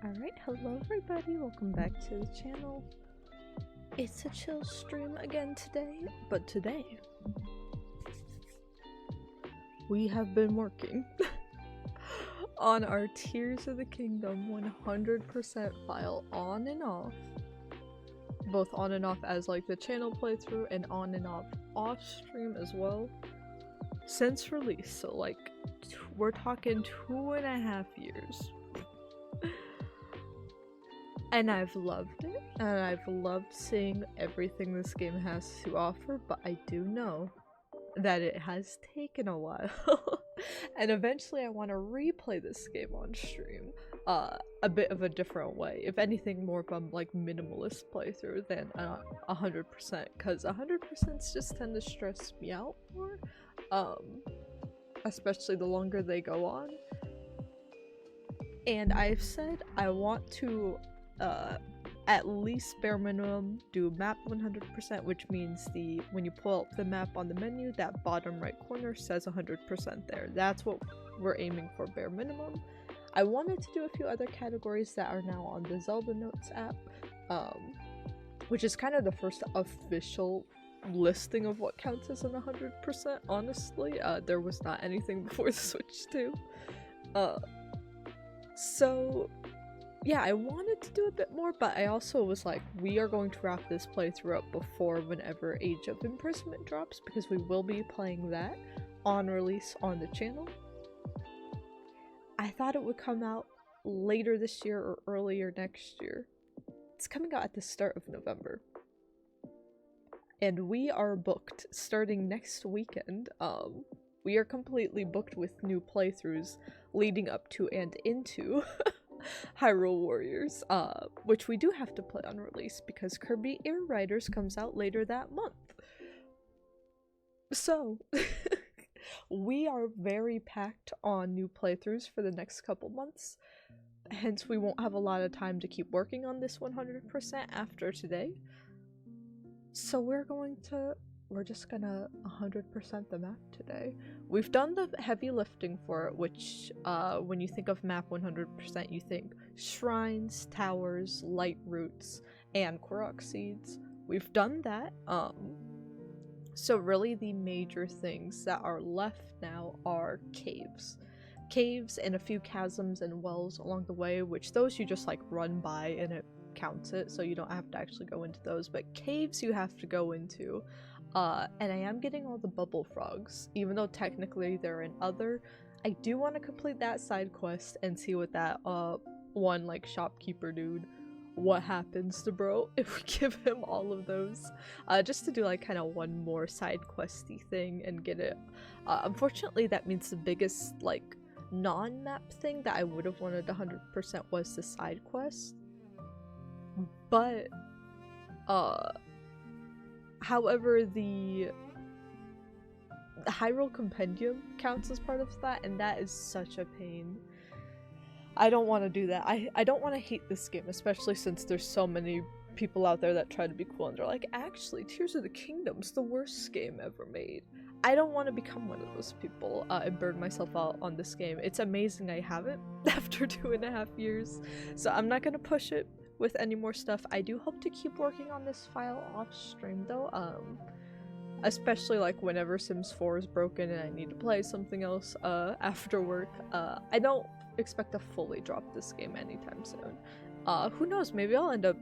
Alright, hello everybody, welcome back to the channel. It's a chill stream again today, but today we have been working on our Tears of the Kingdom 100% file on and off. Both on and off as like the channel playthrough and on and off stream as well. Since release, so like we're talking 2.5 years. And I've loved it, and I've loved seeing everything this game has to offer, but I do know that it has taken a while. And eventually I want to replay this game on stream, a bit of a different way. If anything, more of a like minimalist playthrough than 100%, because 100% just tend to stress me out more, especially the longer they go on. And I've said I want to at least bare minimum do map 100%, which means when you pull up the map on the menu, that bottom right corner says 100% there. That's what we're aiming for, bare minimum. I wanted to do a few other categories that are now on the Zelda Notes app, which is kind of the first official listing of what counts as an 100%, honestly. There was not anything before the Switch 2. So yeah, I wanted to do a bit more, but I also was like, we are going to wrap this playthrough up before whenever Age of Imprisonment drops, because we will be playing that on release on the channel. I thought it would come out later this year or earlier next year. It's coming out at the start of November. And we are booked starting next weekend. We are completely booked with new playthroughs leading up to and into Hyrule Warriors, which we do have to play on release because Kirby Air Riders comes out later that month. So, we are very packed on new playthroughs for the next couple months, hence we won't have a lot of time to keep working on this 100% after today. So we're just gonna 100% the map today. We've done the heavy lifting for it, which when you think of map 100%, you think shrines, towers, light roots, and Korok seeds. We've done that. So really the major things that are left now are caves. Caves and a few chasms and wells along the way, which those you just like run by and it counts it, so you don't have to actually go into those, but caves you have to go into. And I am getting all the bubble frogs, even though technically they're in other. I do want to complete that side quest and see what that one like shopkeeper dude, what happens to bro if we give him all of those, just to do like kind of one more side questy thing and get it. Unfortunately that means the biggest like non-map thing that I would have wanted 100% was the side quest, but however, the Hyrule Compendium counts as part of that, and that is such a pain. I don't want to do that. I don't want to hate this game, especially since there's so many people out there that try to be cool and they're like, actually, Tears of the Kingdom's the worst game ever made. I don't want to become one of those people and burn myself out on this game. It's amazing I haven't after 2.5 years, so I'm not going to push it with any more stuff. I do hope to keep working on this file off stream though, especially like whenever Sims 4 is broken and I need to play something else after work. I don't expect to fully drop this game anytime soon. Who knows, maybe I'll end up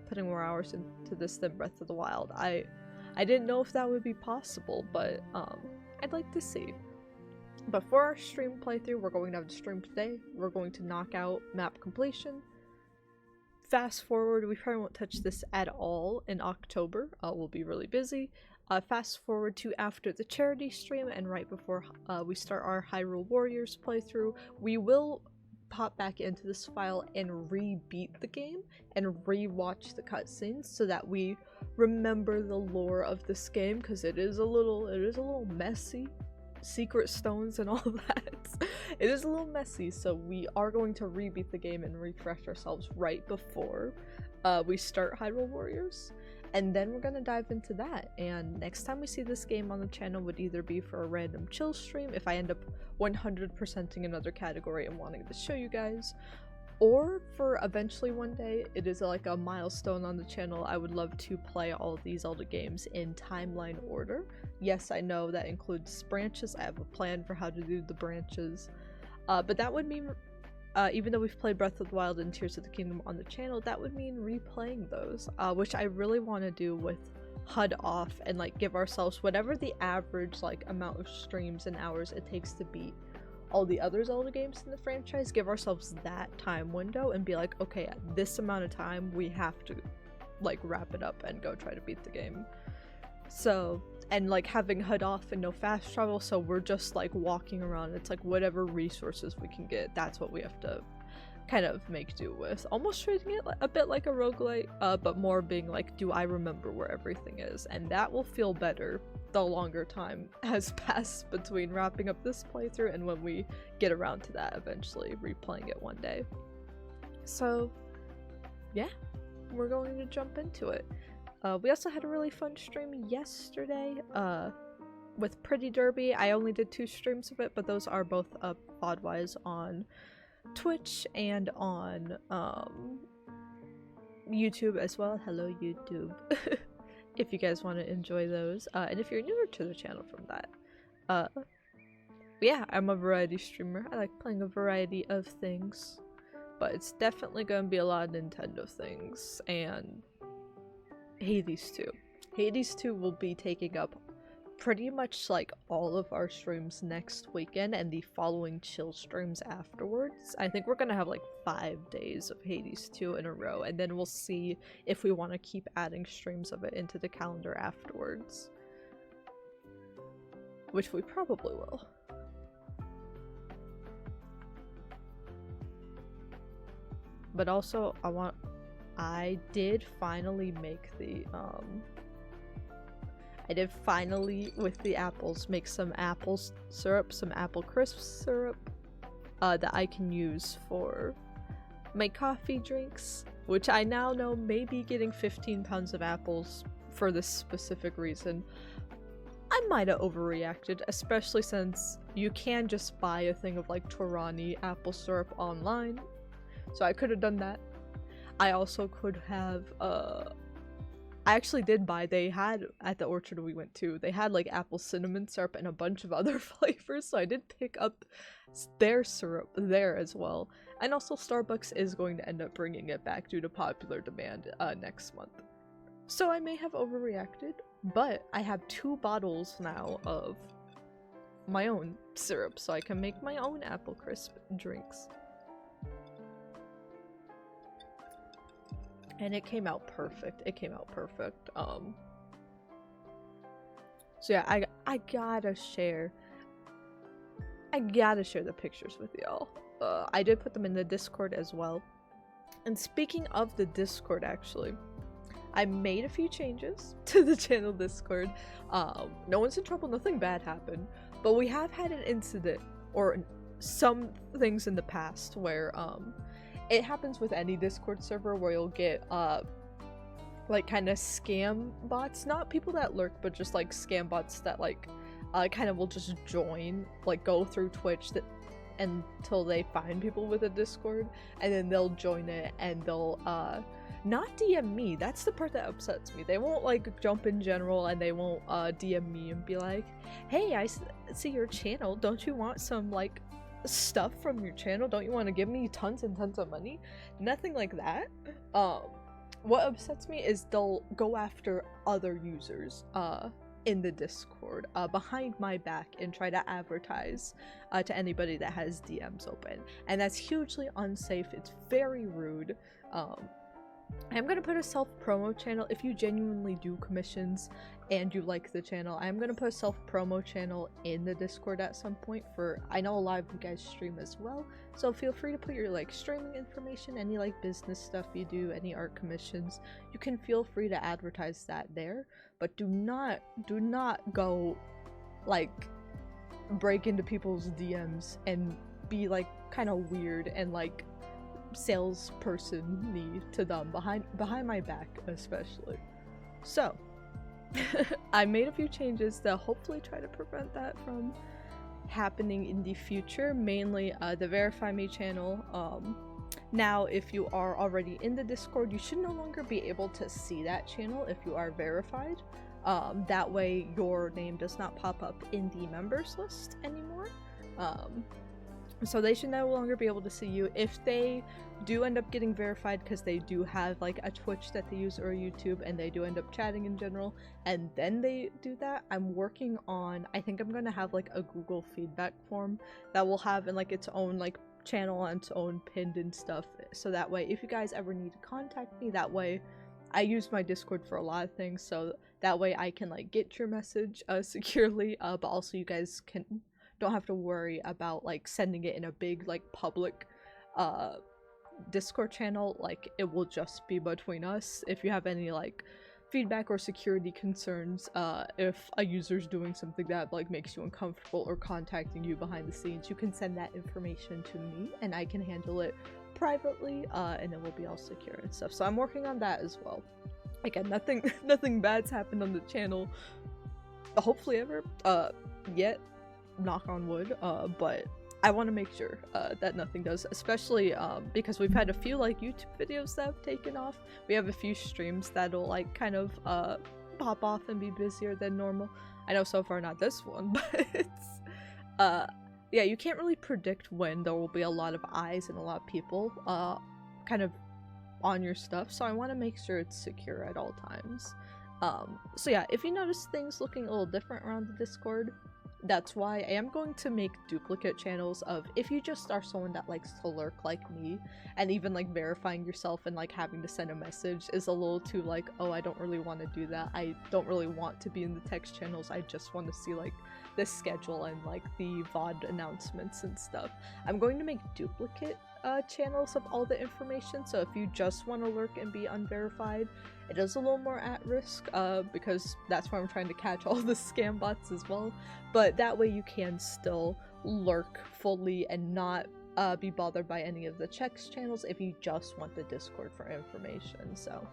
putting more hours into this than Breath of the Wild. I didn't know if that would be possible, but I'd like to see. But for our stream playthrough, we're going to have to stream today. We're going to knock out map completion. Fast forward, we probably won't touch this at all in October. We'll be really busy. Fast forward to after the charity stream and right before we start our Hyrule Warriors playthrough, we will pop back into this file and re-beat the game and re-watch the cutscenes so that we remember the lore of this game, because it is a little messy. Secret stones and all that. It is a little messy, so we are going to rebeat the game and refresh ourselves right before we start Hyrule Warriors, and then we're gonna dive into that. And next time we see this game on the channel would either be for a random chill stream if I end up 100%ing another category and wanting to show you guys, or for eventually one day, it is like a milestone on the channel. I would love to play all these Zelda games in timeline order. Yes, I know that includes branches. I have a plan for how to do the branches. But that would mean, even though we've played Breath of the Wild and Tears of the Kingdom on the channel, that would mean replaying those, which I really want to do with HUD off and like give ourselves whatever the average like amount of streams and hours it takes to beat all the other Zelda games in the franchise. Give ourselves that time window and be like, okay, at this amount of time we have to like wrap it up and go try to beat the game. So, and like having HUD off and no fast travel, so we're just like walking around. It's like whatever resources we can get, that's what we have to kind of make do with. Almost treating it a bit like a roguelite, but more being like, do I remember where everything is? And that will feel better the longer time has passed between wrapping up this playthrough and when we get around to that, eventually replaying it one day. So yeah, we're going to jump into it. We also had a really fun stream yesterday with Pretty Derby. I only did 2 streams of it, but those are both up VOD-wise on Twitch and on YouTube as well. Hello YouTube. If you guys want to enjoy those, and if you're newer to the channel from that, yeah, I'm a variety streamer. I like playing a variety of things, but it's definitely gonna be a lot of Nintendo things and Hades 2. Hades 2 will be taking up pretty much like all of our streams next weekend and the following chill streams afterwards. I think we're gonna have like 5 days of Hades 2 in a row, and then we'll see if we want to keep adding streams of it into the calendar afterwards, which we probably will. But also I did finally make the I did finally, with the apples, make some apple syrup, some apple crisp syrup that I can use for my coffee drinks, which I now know may be getting 15 pounds of apples for this specific reason. I might have overreacted, especially since you can just buy a thing of like Torani apple syrup online, so I could have done that. I also could have I actually did buy, they had, at the orchard we went to, they had like apple cinnamon syrup and a bunch of other flavors, so I did pick up their syrup there as well. And also Starbucks is going to end up bringing it back due to popular demand next month. So I may have overreacted, but I have 2 bottles now of my own syrup, so I can make my own apple crisp drinks. And it came out perfect. It came out perfect. So yeah, I gotta share the pictures with y'all. I did put them in the Discord as well. And speaking of the Discord, actually, I made a few changes to the channel Discord. No one's in trouble, nothing bad happened, but we have had an incident or some things in the past where it happens with any Discord server where you'll get like kind of scam bots, not people that lurk, but just like scam bots that like kind of will just join, like go through Twitch until they find people with a Discord, and then they'll join it and they'll not DM me. That's the part that upsets me. They won't like jump in general, and they won't DM me and be like, hey, I see your channel, don't you want some like stuff from your channel? Don't you want to give me tons and tons of money? Nothing like that. What upsets me is they'll go after other users in the Discord behind my back and try to advertise to anybody that has DMs open, and that's hugely unsafe. It's very rude. I'm gonna put a self-promo channel. If you genuinely do commissions and you like the channel, I'm gonna put a self-promo channel in the Discord at some point. I know a lot of you guys stream as well, so feel free to put your like streaming information, any like business stuff you do, any art commissions. You can feel free to advertise that there, but do not go like break into people's DMs and be like kind of weird and like salesperson-y to them behind my back, especially. So I made a few changes that hopefully try to prevent that from happening in the future. Mainly the Verify Me channel Now, if you are already in the Discord, you should no longer be able to see that channel if you are verified. That way your name does not pop up in the members list anymore. So they should no longer be able to see you. If they do end up getting verified because they do have like a Twitch that they use or a YouTube, and they do end up chatting in general, and then they do that, I'm working on, I think I'm gonna have like a Google feedback form that will have in like its own like channel on its own pinned and stuff, so that way if you guys ever need to contact me, that way I use my Discord for a lot of things, so that way I can like get your message securely, but also you guys don't have to worry about like sending it in a big like public Discord channel. Like, it will just be between us. If you have any like feedback or security concerns, if a user's doing something that like makes you uncomfortable or contacting you behind the scenes, you can send that information to me and I can handle it privately, and it will be all secure and stuff. So I'm working on that as well. Again, nothing bad's happened on the channel, hopefully ever, yet, knock on wood, but I want to make sure that nothing does, especially because we've had a few like YouTube videos that have taken off. We have a few streams that'll like kind of pop off and be busier than normal. I know so far not this one, but it's yeah, you can't really predict when there will be a lot of eyes and a lot of people kind of on your stuff, so I want to make sure it's secure at all times. So yeah, if you notice things looking a little different around the Discord, that's why I am going to make duplicate channels of, if you just are someone that likes to lurk like me, and even like verifying yourself and like having to send a message is a little too like, oh, I don't really want to do that, I don't really want to be in the text channels, I just want to see like the schedule and like the VOD announcements and stuff. I'm going to make duplicate channels of all the information, so if you just want to lurk and be unverified, it is a little more at risk, because that's why I'm trying to catch all the scam bots as well, but that way you can still lurk fully and not be bothered by any of the checks channels if you just want the Discord for information. So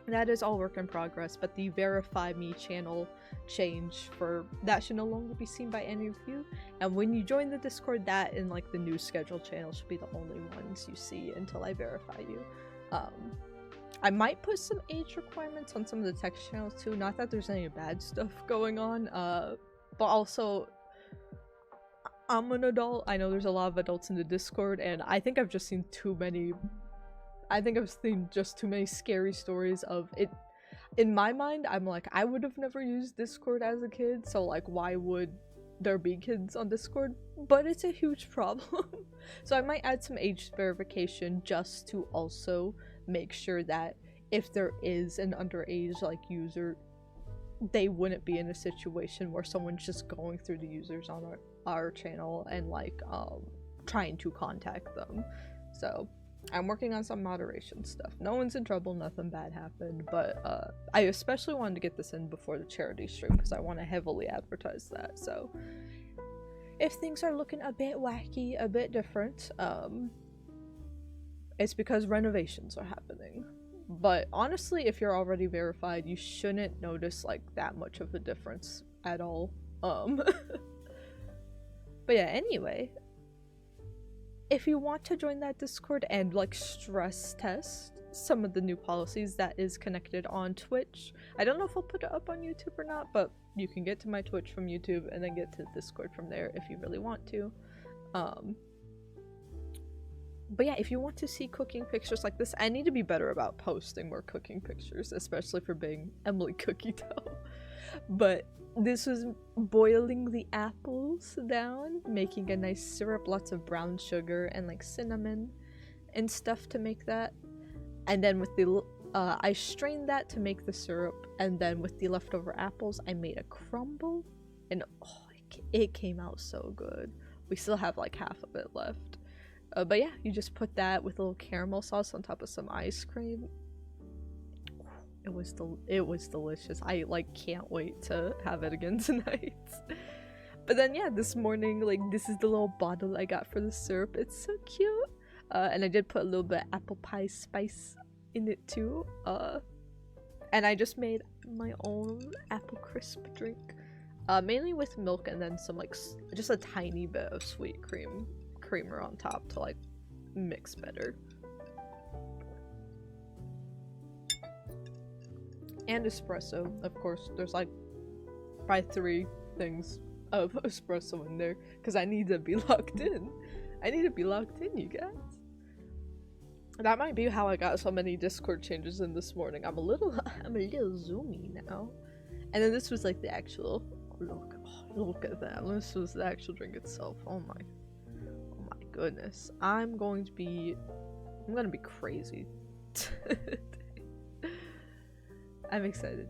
that is all work in progress, but the verify me channel change for that should no longer be seen by any of you, and when you join the Discord, that and like the new schedule channel should be the only ones you see until I verify you. I might put some age requirements on some of the text channels too, not that there's any bad stuff going on, but also I'm an adult. I know there's a lot of adults in the Discord, and I think I've just seen too many just too many scary stories of it. In my mind, I'm like, I would have never used Discord as a kid, so like, why would there be kids on Discord? But it's a huge problem. So I might add some age verification just to also make sure that if there is an underage like user, they wouldn't be in a situation where someone's just going through the users on our channel and like trying to contact them. So I'm working on some moderation stuff. No one's in trouble, nothing bad happened, but I especially wanted to get this in before the charity stream because I want to heavily advertise that. So if things are looking a bit wacky, a bit different, it's because renovations are happening. But honestly, if you're already verified, you shouldn't notice like that much of a difference at all. But yeah, anyway, if you want to join that Discord and like stress test some of the new policies that is connected on Twitch, I don't know if I'll put it up on YouTube or not, but you can get to my Twitch from YouTube and then get to Discord from there if you really want to. But yeah, if you want to see cooking pictures like this, I need to be better about posting more cooking pictures, especially for being Emily Cookie Dough. But this was boiling the apples down, making a nice syrup, lots of brown sugar and like cinnamon and stuff to make that. And then with the I strained that to make the syrup, and then with the leftover apples I made a crumble, and oh, it came out so good. We still have like half of it left. But yeah, you just put that with a little caramel sauce on top of some ice cream. It was delicious. I like can't wait to have it again tonight. But then yeah, this morning, like, this is the little bottle I got for the syrup. It's so cute. And I did put a little bit of apple pie spice in it too. And I just made my own apple crisp drink, mainly with milk and then some like just a tiny bit of sweet creamer on top to like mix better. And espresso, of course. There's like probably 3 things of espresso in there because I need to be locked in. I need to be locked in, you guys. That might be how I got so many Discord changes in this morning. I'm a little zoomy now. And then this was like the actual look at that. This was the actual drink itself. Oh my goodness. I'm gonna be crazy. I'm excited.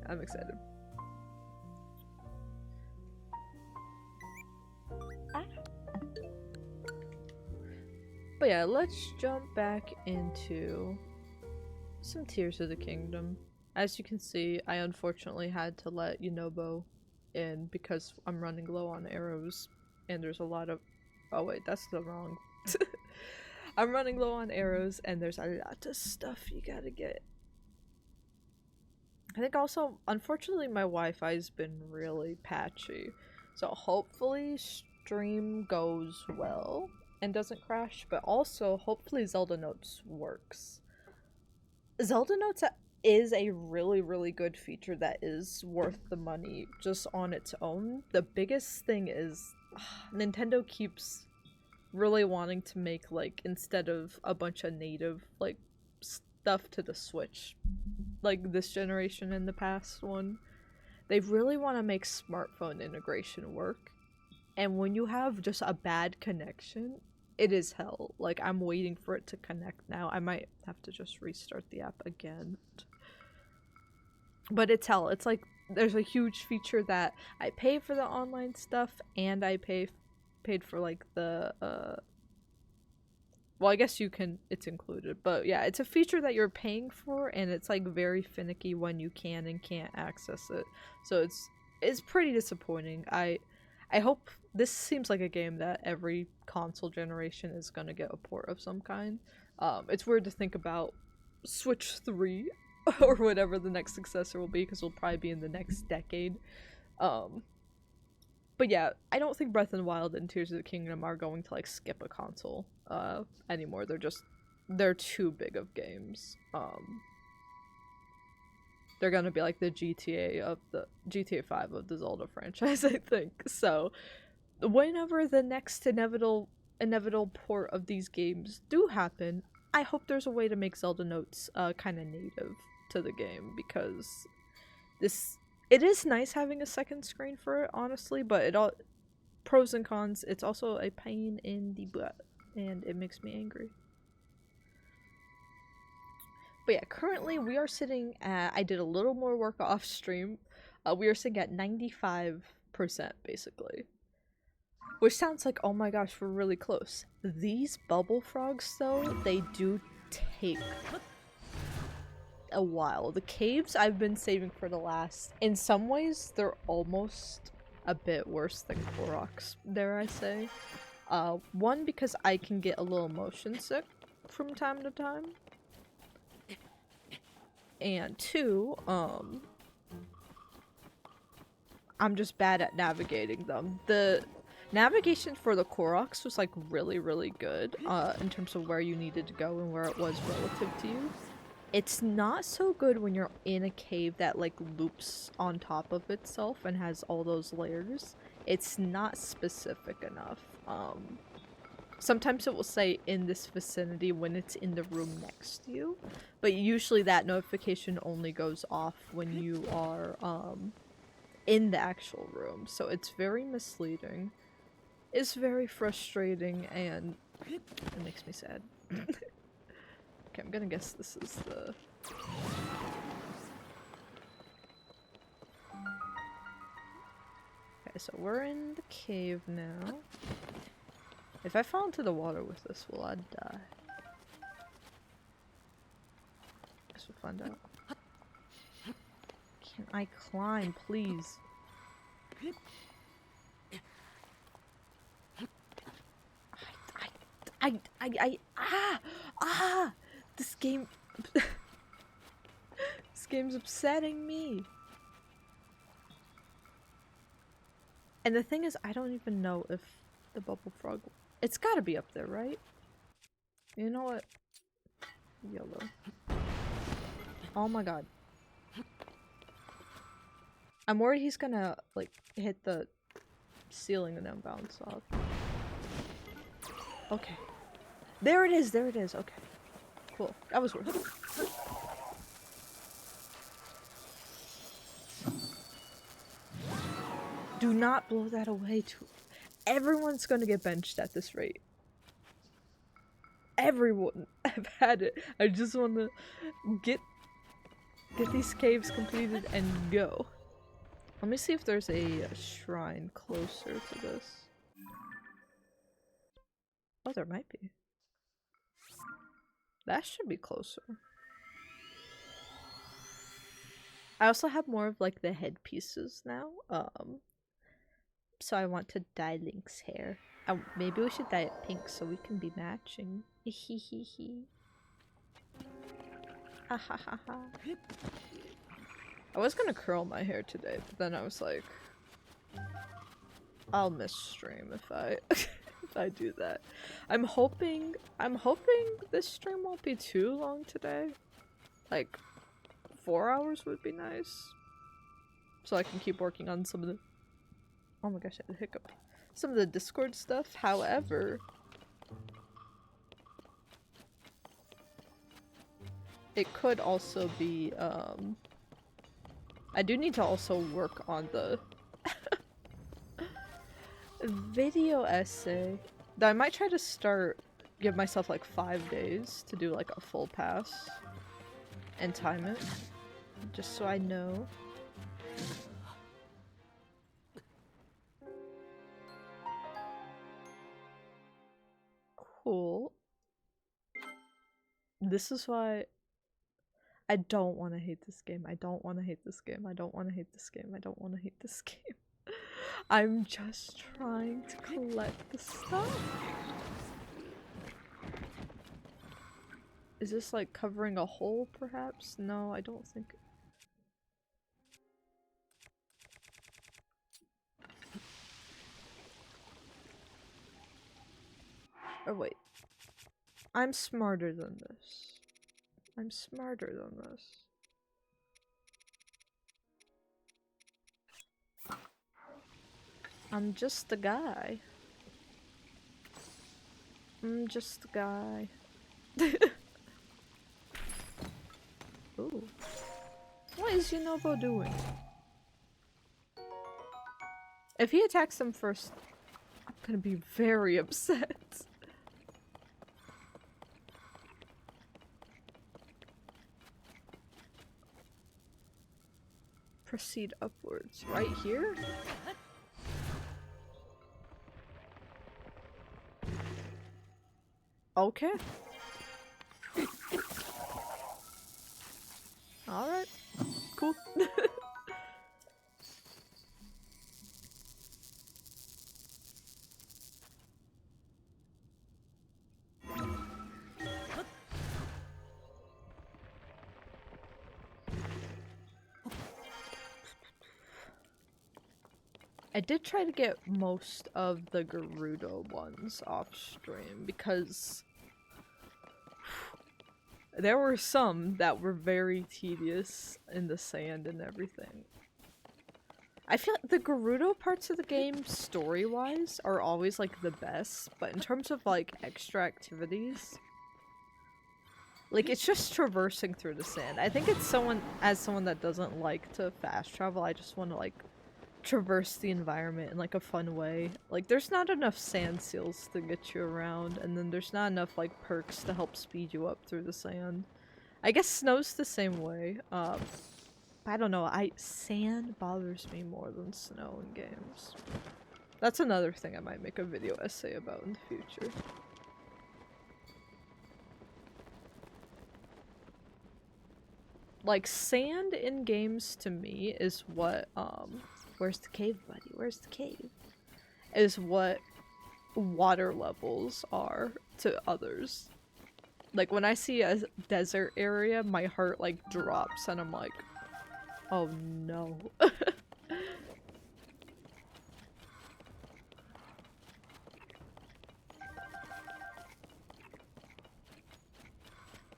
But yeah, let's jump back into some Tears of the Kingdom. As you can see, I unfortunately had to let Yunobo in because I'm running low on arrows, and there's a lot of— oh wait, that's the wrong— I'm running low on arrows, and there's a lot of stuff you gotta get. I think also, unfortunately, my Wi-Fi's been really patchy, so hopefully stream goes well and doesn't crash, but also hopefully Zelda Notes works. Zelda Notes is a really good feature that is worth the money just on its own. The biggest thing is Nintendo keeps really wanting to make, like, instead of a bunch of native like stuff to the Switch like this generation and the past one, they really want to make smartphone integration work. And when you have just a bad connection, it is hell. Like, I'm waiting for it to connect now. I might have to just restart the app again. But it's hell. It's like, there's a huge feature that I pay for the online stuff, and I paid for, like, the, well, I guess it's included. But yeah, it's a feature that you're paying for, and it's, like, very finicky when you can and can't access it. So it's pretty disappointing. I hope— this seems like a game that every console generation is gonna get a port of some kind. It's weird to think about Switch 3 or whatever the next successor will be, because it'll probably be in the next decade. But yeah, I don't think Breath of the Wild and Tears of the Kingdom are going to, like, skip a console anymore. They're too big of games. They're gonna be like the GTA 5 of the Zelda franchise, I think. So whenever the next inevitable port of these games do happen, I hope there's a way to make Zelda Notes kind of native to the game, because it is nice having a second screen for it, honestly, but it all— pros and cons, it's also a pain in the butt, and it makes me angry. But yeah, currently we are sitting at— I did a little more work off stream. We are sitting at 95%, basically. Which sounds like, oh my gosh, we're really close. These bubble frogs, though, they do take a while. The caves I've been saving for the last— in some ways, they're almost a bit worse than Koroks, dare I say. One, because I can get a little motion sick from time to time. And 2, I'm just bad at navigating them. The navigation for the Koroks was, like, really good, in terms of where you needed to go and where it was relative to you. It's not so good when you're in a cave that, like, loops on top of itself and has all those layers. It's not specific enough. Sometimes it will say in this vicinity when it's in the room next to you, but usually that notification only goes off when you are in the actual room, so it's very misleading. It's very frustrating, and it makes me sad. Okay, I'm gonna guess this is the— okay, so we're in the cave now. If I fall into the water with this, will I die? Guess we'll find out. Can I climb, please? This game— this game's upsetting me. And the thing is, I don't even know if the bubble frog— it's gotta be up there, right? You know what? YOLO. Oh my god. I'm worried he's gonna, like, hit the ceiling and then bounce off. Okay. There it is, there it is, okay. Cool. That was worth it. Do not blow that away too. Everyone's gonna get benched at this rate. Everyone. I've had it. I just wanna get these caves completed and go. Let me see if there's a shrine closer to this. Oh, there might be. That should be closer. I also have more of like the headpieces now. So I want to dye Link's hair. Maybe we should dye it pink so we can be matching. Hehehe. Ha ha ha ha. I was gonna curl my hair today, but then I was like, I'll miss stream if I if I do that. I'm hoping this stream won't be too long today. Like 4 hours would be nice. So I can keep working on some of the— oh my gosh, I had a hiccup. Some of the Discord stuff. However, it could also be I do need to also work on the video essay. I might try to give myself like 5 days to do like a full pass and time it, just so I know. Cool. This is why I don't want to hate this game. I don't want to hate this game. I don't want to hate this game. I don't want to hate this game. I'm just trying to collect the stuff. Is this like covering a hole perhaps? No, I don't think. Oh wait. I'm smarter than this. I'm smarter than this. I'm just a guy. I'm just a guy. Ooh. What is Yunobo doing? If he attacks them first, I'm gonna be very upset. Proceed upwards. Right here? Okay. Alright. Cool. I did try to get most of the Gerudo ones off stream because there were some that were very tedious in the sand and everything. I feel like the Gerudo parts of the game, story-wise, are always like the best, but in terms of like extra activities, like it's just traversing through the sand. I think it's someone that doesn't like to fast travel, I just want to like traverse the environment in like a fun way. Like there's not enough sand seals to get you around, and then there's not enough like perks to help speed you up through the sand. I guess snow's the same way. I don't know, sand bothers me more than snow in games. That's another thing I might make a video essay about in the future. Like sand in games to me is what where's the cave, buddy? Where's the cave? Is what water levels are to others. Like when I see a desert area, my heart like drops and I'm like, oh no.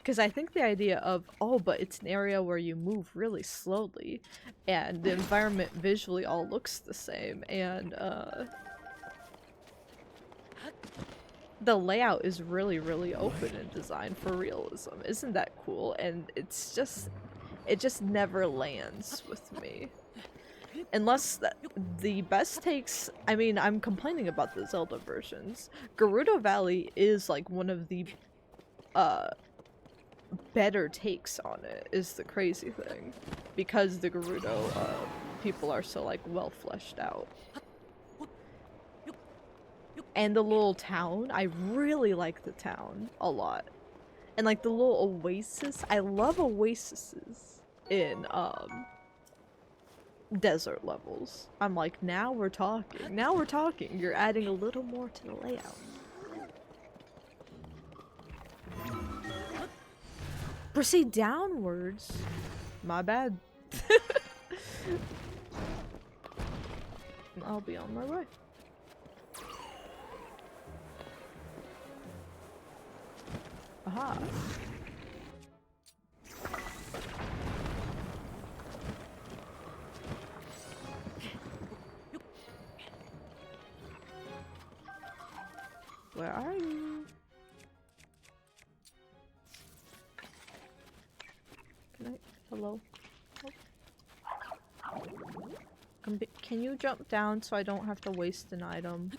Because I think the idea of, oh, but it's an area where you move really slowly, and the environment visually all looks the same, and the layout is really, really open and designed for realism. Isn't that cool? And it's just, it just never lands with me. Unless the best takes, I mean, I'm complaining about the Zelda versions. Gerudo Valley is like one of the better takes on it, is the crazy thing. Because the Gerudo people are so like well fleshed out. And the little town, I really like the town a lot. And like the little oasis, I love oases in desert levels. I'm like, now we're talking. Now we're talking. You're adding a little more to the layout. Proceed downwards. My bad. I'll be on my way. Aha. Where are you? Can I? Hello? Oh. Can you jump down so I don't have to waste an item?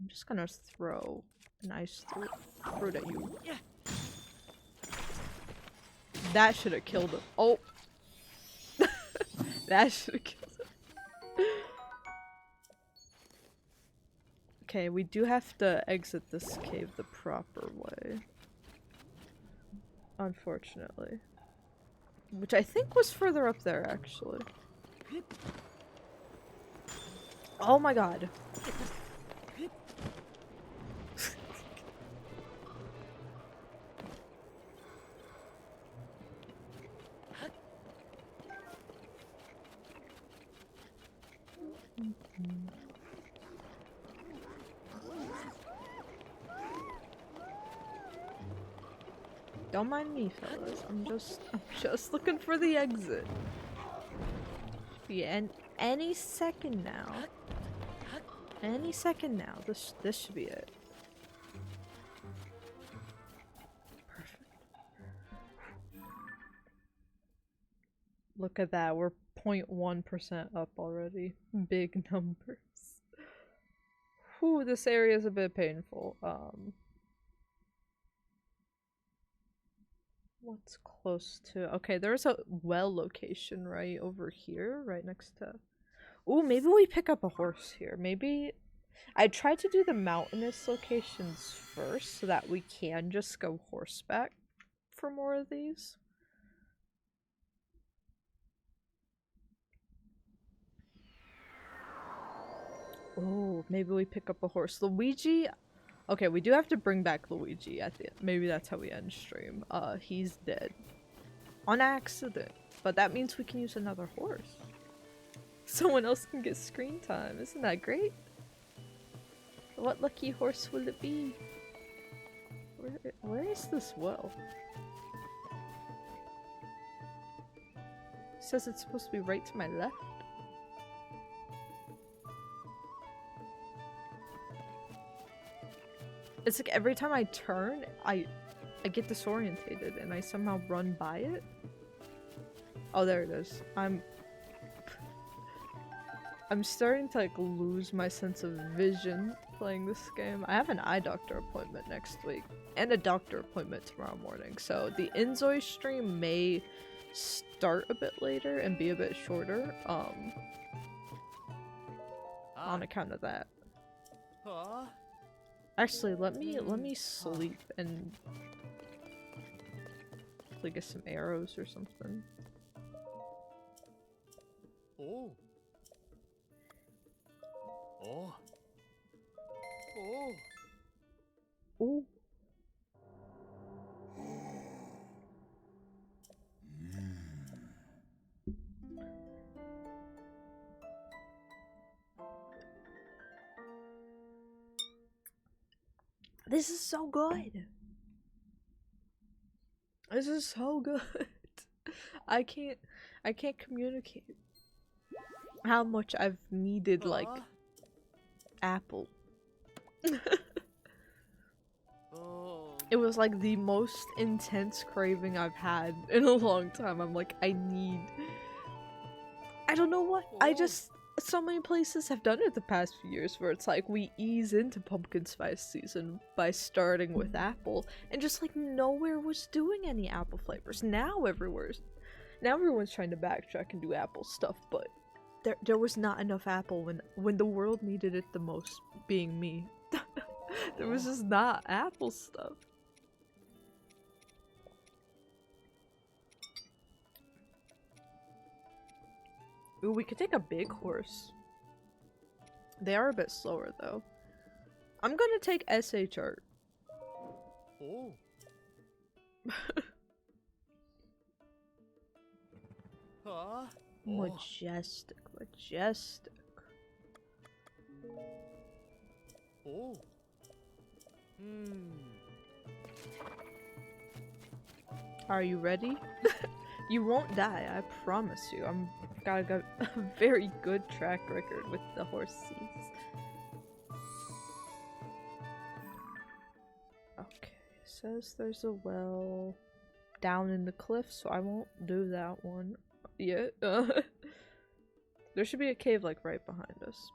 I'm just gonna throw an ice fruit at you. That should have killed him. Oh! That should have killed him. Okay, we do have to exit this cave the proper way. Unfortunately. Which I think was further up there, actually. Oh my god. Don't mind me, fellas. I'm just looking for the exit. Yeah, and any second now. Any second now. This should be it. Perfect. Look at that. We're 0.1% up already. Big numbers. Whew, this area is a bit painful. What's close to? Okay, there's a well location right over here, right next to. Ooh, maybe we pick up a horse here. Maybe I tried to do the mountainous locations first so that we can just go horseback for more of these. Oh, maybe we pick up a horse. Luigi. Okay, we do have to bring back Luigi at the end. Maybe that's how we end stream. He's dead. On accident. But that means we can use another horse. Someone else can get screen time. Isn't that great? What lucky horse will it be? Where is this well? It says it's supposed to be right to my left. It's like every time I turn, I get disorientated and I somehow run by it. Oh, there it is. I'm starting to like lose my sense of vision playing this game. I have an eye doctor appointment next week and a doctor appointment tomorrow morning. So the Inzoi stream may start a bit later and be a bit shorter on account of that. Actually, let me sleep and hopefully get some arrows or something. Oh. Oh. Oh. Ooh. This is so good. This This is so good. I can't communicate how much I've needed like apple. Oh. It was like the most intense craving I've had in a long time. I'm like, I don't know what. So many places have done it the past few years where it's like we ease into pumpkin spice season by starting with apple, and just like nowhere was doing any apple flavors. Now everyone's trying to backtrack and do apple stuff, but there was not enough apple when the world needed it the most, being me. There was just not apple stuff. Ooh, we could take a big horse. They are a bit slower though. I'm gonna take SHR. Oh. Ah. Majestic. Oh. Are you ready? You won't die, I promise you. I've got a very good track record with the horse seats. Okay, it says there's a well down in the cliff, so I won't do that one yet. There should be a cave like right behind us.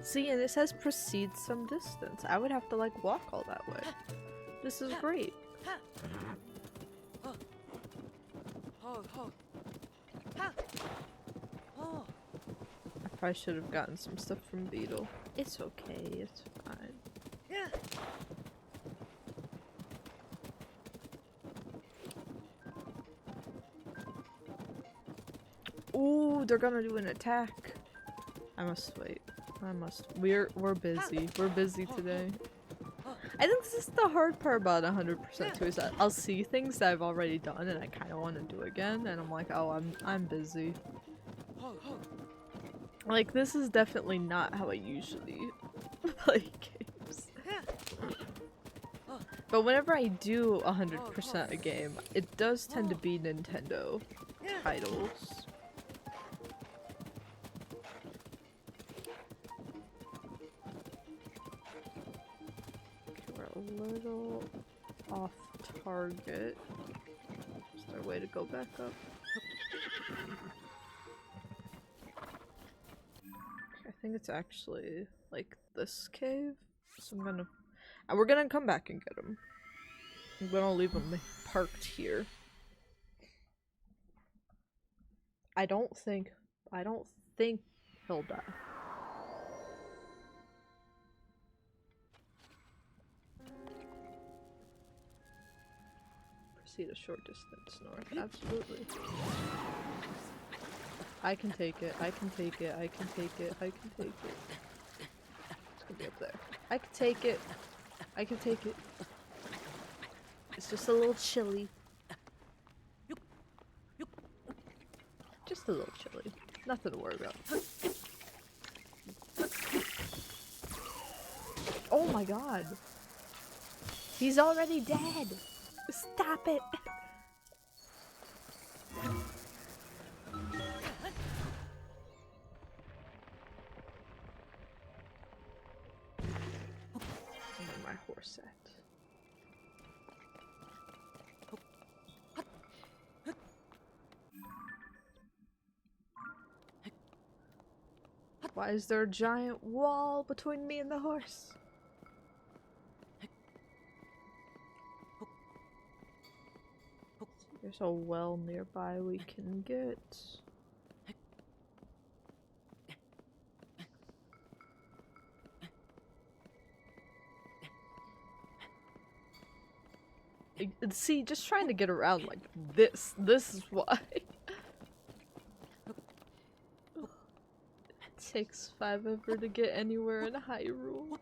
See, and it says proceed some distance. I would have to like walk all that way. This is great. I probably should have gotten some stuff from Beetle. It's okay, it's fine. Ooh, they're gonna do an attack. I must wait. We're busy. We're busy today. I think this is the hard part about 100% too, is that I'll see things that I've already done and I kind of want to do again, and I'm like, oh, I'm busy. Like, this is definitely not how I usually play games. But whenever I do 100% a game, it does tend to be Nintendo titles. A little off target. Is there a way to go back up? Okay, I think it's actually like this cave. So we're gonna come back and get him. I'm gonna leave him parked here. I don't think he'll die. Proceed a short distance north. Absolutely. I can take it. I can take it. I can take it. I can take it. It's gonna be up there. I can take it. I can take it. It's just a little chilly. Just a little chilly. Nothing to worry about. Oh my god. He's already dead. Stop it! Where my horse at? Why is there a giant wall between me and the horse? There's a well nearby we can get. See, just trying to get around like this is why. It takes forever to get anywhere in Hyrule.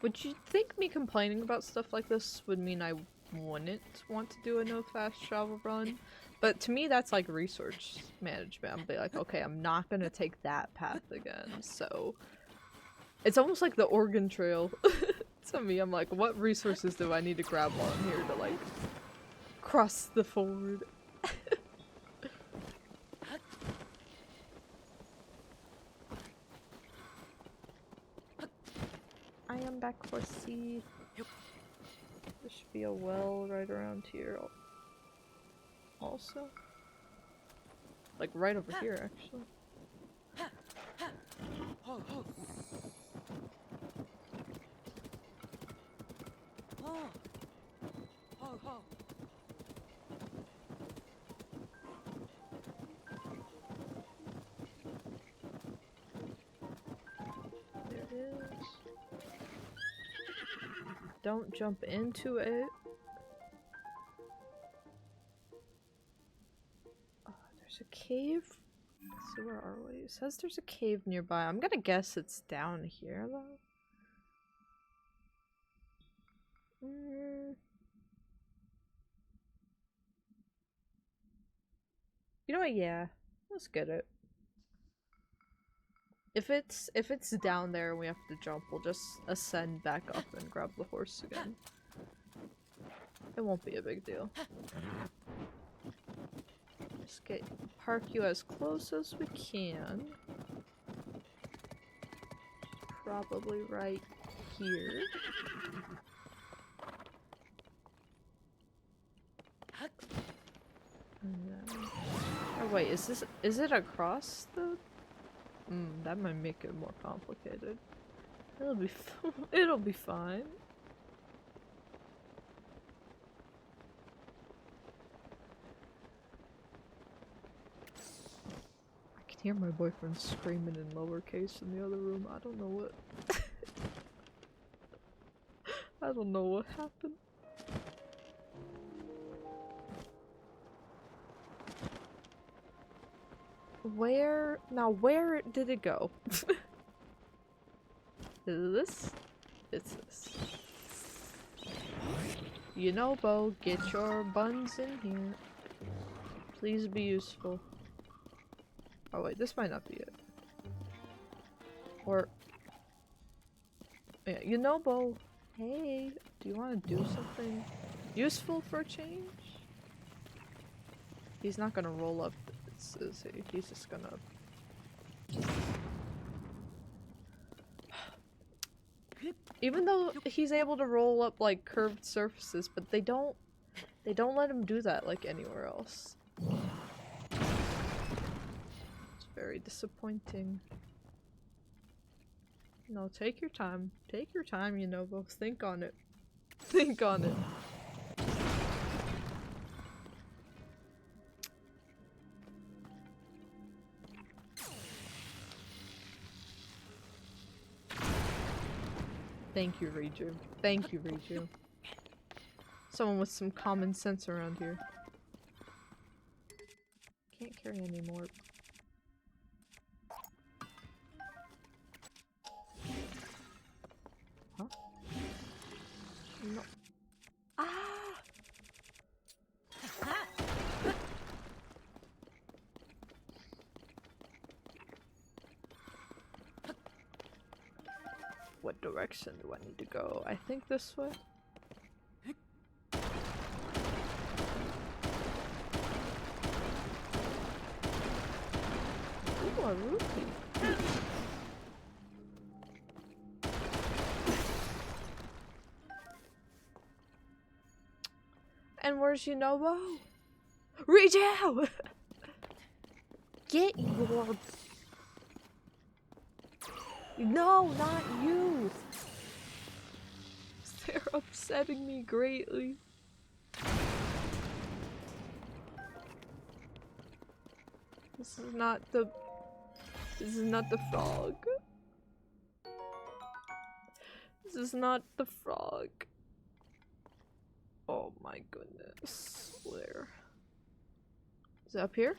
Would you think me complaining about stuff like this would mean I wouldn't want to do a no fast travel run? But to me, that's like resource management. I'm be like, okay, I'm not gonna take that path again. So it's almost like the Oregon Trail. To me, I'm like, what resources do I need to grab while I'm here to like cross the ford? I am back for seed. There should be a well right around here also. Like right over here, actually. Ho, ho. Oh. Ho, ho. There it is. Don't jump into it. Oh, there's a cave. Let's see, where are we? It says there's a cave nearby. I'm gonna guess it's down here, though. You know what? Yeah, let's get it. If it's down there and we have to jump, we'll just ascend back up and grab the horse again. It won't be a big deal. Just park you as close as we can. Probably right here. And then... Oh wait, is it across the... that might make it more complicated. It'll be fine. I can hear my boyfriend screaming in lowercase in the other room. I don't know what... I don't know what happened. Where did it go? Is this? It's this. You know, Bo, get your buns in here. Please be useful. Oh wait, this might not be it. Or... Yeah, you know, Bo. Hey, do you want to do something useful for a change? He's not gonna roll up, is he? He's just gonna... Even though he's able to roll up like curved surfaces, but they don't let him do that like anywhere else. It's very disappointing. No, take your time. Take your time, you know, both think on it. Think on it. Thank you, Reiju. Thank you, Reiju. Someone with some common sense around here. Can't carry any more. Huh? No. Ah! What direction do I need to go? I think this way. Ooh, a rupee. And where's Yunobo? Reach out! Get your... No, not you! They're upsetting me greatly. This is not the frog. This is not the frog. Oh my goodness. Where? Is it up here?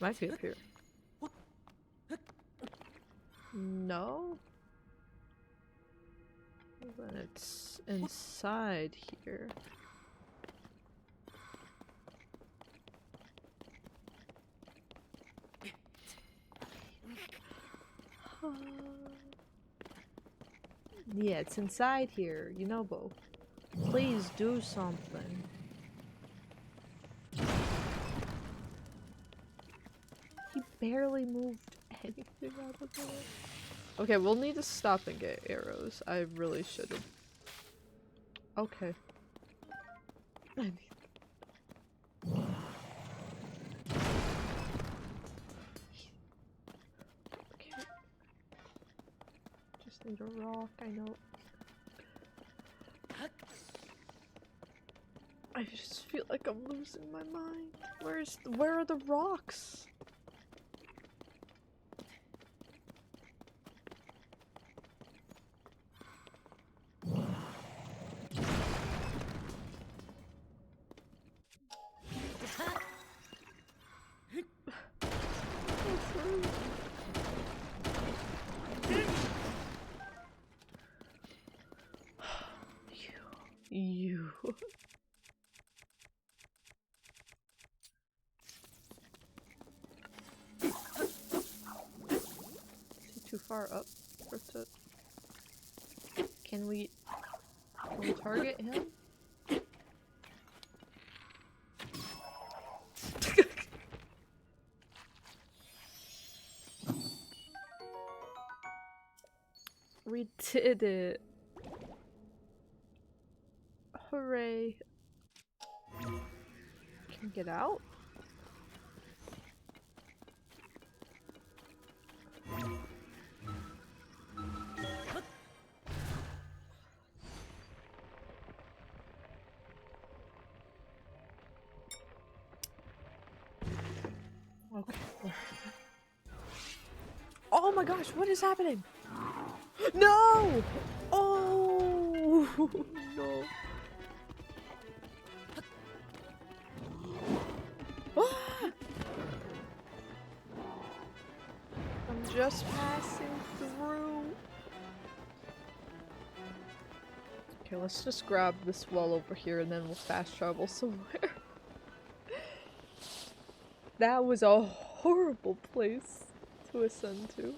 Might be up here. No? Then it's inside here. Yeah, it's inside here, you know, Bo. Please do something. He barely moved anything out of the way. Okay, we'll need to stop and get arrows. I really should have. Okay. I need. Okay. Just need a rock, I know. I just feel like I'm losing my mind. Where are the rocks? You. Is he too far up for it to... Can we target him? We did it. Hooray. Can we get out? Okay. Oh my gosh, what is happening? No! Oh no. Ah! I'm just passing through. Okay, let's just grab this wall over here and then we'll fast travel somewhere. That was a horrible place to ascend to.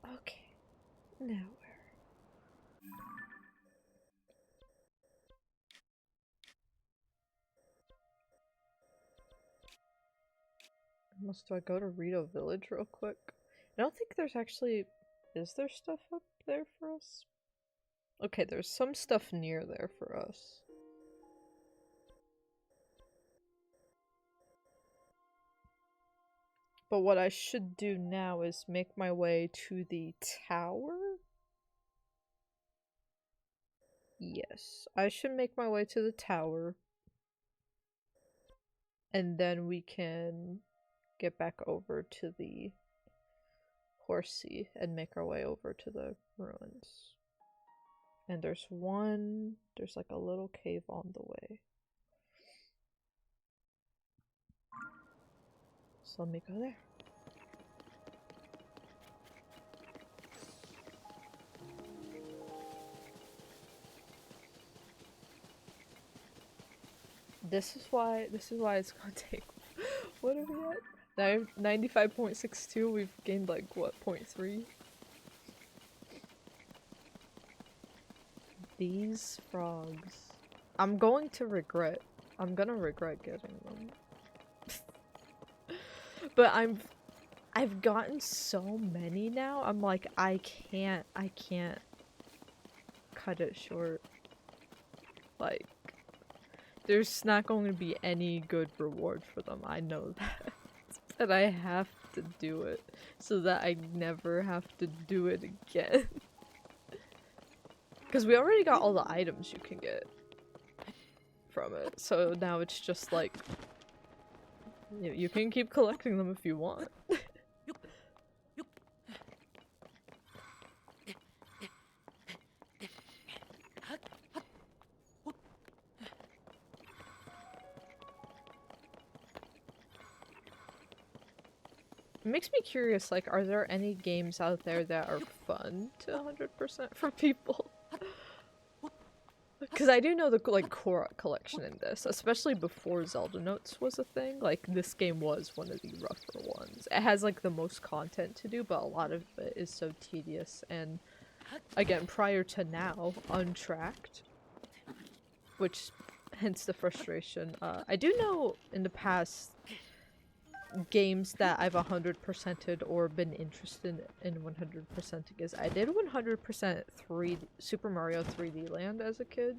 Okay, now where? Must do I go to Rito Village real quick? I don't think there's actually... Is there stuff up there for us? Okay, there's some stuff near there for us. But what I should do now is make my way to the tower? Yes, I should make my way to the tower. And then we can get back over to the Horsey and make our way over to the ruins. And there's like a little cave on the way. So let me go there. This is why it's gonna take. What are we at? 95.62, we've gained like what, 0.3? These frogs. I'm gonna regret getting them. But I've gotten so many now, I'm like, I can't cut it short. Like, there's not going to be any good reward for them, I know that. But I have to do it so that I never have to do it again. Because we already got all the items you can get from it, so now it's just like, you can keep collecting them if you want. It makes me curious, like, are there any games out there that are fun to 100% for people? Because I do know the like core collection in this, especially before Zelda Notes was a thing. Like this game was one of the rougher ones. It has like the most content to do, but a lot of it is so tedious and again prior to now untracked, which hence the frustration. I do know in the past games that I've 100%ed or been interested in 100%ing is I did 100% Super Mario 3D Land as a kid.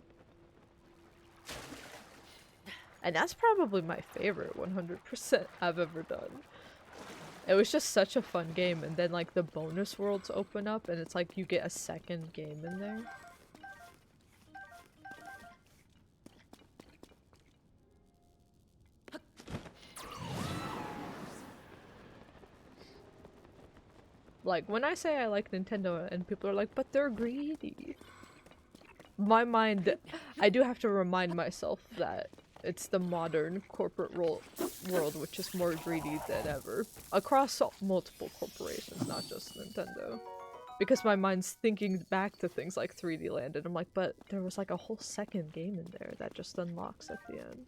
And that's probably my favorite 100% I've ever done. It was just such a fun game, and then like the bonus worlds open up and it's like you get a second game in there. Like, when I say I like Nintendo and people are like, but they're greedy. My mind, I do have to remind myself that it's the modern corporate world which is more greedy than ever. Across multiple corporations, not just Nintendo. Because my mind's thinking back to things like 3D Land and I'm like, but there was like a whole second game in there that just unlocks at the end.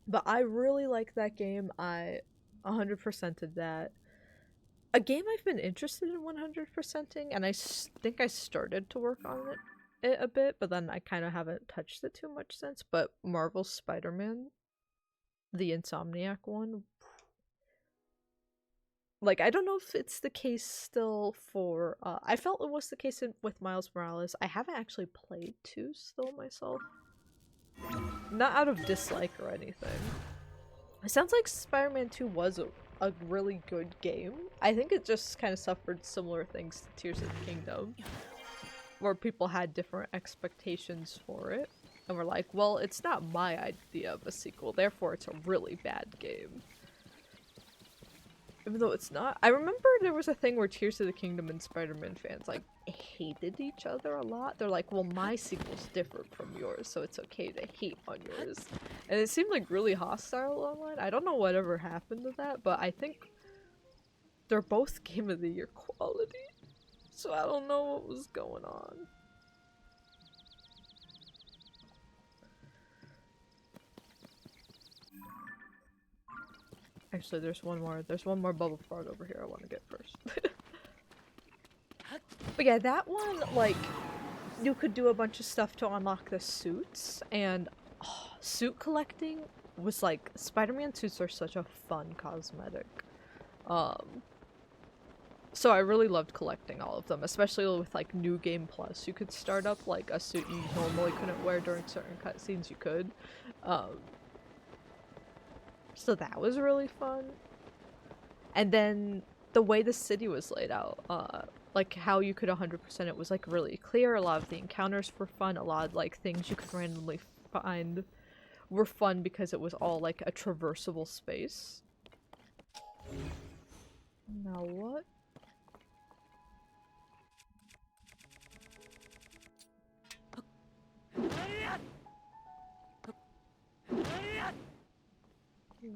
But I really like that game. I 100%ed that. A game I've been interested in 100%ing, and I think I started to work on it a bit, but then I kind of haven't touched it too much since, but Marvel's Spider-Man, the Insomniac one. Like, I don't know if it's the case still for, I felt it was the case with Miles Morales. I haven't actually played 2 still myself. Not out of dislike or anything. It sounds like Spider-Man 2 was a really good game. I think it just kind of suffered similar things to Tears of the Kingdom, where people had different expectations for it, and were like, well, it's not my idea of a sequel, therefore it's a really bad game. Even though it's not. I remember there was a thing where Tears of the Kingdom and Spider-Man fans, like, hated each other a lot. They're like, well, my sequel's different from yours, so it's okay to hate on yours. And it seemed like really hostile online. I don't know whatever happened to that, but I think they're both Game of the Year quality. So I don't know what was going on. Actually, there's one more bubble fart over here I want to get first. But yeah, that one, like, you could do a bunch of stuff to unlock the suits, and suit collecting was like, Spider-Man suits are such a fun cosmetic. So I really loved collecting all of them, especially with like New Game Plus. You could start up like a suit you normally couldn't wear during certain cutscenes, you could. So that was really fun. And then the way the city was laid out, like how you could 100% it was like really clear. A lot of the encounters were fun. A lot of like things you could randomly find were fun because it was all like a traversable space. Now what?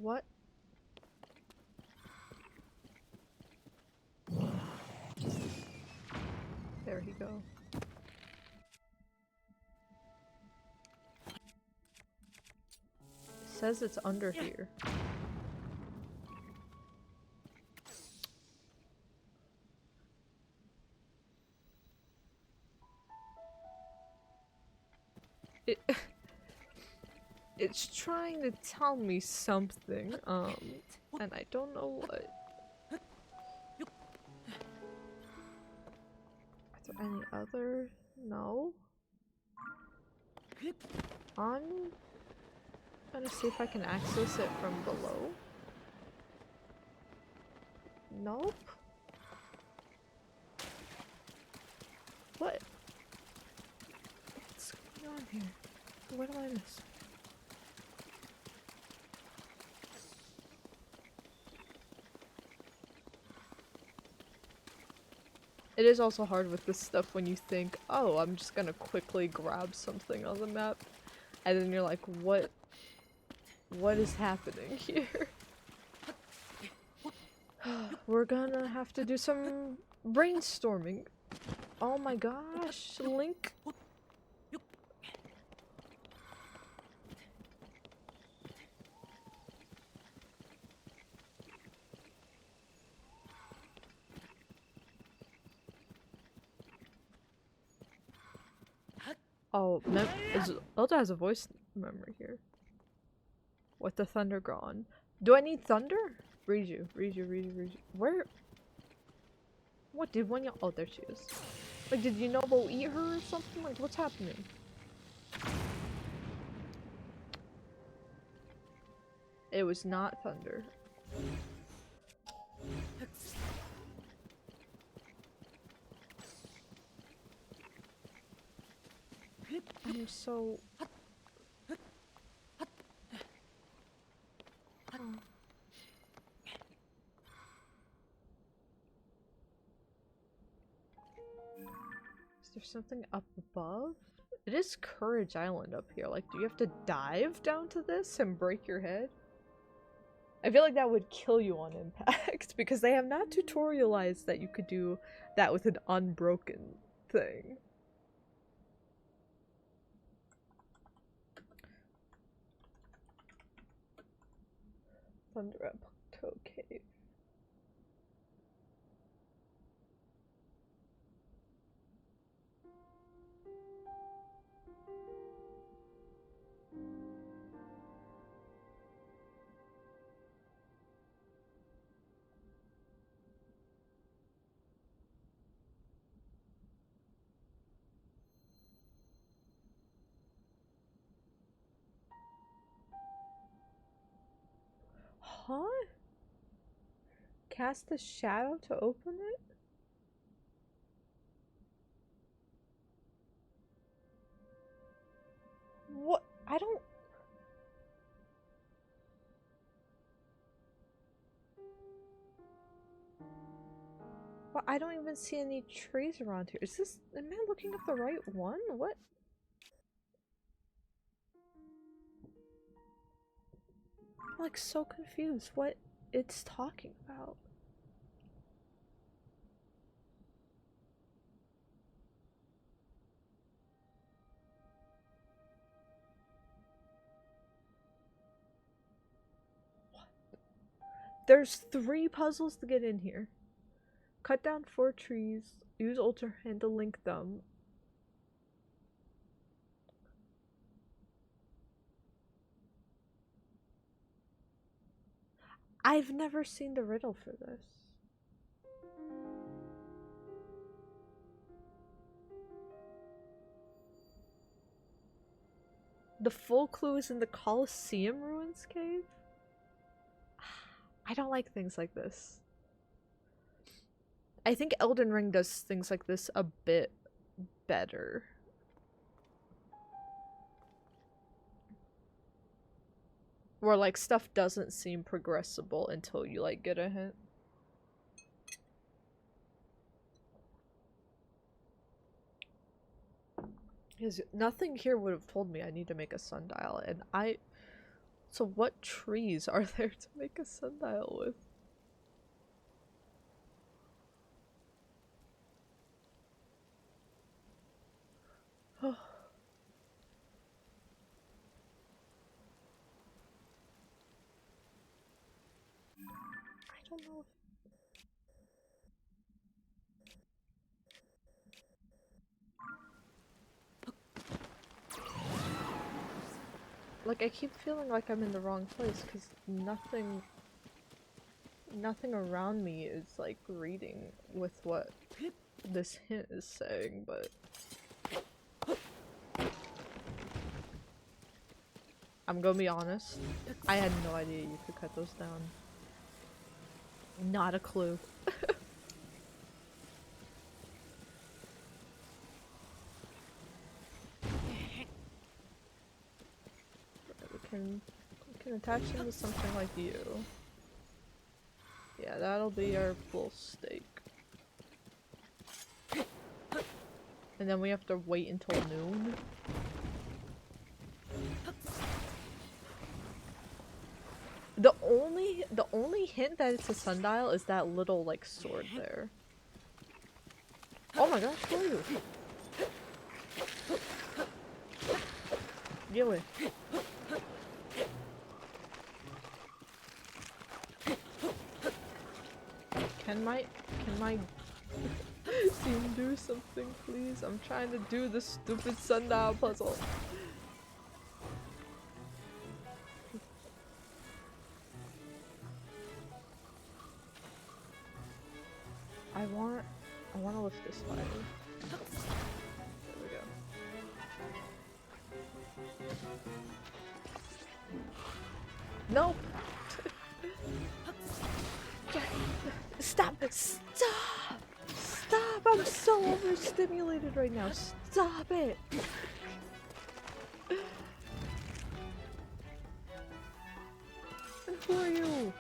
What? There you go. It says it's under here. It's trying to tell me something, and I don't know what. Are there any other? No? I'm gonna see if I can access it from below. Nope. What? What's going on here? What do I miss? It is also hard with this stuff when you think, oh, I'm just gonna quickly grab something on the map, and then you're like, what is happening here? We're gonna have to do some brainstorming. Oh my gosh, Link. Oh, Elda has a voice memory here. With the thunder gone. Do I need thunder? Read you. Where? What did one y'all? Oh, there she is. Like, did you know we'll eat her or something? Like, what's happening? It was not thunder. I'm so... Oh. Is there something up above? It is Courage Island up here. Like, do you have to dive down to this and break your head? I feel like that would kill you on impact because they have not tutorialized that you could do that with an unbroken thing. Thunder at Puncto Cave. Huh? Cast a shadow to open it? What? I don't... Well, I don't even see any trees around here. Is this... Am I looking up the right one? What? I'm like so confused what it's talking about. What? There's 3 puzzles to get in here. Cut down 4 trees. Use Ultra Hand to link them. I've never seen the riddle for this. The full clue is in the Colosseum Ruins cave? I don't like things like this. I think Elden Ring does things like this a bit better. Where like stuff doesn't seem progressible until you like get a hint. Because nothing here would have told me I need to make a sundial, and so what trees are there to make a sundial with? I don't know if... Like, I keep feeling like I'm in the wrong place because nothing around me is like reading with what this hint is saying, but I'm gonna be honest, I had no idea you could cut those down. Not a clue. We can attach him to something like you. Yeah, that'll be our full steak. And then we have to wait until noon. The only hint that it's a sundial is that little like sword there. Oh my gosh, who are you? Get away. Can my Team, do something, please. I'm trying to do the stupid sundial puzzle. I want to lift this ladder. There we go. Nope. Stop! Stop! Stop! I'm so overstimulated right now. Stop it! And who are you?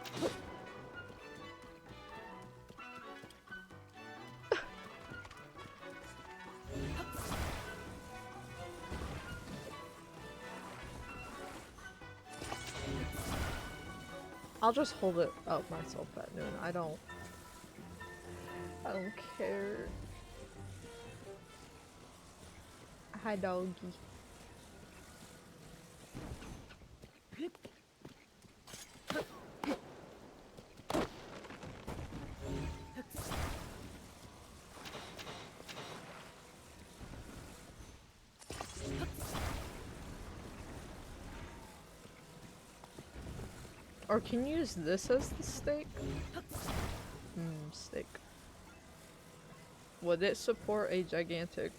I'll just hold it up myself at noon. I don't care. Hi, doggy. Or can you use this as the stake? Stake. Would it support a gigantic?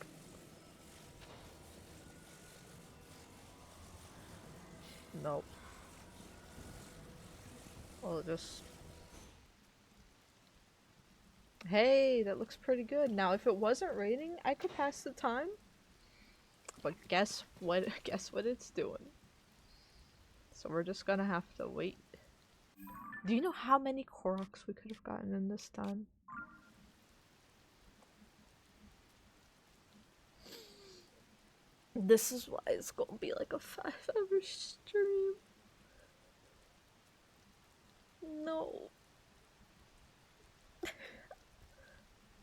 Nope. Well, just... Hey, that looks pretty good. Now, if it wasn't raining, I could pass the time. But guess what? Guess what it's doing. So we're just gonna have to wait. Do you know how many Koroks we could have gotten in this time? This is why it's gonna be like a 5-hour stream. No.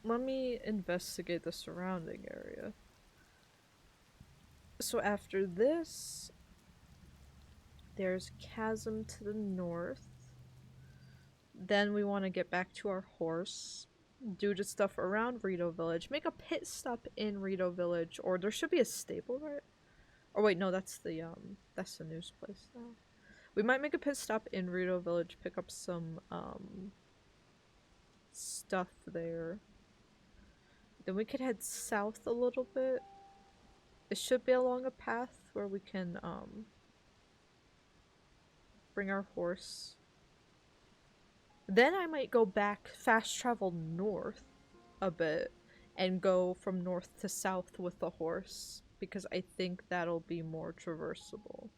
Let me investigate the surrounding area. So after this, there's Chasm to the north. Then we want to get back to our horse, do the stuff around Rito Village, make a pit stop in Rito Village, or there should be a stable, right? Or wait, no, that's the news place now. We might make a pit stop in Rito Village, pick up some stuff there. Then we could head south a little bit. It should be along a path where we can bring our horse. Then I might go back, fast travel north a bit, and go from north to south with the horse, because I think that'll be more traversable.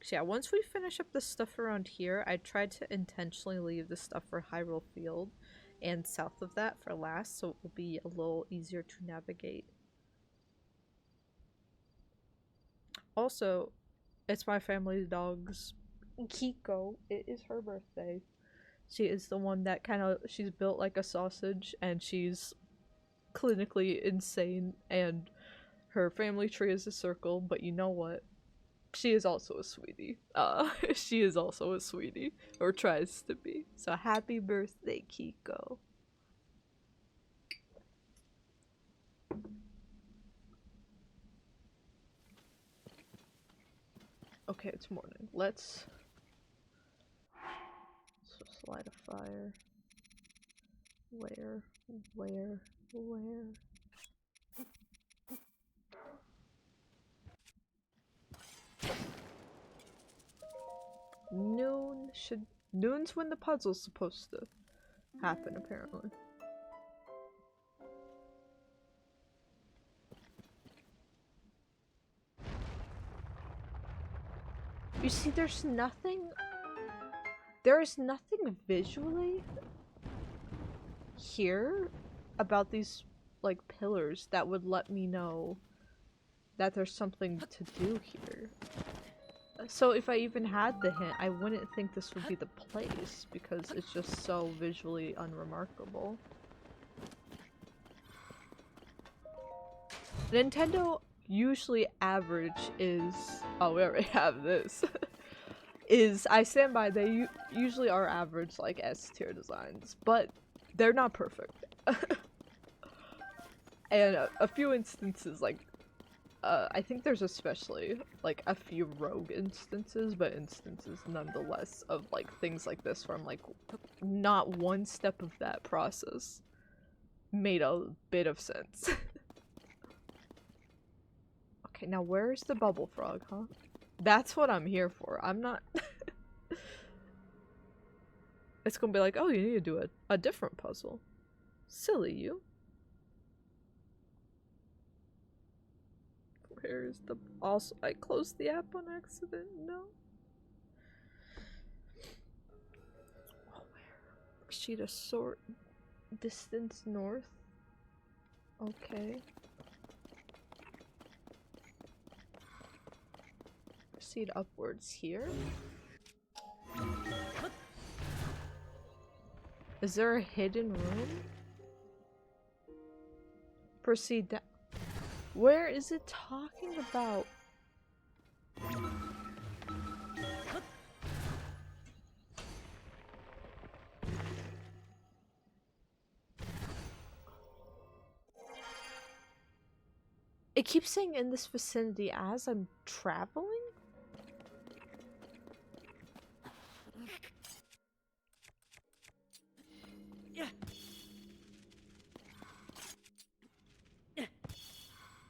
So yeah, once we finish up the stuff around here, I tried to intentionally leave the stuff for Hyrule Field and south of that for last, so it will be a little easier to navigate. Also, it's my family's dog's Kiko. It is her birthday. She is the one that she's built like a sausage, and she's clinically insane, and her family tree is a circle, but you know what? She is also a sweetie. She is also a sweetie, or tries to be. So happy birthday, Kiko. Okay, it's morning. Let's just light a fire. Where? Noon's when the puzzle's supposed to happen, apparently. You see, there is nothing visually here about these, like, pillars that would let me know that there's something to do here. So if I even had the hint, I wouldn't think this would be the place, because it's just so visually unremarkable. Nintendo usually average is... Oh, we already have this. I stand by, they usually are average, like, S-tier designs. But they're not perfect. And a few instances, like, I think there's especially, like, a few rogue instances, but instances nonetheless of, like, things like this where I'm like, not one step of that process made a bit of sense. Okay, now where's the bubble frog, huh? That's what I'm here for. I'm not... It's gonna be like, oh, you need to do a different puzzle. Silly you. Where's the... Also, I closed the app on accident? No. Oh, where? Sheet of sort... Distance north? Okay. Proceed upwards here. Is there a hidden room? Proceed down. Where is it talking about? It keeps saying in this vicinity as I'm traveling?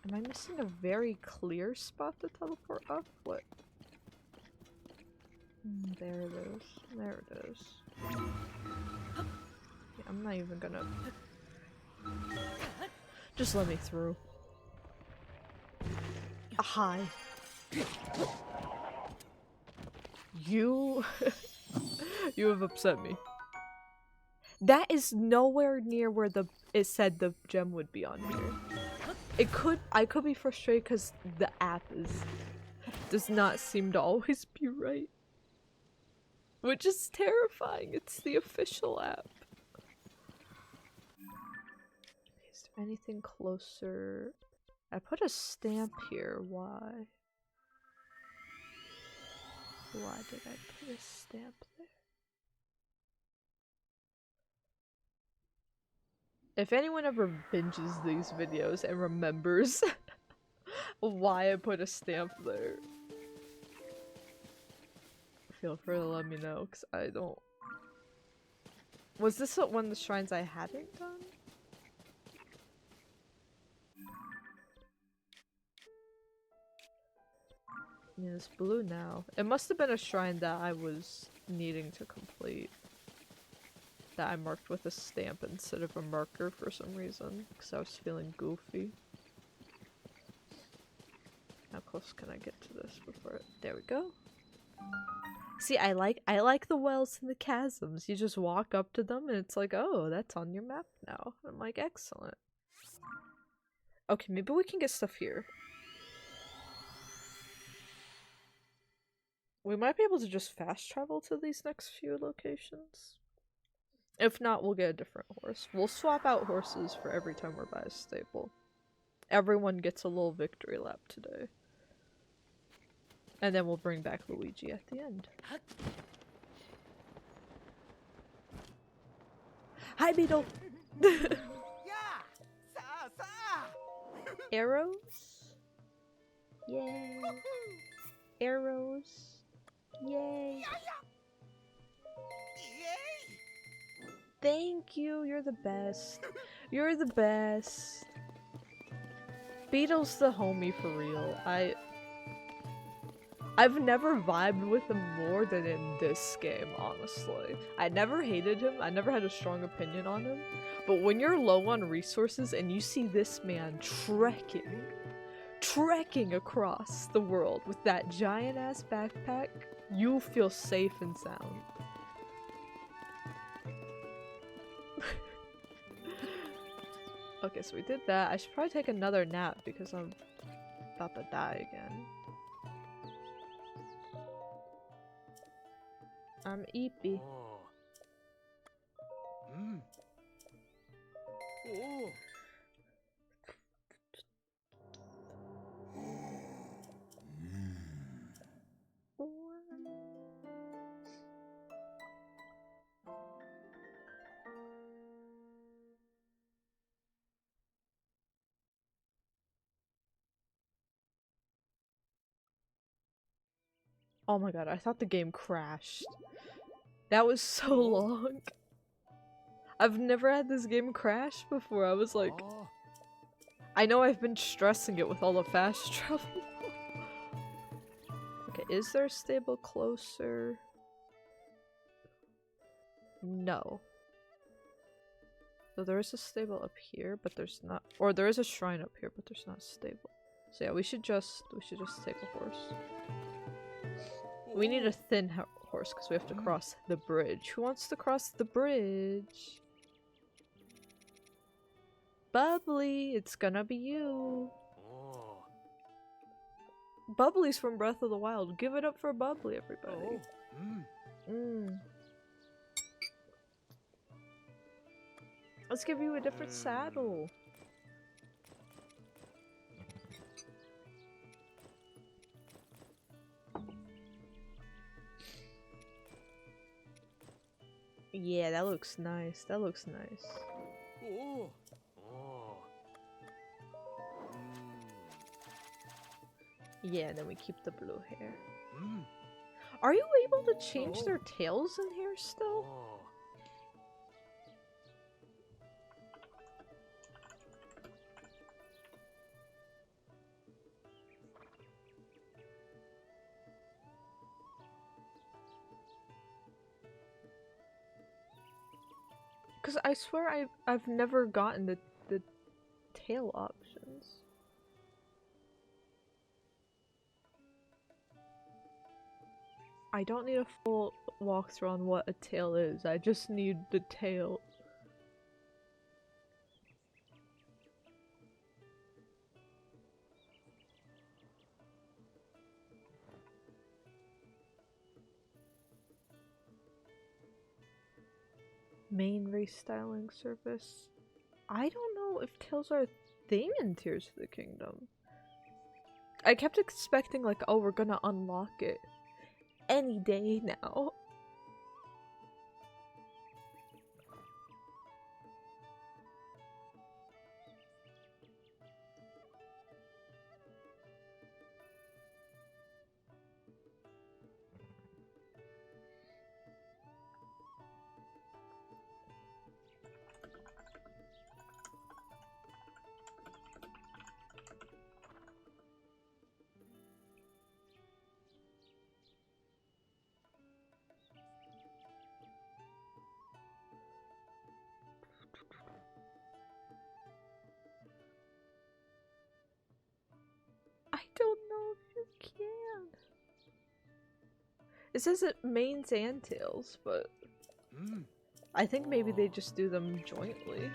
Am I missing a very clear spot to teleport up? What? There it is. There it is. Yeah, I'm not even gonna... Just let me through. Hi. You... You have upset me. That is nowhere near where it said the gem would be on here. I could be frustrated because the app does not seem to always be right. Which is terrifying. It's the official app. Is there anything closer? I put a stamp here. Why? Why did I put a stamp there? If anyone ever binges these videos and remembers why I put a stamp there, feel free to let me know, because I don't... Was this one of the shrines I hadn't done? Yeah, it's blue now. It must have been a shrine that I was needing to complete. That I marked with a stamp instead of a marker for some reason, because I was feeling goofy. How close can I get to this before it... There we go. See, I like the wells and the chasms. You just walk up to them and it's like, oh, that's on your map now. I'm like, excellent. Okay, maybe we can get stuff here. We might be able to just fast travel to these next few locations. If not, we'll get a different horse. We'll swap out horses for every time we're by a stable. Everyone gets a little victory lap today. And then we'll bring back Luigi at the end. Hi, Beetle! Arrows? Yay! Arrows! Yay! Thank you, you're the best. You're the best. Beetle's the homie for real. I've never vibed with him more than in this game, honestly. I never hated him, I never had a strong opinion on him, but when you're low on resources and you see this man trekking across the world with that giant-ass backpack, you feel safe and sound. Okay, so we did that. I should probably take another nap because I'm about to die again. I'm eepy. Oh my god, I thought the game crashed. That was so long. I've never had this game crash before. I was like... Oh. I know I've been stressing it with all the fast travel. Okay, is there a stable closer? No. So there is a stable up here, but there's not, or there is a shrine up here, but there's not a stable. So yeah, we should just take a horse. We need a thin horse because we have to cross the bridge. Who wants to cross the bridge? Bubbly, it's gonna be you. Oh. Bubbly's from Breath of the Wild. Give it up for Bubbly, everybody. Oh. Let's give you a different saddle. Yeah, that looks nice. That looks nice. Oh. Oh. Yeah, and then we keep the blue hair. Mm. Are you able to change their tails in here still? Oh. Because I swear I've never gotten the tail options. I don't need a full walkthrough on what a tail is. I just need the tail. Main restyling service. I don't know if tails are a thing in Tears of the Kingdom. I kept expecting like, oh, we're gonna unlock it any day now. I don't know if you can. It says it mains and tails, but I think maybe they just do them jointly.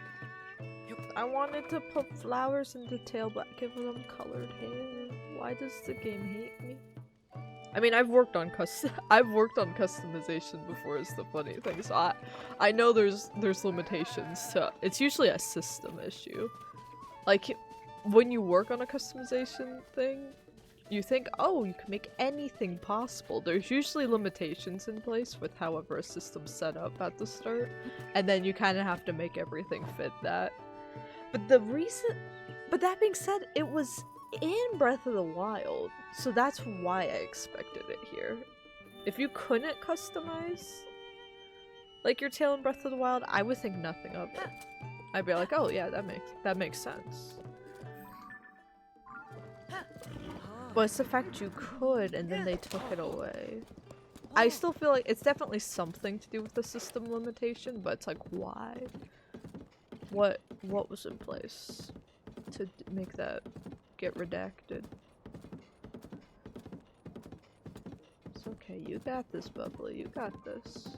I wanted to put flowers in the tail, but give them colored hair. Why does the game hate me? I mean, I've worked on customization before. Is the funny thing. So I know there's limitations to. It's usually a system issue. Like when you work on a customization thing, you think, oh, you can make anything possible. There's usually limitations in place with however a system's set up at the start, and then you kind of have to make everything fit that. But that being said, it was in Breath of the Wild, so that's why I expected it here. If you couldn't customize like your tail in Breath of the Wild, I would think nothing of it. I'd be like, oh yeah, that makes sense. But it's the fact you could, and then they took it away. I still feel like it's definitely something to do with the system limitation, but it's like, why? What was in place to make that get redacted? It's okay, you got this, Bubbly, you got this.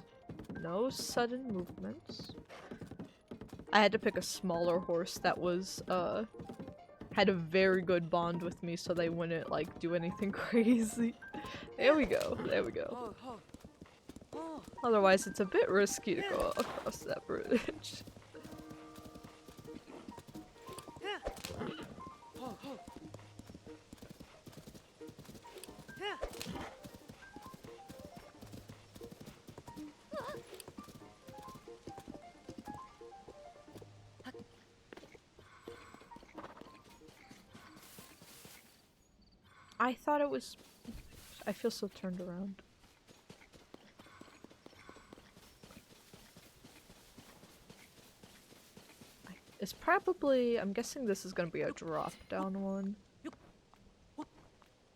No sudden movements. I had to pick a smaller horse that was, had a very good bond with me so they wouldn't, like, do anything crazy. There we go, there we go. Otherwise, it's a bit risky to go across that bridge. I feel so turned around. It's probably, I'm guessing this is gonna be a drop down one.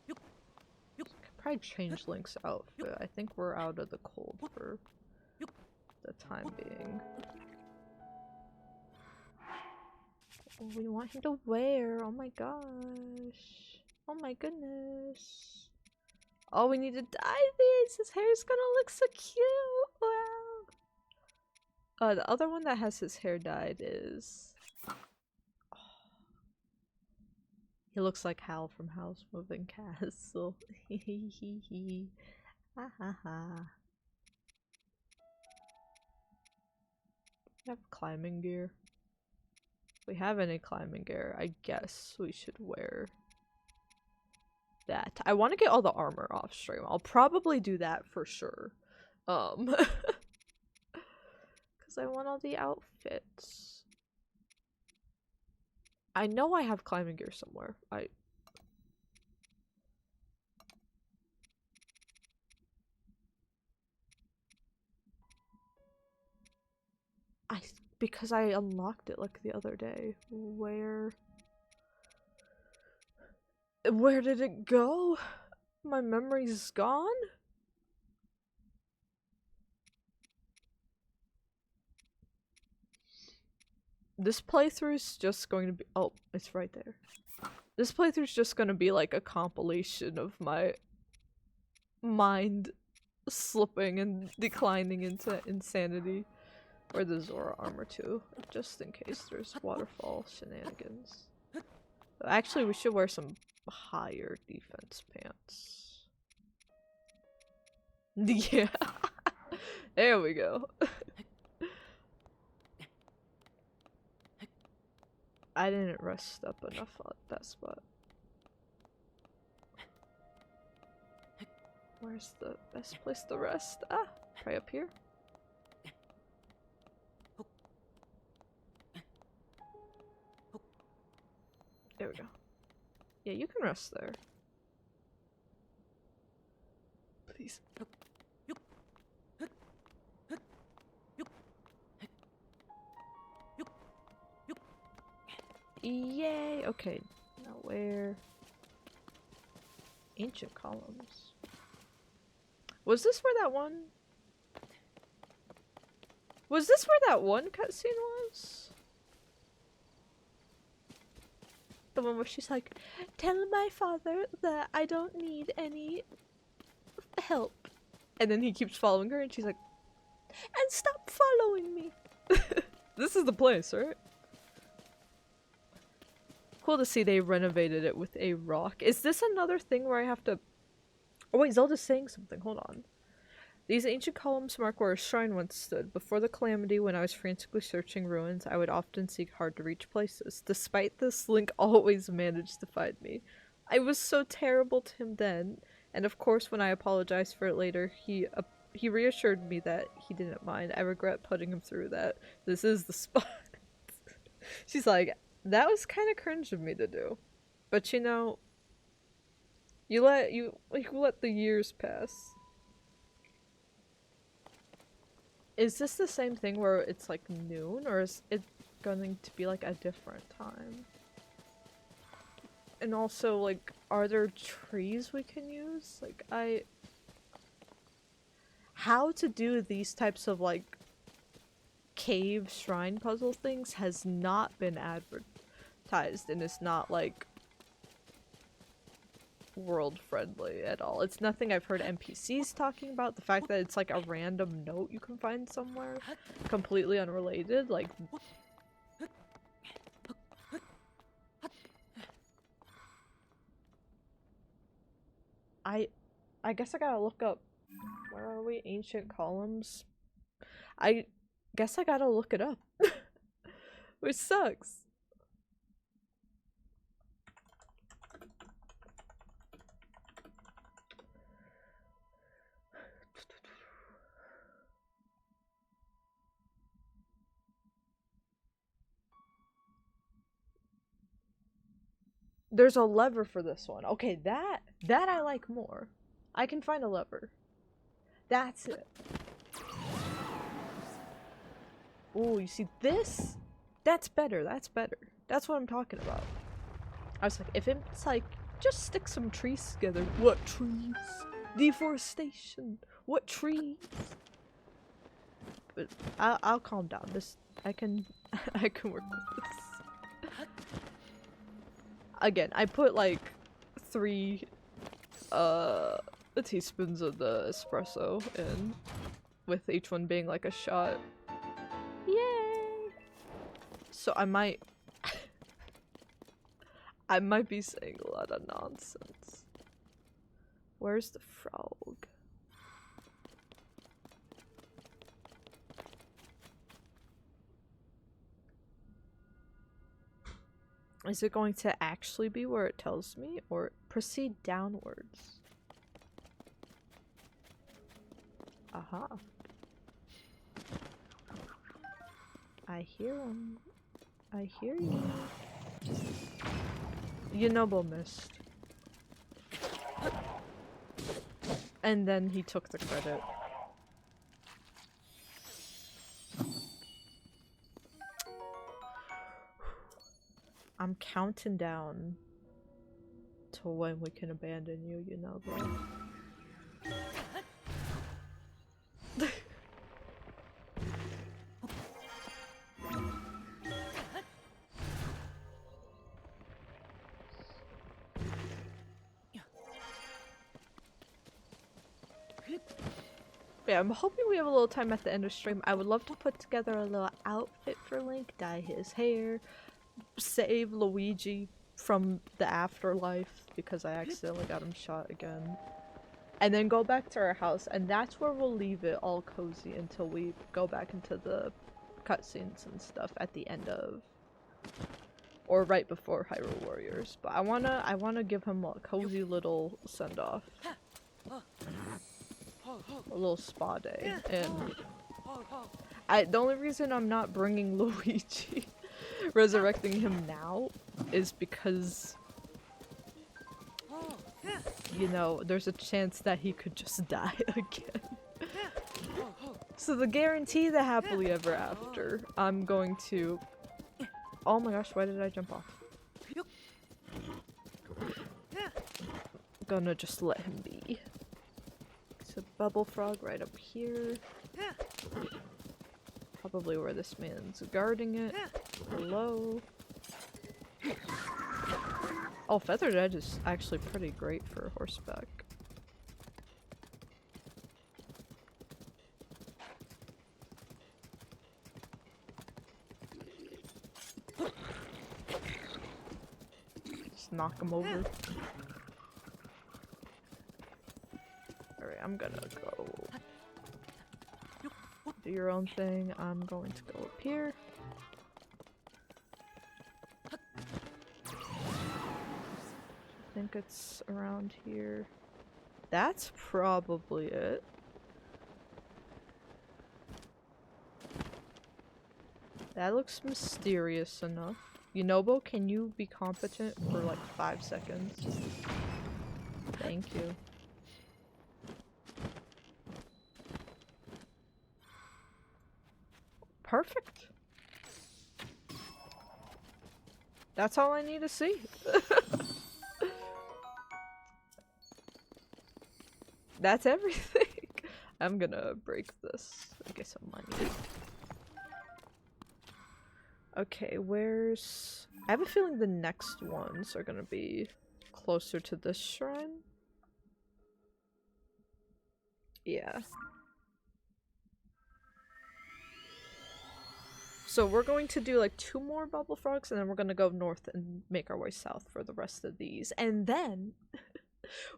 Could probably change Link's outfit. I think we're out of the cold for the time being. What do you want him to wear? Oh my gosh. Oh my goodness. Oh, we need to dye these! His hair's gonna look so cute! Wow! The other one that has his hair dyed is... Oh. He looks like Hal from Howl's Moving Castle. Hehehe. Ha ha ha. We have climbing gear. If we have any climbing gear, I guess we should wear that. I want to get all the armor off stream. I'll probably do that for sure. Because I want all the outfits. I know I have climbing gear somewhere. Because I unlocked it like the other day. Where did it go? My memory's gone? This playthrough's just going to be— oh, it's right there. This playthrough's just gonna be like a compilation of my mind slipping and declining into insanity. Or the Zora armor too, just in case there's waterfall shenanigans. Actually, we should wear some higher defense pants. Yeah. There we go. I didn't rest up enough at that spot. Where's the best place to rest? Ah, probably up here. There we go. Yeah, you can rest there. Please. Yay! Okay, now where? Ancient columns. Was this where that one? Was this where that one cutscene was? The one where she's like, "Tell my father that I don't need any help." And then he keeps following her and she's like, "And stop following me." This is the place, right? Cool to see they renovated it with a rock. Is this another thing where I have to— oh wait, Zelda's saying something, hold on. These ancient columns mark where a shrine once stood. Before the calamity, when I was frantically searching ruins, I would often seek hard-to-reach places. Despite this, Link always managed to find me. I was so terrible to him then, and of course when I apologized for it later, he reassured me that he didn't mind. I regret putting him through that. This is the spot. She's like, that was kind of cringe of me to do. But you know, you let the years pass. Is this the same thing where it's like noon, or is it going to be like a different time? And also, like, are there trees we can use? Like, how to do these types of like cave shrine puzzle things has not been advertised, and it's not like world friendly at all. It's nothing I've heard NPCs talking about. The fact that it's like a random note you can find somewhere completely unrelated, like I guess I gotta look up, where are we? Ancient columns? I guess I gotta look it up. Which sucks. There's a lever for this one. Okay, that I like more. I can find a lever. That's it. Oh, you see this? That's better, that's better. That's what I'm talking about. I was like, if it's like, just stick some trees together. What trees? Deforestation. What trees? But I'll calm down. This, I can work with this. Again, I put like 3 teaspoons of the espresso in, with each one being like a shot. Yay! So I might be saying a lot of nonsense. Where's the frog? Is it going to actually be where it tells me, or proceed downwards? Aha. I hear him. I hear you. You noble missed. And then he took the credit. I'm counting down to when we can abandon you, you know, bro. Yeah, I'm hoping we have a little time at the end of stream. I would love to put together a little outfit for Link, dye his hair, save Luigi from the afterlife because I accidentally got him shot again. And then go back to our house, and that's where we'll leave it all cozy until we go back into the cutscenes and stuff at the end of, or right before Hyrule Warriors. But I wanna give him a cozy little send-off. A little spa day, and the only reason I'm not bringing Luigi, resurrecting him now, is because, you know, there's a chance that he could just die again. So the guarantee the happily ever after, I'm going to... Oh my gosh, why did I jump off? I'm gonna just let him be. So bubble frog right up here. Probably where this man's guarding it. Hello. Oh, Feathered Edge is actually pretty great for horseback. Just knock him over. Alright, I'm gonna go do your own thing. I'm going to go up here. I think it's around here. That's probably it. That looks mysterious enough. Yunobo, can you be competent for like 5 seconds? Thank you. Perfect. That's all I need to see. That's everything. I'm gonna break this and get some money. Okay, where's... I have a feeling the next ones are gonna be closer to this shrine. Yeah. So we're going to do like 2 more bubble frogs, and then we're gonna go north and make our way south for the rest of these. And then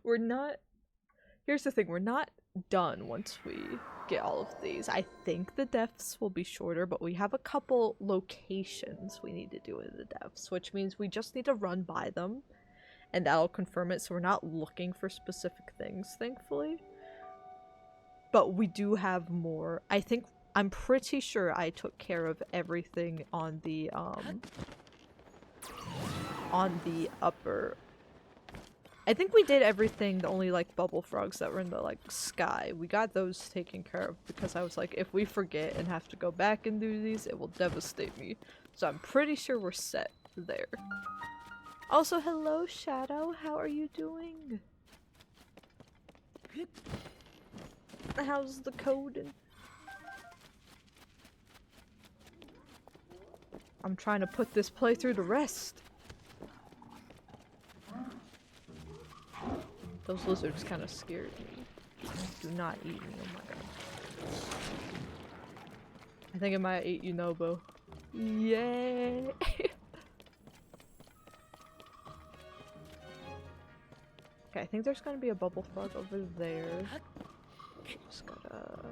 we're not... Here's the thing, we're not done once we get all of these. I think the deaths will be shorter, but we have a couple locations we need to do in the deaths, which means we just need to run by them, and that'll confirm it, so we're not looking for specific things, thankfully. But we do have more. I'm pretty sure I took care of everything on the upper I think we did everything, the only like bubble frogs that were in the like sky. We got those taken care of because I was like, if we forget and have to go back and do these, it will devastate me. So I'm pretty sure we're set there. Also, hello Shadow, how are you doing? How's the code? I'm trying to put this playthrough to rest. Those lizards kind of scared me. Do not eat me, oh my god. I think it might eat you, Nobo. Yay! Okay, I think there's gonna be a bubble frog over there. Just gotta...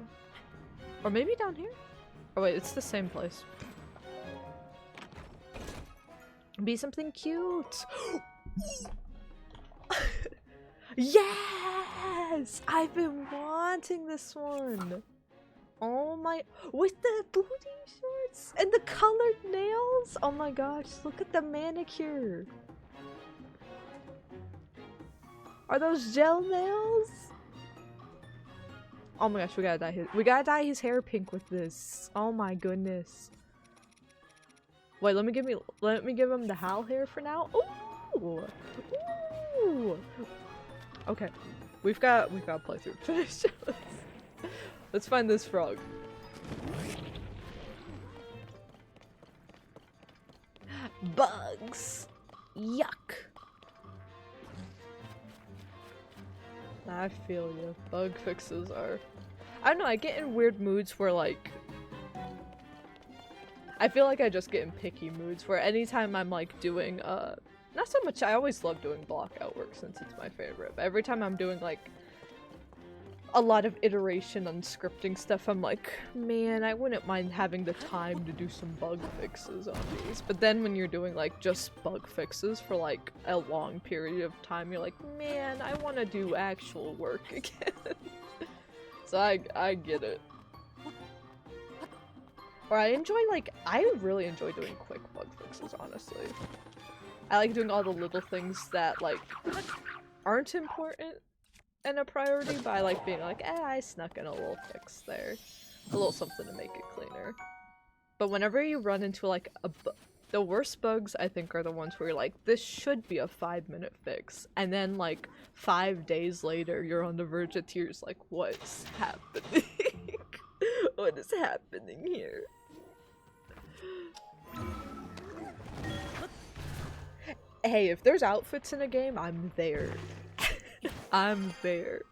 Or maybe down here? Oh wait, it's the same place. Be something cute! Yes! I've been wanting this one! Oh my- with the booty shorts! And the colored nails! Oh my gosh, look at the manicure! Are those gel nails? Oh my gosh, we gotta dye his hair pink with this. Oh my goodness. Wait, let me give him the Hal hair for now. Ooh! Ooh! Okay. We've got playthrough finished. Let's find this frog. Bugs! Yuck! I feel you. Bug fixes are... I don't know, I get in weird moods where like... I feel like I just get in picky moods where anytime I'm like doing, not so much, I always love doing block out work since it's my favorite, but every time I'm doing like a lot of iteration on scripting stuff, I'm like, man, I wouldn't mind having the time to do some bug fixes on these. But then when you're doing like just bug fixes for like a long period of time, you're like, man, I want to do actual work again. So I get it. Or I really enjoy doing quick bug fixes, honestly. I like doing all the little things that, like, aren't important and a priority, but I like being like, I snuck in a little fix there. A little something to make it cleaner. But whenever you run into, like, the worst bugs, I think, are the ones where you're like, this should be a 5-minute fix. And then, like, 5 days later, you're on the verge of tears, like, what's happening? What is happening here? Hey, if there's outfits in a game, I'm there. I'm there.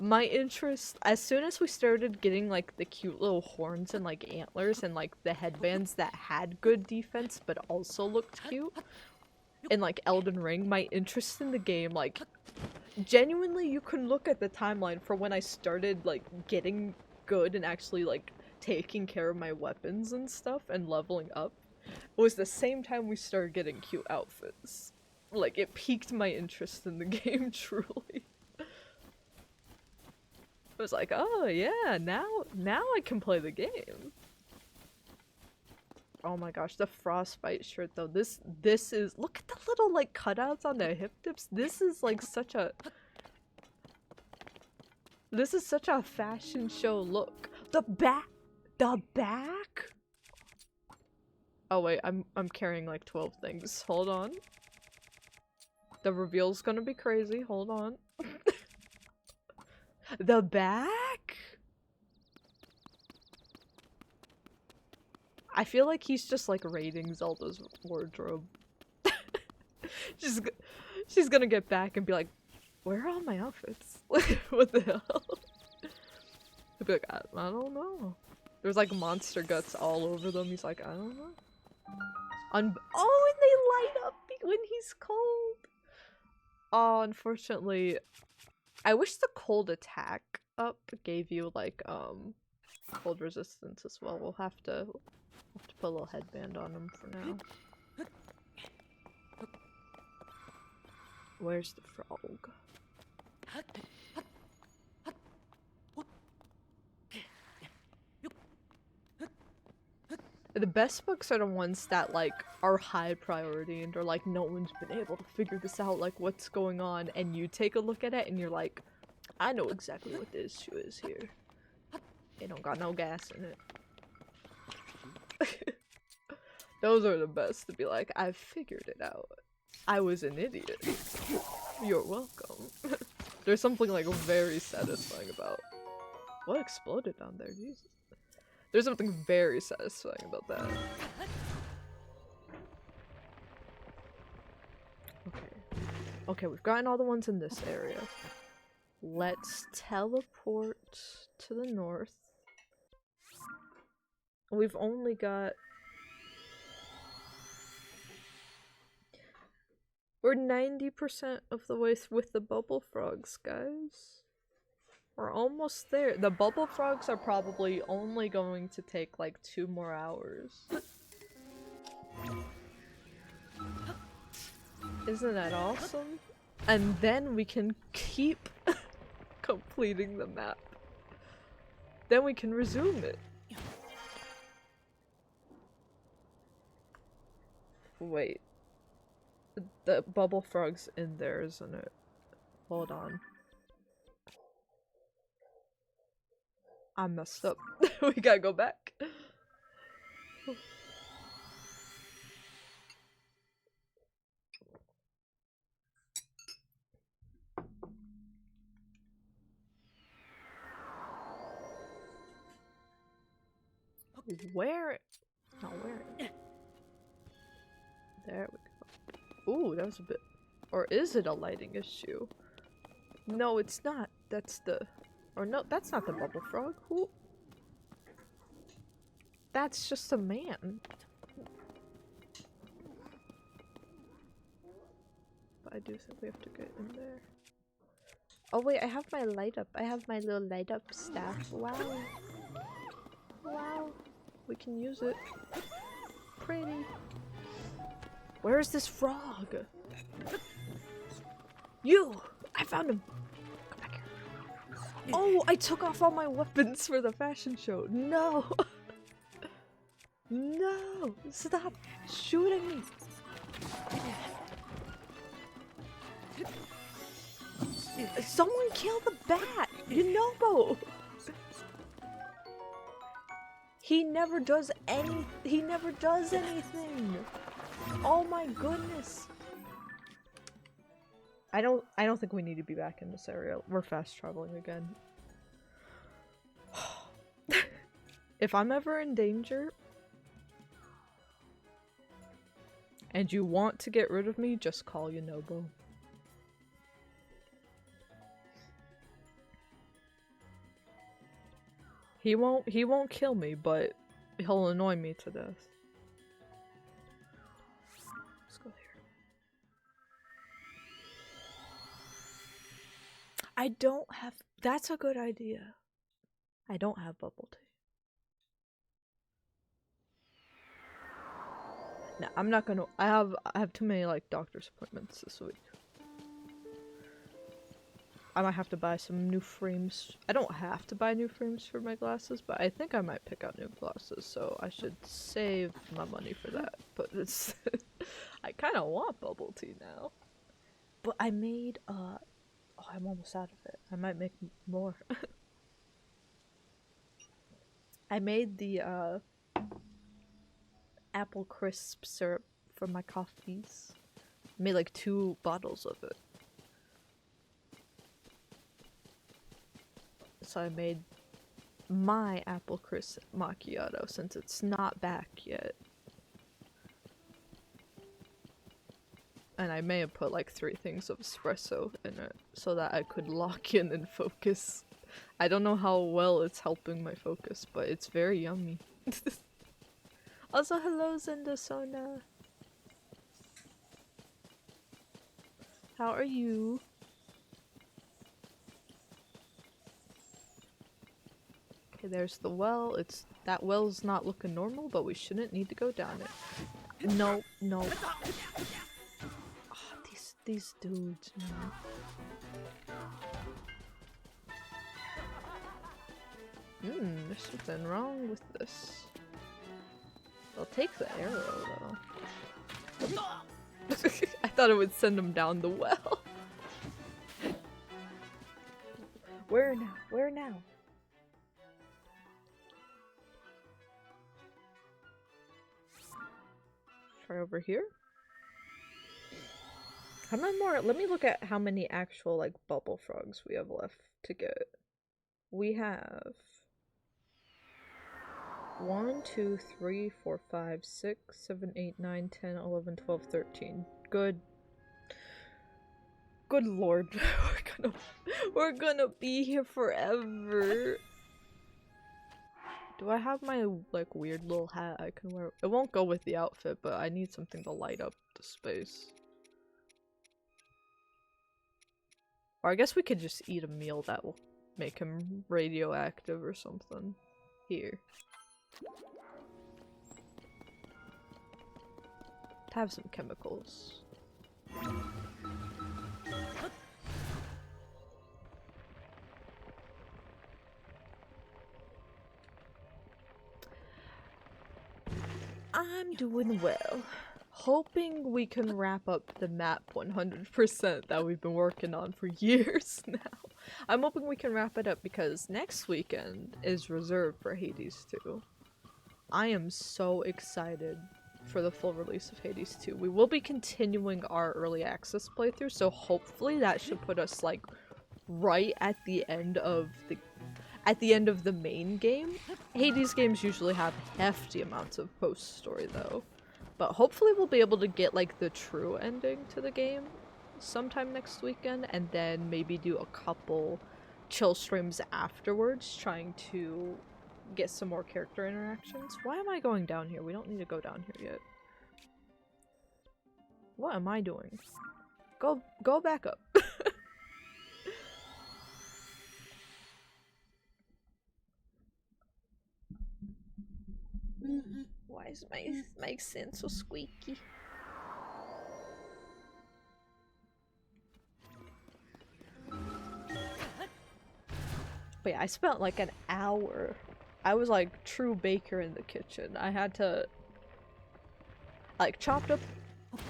My interest, as soon as we started getting like the cute little horns and like antlers and like the headbands that had good defense but also looked cute, in like Elden Ring, my interest in the game, like, genuinely you can look at the timeline for when I started like getting good and actually like taking care of my weapons and stuff and leveling up. It was the same time we started getting cute outfits. Like, it piqued my interest in the game, truly. I was like, oh yeah, now I can play the game. Oh my gosh, the frostbite shirt though. This is, look at the little like cutouts on the hip dips. This is like such a fashion show look. The back. Oh wait, I'm carrying like 12 things. Hold on. The reveal's gonna be crazy. Hold on. The back? I feel like he's just like raiding Zelda's wardrobe. She's gonna get back and be like, where are all my outfits? What the hell? He'll be like, I don't know. There's like monster guts all over them. He's like, I don't know. Oh, and they light up when he's cold. Oh, unfortunately, I wish the cold attack up gave you like cold resistance as well. We'll have to put a little headband on him for now. Where's the frog? The best books are the ones that like are high priority and are like no one's been able to figure this out, like what's going on, and you take a look at it and you're like, I know exactly what the issue is here. It don't got no gas in it. Those are the best to be like, I figured it out. I was an idiot. You're welcome. There's something like very satisfying about what exploded down there, Jesus. There's something very satisfying about that. Okay. Okay, we've gotten all the ones in this area. Let's teleport to the north. We've only got... We're 90% of the way with the bubble frogs, guys. We're almost there. The bubble frogs are probably only going to take like 2 more hours. Isn't that awesome? And then we can keep completing the map. Then we can resume it. Wait. The bubble frog's in there, isn't it? Hold on. I messed up. We gotta go back. Where? Not where? There we go. Ooh, that was a bit... Or is it a lighting issue? No, it's not. That's the... Or no, that's not the bubble frog. Who? That's just a man. But I do think we have to get in there. Oh wait, I have my light up. I have my little light up staff. Wow. Wow. We can use it. Pretty. Where is this frog? You! I found him! Come back here. Oh, I took off all my weapons for the fashion show. No! No! Stop shooting me! Someone kill the bat! Yunobo! He never does anything. Oh my goodness. I don't think we need to be back in this area. We're fast traveling again. If I'm ever in danger and you want to get rid of me, just call Yunobo. He won't kill me, but he'll annoy me to death. Let's go here. I don't have... That's a good idea. I don't have bubble tea. No, I'm not gonna... I have too many, like, doctor's appointments this week. I might have to buy some new frames. I don't have to buy new frames for my glasses, but I think I might pick out new glasses, so I should save my money for that. But it's... I kind of want bubble tea now. But I made, oh, I'm almost out of it. I might make more. I made the, apple crisp syrup for my coffees. I made like 2 bottles of it. So I made my apple crisp macchiato since it's not back yet. And I may have put like 3 things of espresso in it so that I could lock in and focus. I don't know how well it's helping my focus, but it's very yummy. Also, hello Zendosona. How are you? Okay, there's the well. That well's not looking normal, but we shouldn't need to go down it. No, no. Oh, these dudes, man. There's something wrong with this. I'll take the arrow, though. I thought it would send him down the well. Where now? Where now? Try over here? How many more? Let me look at how many actual, like, bubble frogs we have left to get. We have 1, 2, 3, 4, 5, 6, 7, 8, 9, 10, 11, 12, 13. Good. Good lord. We're gonna be here forever. Do I have my, like, weird little hat I can wear? It won't go with the outfit, but I need something to light up the space. Or I guess we could just eat a meal that will make him radioactive or something. Here. Have some chemicals. I'm doing well. Hoping we can wrap up the map 100% that we've been working on for years now. I'm hoping we can wrap it up because next weekend is reserved for Hades 2. I am so excited for the full release of Hades 2. We will be continuing our early access playthrough, so hopefully that should put us like right at the end of the main game. Hades games usually have hefty amounts of post-story though. But hopefully we'll be able to get like the true ending to the game sometime next weekend, and then maybe do a couple chill streams afterwards trying to get some more character interactions. Why am I going down here? We don't need to go down here yet. What am I doing? Go back up. Why is my sand so squeaky? But yeah, I spent like an hour. I was like true baker in the kitchen. I had to like chopped up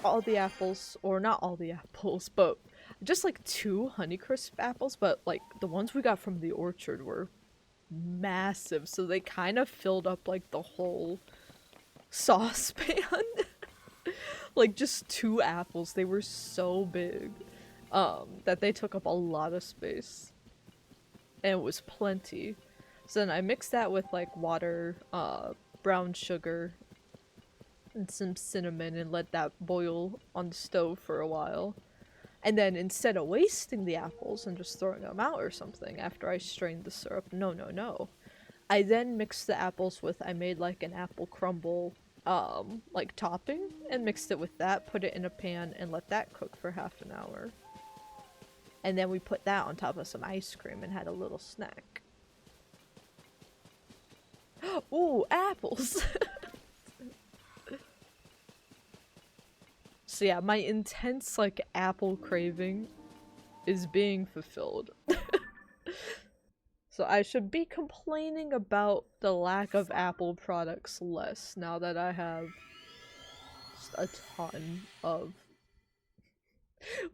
all the apples, or not all the apples, but just like 2 Honeycrisp apples, but like the ones we got from the orchard were massive, so they kind of filled up like the whole saucepan. Like just 2 apples, they were so big that they took up a lot of space, and it was plenty. So then I mixed that with like water, brown sugar, and some cinnamon, and let that boil on the stove for a while. And then instead of wasting the apples and just throwing them out or something after I strained the syrup, no. I then mixed the apples with, I made like an apple crumble, like topping, and mixed it with that, put it in a pan, and let that cook for half an hour. And then we put that on top of some ice cream and had a little snack. Ooh, apples! So yeah, my intense, like, apple craving is being fulfilled. So I should be complaining about the lack of Apple products less now that I have just a ton of...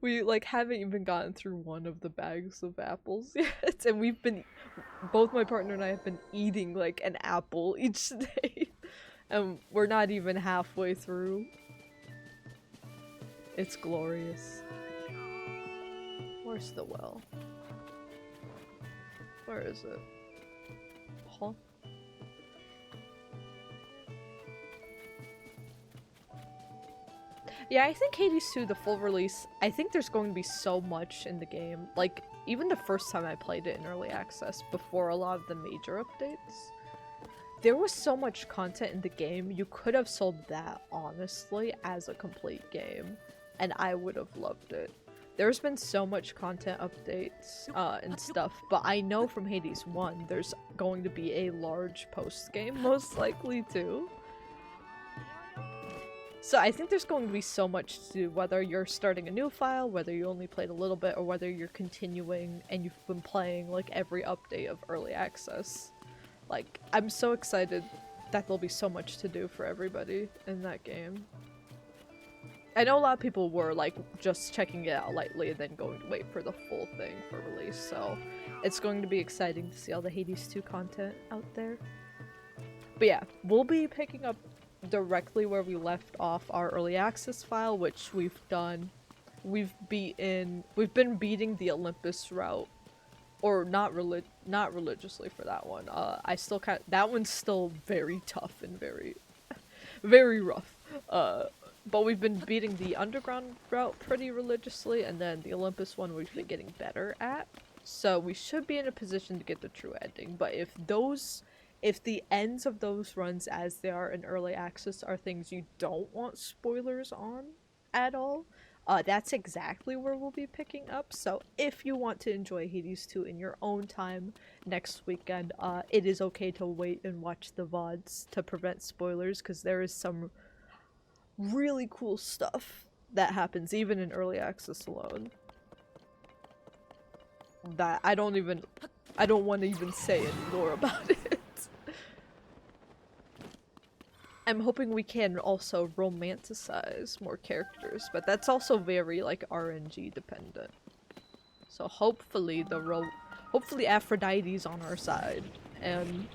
We, like, haven't even gotten through one of the bags of apples yet, and we've been... Both my partner and I have been eating, like, an apple each day, and we're not even halfway through. It's glorious. Where's the well? Where is it? Huh? Yeah, I think Hades 2, the full release, I think there's going to be so much in the game. Like, even the first time I played it in early access, before a lot of the major updates, there was so much content in the game, you could have sold that, honestly, as a complete game. And I would have loved it. There's been so much content updates and stuff, but I know from Hades 1 there's going to be a large post-game, most likely too. So I think there's going to be so much to do, whether you're starting a new file, whether you only played a little bit, or whether you're continuing and you've been playing like every update of early access. Like, I'm so excited that there'll be so much to do for everybody in that game. I know a lot of people were like just checking it out lightly and then going to wait for the full thing for release, so it's going to be exciting to see all the Hades 2 content out there. But yeah, we'll be picking up directly where we left off our early access file, which we've done. We've been beating the Olympus route, or not religiously for that one. That one's still very tough and very, very rough. But we've been beating the underground route pretty religiously, and then the Olympus one we've been getting better at. So we should be in a position to get the true ending. But if the ends of those runs as they are in early access are things you don't want spoilers on at all, that's exactly where we'll be picking up. So if you want to enjoy Hades 2 in your own time next weekend, it is okay to wait and watch the VODs to prevent spoilers, because there is some really cool stuff that happens even in early access alone that I don't want to even say any more about it. I'm hoping we can also romanticize more characters, but that's also very like RNG dependent. So hopefully hopefully Aphrodite's on our side and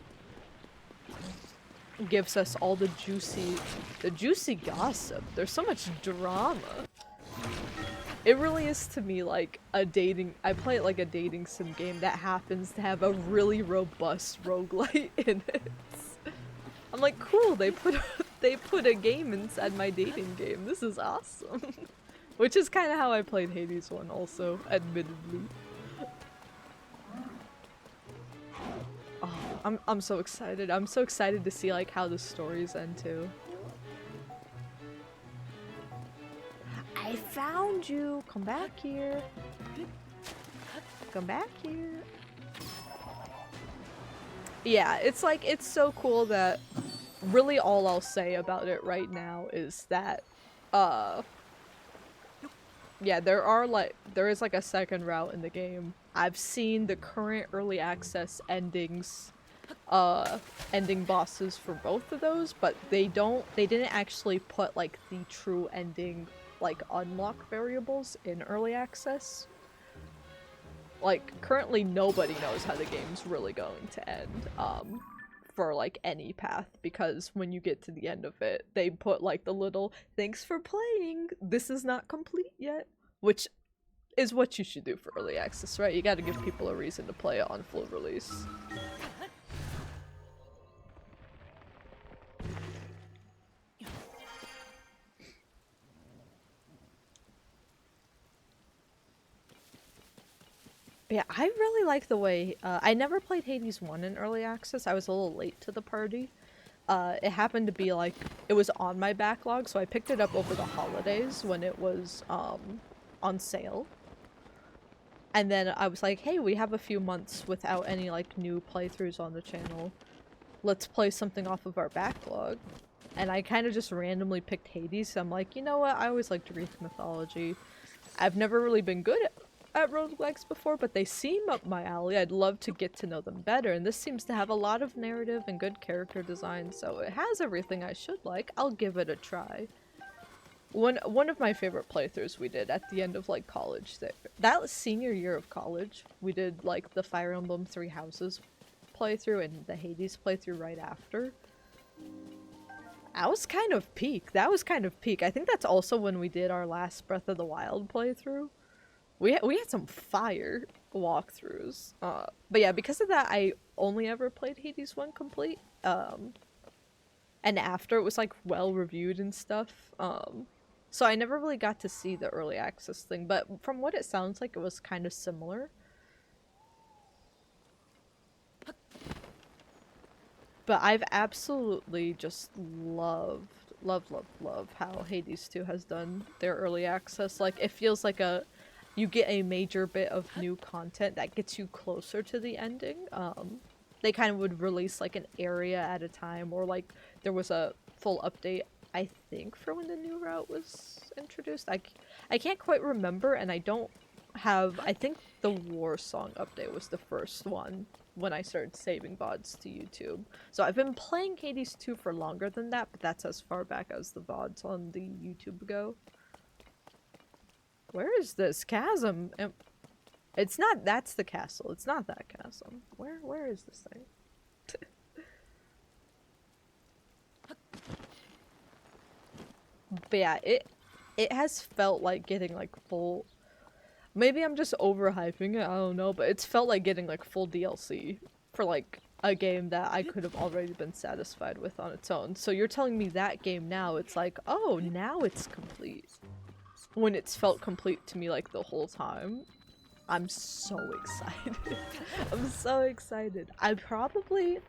gives us all the juicy gossip. There's so much drama. It really is to me like I play it like a dating sim game that happens to have a really robust roguelite in it. I'm like, cool, they put a game inside my dating game. This is awesome. Which is kind of how I played Hades 1 also, admittedly. Oh, I'm so excited. I'm so excited to see like how the stories end too. I found you. Come back here. Come back here. Yeah, it's like, it's so cool that really all I'll say about it right now is that, yeah, there is like a second route in the game. I've seen the current early access endings, ending bosses for both of those, but they didn't actually put like the true ending, like unlock variables in early access. Like, currently nobody knows how the game's really going to end, for like any path, because when you get to the end of it, they put like the little "thanks for playing, this is not complete yet," which is what you should do for early access, right? You gotta give people a reason to play it on full release. Yeah, I really like the way, I never played Hades 1 in early access. I was a little late to the party. It happened to be like, it was on my backlog, so I picked it up over the holidays when it was, on sale. And then I was like, hey, we have a few months without any, like, new playthroughs on the channel. Let's play something off of our backlog. And I kind of just randomly picked Hades, so I'm like, you know what, I always liked Greek mythology. I've never really been good at roguelikes before, but they seem up my alley. I'd love to get to know them better, and this seems to have a lot of narrative and good character design, so it has everything I should like. I'll give it a try. One of my favorite playthroughs we did at the end of like college, that was senior year of college, we did like the Fire Emblem Three Houses playthrough and the Hades playthrough right after. That was kind of peak. I think that's also when we did our last Breath of the Wild playthrough. We had some fire walkthroughs. But yeah, because of that, I only ever played Hades 1 complete. And after it was like well reviewed and stuff. So I never really got to see the early access thing, but from what it sounds like, it was kind of similar. But I've absolutely just loved how Hades 2 has done their early access. Like, it feels like you get a major bit of new content that gets you closer to the ending. They kind of would release like an area at a time, or like there was a full update, I think, for when the new route was introduced. I can't quite remember, and I don't have, I think the War Song update was the first one when I started saving VODs to YouTube. So I've been playing Hades 2 for longer than that, but that's as far back as the VODs on the YouTube go. Where is this chasm? It's not, that's the castle. It's not that chasm. Where is this thing? But yeah, it has felt like getting like full. Maybe I'm just overhyping it, I don't know, but it's felt like getting like full DLC for like a game that I could have already been satisfied with on its own. So you're telling me that game now, it's like, oh, now it's complete. When it's felt complete to me like the whole time. I'm so excited. I'm so excited. I probably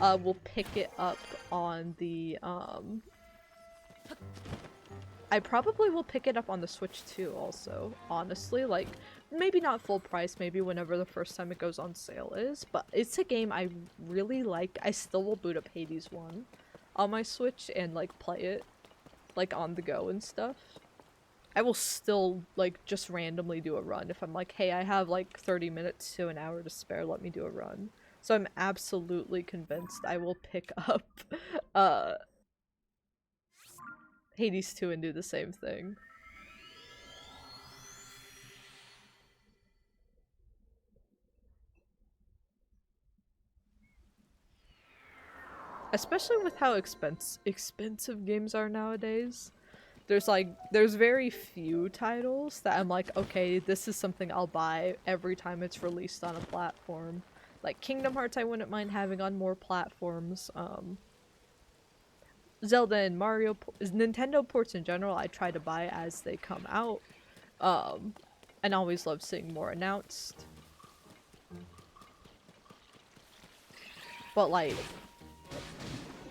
will pick it up on the I probably will pick it up on the Switch too also, honestly. Like, maybe not full price, maybe whenever the first time it goes on sale is, but it's a game I really like. I still will boot up Hades 1 on my Switch and, like, play it, like, on the go and stuff. I will still, like, just randomly do a run if I'm like, hey, I have, like, 30 minutes to an hour to spare, let me do a run. So I'm absolutely convinced I will pick up, Hades 2 and do the same thing. Especially with how expensive games are nowadays. There's very few titles that I'm like, okay, this is something I'll buy every time it's released on a platform. Like Kingdom Hearts I wouldn't mind having on more platforms. Zelda and Mario, Nintendo ports in general, I try to buy as they come out. And always love seeing more announced. But like,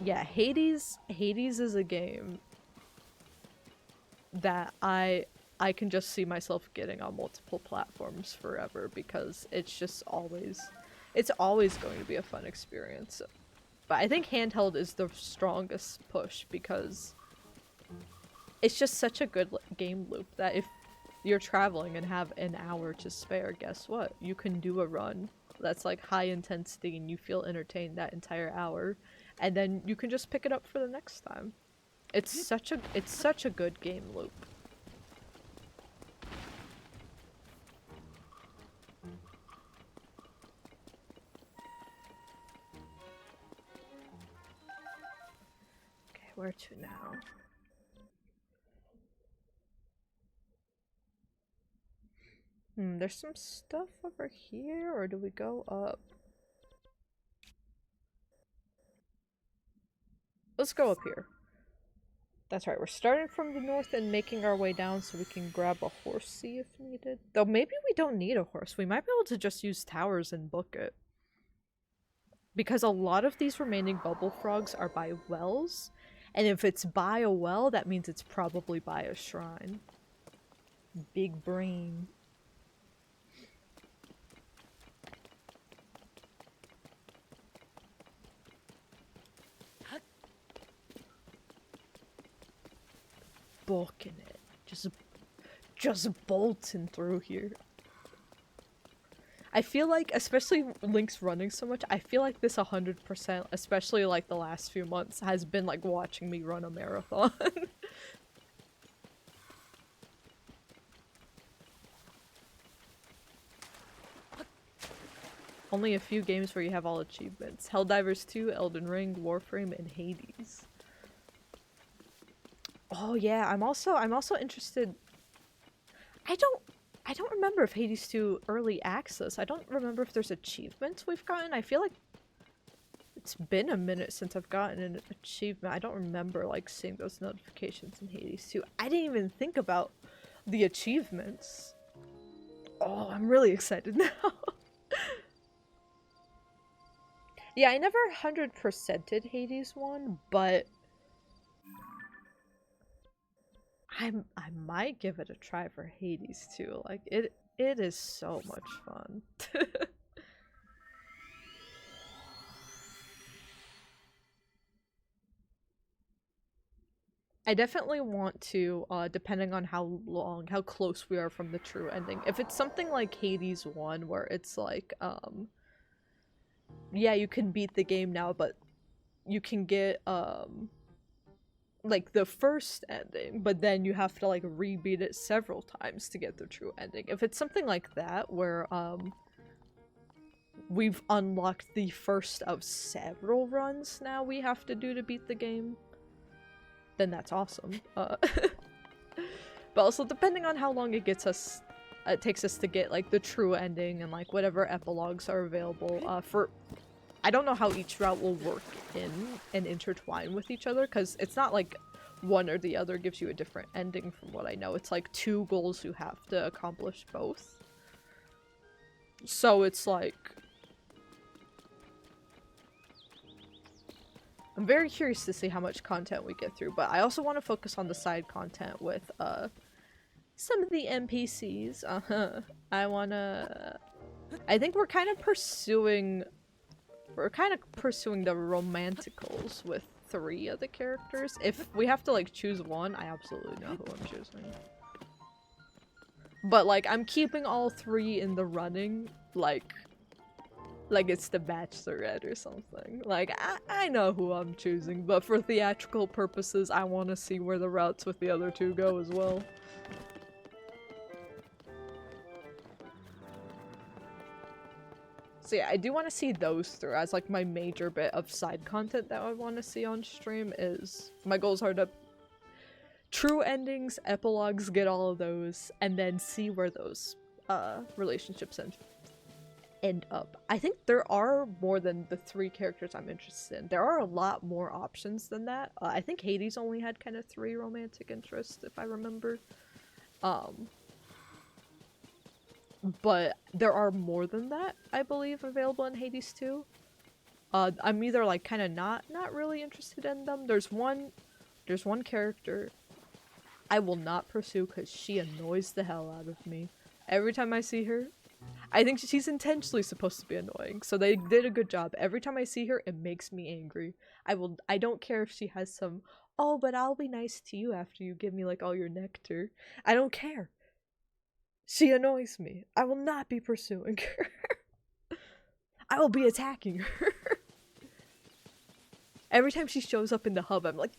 yeah, Hades is a game that I can just see myself getting on multiple platforms forever because it's always going to be a fun experience. But I think handheld is the strongest push because it's just such a good game loop that if you're traveling and have an hour to spare, guess what? You can do a run that's like high intensity and you feel entertained that entire hour, and then you can just pick it up for the next time. It's such a good game loop. Okay, where to now? There's some stuff over here, or do we go up? Let's go up here. That's right, we're starting from the north and making our way down so we can grab a horsey if needed. Though maybe we don't need a horse. We might be able to just use towers and book it. Because a lot of these remaining bubble frogs are by wells. And if it's by a well, that means it's probably by a shrine. Big brain. Booking it. Just bolting through here. I feel like, especially Link's running so much, I feel like this 100%, especially like the last few months, has been like watching me run a marathon. Only a few games where you have all achievements. Helldivers 2, Elden Ring, Warframe, and Hades. Oh yeah, I'm also interested. I don't remember if Hades 2 early access. I don't remember if there's achievements we've gotten. I feel like it's been a minute since I've gotten an achievement. I don't remember like seeing those notifications in Hades 2. I didn't even think about the achievements. Oh, I'm really excited now. Yeah, I never 100%ed Hades 1, but I might give it a try for Hades 2. Like, it is so much fun. I definitely want to, depending on how close we are from the true ending. If it's something like Hades 1, where it's like, yeah, you can beat the game now, but you can get like the first ending, but then you have to like rebeat it several times to get the true ending. If it's something like that where we've unlocked the first of several runs now we have to do to beat the game, then that's awesome. But also depending on how long it takes us to get like the true ending and like whatever epilogues are available for. I don't know how each route will work in and intertwine with each other, because it's not like one or the other gives you a different ending from what I know. It's like 2 goals you have to accomplish both. So it's like... I'm very curious to see how much content we get through, but I also want to focus on the side content with some of the NPCs. I think we're kind of pursuing the romanticals with 3 of the characters. If we have to like choose one, I absolutely know who I'm choosing. But like I'm keeping all 3 in the running, like it's the Bachelorette or something. Like I know who I'm choosing, but for theatrical purposes, I want to see where the routes with the other 2 go as well. So yeah, I do want to see those through as like my major bit of side content that I want to see on stream. Is my goals are to true endings, epilogues, get all of those, and then see where those relationships end up. I think there are more than the 3 characters I'm interested in. There are a lot more options than that. I think Hades only had kind of 3 romantic interests, if I remember. But there are more than that, I believe, available in Hades 2. I'm either like kind of not really interested in them. There's one character I will not pursue because she annoys the hell out of me. Every time I see her, I think she's intentionally supposed to be annoying, so they did a good job. Every time I see her, it makes me angry. I don't care if she has some, oh, but I'll be nice to you after you give me like all your nectar. I don't care. She annoys me. I will not be pursuing her. I will be attacking her. Every time she shows up in the hub, I'm like,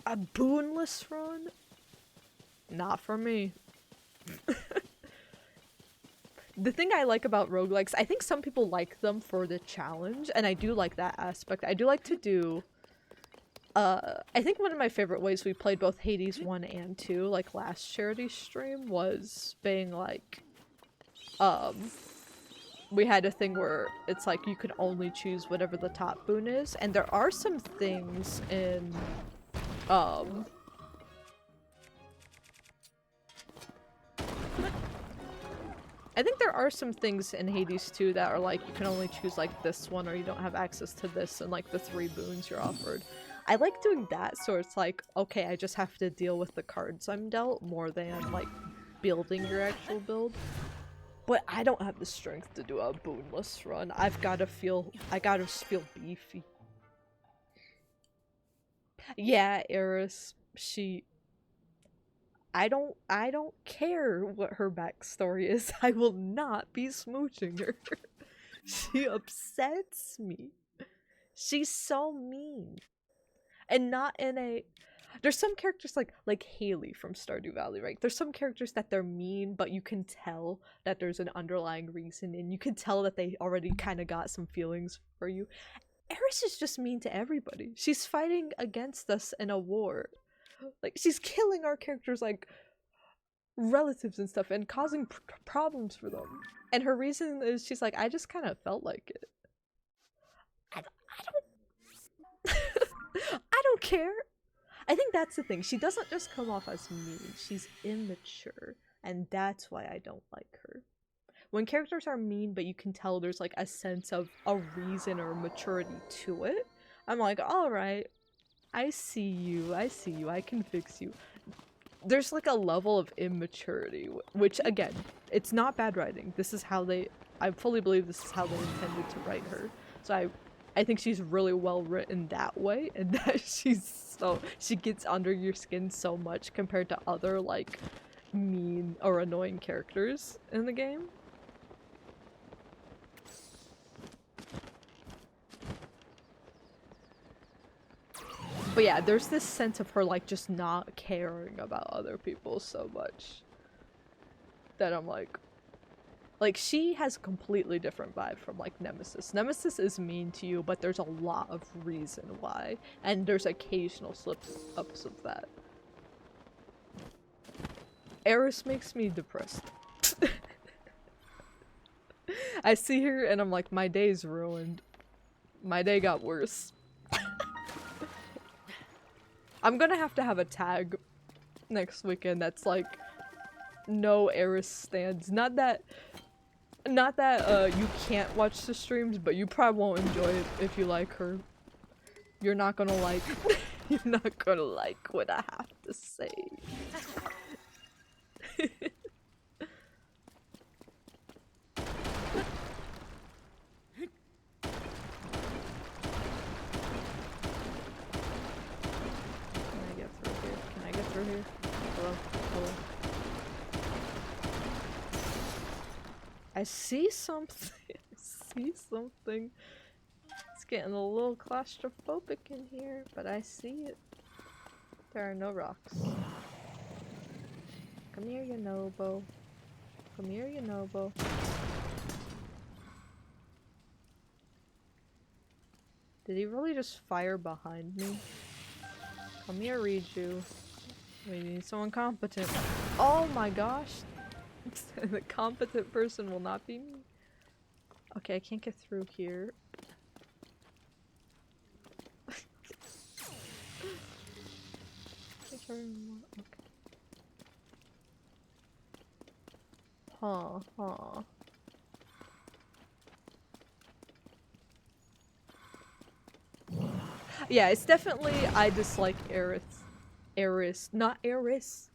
a boonless run? Not for me. The thing I like about roguelikes, I think some people like them for the challenge, and I do like that aspect. I do like to do... I think one of my favorite ways we played both Hades 1 and 2, like last charity stream, was being like, we had a thing where it's like you could only choose whatever the top boon is, and there are some things in, I think there are some things in Hades 2 that are like, you can only choose like this one, or you don't have access to this, and like the 3 boons you're offered. I like doing that, so it's like, okay, I just have to deal with the cards I'm dealt more than like building your actual build. But I don't have the strength to do a boonless run. I gotta feel beefy. Yeah, Eris, I don't care what her backstory is. I will not be smooching her. She upsets me. She's so mean. And not in a... There's some characters like Haley from Stardew Valley, right? There's some characters that they're mean, but you can tell that there's an underlying reason, and you can tell that they already kind of got some feelings for you. Eris is just mean to everybody. She's fighting against us in a war. Like, she's killing our characters, like, relatives and stuff, and causing problems for them. And her reason is she's like, I just kind of felt like it. I don't I don't care. I think that's the thing. She doesn't just come off as mean. She's immature. And that's why I don't like her. When characters are mean, but you can tell there's like a sense of a reason or maturity to it, I'm like, alright, I see you, I can fix you. There's like a level of immaturity, which again, it's not bad writing. This is how I fully believe this is how they intended to write her. So I think she's really well written that way, and that she gets under your skin so much compared to other like mean or annoying characters in the game. But yeah, there's this sense of her like just not caring about other people so much that I'm like she has a completely different vibe from like Nemesis. Nemesis is mean to you, but there's a lot of reason why, and there's occasional slip-ups of that. Eris makes me depressed. I see her and I'm like, my day's ruined. My day got worse. I'm gonna have to have a tag next weekend that's like, no Eris stands. Not that you can't watch the streams, but you probably won't enjoy it if you like her. You're not gonna like you're not gonna like what I have to say. Here. Hello. Hello. I see something. I see something. It's getting a little claustrophobic in here, but I see it. There are no rocks. Come here, you Nobo. Come here, you Nobo. Did he really just fire behind me? Come here, Riju. We need someone competent. Oh my gosh! The competent person will not be me. Okay, I can't get through here. Okay. Huh. Yeah, it's definitely I dislike Eris, not Aerith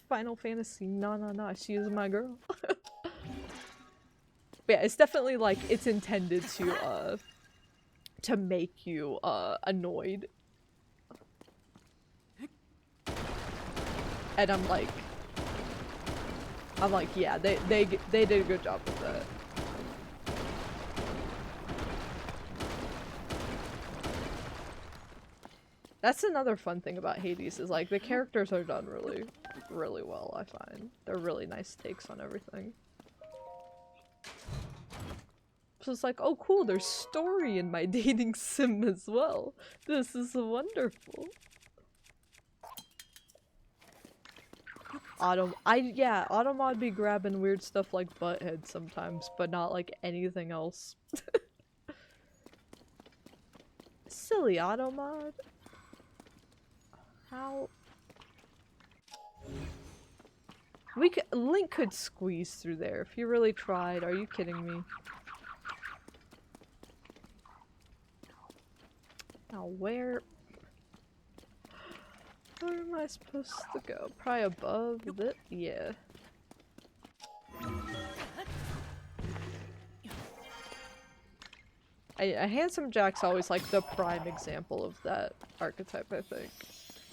Final Fantasy. No, she is my girl. But yeah, it's definitely like it's intended to make you annoyed. And I'm like, yeah, they did a good job with that. That's another fun thing about Hades is like the characters are done really well, I find. They're really nice takes on everything. So it's like, oh cool, there's story in my dating sim as well. This is wonderful. Automod be grabbing weird stuff like butthead sometimes, but not like anything else. Silly Automod. How? Link could squeeze through there if you really tried. Are you kidding me? Now where am I supposed to go? Probably above it? Yeah. A handsome Jack's always like the prime example of that archetype, I think.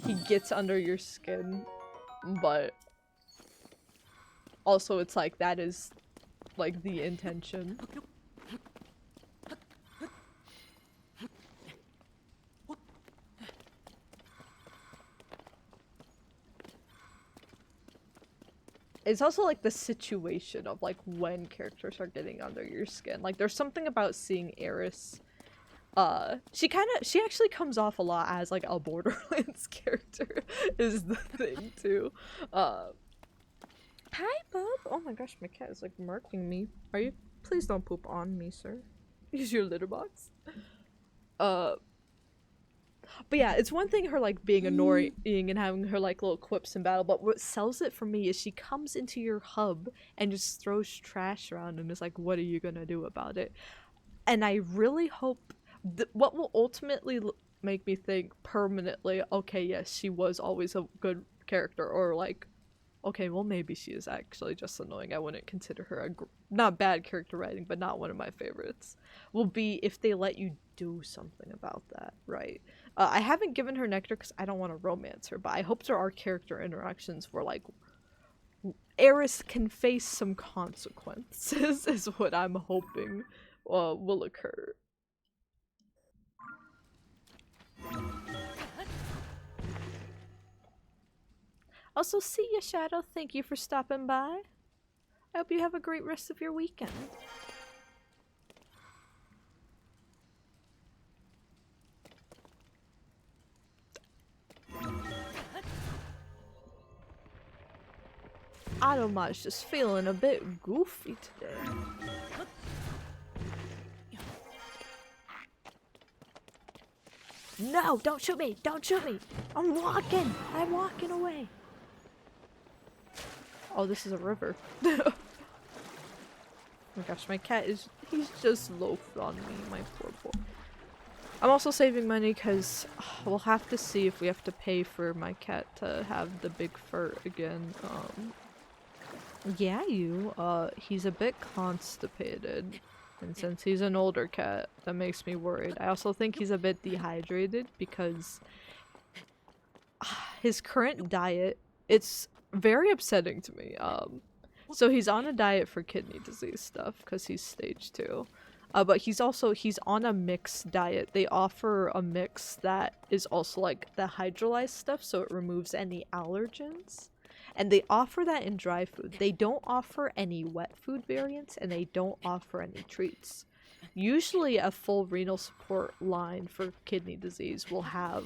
He gets under your skin, but also it's like that is like the intention. It's also like the situation of like when characters are getting under your skin. Like there's something about seeing Eris. She actually comes off a lot as like a Borderlands character is the thing too. Hi bub! Oh my gosh, my cat is like marking me. Please don't poop on me, sir. Use your litter box. But yeah, it's one thing her like being annoying and having her like little quips in battle, but what sells it for me is she comes into your hub and just throws trash around and is like, what are you gonna do about it? And I really hope what will ultimately make me think permanently, okay, yes, she was always a good character, or like, okay, well maybe she is actually just annoying. I wouldn't consider her not bad character writing, but not one of my favorites. Will be if they let you do something about that, right? I haven't given her nectar because I don't want to romance her, but I hope there are character interactions where like Eris can face some consequences, is what I'm hoping will occur. Also, see ya, Shadow. Thank you for stopping by. I hope you have a great rest of your weekend. Automa's just feeling a bit goofy today. No, don't shoot me! Don't shoot me! I'm walking away! Oh, this is a river. Oh my gosh, my cat is- he's just loafed on me, my poor boy. I'm also saving money because we'll have to see if we have to pay for my cat to have the big fur again. Yeah, he's a bit constipated. And since he's an older cat, that makes me worried. I also think he's a bit dehydrated because his current diet, it's very upsetting to me. So he's on a diet for kidney disease stuff because he's stage 2. But he's on a mixed diet. They offer a mix that is also like the hydrolyzed stuff, so it removes any allergens. And they offer that in dry food. They don't offer any wet food variants, and they don't offer any treats. Usually a full renal support line for kidney disease will have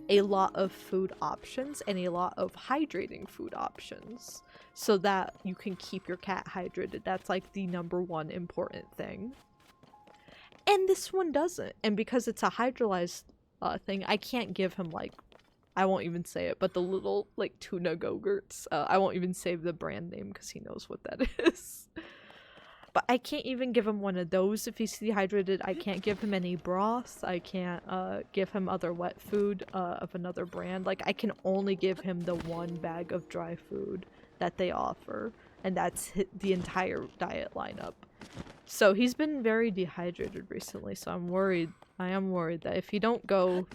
a lot of food options and a lot of hydrating food options so that you can keep your cat hydrated. That's like the #1 important thing. And this one doesn't. And because it's a hydrolyzed thing, I can't give him like, I won't even say it, but the little like tuna go-gurts. I won't even say the brand name because he knows what that is. But I can't even give him one of those if he's dehydrated. I can't give him any broth. I can't give him other wet food of another brand. Like, I can only give him the one bag of dry food that they offer. And that's the entire diet lineup. So he's been very dehydrated recently, so I'm worried. I am worried that if he don't go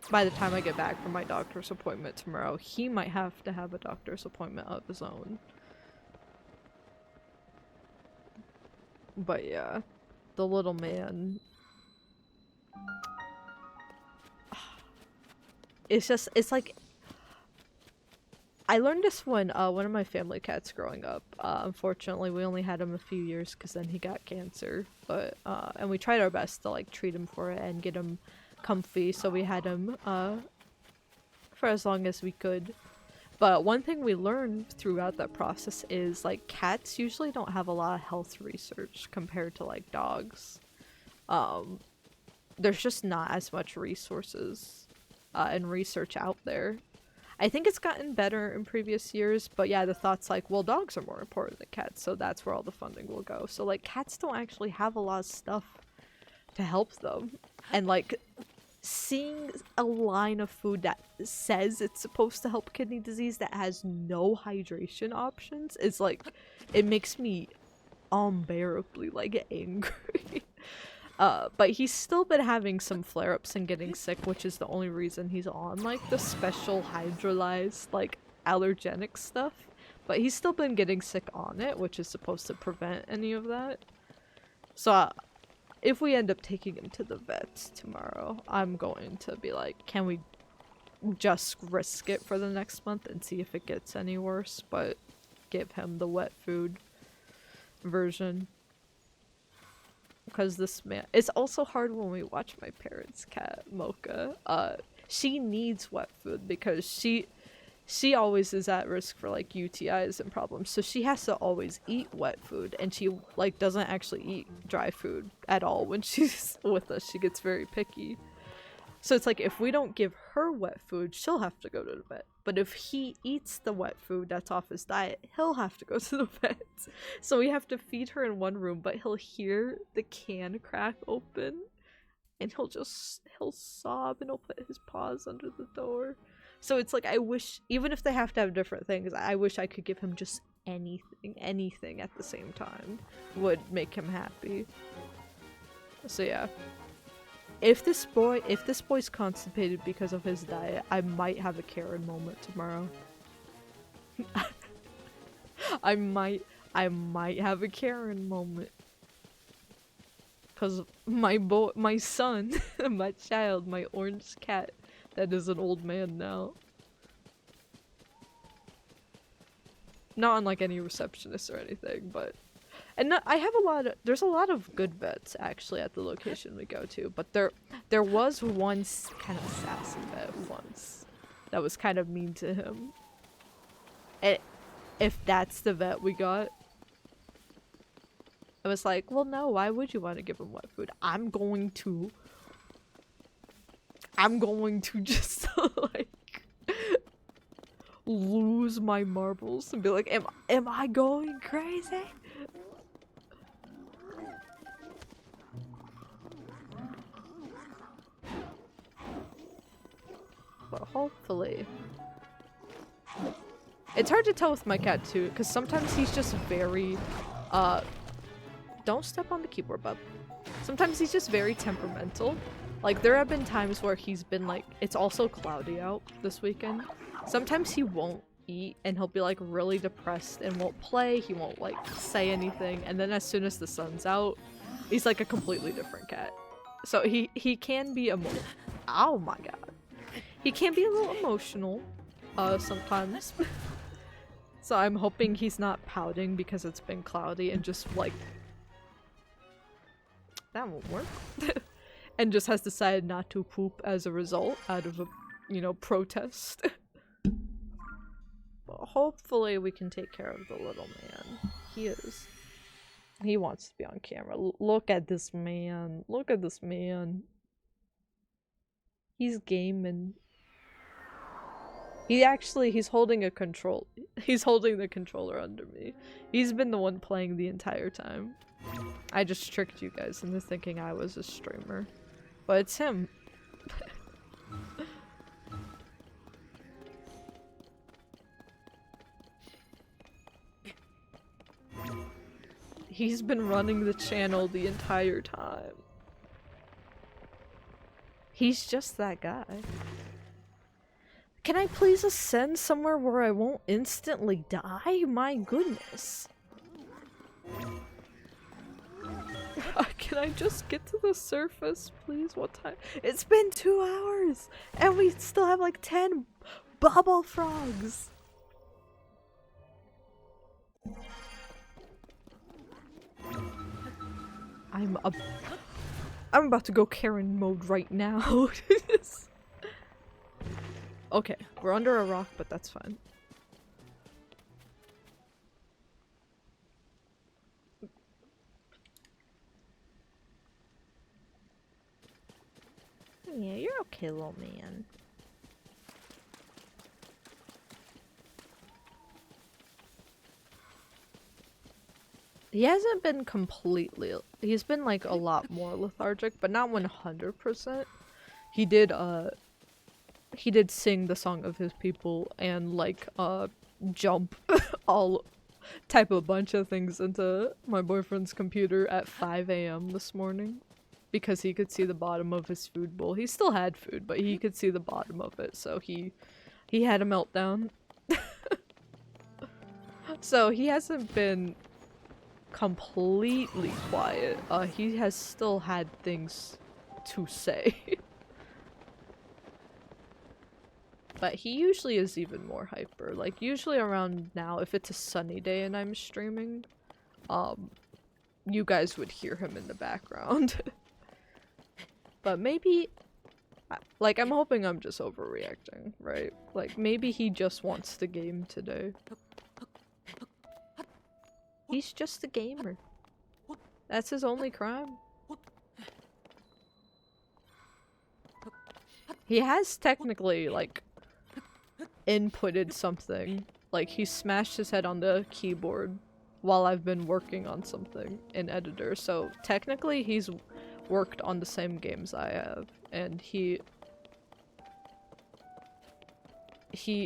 by the time I get back from my doctor's appointment tomorrow, he might have to have a doctor's appointment of his own. But yeah, the little man. It's like, I learned this when one of my family cats growing up. Unfortunately, we only had him a few years because then he got cancer. But and we tried our best to like treat him for it and get him comfy, so we had him for as long as we could. But one thing we learned throughout that process is like cats usually don't have a lot of health research compared to like dogs. There's just not as much resources and research out there. I think it's gotten better in previous years, but yeah, the thought's like, well, dogs are more important than cats, so that's where all the funding will go. So like cats don't actually have a lot of stuff to help them. And like seeing a line of food that says it's supposed to help kidney disease that has no hydration options is like, it makes me unbearably like angry. But he's still been having some flare-ups and getting sick, which is the only reason he's on like the special hydrolyzed like allergenic stuff. But he's still been getting sick on it, which is supposed to prevent any of that. So if we end up taking him to the vets tomorrow, I'm going to be like, can we just risk it for the next month and see if it gets any worse, but give him the wet food version. Because this man, it's also hard when we watch my parents' cat, Mocha. She needs wet food because she always is at risk for like UTIs and problems, so she has to always eat wet food, and she like doesn't actually eat dry food at all when she's with us. She gets very picky. So it's like, if we don't give her wet food, she'll have to go to the vet. But if he eats the wet food that's off his diet, he'll have to go to the vet. So we have to feed her in one room, but he'll hear the can crack open and he'll sob and he'll put his paws under the door. So it's like, I wish, even if they have to have different things, I wish I could give him just anything at the same time would make him happy. So yeah. If this boy's constipated because of his diet, I might have a Karen moment tomorrow. I might have a Karen moment. Cause my son, my child, my orange cat, that is an old man now. Not unlike any receptionist or anything, but... And I have there's a lot of good vets, actually, at the location we go to, but there was one kind of sassy vet once that was kind of mean to him. And if that's the vet we got, I was like, well, no, why would you want to give him wet food? I'm going to just, like, lose my marbles and be like, am I going crazy? But hopefully. It's hard to tell with my cat too, because sometimes he's just very, don't step on the keyboard, bub. Sometimes he's just very temperamental. Like, there have been times where he's been like, it's also cloudy out this weekend. Sometimes he won't eat and he'll be like really depressed and won't play, he won't like say anything, and then as soon as the sun's out, he's like a completely different cat. So he can be oh my god. He can be a little emotional, sometimes. So I'm hoping he's not pouting because it's been cloudy and just like... That won't work. And just has decided not to poop as a result out of a, you know, protest. But hopefully we can take care of the little man. He wants to be on camera. Look at this man. Look at this man. He's gaming. He's holding a control. He's holding the controller under me. He's been the one playing the entire time. I just tricked you guys into thinking I was a streamer. But it's him. He's been running the channel the entire time. He's just that guy. Can I please ascend somewhere where I won't instantly die? My goodness. Can I just get to the surface, please? What time? It's been 2 hours! And we still have like 10 bubble frogs! I'm about to go Karen mode right now. Okay, we're under a rock, but that's fine. Yeah, you're okay, little man. He hasn't been completely... He's been, like, a lot more lethargic, but not 100%. He did sing the song of his people and, like, jump all type of bunch of things into my boyfriend's computer at 5 AM this morning. Because he could see the bottom of his food bowl. He still had food, but he could see the bottom of it, so he had a meltdown. So he hasn't been completely quiet. He has still had things to say. But he usually is even more hyper. Like, usually around now, if it's a sunny day and I'm streaming, you guys would hear him in the background. But maybe, like, I'm hoping I'm just overreacting, right? Like, maybe he just wants the game today. He's just a gamer. That's his only crime. He has technically, like, inputted something. Like, he smashed his head on the keyboard while I've been working on something in editor, so technically he's worked on the same games I have, and he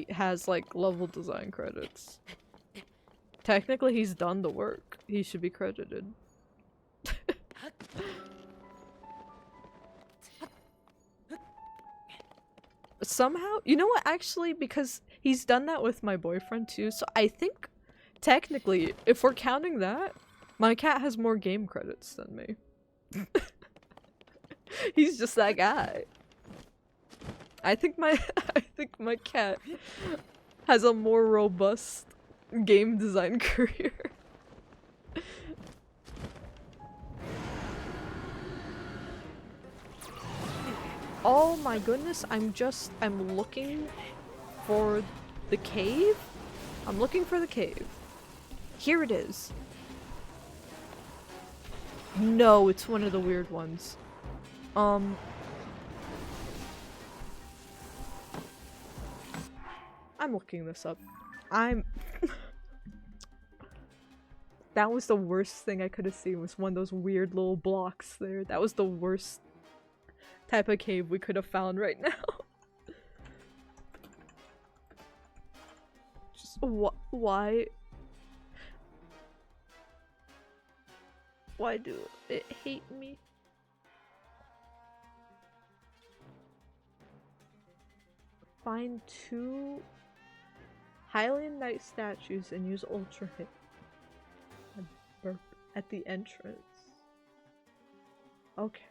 has like level design credits. Technically he's done the work. He should be credited. Somehow, you know what, actually, because he's done that with my boyfriend too, so I think technically, if we're counting that, my cat has more game credits than me. He's just that guy. I think my cat has a more robust game design career. Oh my goodness, I'm looking for the cave? I'm looking for the cave. Here it is. No, it's one of the weird ones. I'm looking this up. That was the worst thing I could have seen, was one of those weird little blocks there. That was the worst type of cave we could have found right now. Just why? Why do it hate me? Find 2 Hylian Knight statues and use Ultra Hit. A burp at the entrance. Okay.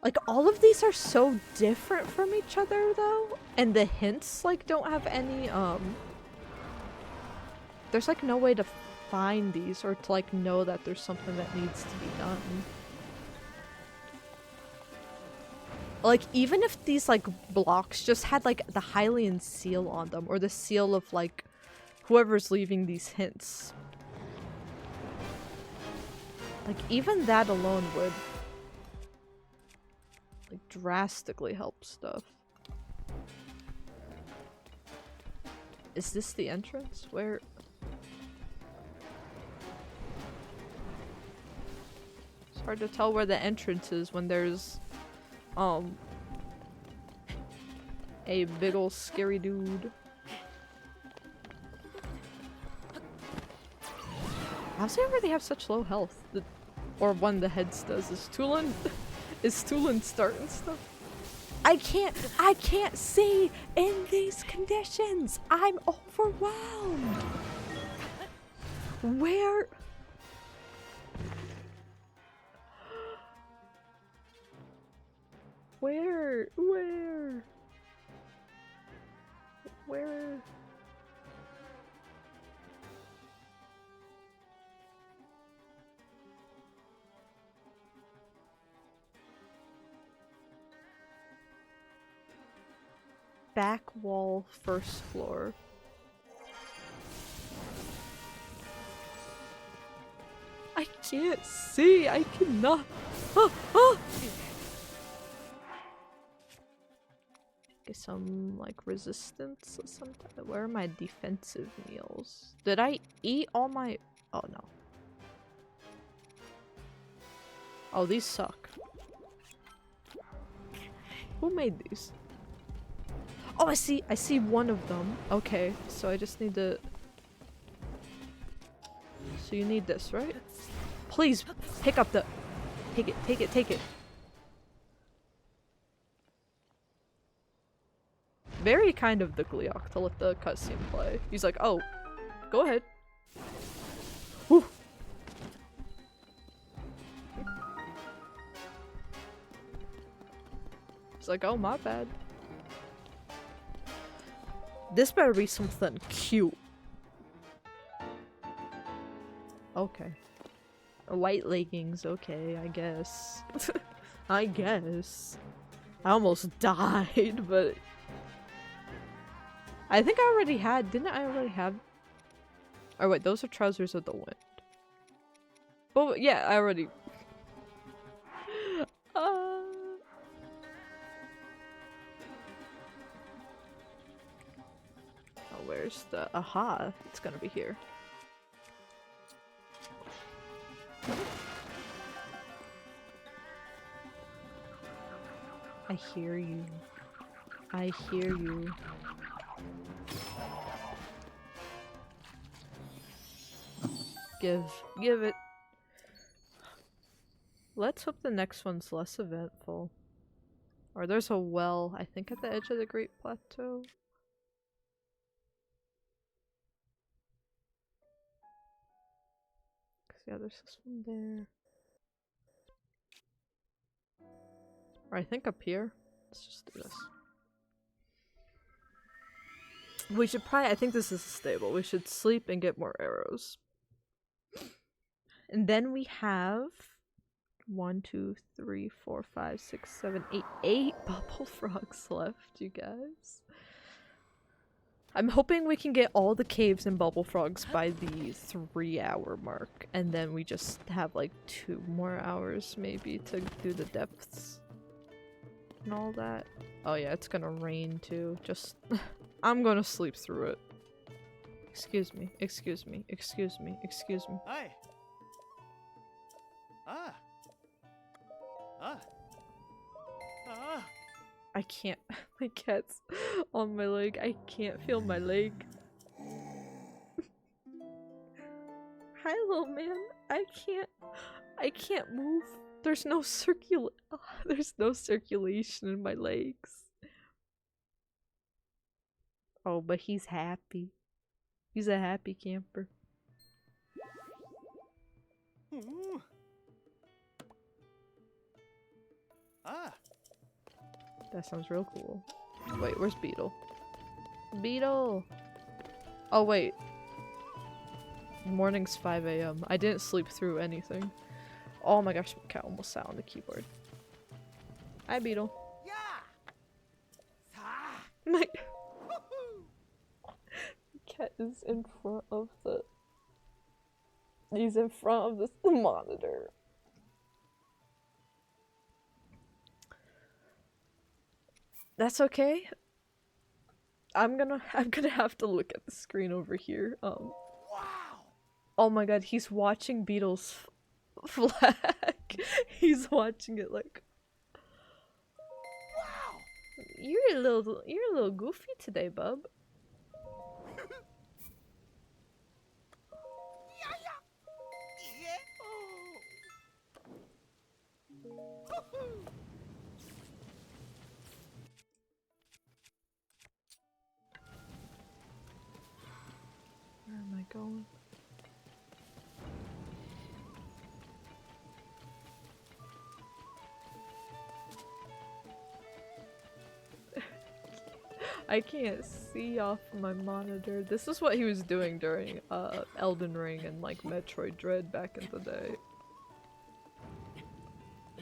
Like, all of these are so different from each other, though. And the hints, like, don't have any, there's, like, no way to find these or to, like, know that there's something that needs to be done. Like, even if these, like, blocks just had, like, the Hylian seal on them, or the seal of, like, whoever's leaving these hints. Like, even that alone would, like, drastically help stuff. Is this the entrance? Where? It's hard to tell where the entrance is when there's a big ol' scary dude. How does he already have such low health? Or one of the heads does. Is Tulin starting stuff? I can't see in these conditions! I'm overwhelmed! Where? Where? Back wall, first floor. I can't see! I cannot! Get some, like, resistance or something. Where are my defensive meals? Did I eat all my— oh no. Oh, these suck. Who made these? Oh, I see one of them. Okay, so I just need to— so you need this, right? Please, pick up the— take it. Very kind of the Gleok to let the cutscene play. He's like, oh, go ahead. Whew. He's like, oh, my bad. This better be something cute. Okay. White leggings, okay, I guess. I guess. I almost died, but I think I already had— didn't I already have— oh wait, those are trousers of the wind. But yeah, I already— oh, where's the— aha, it's gonna be here. I hear you. I hear you. Give it. Let's hope the next one's less eventful. Or there's a well, I think, at the edge of the Great Plateau. Yeah, there's this one there. Or I think up here. Let's just do this. We should probably- I think this is a stable. We should sleep and get more arrows. And then we have 1, 2, 3, 4, 5, 6, 7, 8, 8 bubble frogs left, you guys. I'm hoping we can get all the caves and bubble frogs by the 3-hour mark, and then we just have like 2 more hours maybe to do the depths and all that. Oh yeah, it's gonna rain too. Just I'm gonna sleep through it. Excuse me, excuse me, excuse me, excuse me. Hi. Ah. Ah. Ah. I can't. My cat's on my leg. I can't feel my leg. Hi, little man. I can't move. There's no there's no circulation in my legs. Oh, but he's happy. He's a happy camper. Ooh. Ah. That sounds real cool. Wait, where's Beetle? Beetle! Oh, wait. Morning's 5 a.m. I didn't sleep through anything. Oh my gosh, my cat almost sat on the keyboard. Hi, Beetle. Yeah. Ah. My cat is in front of the... He's in front of the monitor. That's okay. I'm gonna have to look at the screen over here. Wow. Oh my god, he's watching Beetle's flag. He's watching it like. Wow. You're a little goofy today, bub. Yeah, yeah. Yeah. Oh. Where am I going? I can't see off my monitor. This is what he was doing during Elden Ring and like Metroid Dread back in the day.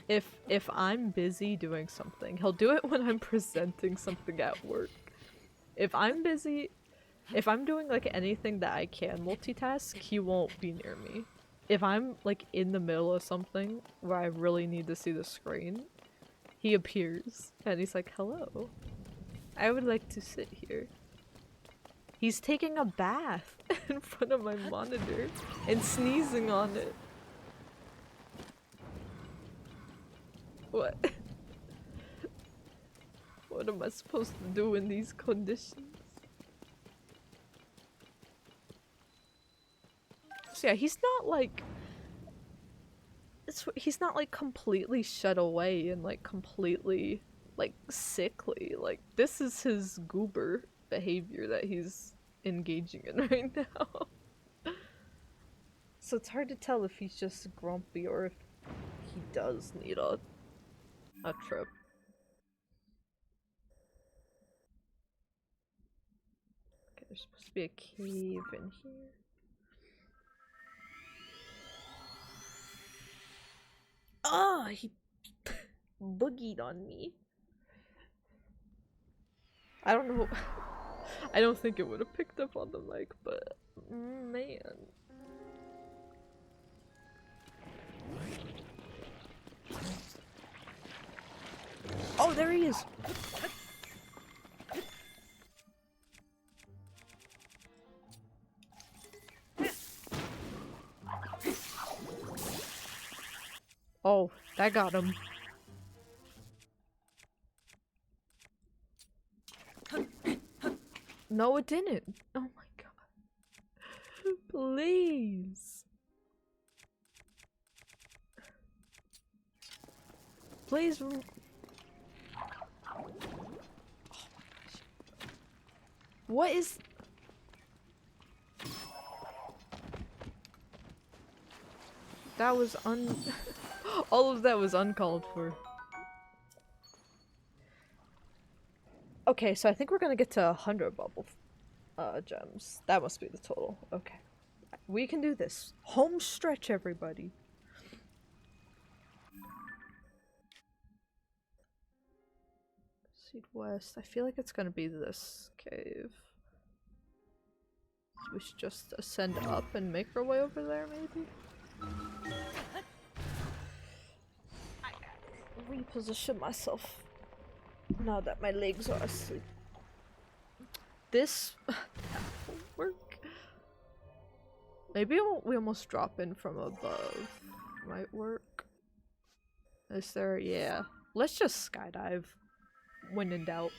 If I'm busy doing something, he'll do it when I'm presenting something at work. If I'm busy, if I'm doing like anything that I can multitask, he won't be near me. If I'm like in the middle of something where I really need to see the screen, he appears and he's like, "Hello. I would like to sit here." He's taking a bath in front of my monitor and sneezing on it. What? What am I supposed to do in these conditions? So yeah, he's not like... he's not like completely shut away and like completely like sickly. Like this is his goober behavior that he's engaging in right now. So it's hard to tell if he's just grumpy or if he does need a trip. Okay, there's supposed to be a cave in here. Oh, he boogied on me. I don't know. I don't think it would have picked up on the mic, but man. Oh, there he is. Oh, that got him. No, it didn't. Oh my god. Please. Please. Oh my gosh. What is... That was all of that was uncalled for. Okay, so I think we're gonna get to 100 bubble gems. That must be the total. Okay. We can do this. Home stretch, everybody. West. I feel like it's gonna be this cave. So we should just ascend up and make our way over there, maybe? I gotta reposition myself now that my legs are asleep. This won't work. Maybe we almost drop in from above. Might work. Is there? Yeah. Let's just skydive. When in doubt.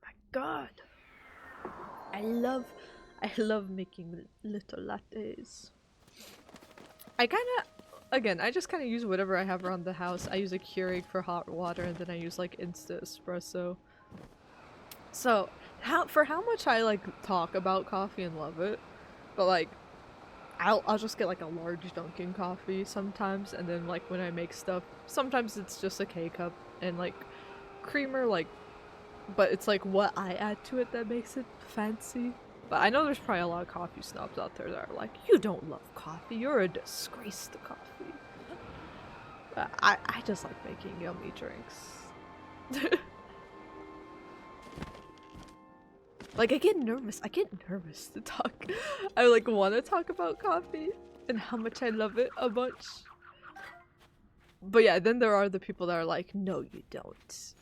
My god. I love making little lattes. Again, I just kind of use whatever I have around the house. I use a Keurig for hot water and then I use like instant espresso. So, for how much I like talk about coffee and love it, but like I'll just get like a large Dunkin' coffee sometimes, and then like when I make stuff, sometimes it's just a K-cup and like creamer, like, but it's like what I add to it that makes it fancy. But I know there's probably a lot of coffee snobs out there that are like, you don't love coffee, you're a disgrace to coffee. But I just like making yummy drinks. Like, I get nervous to talk. I like want to talk about coffee and how much I love it a bunch. But yeah, then there are the people that are like, no you don't.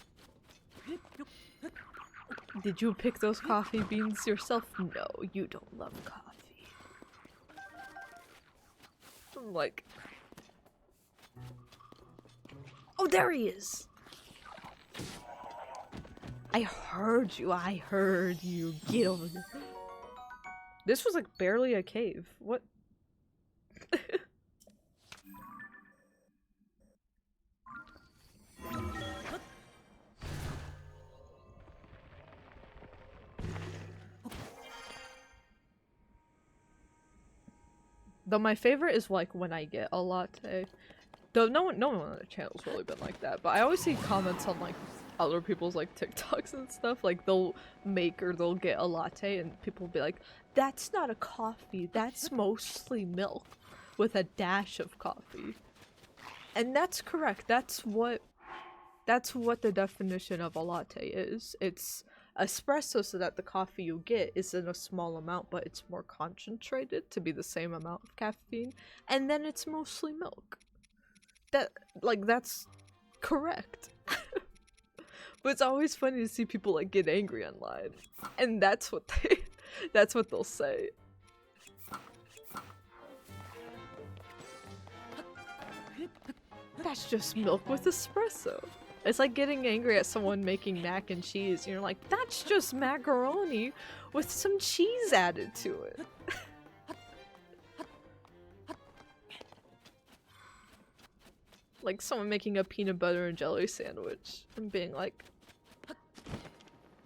Did you pick those coffee beans yourself? No, you don't love coffee. I'm like, oh, there he is! I heard you. Get over here. This was like barely a cave. What? Though my favorite is like when I get a latte. Though no one on the channel's really been like that, but I always see comments on like other people's like TikToks and stuff, like they'll make or they'll get a latte and people will be like, that's not a coffee, that's mostly milk with a dash of coffee. And that's correct. That's what the definition of a latte is. It's espresso so that the coffee you get is in a small amount, but it's more concentrated to be the same amount of caffeine, and then it's mostly milk. That's correct. But it's always funny to see people like get angry online, and that's what they'll say. That's just milk with espresso. It's like getting angry at someone making mac and cheese, and you're like, that's just macaroni with some cheese added to it. Like someone making a peanut butter and jelly sandwich and being like,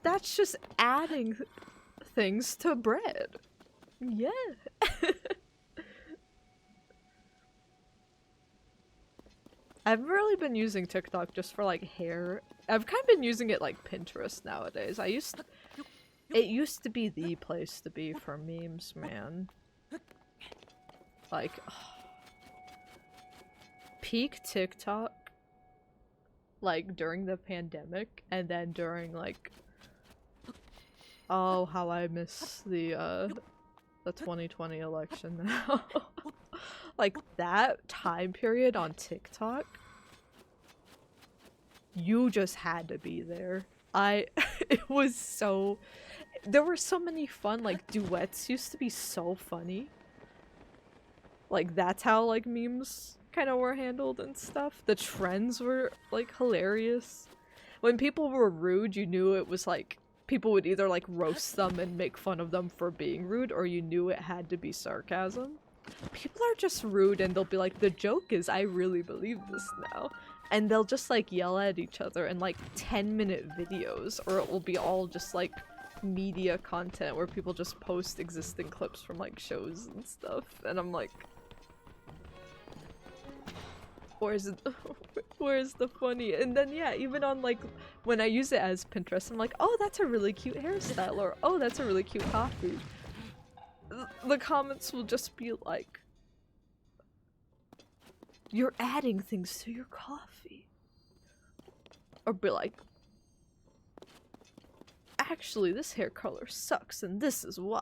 that's just adding things to bread. Yeah. I've really been using TikTok just for like hair. I've kind of been using it like Pinterest nowadays. It used to be the place to be for memes, man. Like, peak TikTok, like during the pandemic, and then during like, oh, how I miss the 2020 election now. Like that time period on TikTok, you just had to be there. It was so, there were so many fun, like duets used to be so funny. Like that's how like memes kind of were handled and stuff. The trends were like hilarious. When people were rude, you knew it was like people would either like roast them and make fun of them for being rude, or you knew it had to be sarcasm. People are just rude and they'll be like, the joke is I really believe this now. And they'll just like yell at each other in like 10-minute videos, or it will be all just like media content where people just post existing clips from like shows and stuff, and I'm like, where's the funny? And then yeah, even on like when I use it as Pinterest, I'm like, oh, that's a really cute hairstyle, or oh, that's a really cute coffee. The comments will just be like, you're adding things to your coffee. Or be like, actually, this hair color sucks and this is why.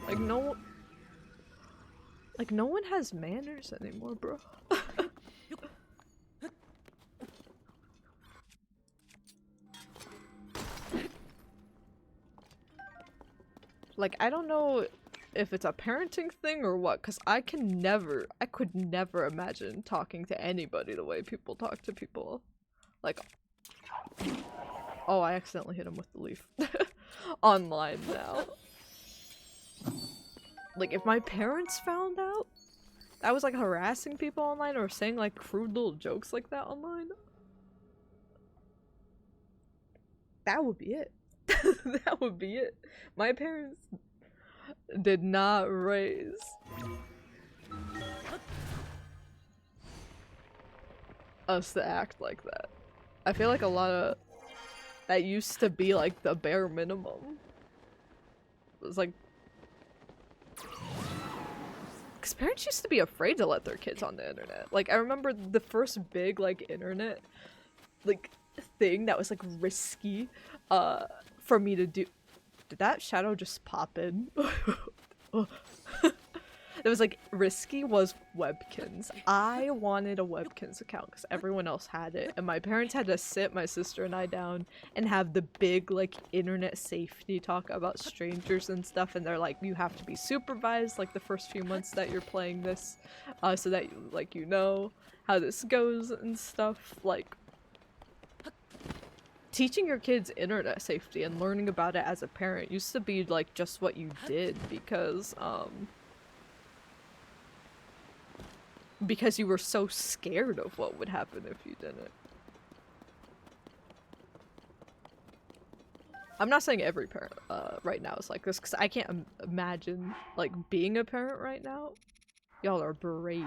Like no one has manners anymore, bro. Like, I don't know if it's a parenting thing or what, because I could never imagine talking to anybody the way people talk to people. Like, oh, I accidentally hit him with the leaf. Online now. Like, if my parents found out I was like harassing people online or saying like crude little jokes like that online, that would be it. That would be it. My parents did not raise us to act like that. I feel like a lot of that used to be like the bare minimum. It was like, because parents used to be afraid to let their kids on the internet. Like, I remember the first big like internet like thing that was like risky for me to do. Did that shadow just pop in? It was like risky was Webkins. I wanted a Webkins account because everyone else had it, and my parents had to sit my sister and I down and have the big like internet safety talk about strangers and stuff, and they're like, you have to be supervised like the first few months that you're playing this, so that like you know how this goes and stuff. Like, teaching your kids internet safety and learning about it as a parent used to be like just what you did because you were so scared of what would happen if you didn't. I'm not saying every parent right now is like this, because I can't imagine like being a parent right now. Y'all are brave.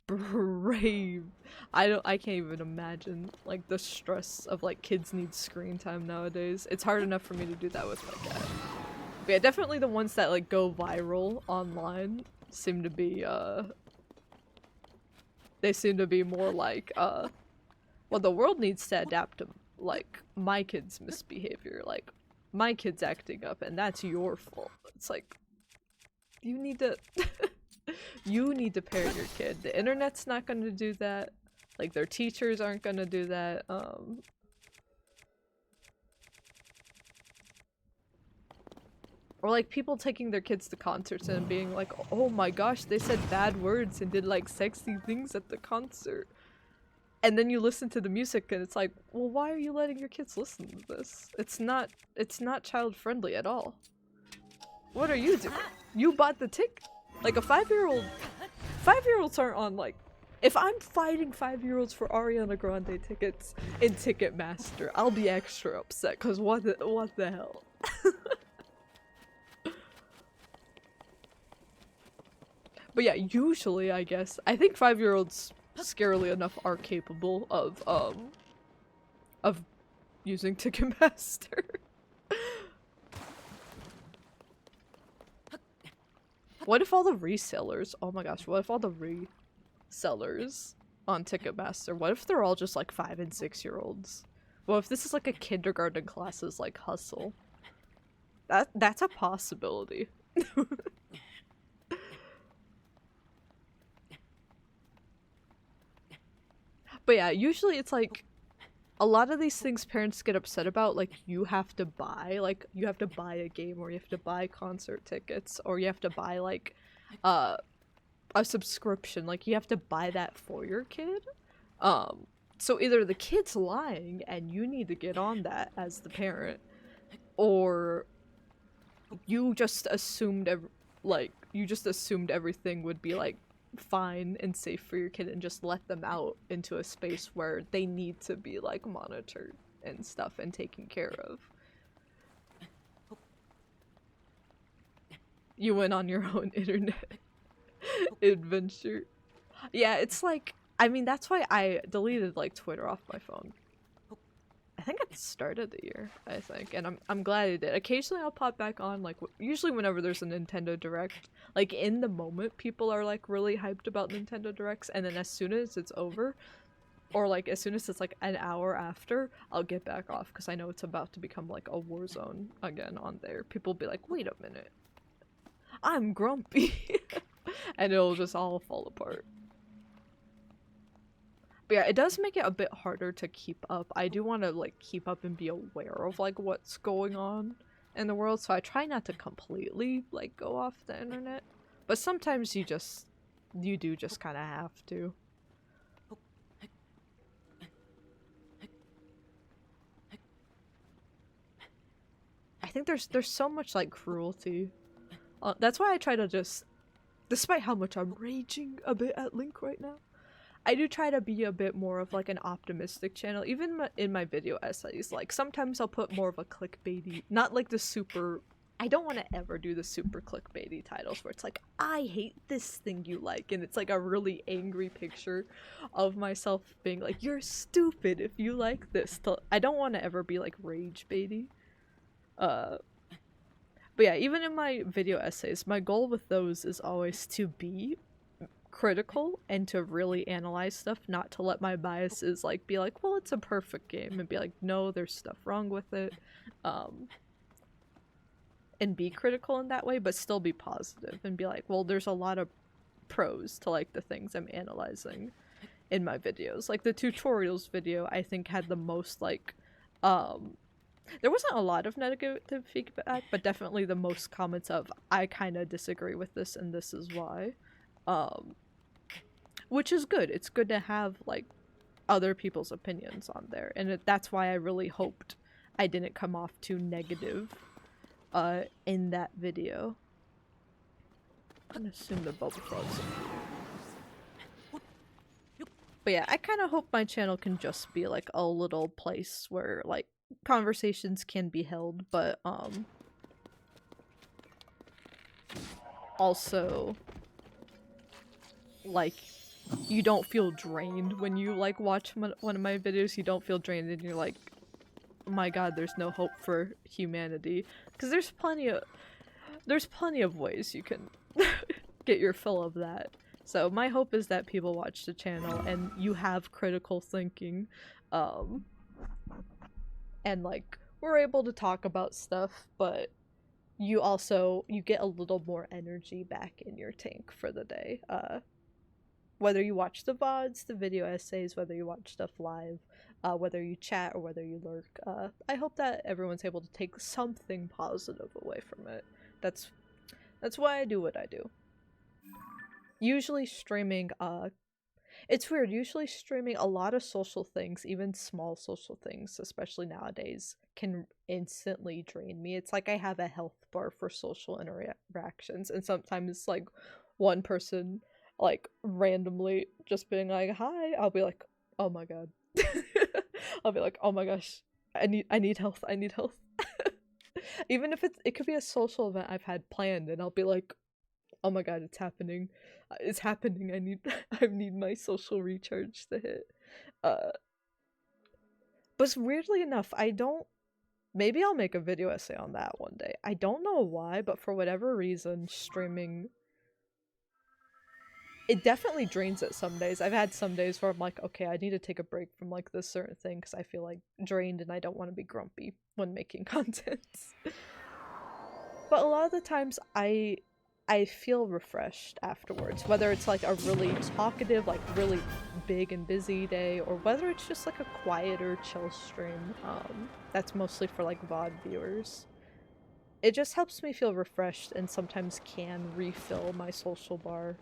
Brave. I can't even imagine like the stress of like kids need screen time nowadays. It's hard enough for me to do that with my cat. But yeah, definitely the ones that like go viral online seem to be they seem to be more like, well, the world needs to adapt to, like, my kid's misbehavior, like, my kid's acting up, and that's your fault. It's like, you need to, you need to parent your kid. The internet's not gonna do that. Like, their teachers aren't gonna do that. Or like people taking their kids to concerts and being like, oh my gosh, they said bad words and did like sexy things at the concert. And then you listen to the music and it's like, well, why are you letting your kids listen to this? It's not child friendly at all. What are you doing? You bought the ticket? Like a 5-year-olds aren't on like, if I'm fighting 5-year-olds for Ariana Grande tickets in Ticketmaster, I'll be extra upset, cause what the hell? But yeah, usually, I guess, I think 5-year-olds, scarily enough, are capable of using Ticketmaster. What if all the resellers, oh my gosh, what if all the resellers on Ticketmaster, what if they're all just like 5- and 6-year-olds? Well, if this is like a kindergarten classes like hustle, that's a possibility. But yeah, usually it's like a lot of these things parents get upset about, like you have to buy a game, or you have to buy concert tickets, or you have to buy like a subscription, like you have to buy that for your kid. So either the kid's lying and you need to get on that as the parent, or you just assumed everything would be like fine and safe for your kid and just let them out into a space where they need to be like monitored and stuff and taken care of. You went on your own internet adventure. Yeah, it's like, I mean, that's why I deleted like Twitter off my phone. I think at the start of the year, I think, and I'm glad I did. Occasionally I'll pop back on, like, usually whenever there's a Nintendo Direct. Like, in the moment, people are, like, really hyped about Nintendo Directs, and then as soon as it's over, or, like, as soon as it's, like, an hour after, I'll get back off, because I know it's about to become, like, a war zone again on there. People will be like, wait a minute. I'm grumpy. And it'll just all fall apart. But yeah, it does make it a bit harder to keep up. I do want to, like, keep up and be aware of, like, what's going on in the world, so I try not to completely, like, go off the internet. But sometimes you do just kind of have to. I think there's so much, like, cruelty. That's why I try to just, despite how much I'm raging a bit at Link right now, I do try to be a bit more of, like, an optimistic channel, even in my video essays. Like, sometimes I'll put more of a clickbaity, not like the super, I don't want to ever do the super clickbaity titles where it's like, I hate this thing you like, and it's like a really angry picture of myself being like, you're stupid if you like this. I don't want to ever be, like, rage baity. But yeah, even in my video essays, my goal with those is always to be critical and to really analyze stuff, not to let my biases like be like, well, it's a perfect game, and be like, no, there's stuff wrong with it, and be critical in that way, but still be positive and be like, well, there's a lot of pros to like the things I'm analyzing in my videos. Like the tutorials video, I think had the most like there wasn't a lot of negative feedback, but definitely the most comments of, I kind of disagree with this and this is why. Which is good. It's good to have, like, other people's opinions on there. And that's why I really hoped I didn't come off too negative in that video. I'm gonna assume the bubble frogs. But yeah, I kind of hope my channel can just be, like, a little place where, like, conversations can be held, but, also, like, you don't feel drained when you, like, watch one of my videos. You don't feel drained and you're like, oh my god, there's no hope for humanity. Because there's plenty of ways you can get your fill of that. So my hope is that people watch the channel and you have critical thinking, and, like, we're able to talk about stuff, but you get a little more energy back in your tank for the day. Whether you watch the VODs, the video essays, whether you watch stuff live, whether you chat or whether you lurk, I hope that everyone's able to take something positive away from it. That's why I do what I do. Usually streaming, it's weird, usually streaming a lot of social things, even small social things, especially nowadays, can instantly drain me. It's like I have a health bar for social interactions, and sometimes, like, one person, like, randomly just being like, hi, I'll be like, oh my god. I'll be like, oh my gosh, I need health, I need health. Even if it could be a social event I've had planned, and I'll be like, oh my god, it's happening, I need my social recharge to hit. But weirdly enough, maybe I'll make a video essay on that one day. I don't know why, but for whatever reason, streaming, it definitely drains it some days. I've had some days where I'm like, okay, I need to take a break from, like, this certain thing because I feel, like, drained and I don't want to be grumpy when making content. But a lot of the times I feel refreshed afterwards, whether it's, like, a really talkative, like, really big and busy day, or whether it's just, like, a quieter, chill stream, that's mostly for, like, VOD viewers. It just helps me feel refreshed and sometimes can refill my social bar.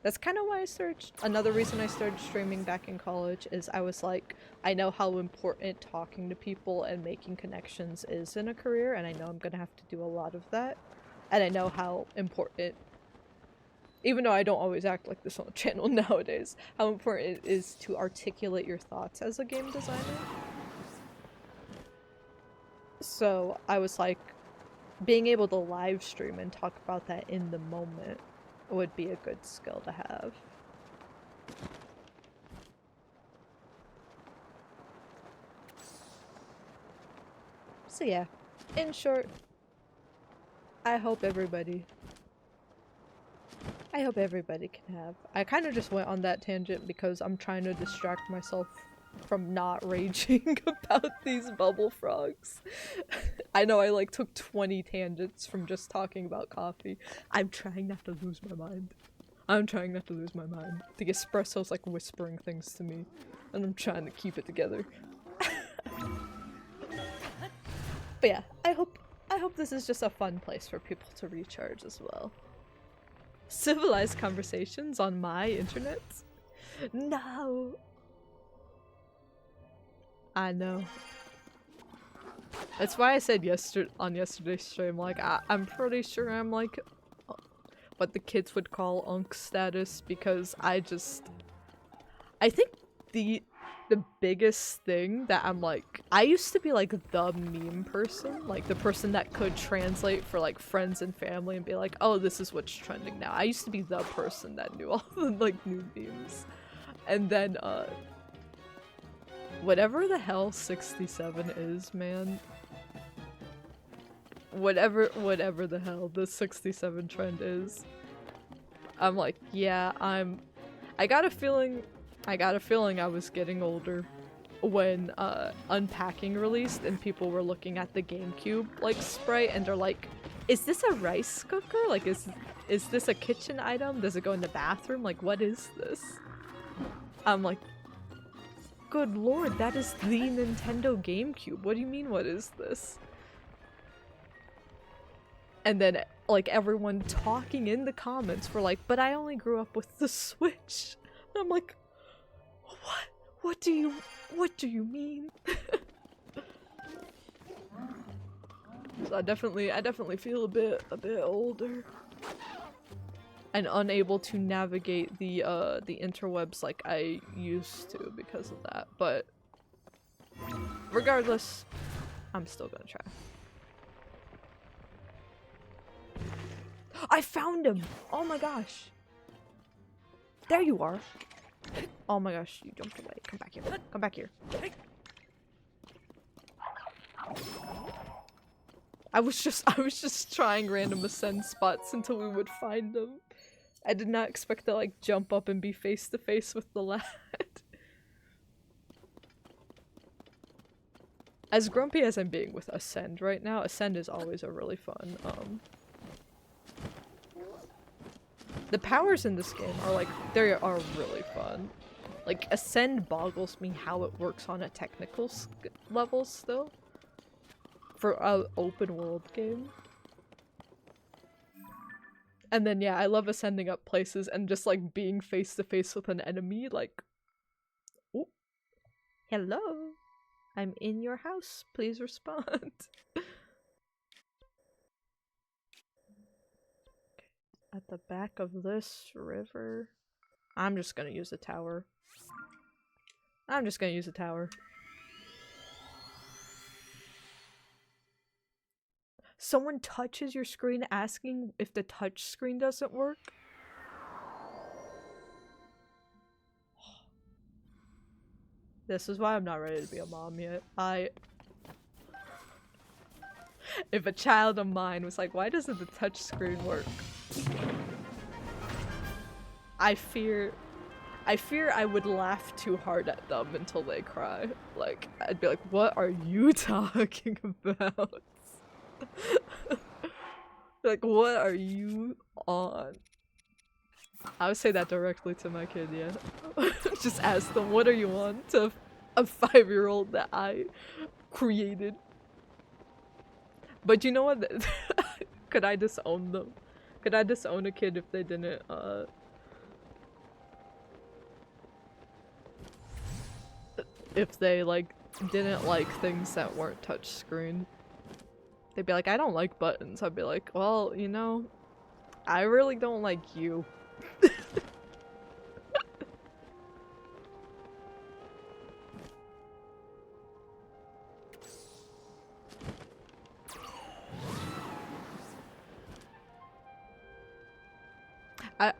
That's kind of why another reason I started streaming back in college is I was like, I know how important talking to people and making connections is in a career, and I know I'm gonna have to do a lot of that. And I know how important, even though I don't always act like this on the channel nowadays, how important it is to articulate your thoughts as a game designer. So I was like, being able to live stream and talk about that in the moment would be a good skill to have. So yeah, in short, I hope everybody can have. I kind of just went on that tangent because I'm trying to distract myself from not raging about these bubble frogs. I know I like took 20 tangents from just talking about coffee. I'm trying not to lose my mind. I'm trying not to lose my mind. The espresso's like whispering things to me, and I'm trying to keep it together. But yeah, I hope this is just a fun place for people to recharge as well. Civilized conversations on my internet? No. I know. That's why I said on yesterday's stream, like, I'm pretty sure I'm like what the kids would call unk status, because I think the biggest thing that I'm like, I used to be like the meme person, like the person that could translate for like friends and family and be like, oh, this is what's trending now. I used to be the person that knew all the like new memes. And then whatever the hell 67 is, man. Whatever the hell the 67 trend is. I'm like, yeah, I got a feeling I was getting older when Unpacking released and people were looking at the GameCube like sprite and they're like, is this a rice cooker? Like is this a kitchen item? Does it go in the bathroom? Like what is this? I'm like, good lord, that is the Nintendo GameCube. What do you mean what is this? And then like everyone talking in the comments were like, but I only grew up with the Switch. And I'm like, what do you mean? So I definitely feel a bit older and unable to navigate the interwebs like I used to because of that. But regardless, I'm still gonna try. I found him! Oh my gosh. There you are. Oh my gosh, you jumped away. Come back here. Come back here. I was just trying random ascend spots until we would find them. I did not expect to like jump up and be face to face with the lad. As grumpy as I'm being with Ascend right now, Ascend is always a really fun, the powers in this game are like, they are really fun. Like, Ascend boggles me how it works on a technical level still. For an open world game. And then yeah, I love ascending up places and just like being face to face with an enemy, like, oh, hello, I'm in your house, please respond. At the back of this river. I'm just gonna use a tower. Someone touches your screen asking if the touch screen doesn't work? This is why I'm not ready to be a mom yet. If a child of mine was like, why doesn't the touch screen work? I fear I would laugh too hard at them until they cry. Like, I'd be like, what are you talking about? Like, what are you on? I would say that directly to my kid, yeah. Just ask them, what are you on? To a 5-year-old that I created. But you know what? Could I disown them? Could I disown a kid if they didn't, if they, like, didn't like things that weren't touchscreen? They'd be like, I don't like buttons. I'd be like, well, you know, I really don't like you.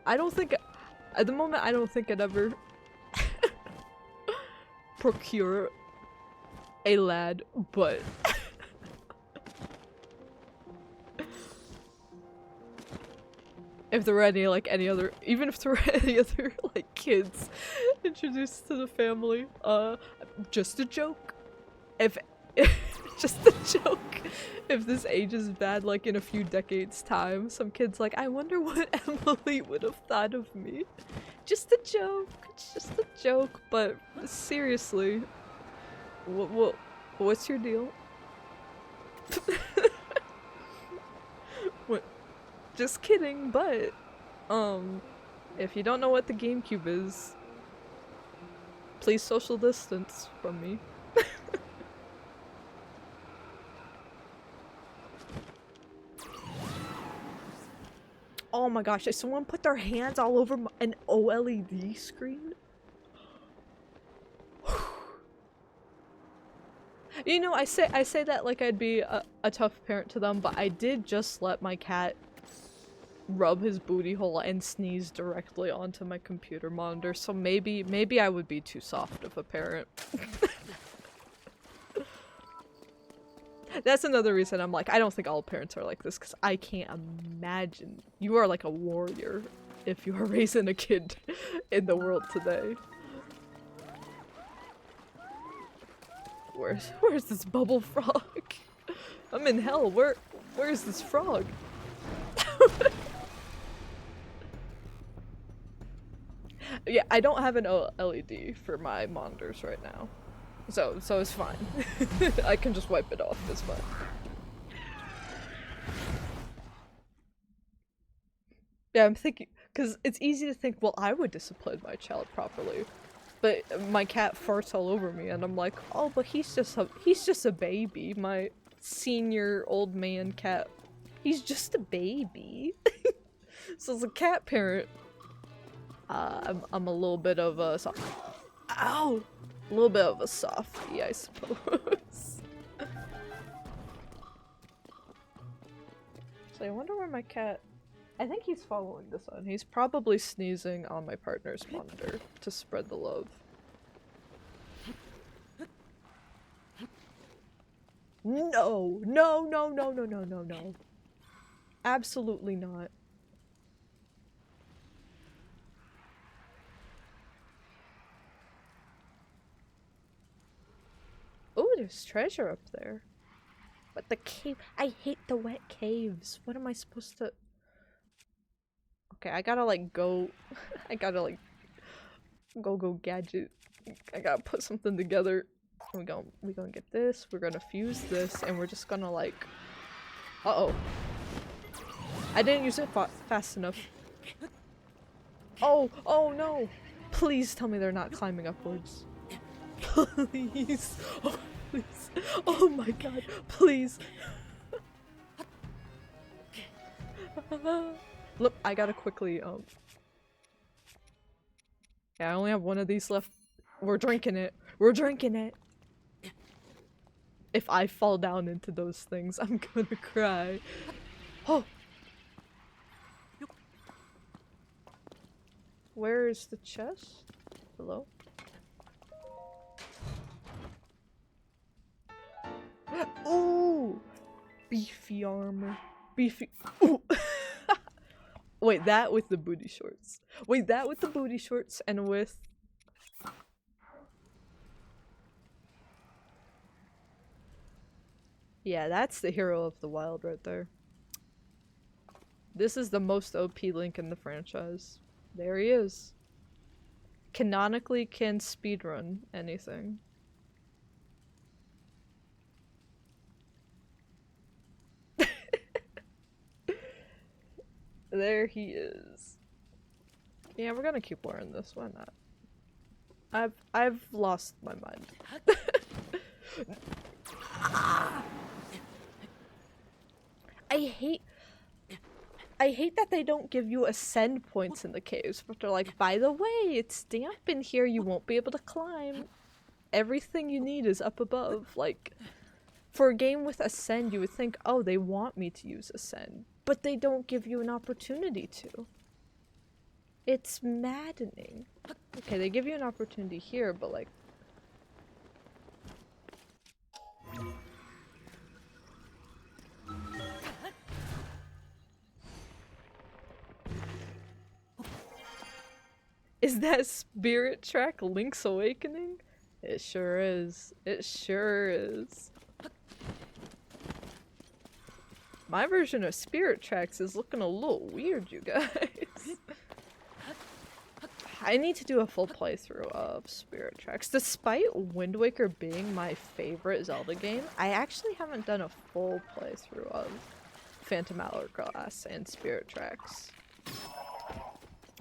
I don't think at the moment I don't think I'd ever procure a lad, but if there were any any other, even if there were any other like kids introduced to the family, just a joke. If just a joke. If this ages bad, like in a few decades time, some kid's like, I wonder what Emily would have thought of me. Just a joke. It's just a joke. But seriously, what's your deal? What? Just kidding. But if you don't know what the GameCube is, please social distance from me. Oh my gosh, did someone put their hands all over an OLED screen? You know, I say that like I'd be a tough parent to them, but I did just let my cat rub his booty hole and sneeze directly onto my computer monitor, so maybe I would be too soft of a parent. That's another reason I'm like, I don't think all parents are like this, because I can't imagine. You are like a warrior if you are raising a kid in the world today. Where's this bubble frog? I'm in hell. Where's this frog? Yeah, I don't have an LED for my monitors right now. So it's fine. I can just wipe it off, it's fine. Yeah, I'm thinking, because it's easy to think, well, I would discipline my child properly. But my cat farts all over me, and I'm like, oh, but he's just a baby. My senior old man cat, he's just a baby. So as a cat parent, I'm a little bit of a ow! A little bit of a softie, I suppose. So I wonder where my cat... I think he's following the sun. He's probably sneezing on my partner's monitor to spread the love. No! No, no, no, no, no, no, no. Absolutely not. Oh, there's treasure up there. But the cave- I hate the wet caves. What am I supposed to- Okay, I gotta like go- I gotta like go gadget. I gotta put something together. We gonna get this, we're gonna fuse this, and we're just gonna like- Uh-oh. I didn't use it fast enough. Oh, oh no! Please tell me they're not climbing upwards. Please. Oh, please. Oh my god. Please. Look, I gotta quickly, yeah, I only have one of these left. We're drinking it. We're drinking it. If I fall down into those things, I'm gonna cry. Oh! Where is the chest? Hello? Ooh! Beefy armor. Beefy- Ooh! Wait, that with the booty shorts. Wait, that with the booty shorts and with... Yeah, that's the hero of the wild right there. This is the most OP Link in the franchise. There he is. Canonically can speedrun anything. There he is. Yeah, we're gonna keep wearing this. Why not? I've lost my mind. I hate that they don't give you ascend points in the caves, but they're like, by the way, it's damp in here, you won't be able to climb. Everything you need is up above. Like, for a game with ascend, you would think, oh, they want me to use ascend, but they don't give you an opportunity to. It's maddening. Okay, they give you an opportunity here, but like... Is that Spirit Track Link's Awakening? It sure is. It sure is. My version of Spirit Tracks is looking a little weird, you guys. I need to do a full playthrough of Spirit Tracks. Despite Wind Waker being my favorite Zelda game, I actually haven't done a full playthrough of Phantom Hourglass and Spirit Tracks.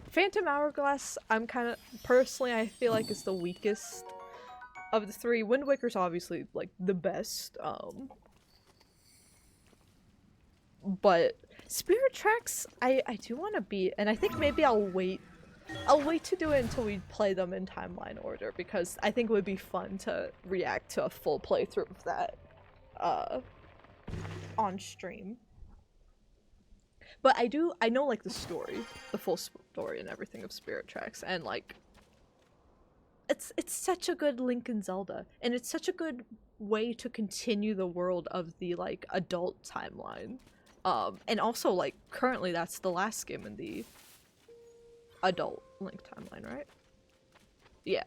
Phantom Hourglass, I'm kind of, personally, I feel like is the weakest of the three. Wind Waker's obviously, like, the best, but Spirit Tracks, I do want to beat, and I think maybe I'll wait to do it until we play them in timeline order, because I think it would be fun to react to a full playthrough of that, on stream. But I know, like, the story, the full story and everything of Spirit Tracks, and, like, it's such a good Link and Zelda, and it's such a good way to continue the world of the, like, adult timeline. And also, like, currently that's the last game in the adult Link timeline, right? Yeah.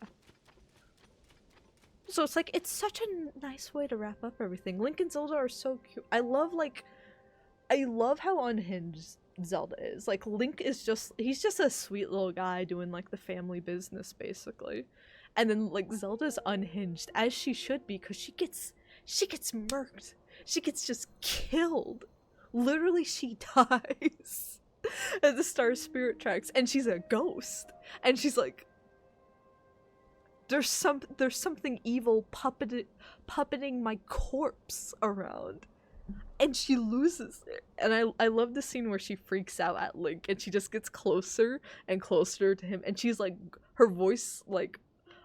So it's like, it's such a nice way to wrap up everything. Link and Zelda are so cute. I love how unhinged Zelda is. Like, Link is he's just a sweet little guy doing, like, the family business, basically. And then, like, Zelda's unhinged, as she should be, because she gets murked. She gets just killed. Literally, she dies at the start of Spirit Tracks, and she's a ghost. And she's like, there's something evil puppeting my corpse around. And she loses it. And I love the scene where she freaks out at Link and she just gets closer and closer to him, and she's like, her voice like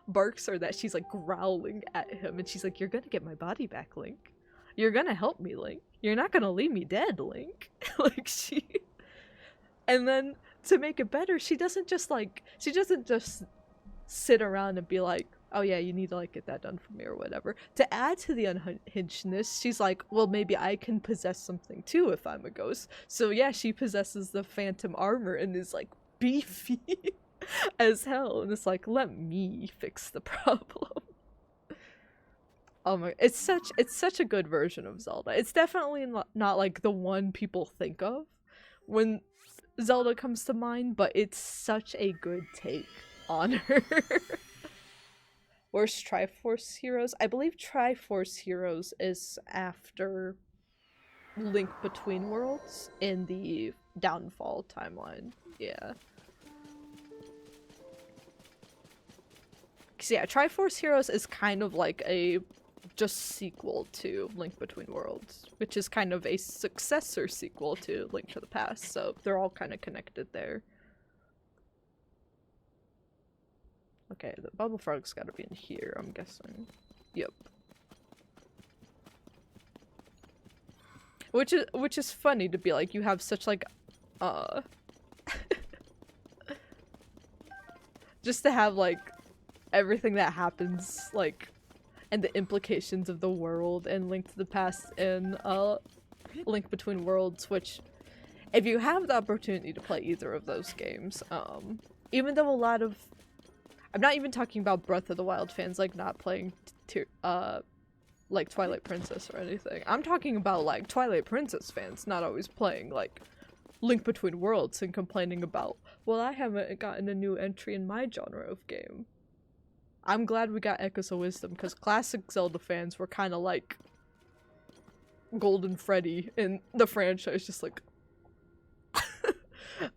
barks, or that she's like growling at him, and she's like, you're gonna get my body back, Link. You're gonna help me, Link. You're not gonna leave me dead, Link. Like, and then to make it better, she doesn't just sit around and be like, oh yeah, you need to like get that done for me or whatever. To add to the unhingedness, she's like, well, maybe I can possess something too if I'm a ghost. So yeah, she possesses the phantom armor and is like beefy as hell, and it's like, let me fix the problem. Oh my, it's such a good version of Zelda. It's definitely not like the one people think of when Zelda comes to mind, but it's such a good take on her. Where's Triforce Heroes? I believe Triforce Heroes is after Link Between Worlds in the Downfall timeline. Yeah. Cause yeah, Triforce Heroes is kind of like a just sequel to Link Between Worlds, which is kind of a successor sequel to Link to the Past, so they're all kind of connected there. Okay, the bubble frog's gotta be in here, I'm guessing. Yep. Which is funny to be like, you have such like, just to have like everything that happens, like, and the implications of the world and Link to the Past and Link Between Worlds, which, if you have the opportunity to play either of those games, even though a lot of, I'm not even talking about Breath of the Wild fans like not playing like Twilight Princess or anything. I'm talking about like Twilight Princess fans not always playing like Link Between Worlds and complaining about, well, I haven't gotten a new entry in my genre of game. I'm glad we got Echoes of Wisdom, because classic Zelda fans were kind of like Golden Freddy in the franchise, just like,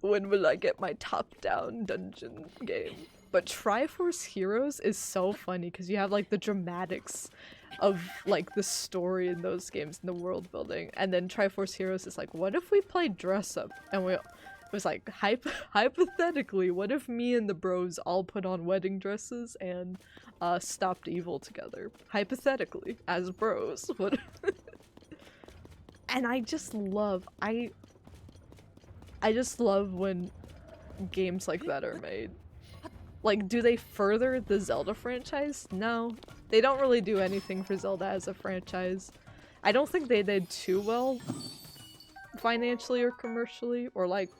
when will I get my top-down dungeon game? But Triforce Heroes is so funny, because you have like the dramatics of like the story in those games and the world building, and then Triforce Heroes is like, what if we played dress up? And it was like, hypothetically, what if me and the bros all put on wedding dresses and stopped evil together? Hypothetically, as bros. What? And I just love when games like that are made. Like, do they further the Zelda franchise? No. They don't really do anything for Zelda as a franchise. I don't think they did too well financially or commercially, or like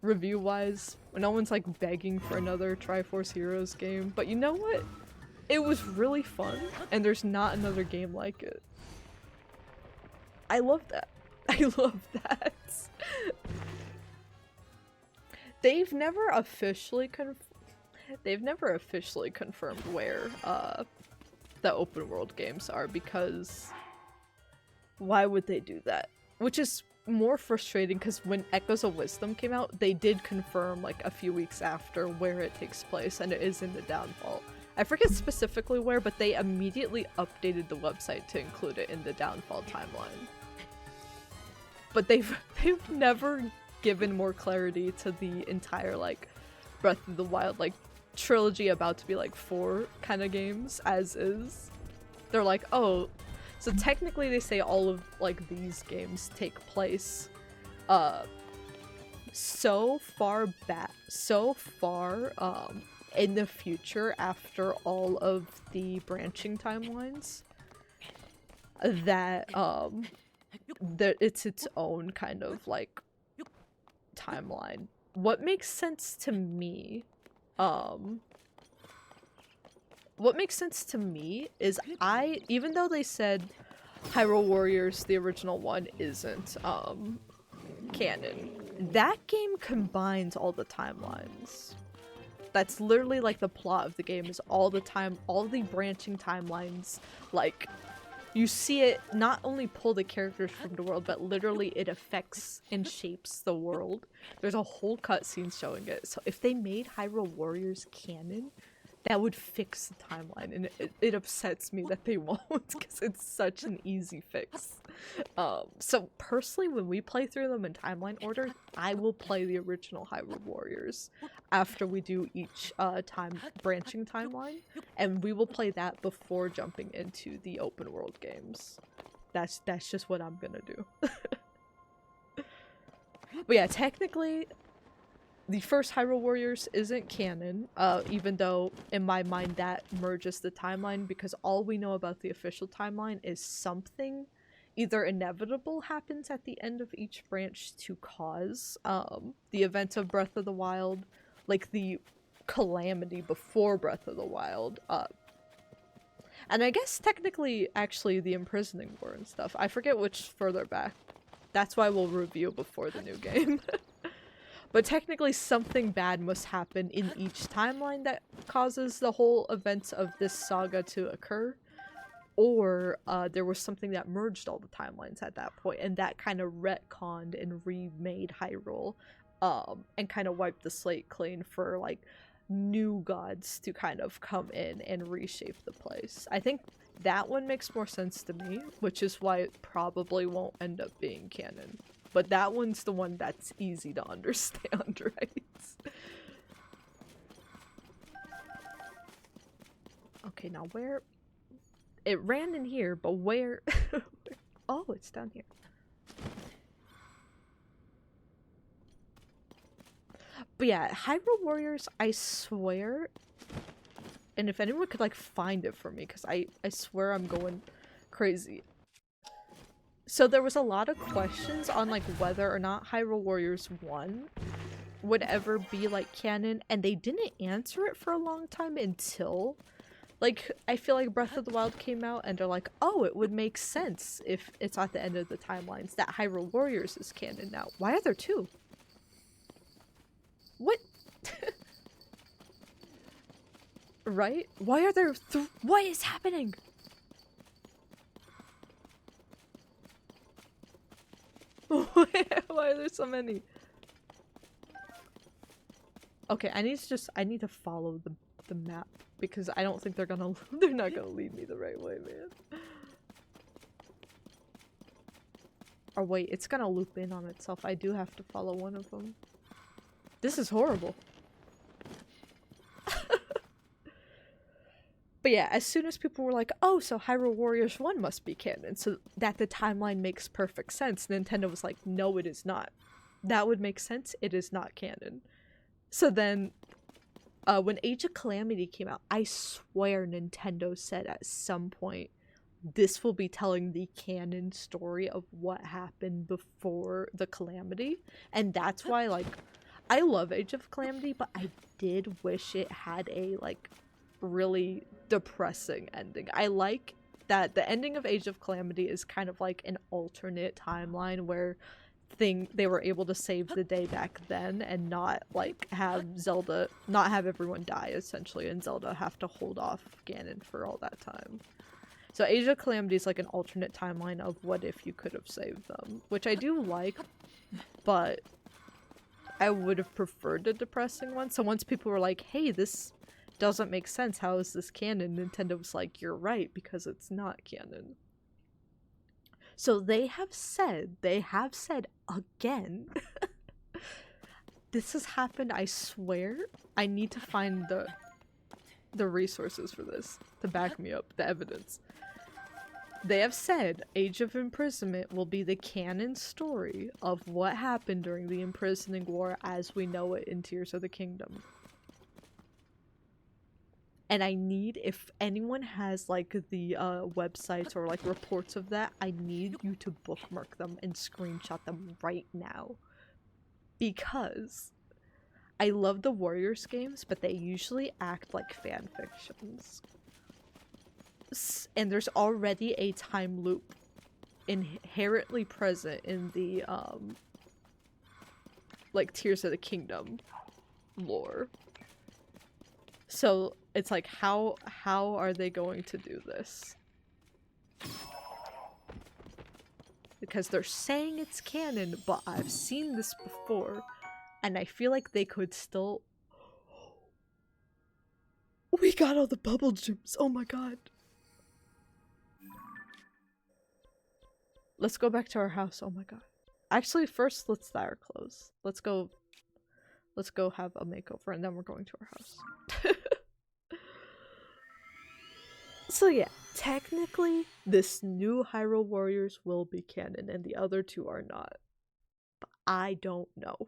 review-wise. No one's like begging for another Triforce Heroes game. But you know what? It was really fun, and there's not another game like it. I love that. I love that. They've never officially confirmed where the open world games are, because why would they do that? Which is more frustrating because when Echoes of Wisdom came out, they did confirm like a few weeks after where it takes place, and it is in the Downfall. I forget specifically where, but they immediately updated the website to include it in the Downfall timeline. But they've never given more clarity to the entire like Breath of the Wild like trilogy, about to be like 4 kind of games as is. They're like, oh, so technically they say all of like these games take place so far in the future after all of the branching timelines that it's its own kind of like timeline. What makes sense to me is even though they said Hyrule Warriors, the original one, isn't canon, that game combines all the timelines. That's literally like the plot of the game, is all the branching timelines. Like, you see it not only pull the characters from the world, but literally it affects and shapes the world. There's a whole cutscene showing it. So if they made Hyrule Warriors canon, that would fix the timeline, and it upsets me that they won't, because it's such an easy fix. So personally, when we play through them in timeline order, I will play the original Hyrule Warriors after we do each branching timeline, and we will play that before jumping into the open world games. That's just what I'm gonna do. But yeah, technically, the first Hyrule Warriors isn't canon, even though in my mind that merges the timeline, because all we know about the official timeline is something either inevitable happens at the end of each branch to cause the event of Breath of the Wild, like the calamity before Breath of the Wild, and I guess technically actually the imprisoning war and stuff. I forget which further back. That's why we'll review before the new game. But technically something bad must happen in each timeline that causes the whole events of this saga to occur. Or there was something that merged all the timelines at that point, and that kind of retconned and remade Hyrule, and kind of wiped the slate clean for like new gods to kind of come in and reshape the place. I think that one makes more sense to me, which is why it probably won't end up being canon. But that one's the one that's easy to understand, right? Okay, now where... It ran in here, but where... Oh, it's down here. But yeah, Hyrule Warriors, I swear... And if anyone could, like, find it for me, because I swear I'm going crazy. So there was a lot of questions on like whether or not Hyrule Warriors 1 would ever be like canon, and they didn't answer it for a long time until like I feel like Breath of the Wild came out, and they're like, oh, it would make sense if it's at the end of the timelines that Hyrule Warriors is canon now. Why are there 2? What? Right? Why are there what is happening? Why are there so many? Okay, I need to follow the map, because I don't think they're not gonna lead me the right way, man. Or wait, it's gonna loop in on itself. I do have to follow one of them. This is horrible. But yeah, as soon as people were like, oh, so Hyrule Warriors 1 must be canon, so that the timeline makes perfect sense, Nintendo was like, no, it is not. That would make sense, it is not canon. So then, when Age of Calamity came out, I swear Nintendo said at some point, this will be telling the canon story of what happened before the Calamity. And that's why, like, I love Age of Calamity, but I did wish it had a, like, really depressing ending. I like that the ending of Age of Calamity is kind of like an alternate timeline where they were able to save the day back then and not like have Zelda not have everyone die essentially and Zelda have to hold off Ganon for all that time. So Age of Calamity is like an alternate timeline of what if you could have saved them, which I do like, but I would have preferred a depressing one. So once people were like, hey, this doesn't make sense, how is this canon? Nintendo was like, you're right, because it's not canon. So they have said again, this has happened, I swear. I need to find the resources for this to back me up, the evidence. They have said Age of Imprisonment will be the canon story of what happened during the Imprisoning War as we know it in Tears of the Kingdom. And I need, if anyone has like the websites or like reports of that, I need you to bookmark them and screenshot them right now. Because I love the Warriors games, but they usually act like fan fictions. And there's already a time loop inherently present in the like Tears of the Kingdom lore. So it's like, how are they going to do this? Because they're saying it's canon, but I've seen this before, and I feel like they could still... We got all the bubble gems! Oh my god! Let's go back to our house, oh my god. Actually, first, let's dye our clothes. Let's go have a makeover, and then we're going to our house. So yeah, technically, this new Hyrule Warriors will be canon, and the other two are not. But I don't know.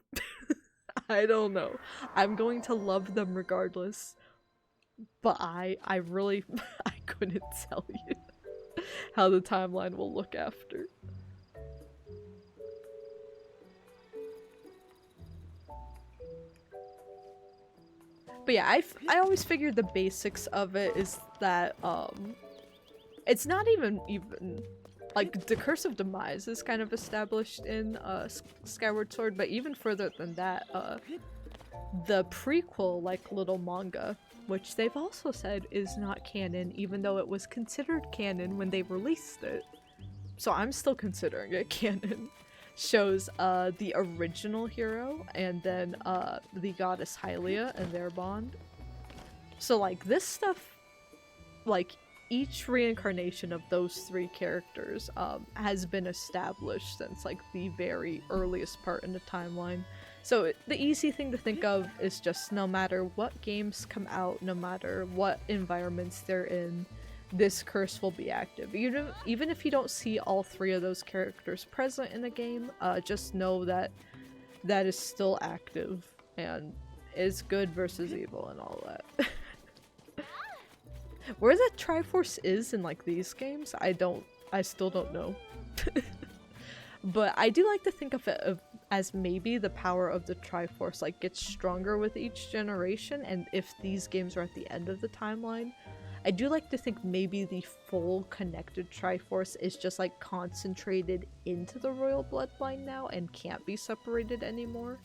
I don't know. I'm going to love them regardless. But I really, I couldn't tell you how the timeline will look after. But yeah, I always figured the basics of it is that, it's not even, like, the Curse of Demise is kind of established in, Skyward Sword, but even further than that, the prequel, like, little manga, which they've also said is not canon, even though it was considered canon when they released it. So I'm still considering it canon. Shows the original hero and then the goddess Hylia and their bond. So like this stuff, like each reincarnation of those three characters has been established since like the very earliest part in the timeline. So the easy thing to think of is just no matter what games come out, no matter what environments they're in, this curse will be active. Even if you don't see all three of those characters present in a game, just know that that is still active and is good versus evil and all that. Where the Triforce is in like these games, I still don't know. But I do like to think of it as maybe the power of the Triforce like gets stronger with each generation, and if these games are at the end of the timeline, I do like to think maybe the full connected Triforce is just like concentrated into the royal bloodline now and can't be separated anymore.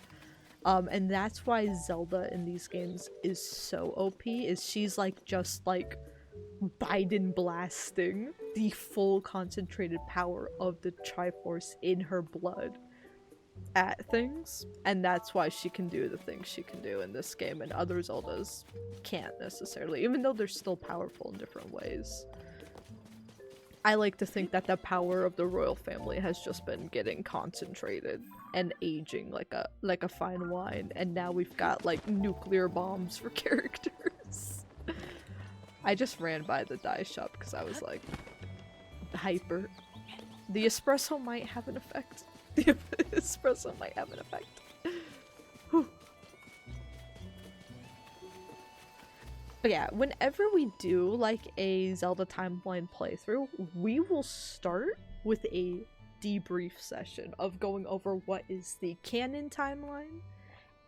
And that's why Zelda in these games is so OP, is she's like just like Biden blasting the full concentrated power of the Triforce in her blood at things, and that's why she can do the things she can do in this game and other Zeldas can't necessarily, even though they're still powerful in different ways. I like to think that the power of the royal family has just been getting concentrated and aging like a fine wine, and now we've got like nuclear bombs for characters. I just ran by the dye shop because I was like hyper. The espresso might have an effect. The espresso might have an effect. Whew. But yeah, whenever we do like a Zelda timeline playthrough, we will start with a debrief session of going over what is the canon timeline,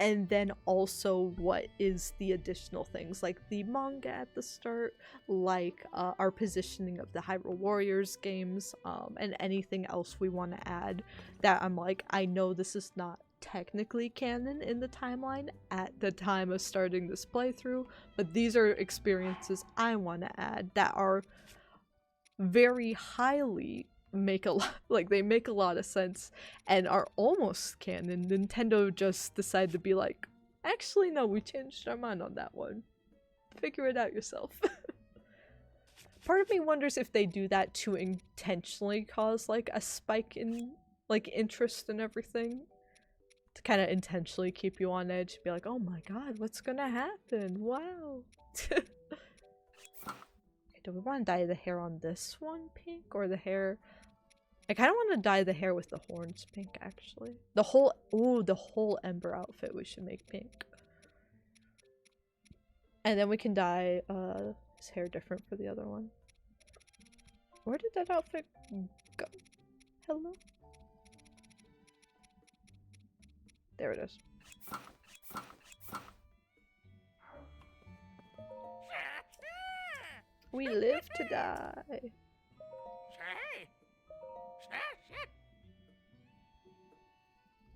and then also what is the additional things like the manga at the start, like our positioning of the Hyrule Warriors games, and anything else we want to add that I'm like, I know this is not technically canon in the timeline at the time of starting this playthrough, but these are experiences I want to add that are very highly make a lot, like they make a lot of sense and are almost canon. Nintendo just decided to be like, actually no, we changed our mind on that one. Figure it out yourself. Part of me wonders if they do that to intentionally cause like a spike in like interest and everything, to kind of intentionally keep you on edge, be like, oh my god, what's gonna happen? Wow. Okay, do we want to dye the hair on this one pink or the hair? I kind of want to dye the hair with the horns pink, actually. The whole Ember outfit we should make pink. And then we can dye his hair different for the other one. Where did that outfit go? Hello? There it is. We live to die.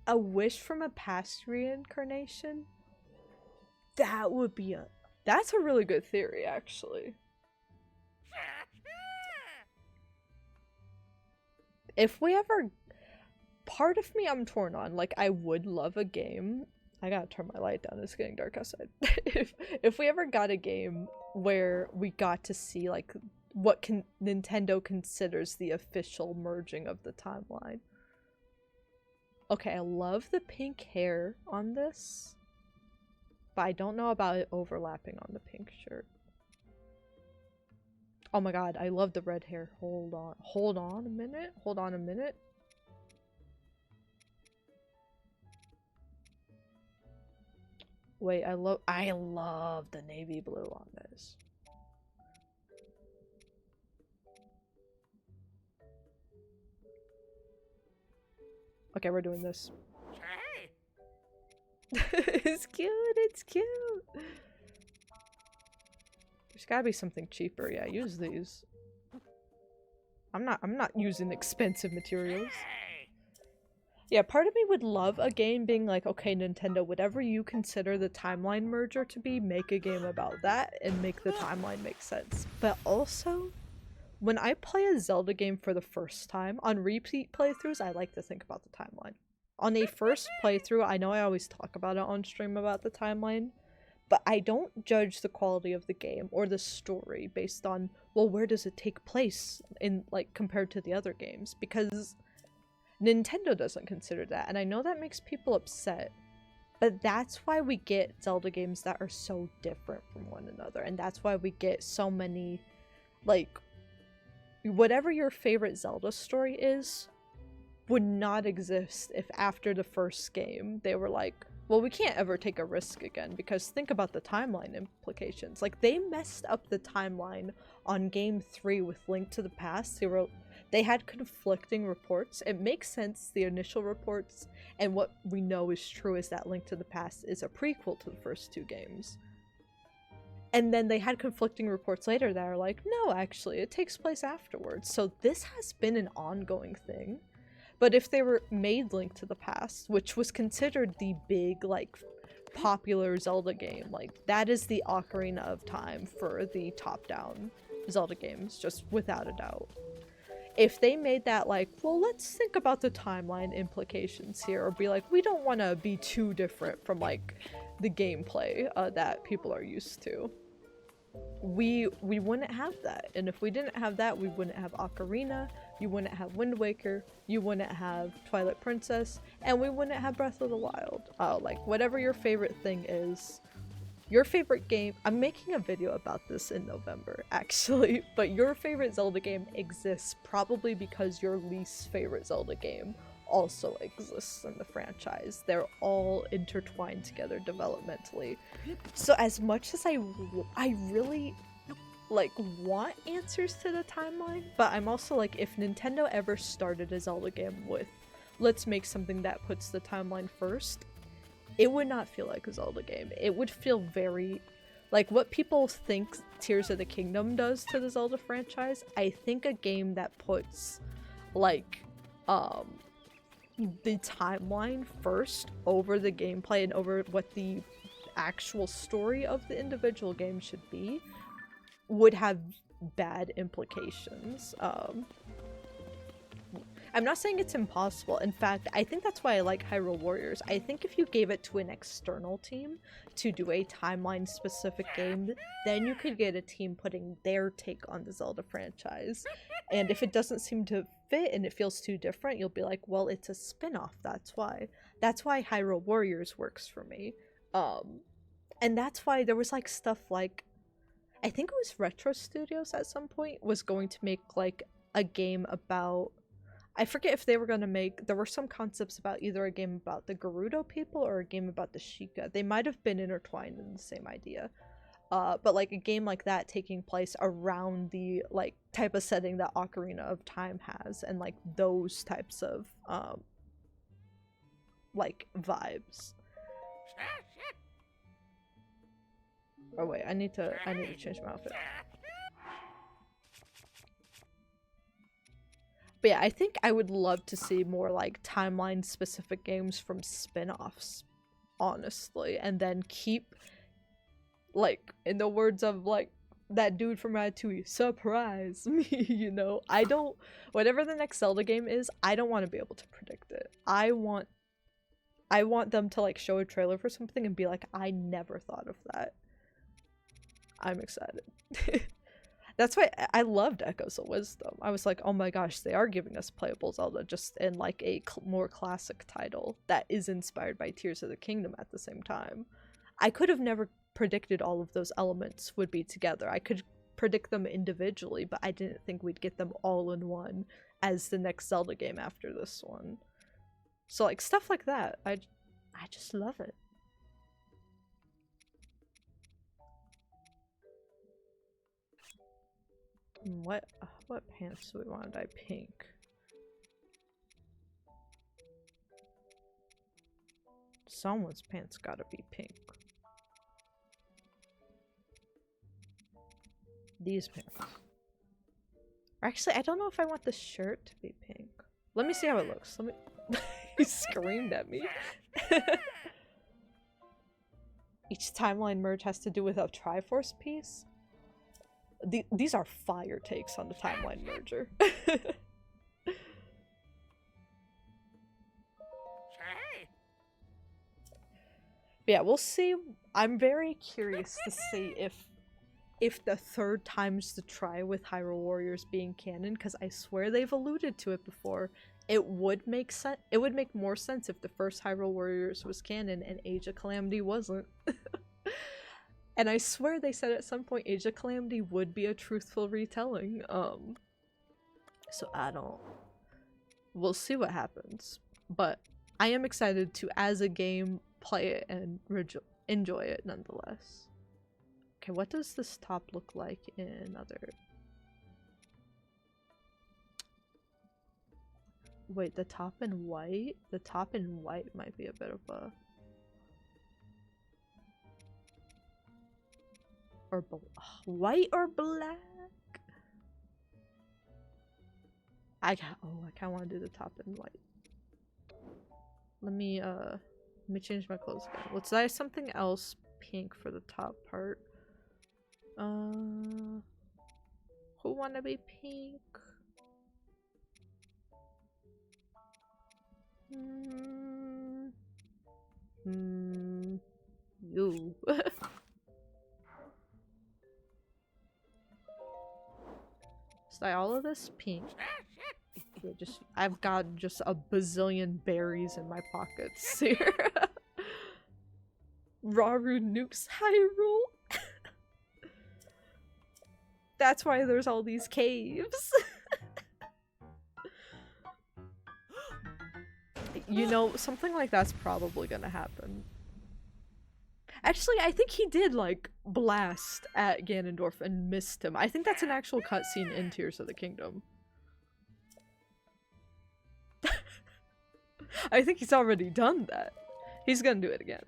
A wish from a past reincarnation? That would be that's a really good theory, actually. If we ever... Part of me I'm torn on. Like, I would love a game... I gotta turn my light down, it's getting dark outside. if we ever got a game where we got to see, like, what Nintendo considers the official merging of the timeline. Okay, I love the pink hair on this, but I don't know about it overlapping on the pink shirt. Oh my god, I love the red hair. Hold on a minute. Wait, I love the navy blue on this. Okay, we're doing this. It's cute, it's cute. There's gotta be something cheaper. Yeah, use these. I'm not using expensive materials. Yeah, part of me would love a game being like, okay, Nintendo, whatever you consider the timeline merger to be, make a game about that and make the timeline make sense. But also, when I play a Zelda game for the first time, on repeat playthroughs, I like to think about the timeline. On a first playthrough, I know I always talk about it on stream about the timeline, but I don't judge the quality of the game or the story based on, well, where does it take place in, like, compared to the other games? Because Nintendo doesn't consider that, and I know that makes people upset, but that's why we get Zelda games that are so different from one another, and that's why we get so many, like, whatever your favorite Zelda story is would not exist if after the first game they were like, well, we can't ever take a risk again, because think about the timeline implications. Like, they messed up the timeline on Game 3 with Link to the Past. They had conflicting reports. It makes sense, the initial reports, and what we know is true is that Link to the Past is a prequel to the first two games. And then they had conflicting reports later that are like, no, actually, it takes place afterwards. So this has been an ongoing thing. But if they were made Link to the Past, which was considered the big, like, popular Zelda game, like, that is the Ocarina of Time for the top-down Zelda games, just without a doubt. If they made that like, well, let's think about the timeline implications here, or be like, we don't want to be too different from, like, the gameplay that people are used to, we wouldn't have that. And if we didn't have that, we wouldn't have Ocarina, you wouldn't have Wind Waker, you wouldn't have Twilight Princess, and we wouldn't have Breath of the Wild. Like, whatever your favorite thing is, your favorite game, I'm making a video about this in November, actually, but your favorite Zelda game exists probably because your least favorite Zelda game also exists in the franchise. They're all intertwined together developmentally. So as much as I really like want answers to the timeline, but I'm also like, if Nintendo ever started a Zelda game with let's make something that puts the timeline first, it would not feel like a Zelda game. It would feel very like what people think Tears of the Kingdom does to the Zelda franchise. I think a game that puts like the timeline first over the gameplay and over what the actual story of the individual game should be would have bad implications. I'm not saying it's impossible. In fact, I think that's why I like Hyrule Warriors. I think if you gave it to an external team to do a timeline-specific game, then you could get a team putting their take on the Zelda franchise. And if it doesn't seem to fit and it feels too different, you'll be like, well, it's a spin-off, that's why. That's why Hyrule Warriors works for me. And that's why there was like stuff like, I think it was Retro Studios at some point was going to make like a game about, I forget if they were going to make, there were some concepts about either a game about the Gerudo people or a game about the Sheikah. They might have been intertwined in the same idea. But like a game like that taking place around the like type of setting that Ocarina of Time has, and like those types of like vibes. Oh wait, I need to change my outfit. But yeah, I think I would love to see more like timeline specific games from spin-offs, honestly, and then keep, like, in the words of like that dude from Ratatouille, surprise me, you know? Whatever the next Zelda game is, I don't want to be able to predict it. I want them to like show a trailer for something and be like, I never thought of that. I'm excited. That's why I loved Echoes of Wisdom. I was like, oh my gosh, they are giving us playable Zelda just in like a more classic title that is inspired by Tears of the Kingdom at the same time. I could have never predicted all of those elements would be together. I could predict them individually, but I didn't think we'd get them all in one as the next Zelda game after this one. So like stuff like that, I just love it. What pants do we want to dye pink? Someone's pants gotta be pink. These pants. Actually, I don't know if I want the shirt to be pink. Let me see how it looks. Let me. He screamed at me. Each timeline merge has to do with a Triforce piece. These are fire takes on the timeline merger. But yeah, we'll see. I'm very curious to see if the third time's the try with Hyrule Warriors being canon, because I swear they've alluded to it before. It would make sense. It would make more sense if the first Hyrule Warriors was canon and Age of Calamity wasn't. And I swear they said at some point Age of Calamity would be a truthful retelling. So we'll see what happens. But I am excited to, as a game, play it and enjoy it nonetheless. Okay, what does this top look like in other... Wait, the top in white? The top in white might be a bit of a... Or white or black? I kind of want to do the top in white. Let me change my clothes again. Let's dye something else pink for the top part. Who wanna be pink? You. Dye all of this pink. Yeah, I've got just a bazillion berries in my pockets here. Raru nukes Hyrule. That's why there's all these caves. You know, something like that's probably gonna happen. Actually, I think he did, like, blast at Ganondorf and missed him. I think that's an actual cutscene in Tears of the Kingdom. I think he's already done that. He's gonna do it again.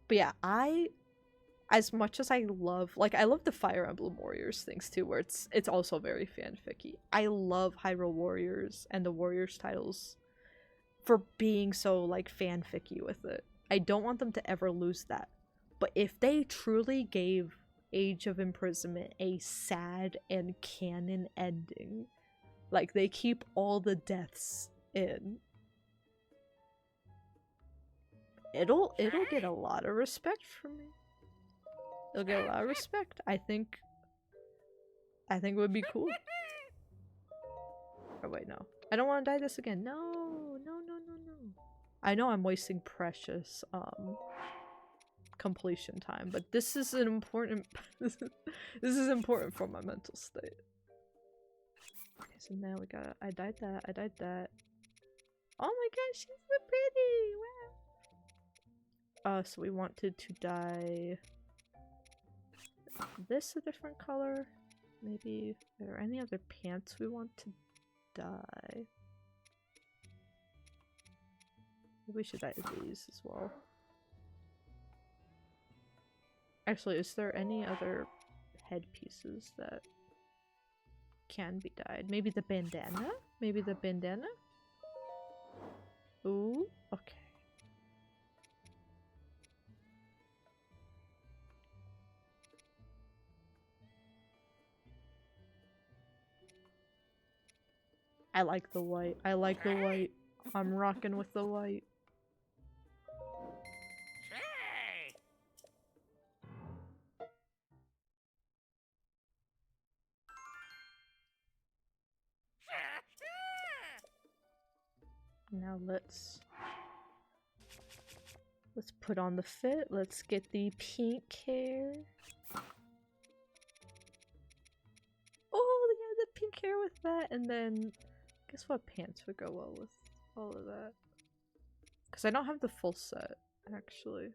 But yeah, as much as I love, like, I love the Fire Emblem Warriors things too, where it's also very fanficky. I love Hyrule Warriors and the Warriors titles for being so, like, fanficky with it. I don't want them to ever lose that. But if they truly gave Age of Imprisonment a sad and canon ending, like, they keep all the deaths in, it'll get a lot of respect from me. It'll get a lot of respect. I think it would be cool. Oh wait, no. I don't want to die this again. No. I know I'm wasting precious completion time, but this is an important this is important for my mental state. Okay, so now we got I died that. Oh my gosh, she's so pretty! Wow. So we wanted to dye this a different color. Maybe are there any other pants we want to dye? Maybe we should dye these as well. Actually, is there any other headpieces that can be dyed? Maybe the bandana? Maybe the bandana? Ooh, okay. I like the white. I like the white. I'm rocking with the white. Now let's put on the fit. Let's get the pink hair. Oh, yeah, the pink hair with that, and then guess what pants would go well with all of that? Because I don't have the full set, actually.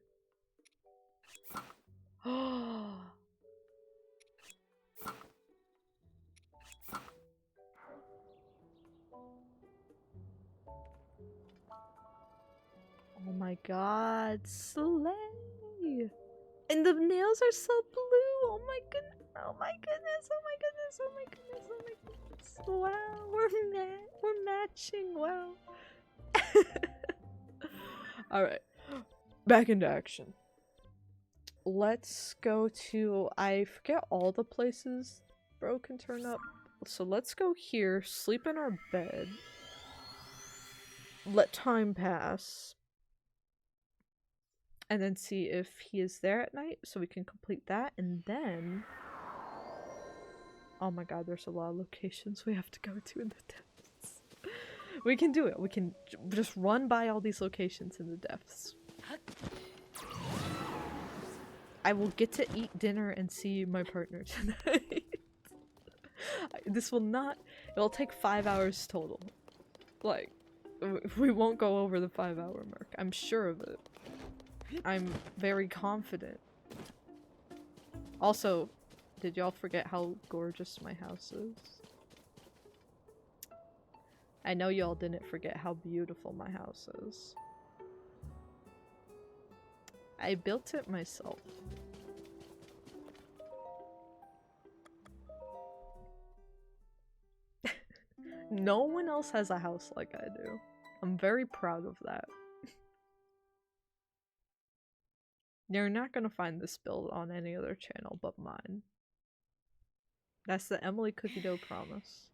Oh. Oh my god, slay! And the nails are so blue! Oh my goodness! Oh my goodness! Oh my goodness! Oh my goodness! Oh my goodness! Wow, we're matching! Wow. Alright, back into action. Let's go to, I forget all the places bro can turn up. So let's go here, sleep in our bed. Let time pass. And then see if he is there at night, so we can complete that, and then... Oh my god, there's a lot of locations we have to go to in the depths. We can do it. We can just run by all these locations in the depths. I will get to eat dinner and see my partner tonight. This will not... It'll take 5 hours total. Like, we won't go over the 5-hour mark. I'm sure of it. I'm very confident. Also, did y'all forget how gorgeous my house is? I know y'all didn't forget how beautiful my house is. I built it myself. No one else has a house like I do. I'm very proud of that. You're not gonna find this build on any other channel but mine. That's the Emily Cookie Dough promise.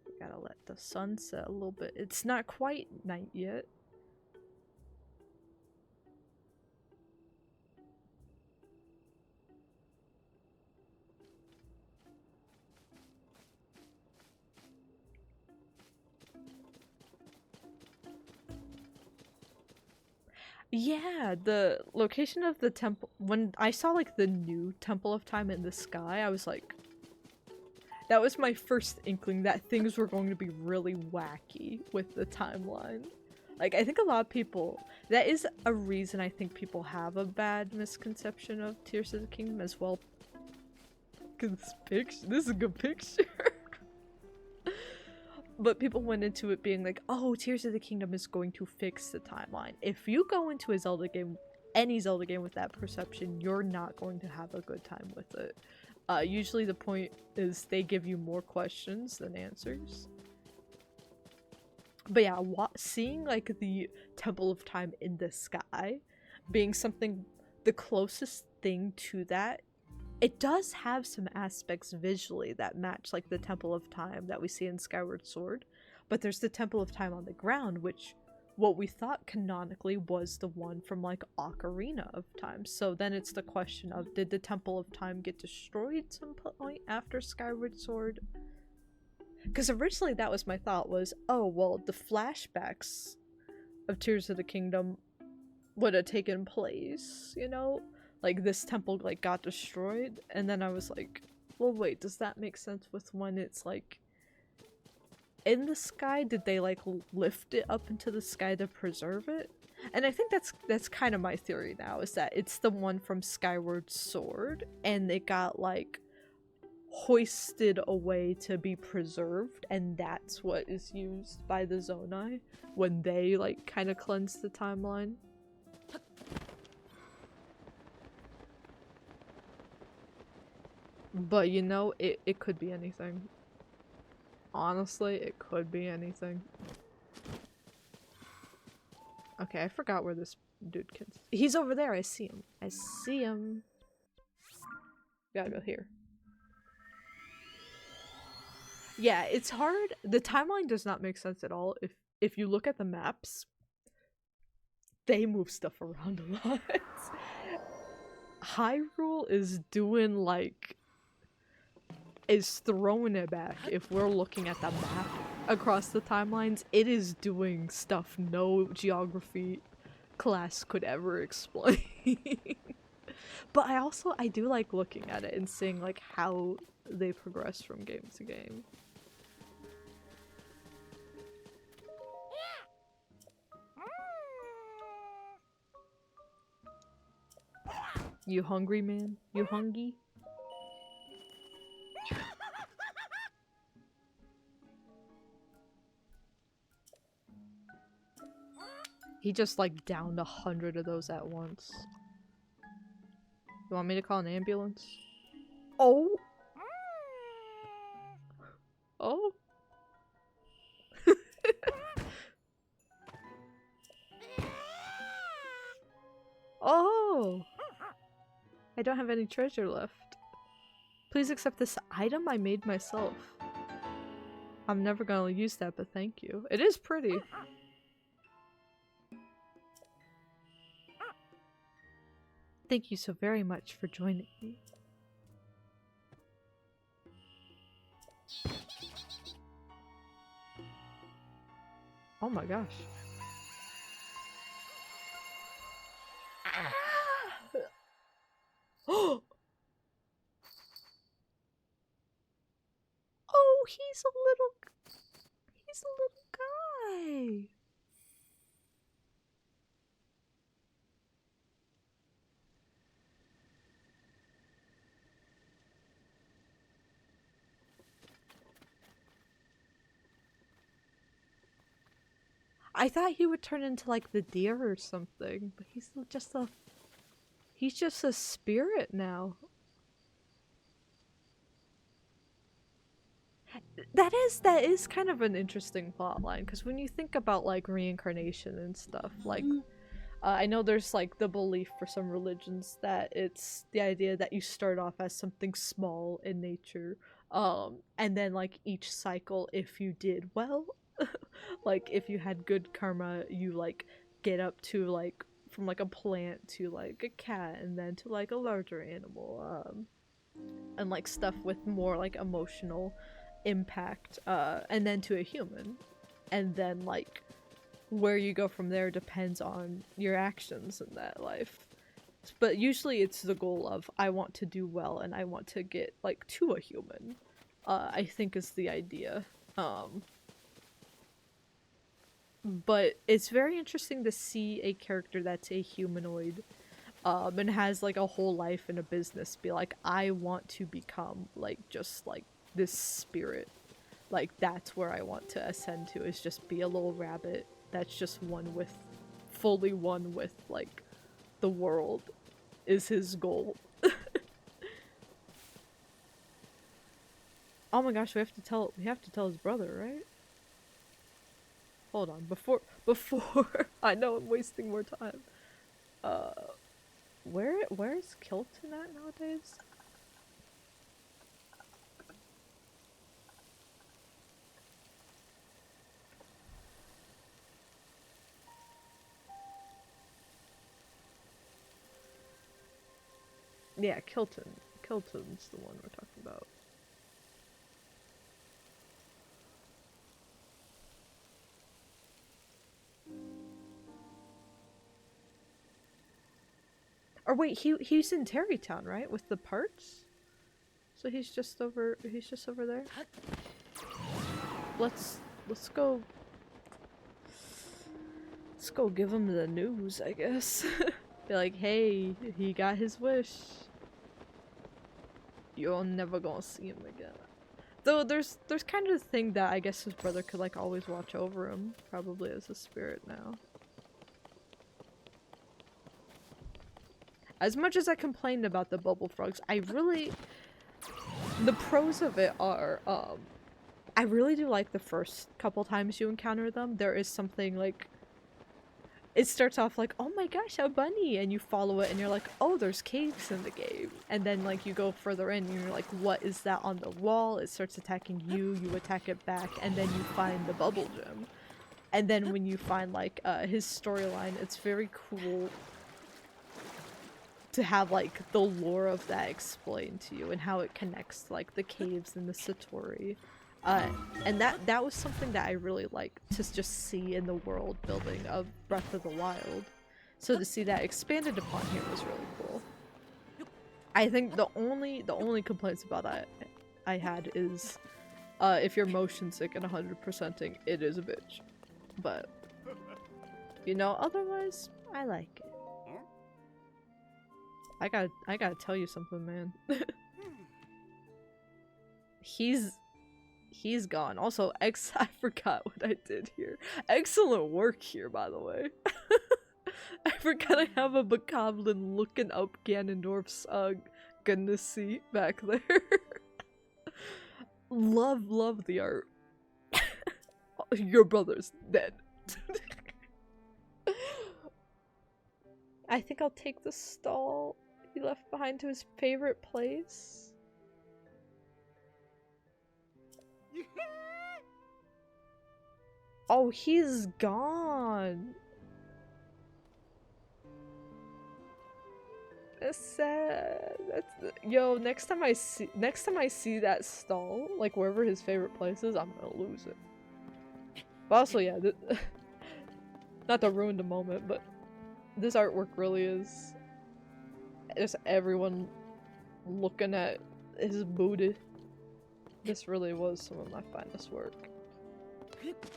We gotta let the sun set a little bit. It's not quite night yet. Yeah, the location of the temple, when I saw like the new Temple of Time in the sky, I was like, that was my first inkling that things were going to be really wacky with the timeline. Like, I think a lot of people, that is a reason I think people have a bad misconception of Tears of the Kingdom as well. Look at this picture, this is a good picture. But people went into it being like, oh, Tears of the Kingdom is going to fix the timeline. If you go into a Zelda game, any Zelda game with that perception, you're not going to have a good time with it. Usually the point is they give you more questions than answers. But yeah, seeing like the Temple of Time in the sky being something, the closest thing to that, it does have some aspects visually that match like the Temple of Time that we see in Skyward Sword, but there's the Temple of Time on the ground, which what we thought canonically was the one from like Ocarina of Time. So then it's the question of, did the Temple of Time get destroyed some point after Skyward Sword? Because originally that was my thought was, oh well, the flashbacks of Tears of the Kingdom would have taken place, you know? Like this temple like got destroyed, and then I was like, well wait, does that make sense with when it's like in the sky? Did they like lift it up into the sky to preserve it? And I think that's kind of my theory now, is that it's the one from Skyward Sword and it got like hoisted away to be preserved, and that's what is used by the Zonai when they like kind of cleanse the timeline. But you know, it could be anything. Honestly, it could be anything. Okay, I forgot where this dude can. He's over there, I see him. I see him. Gotta go here. Yeah, it's hard. The timeline does not make sense at all. If you look at the maps, they move stuff around a lot. Hyrule is doing like, is throwing it back. If we're looking at the map across the timelines, it is doing stuff no geography class could ever explain. But I do like looking at it and seeing like how they progress from game to game. You hungry, man? You hungry? He just like downed 100 of those at once. You want me to call an ambulance? Oh! Oh! Oh! I don't have any treasure left. Please accept this item I made myself. I'm never gonna use that, but thank you. It is pretty. Thank you so very much for joining me. Oh my gosh. Oh! Oh, he's a little guy. I thought he would turn into like the deer or something, but he's just a spirit now. That is kind of an interesting plotline, because when you think about like reincarnation and stuff, like I know there's like the belief for some religions that it's the idea that you start off as something small in nature, and then like each cycle, if you did well, like if you had good karma, you like get up to like from like a plant to like a cat and then to like a larger animal, and like stuff with more like emotional impact, and then to a human, and then like where you go from there depends on your actions in that life. But usually it's the goal of, I want to do well and I want to get, like, to a human. I think is the idea. But it's very interesting to see a character that's a humanoid, and has, like, a whole life in a business be like, I want to become, like, just, like, this spirit. Like, that's where I want to ascend to, is just be a little rabbit that's just fully one with, like, the world is his goal. Oh my gosh, we have to tell his brother, right? Hold on, before I know I'm wasting more time. Where's Kilton at nowadays? Yeah, Kilton. Kilton's the one we're talking about. Or wait, he's in Terrytown, right? With the parts? So he's just over there. Let's go give him the news, I guess. Be like, hey, he got his wish. You're never gonna see him again. Though there's kind of a thing that I guess his brother could, like, always watch over him, probably as a spirit now. As much as I complained about the bubble frogs, the pros of it are, I really do like the first couple times you encounter them. There is something, like, it starts off like, oh my gosh, a bunny, and you follow it and you're like, oh, there's caves in the game. And then, like, you go further in and you're like, what is that on the wall? It starts attacking you, you attack it back, and then you find the bubble gem. And then when you find, like, his storyline, it's very cool to have, like, the lore of that explained to you and how it connects to, like, the caves and the Satori. And that was something that I really like to just see in the world building of Breath of the Wild. So to see that expanded upon here was really cool. I think the only complaints about that I had is if you're motion sick and 100%ing, it is a bitch. But you know, otherwise I like it. I gotta tell you something, man. He's gone. Also, I forgot what I did here. Excellent work here, by the way. I forgot I have a bokoblin looking up Ganondorf's goodness seat back there. love the art. Your brother's dead. I think I'll take the stall he left behind to his favorite place. Oh, he's gone. That's sad. Yo, next time I see that stall, like wherever his favorite place is, I'm gonna lose it. But also, yeah, not to ruin the moment, but this artwork really is just everyone looking at his booty. This really was some of my finest work.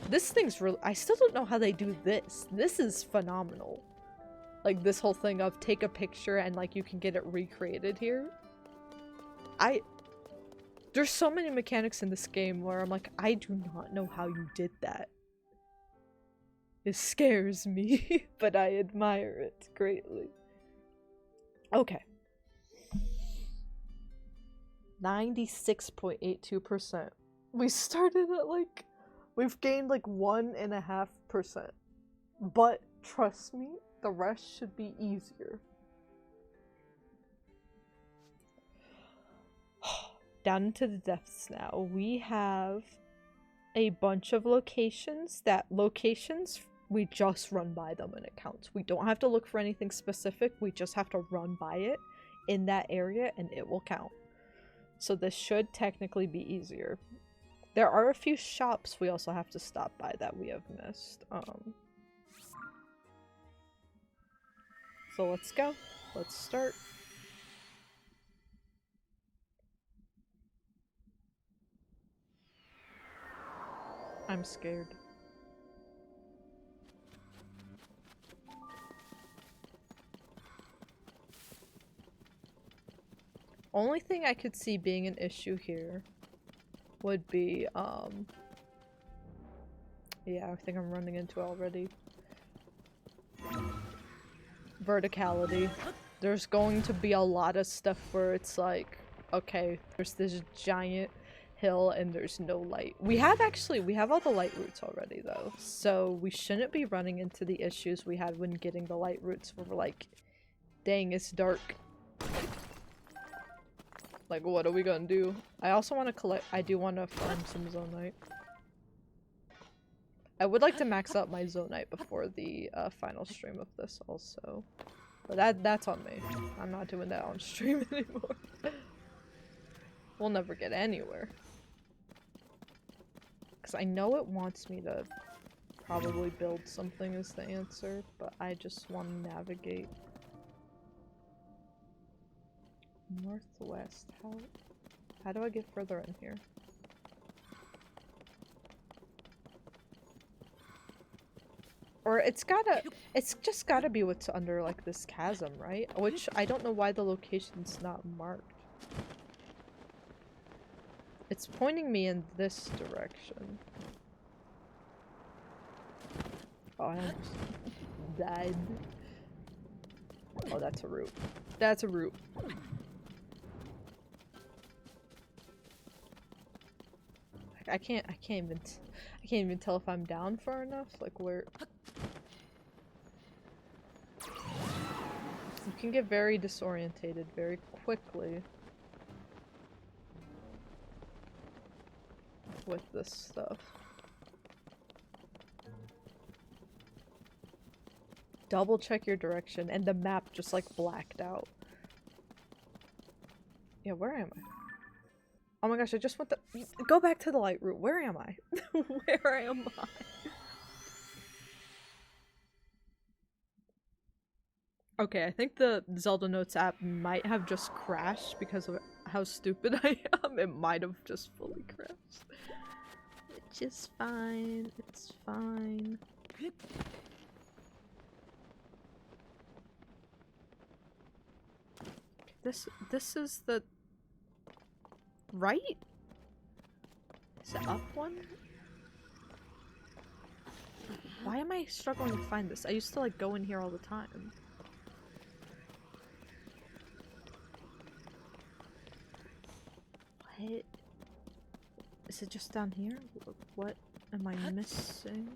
This thing's really— I still don't know how they do this. This is phenomenal. Like, this whole thing of take a picture and, like, you can get it recreated here. There's so many mechanics in this game where I'm like, I do not know how you did that. It scares me, but I admire it greatly. Okay. 96.82%. We started at, like, we've gained like 1.5%. But trust me, the rest should be easier. Down into the depths now. We have a bunch of locations we just run by them and it counts. We don't have to look for anything specific, we just have to run by it in that area and it will count. So this should technically be easier. There are a few shops we also have to stop by that we have missed. So let's go. Let's start. I'm scared. Only thing I could see being an issue here would be, yeah, I think I'm running into it already. Verticality. There's going to be a lot of stuff where it's like, okay, there's this giant hill and there's no light. We have all the light routes already though, so we shouldn't be running into the issues we had when getting the light routes where we're like, dang, it's dark. Like, what are we gonna do? I also want to collect- I do want to farm some Zonite. I would like to max out my Zonite before the final stream of this also. But that's on me. I'm not doing that on stream anymore. We'll never get anywhere. Because I know it wants me to probably build something as the answer, but I just want to navigate. Northwest. How do I get further in here? Or it's just gotta be what's under like this chasm, right? Which I don't know why the location's not marked. It's pointing me in this direction. Oh, I almost died. Oh, that's a route. That's a route. I can't even tell if I'm down far enough. Like where. You can get very disorientated very quickly with this stuff. Double check your direction, and the map just like blacked out. Yeah, where am I? Oh my gosh, I just went the- Go back to the light route. Where am I? Where am I? Okay, I think the Zelda Notes app might have just crashed because of how stupid I am. It might have just fully crashed. Which is fine. It's fine. This is the... right? Is it up one? Why am I struggling to find this? I used to like go in here all the time. What? Is it just down here? What am I missing?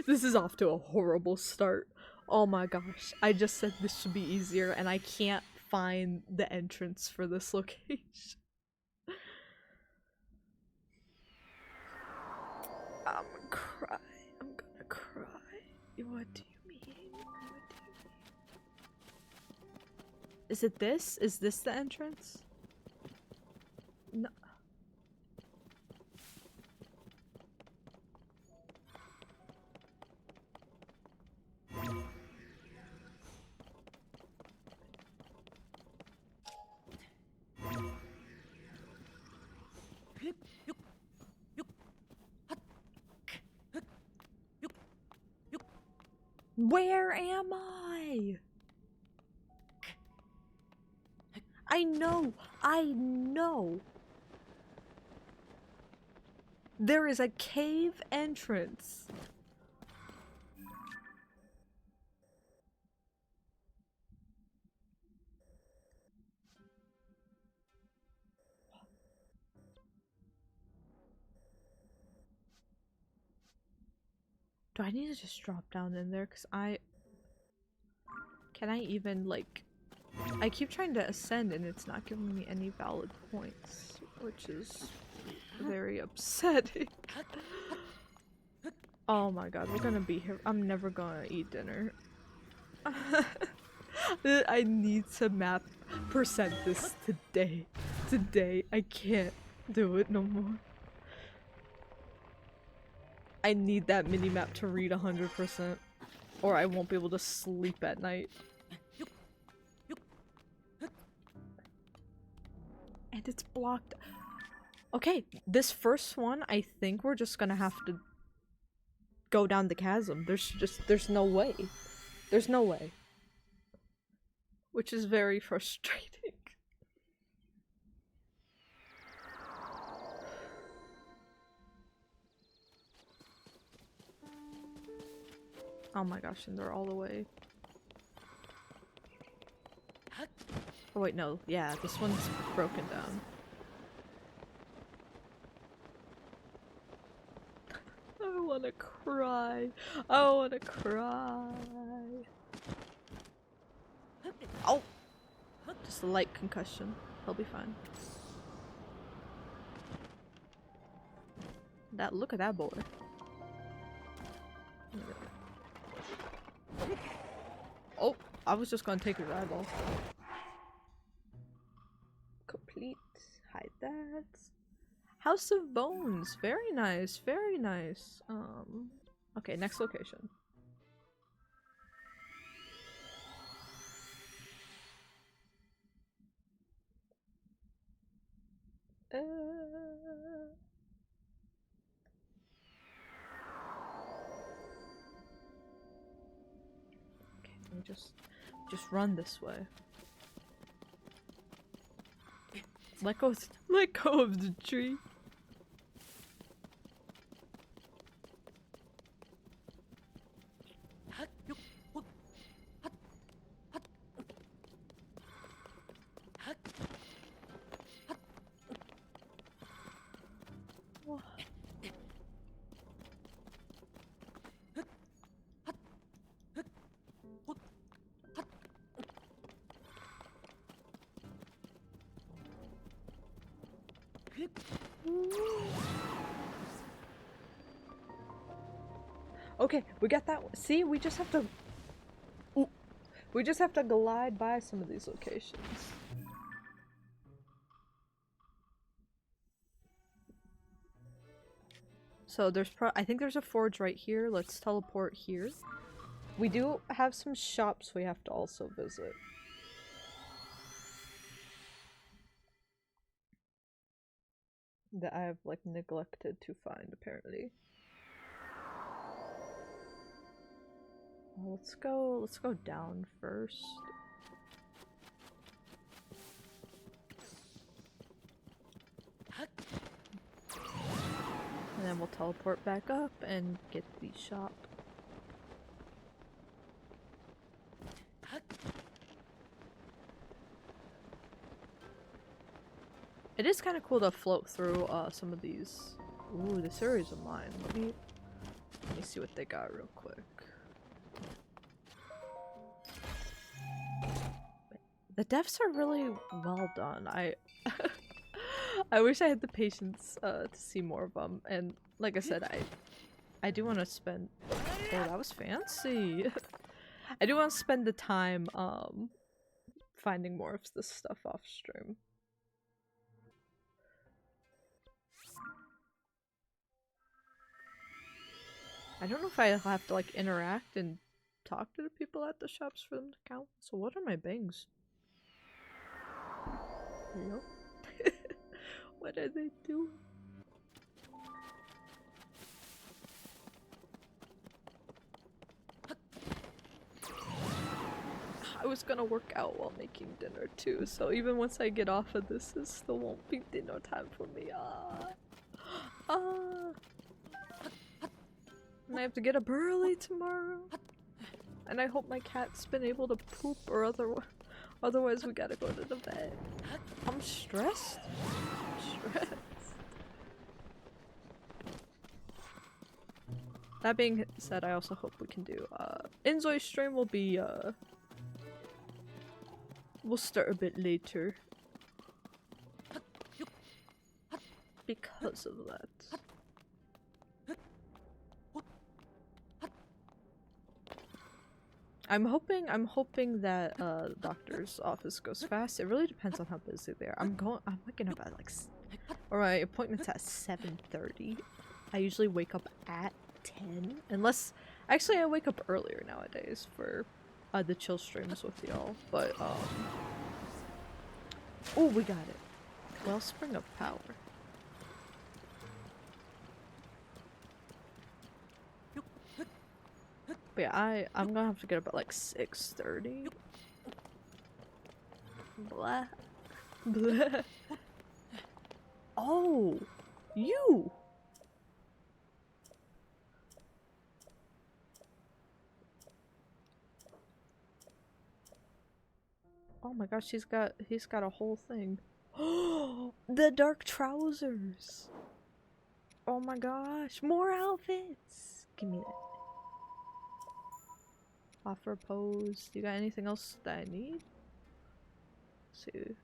This is off to a horrible start. Oh my gosh. I just said this should be easier and I can't find the entrance for this location. I'm gonna cry. I'm gonna cry. What do you mean? What do you mean? Is it this? Is this the entrance? No. Where am I? I know. There is a cave entrance. Do I need to just drop down in there? Cause can I even like, I keep trying to ascend and it's not giving me any valid points, which is very upsetting. Oh my god, we're gonna be here. I'm never gonna eat dinner. I need to map percent this today. Today, I can't. Do it no more. I need that mini-map to read 100%, or I won't be able to sleep at night. And it's blocked. Okay, this first one, I think we're just gonna have to go down the chasm. There's no way. There's no way. Which is very frustrating. Oh my gosh, and they're all the way. Oh wait, no. Yeah, this one's broken down. I wanna cry. I wanna cry. Oh! Just a light concussion. He'll be fine. Look at that boy. Oh, I was just gonna take his eyeball. Complete. Hide that. House of Bones. Very nice. Very nice. Okay, next location. Okay, let me just run this way. Let go of the tree. Okay, we got that one. See, we just have to... Ooh. We just have to glide by some of these locations. So I think there's a forge right here. Let's teleport here. We do have some shops we have to also visit. That I have, like, neglected to find, apparently. Well, let's go down first. And then we'll teleport back up and get the shop. It is kind of cool to float through some of these. Ooh, this area's a mine. Let me see what they got real quick. The devs are really well done. I wish I had the patience to see more of them. And like I said, I do want to spend. Oh, that was fancy. I do want to spend the time finding more of this stuff off stream. I don't know if I'll have to like interact and talk to the people at the shops for them to count. So what are my bangs? Hello? What are they doing? I was gonna work out while making dinner too, so even once I get off of this, it still won't be dinner time for me. And I have to get up early tomorrow. And I hope my cat's been able to poop, or otherwise we gotta go to the vet. I'm stressed. That being said, I also hope we can do Inzoi's stream will be we'll start a bit later because of that. I'm hoping that the doctor's office goes fast. It really depends on how busy they are. I'm waking up at like Or my appointment's at 7:30. I usually wake up at 10. Unless... Actually, I wake up earlier nowadays for the chill streams with y'all. But, oh, we got it. Wellspring of Power. But yeah, I'm gonna have to get up at like 6:30. Blah. Blah. Oh! You! Oh my gosh, he's got a whole thing. Oh, the dark trousers. Oh my gosh, more outfits. Give me that. Offer pose. You got anything else that I need? Let's see.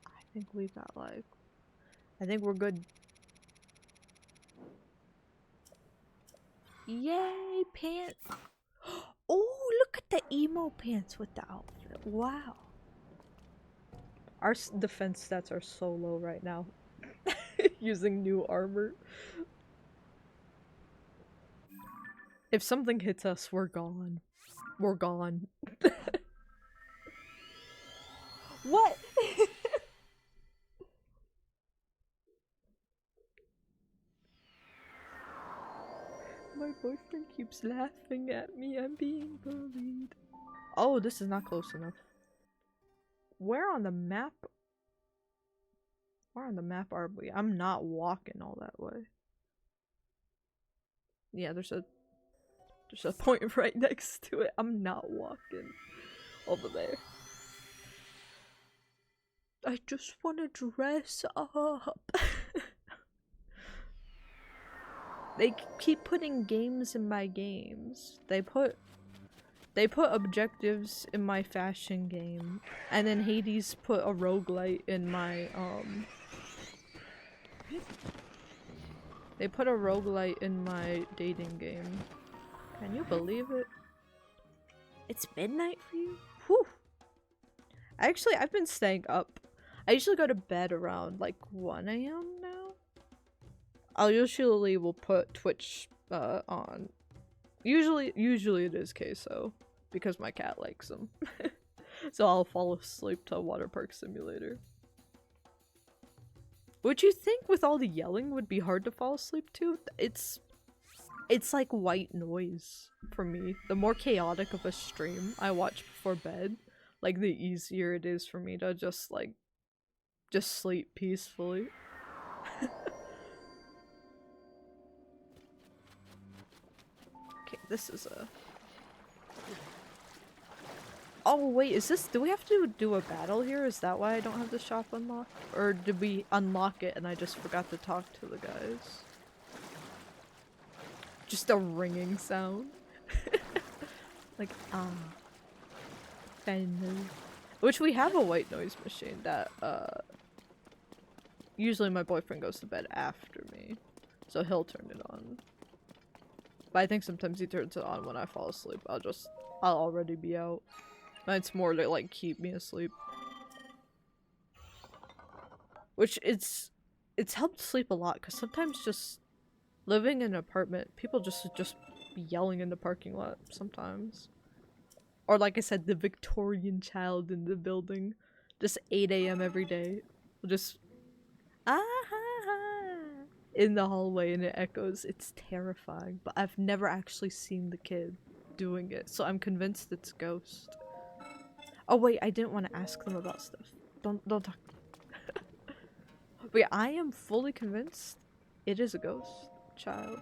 I think we got like. I think we're good. Yay, pants! Oh, look at the emo pants with the outfit. Wow. Our defense stats are so low right now. Using new armor. If something hits us, we're gone. We're gone. What? My boyfriend keeps laughing at me. I'm being bullied. Oh, this is not close enough. Where on the map? Where on the map are we? I'm not walking all that way. Yeah, there's a point right next to it. I'm not walking over there. I just want to dress up. They keep putting games in my games. They put objectives in my fashion game, and then Hades put a roguelite in my They put a roguelite in my dating game. Can you believe it? It's midnight for you? Whew. Actually, I've been staying up. I usually go to bed around like 1 AM now. I'll usually will put Twitch on. Usually it is queso because my cat likes them. So I'll fall asleep to Water Park Simulator. Which you think with all the yelling would be hard to fall asleep to? It's like white noise for me. The more chaotic of a stream I watch before bed, like the easier it is for me to just sleep peacefully. Okay, this is a... Oh wait, is this- do we have to do a battle here? Is that why I don't have the shop unlocked? Or did we unlock it and I just forgot to talk to the guys? Just a ringing sound. Like, ah. Finally. Which we have a white noise machine that, usually my boyfriend goes to bed after me. So he'll turn it on. But I think sometimes he turns it on when I fall asleep. I'll already be out. It's more to like keep me asleep. Which it's helped sleep a lot because sometimes just living in an apartment, people just be yelling in the parking lot sometimes. Or like I said, the Victorian child in the building. Just 8 AM every day. Just in the hallway and it echoes. It's terrifying. But I've never actually seen the kid doing it, so I'm convinced it's a ghost. Oh wait, I didn't want to ask them about stuff. Don't talk. But yeah, I am fully convinced it is a ghost child.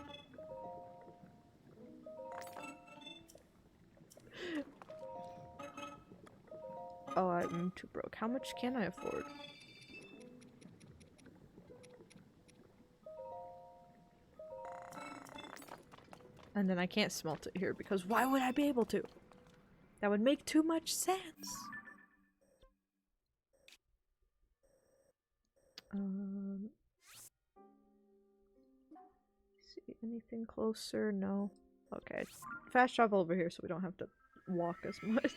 Oh, I'm too broke. How much can I afford? And then I can't smelt it here because why would I be able to? That would make too much sense. See anything closer? No. Okay. Fast travel over here so we don't have to walk as much.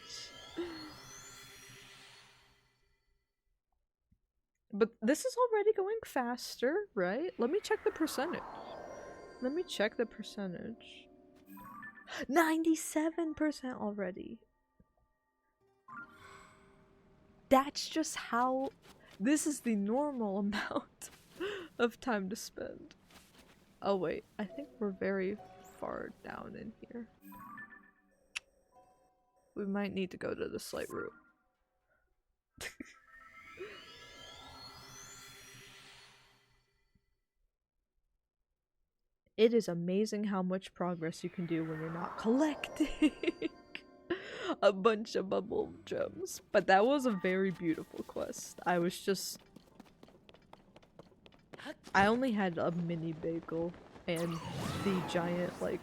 But this is already going faster, right? Let me check the percentage. Let me check the percentage. 97% already. That's just how... This is the normal amount of time to spend. Oh wait, I think we're very far down in here. We might need to go to the slight route. It is amazing how much progress you can do when you're not collecting a bunch of bubble gems. But that was a very beautiful quest. I only had a mini bagel and the giant, like,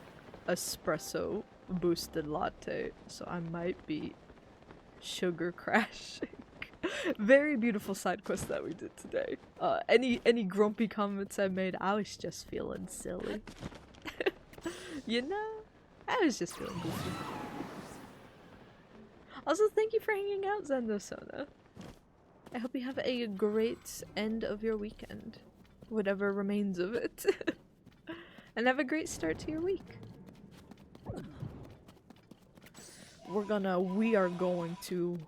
espresso boosted latte, so I might be sugar crashing. Very beautiful side quest that we did today. Any grumpy comments I made, I was just feeling silly. You know? I was just feeling goofy. Also, thank you for hanging out, Zendosona. I hope you have a great end of your weekend. Whatever remains of it. And have a great start to your week. We are going to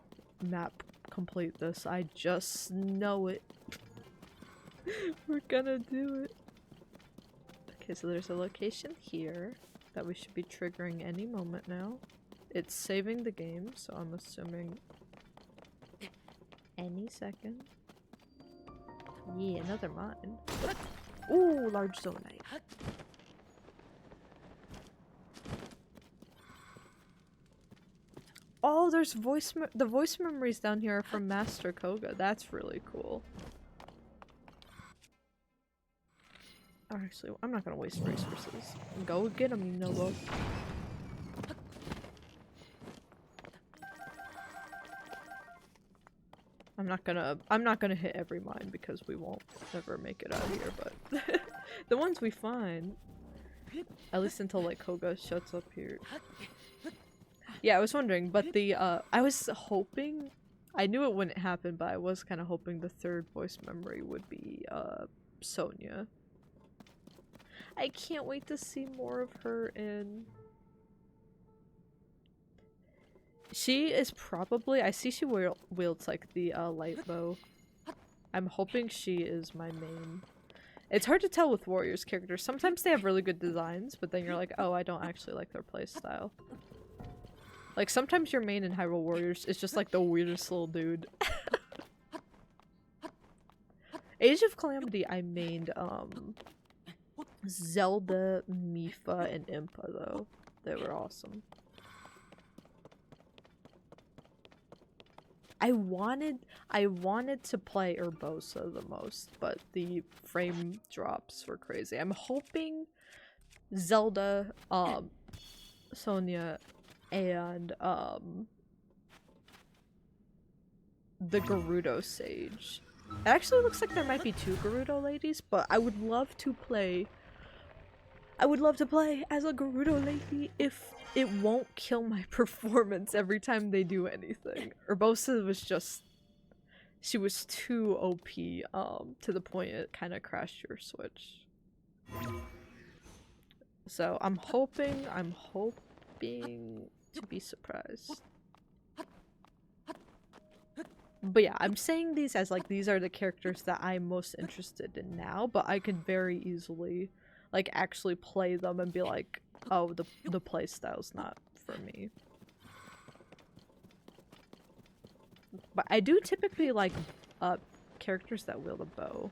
map complete this. I just know it. We're gonna do it. Okay, so there's a location here that we should be triggering any moment now. It's saving the game, so I'm assuming any second. Yeah, another mine. Ooh, large zonite. Oh, there's the voice memories down here are from Master Koga. That's really cool. Actually, I'm not gonna waste resources. Go get him, you know. I'm not gonna hit every mine because we won't ever make it out of here, but the ones we find, at least until like Koga shuts up here. Yeah, I was wondering, but I was hoping, I knew it wouldn't happen, but I was kind of hoping the third voice memory would be, Sonia. I can't wait to see more of her in... She is probably, I see she wields, like, the, light bow. I'm hoping she is my main. It's hard to tell with Warriors characters. Sometimes they have really good designs, but then you're like, oh, I don't actually like their playstyle. Like, sometimes your main in Hyrule Warriors is just, like, the weirdest little dude. Age of Calamity, I mained, Zelda, Mipha, and Impa, though. They were awesome. I wanted to play Urbosa the most, but the frame drops were crazy. I'm hoping Zelda, Sonia, and the Gerudo Sage. It actually looks like there might be 2 Gerudo ladies, but I would love to play as a Gerudo lady if it won't kill my performance every time they do anything. Urbosa was just, she was too OP, to the point it kind of crashed your Switch. So I'm hoping to be surprised. But yeah, I'm saying these as like these are the characters that I'm most interested in now, but I could very easily like actually play them and be like, oh, the playstyle's not for me. But I do typically like characters that wield a bow.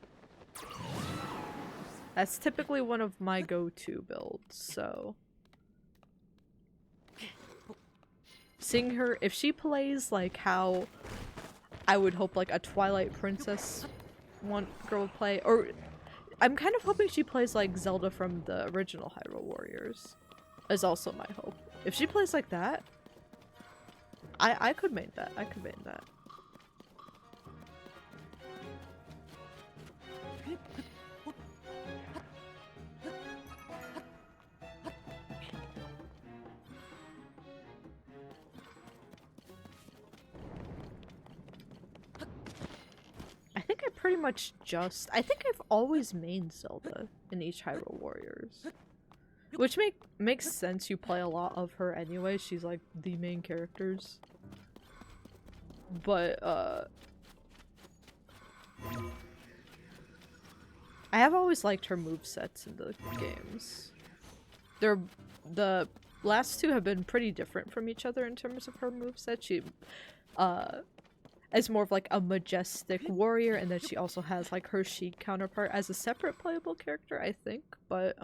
That's typically one of my go-to builds, so seeing her, if she plays like how I would hope like a Twilight Princess girl would play, or I'm kind of hoping she plays like Zelda from the original Hyrule Warriors, is also my hope. If she plays like that, I could main that. I could main that. pretty much just... I think I've always mained Zelda in each Hyrule Warriors. Which makes sense, you play a lot of her anyway, she's like the main characters. But, I have always liked her movesets in the games. The last two have been pretty different from each other in terms of her moveset. She, is more of like a majestic warrior, and then she also has like her Sheik counterpart as a separate playable character, I think. But,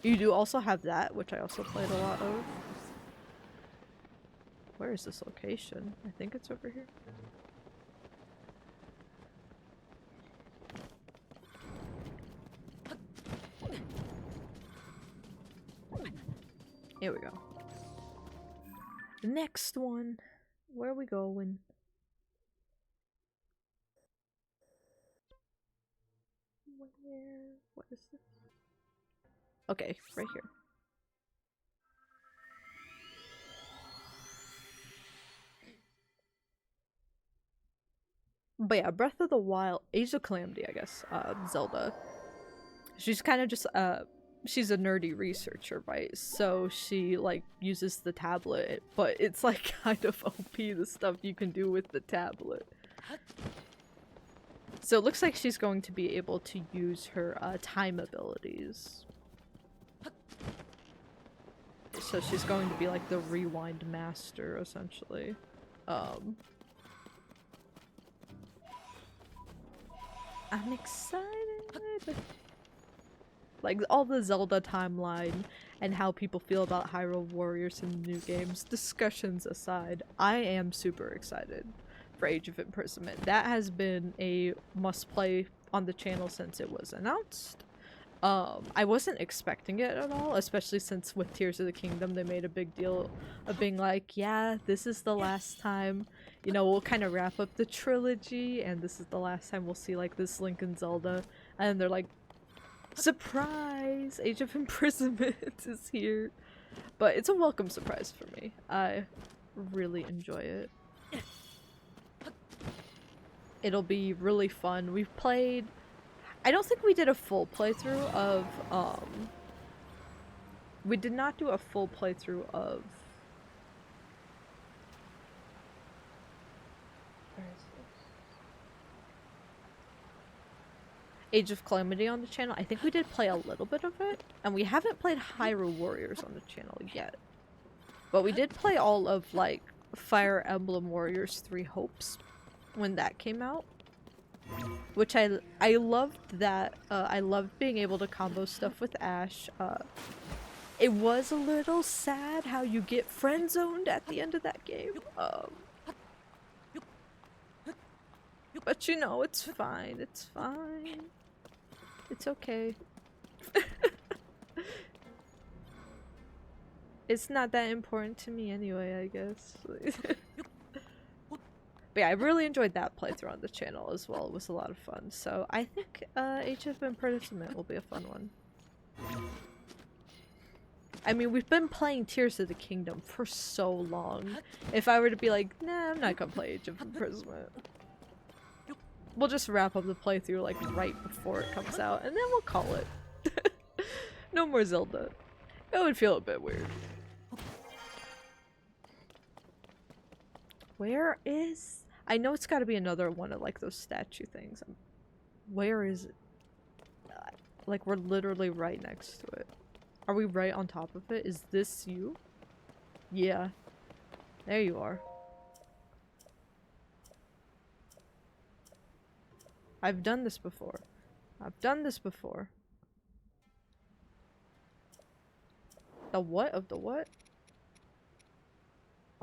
you do also have that, which I also played a lot of. Where is this location? I think it's over here. Here we go. The next one. Where are we going? What is this? Okay, right here. But yeah, Breath of the Wild, Age of Calamity, I guess, Zelda. She's kind of just, she's a nerdy researcher, right? So she, like, uses the tablet, but it's, like, kind of OP, the stuff you can do with the tablet. So it looks like she's going to be able to use her, time abilities. So she's going to be, like, the rewind master, essentially. I'm excited! Like, all the Zelda timeline and how people feel about Hyrule Warriors in new games, discussions aside, I am super excited for Age of Imprisonment. That has been a must-play on the channel since it was announced. I wasn't expecting it at all, especially since with Tears of the Kingdom they made a big deal of being like, yeah, this is the last time, you know, we'll kind of wrap up the trilogy, and this is the last time we'll see, like, this Link and Zelda. And they're like, surprise! Age of Imprisonment is here. But it's a welcome surprise for me. I really enjoy it. It'll be really fun. We've played... I don't think we did a full playthrough of, we did not do a full playthrough of... Where is this? Age of Calamity on the channel. I think we did play a little bit of it, and we haven't played Hyrule Warriors on the channel yet. But we did play all of, like, Fire Emblem Warriors 3 Hopes when that came out. Which I loved that. I loved being able to combo stuff with Ash. It was a little sad how you get friend-zoned at the end of that game. But you know, it's fine. It's fine. It's okay. It's not that important to me anyway, I guess. But yeah, I really enjoyed that playthrough on the channel as well. It was a lot of fun. So I think Age of Imprisonment will be a fun one. I mean, we've been playing Tears of the Kingdom for so long. If I were to be like, nah, I'm not gonna play Age of Imprisonment. We'll just wrap up the playthrough like right before it comes out, and then we'll call it. No more Zelda. It would feel a bit weird. Where is... I know it's gotta be another one of like those statue things. Where is it? Like we're literally right next to it. Are we right on top of it? Is this you? Yeah. There you are. I've done this before. I've done this before. The what of the what?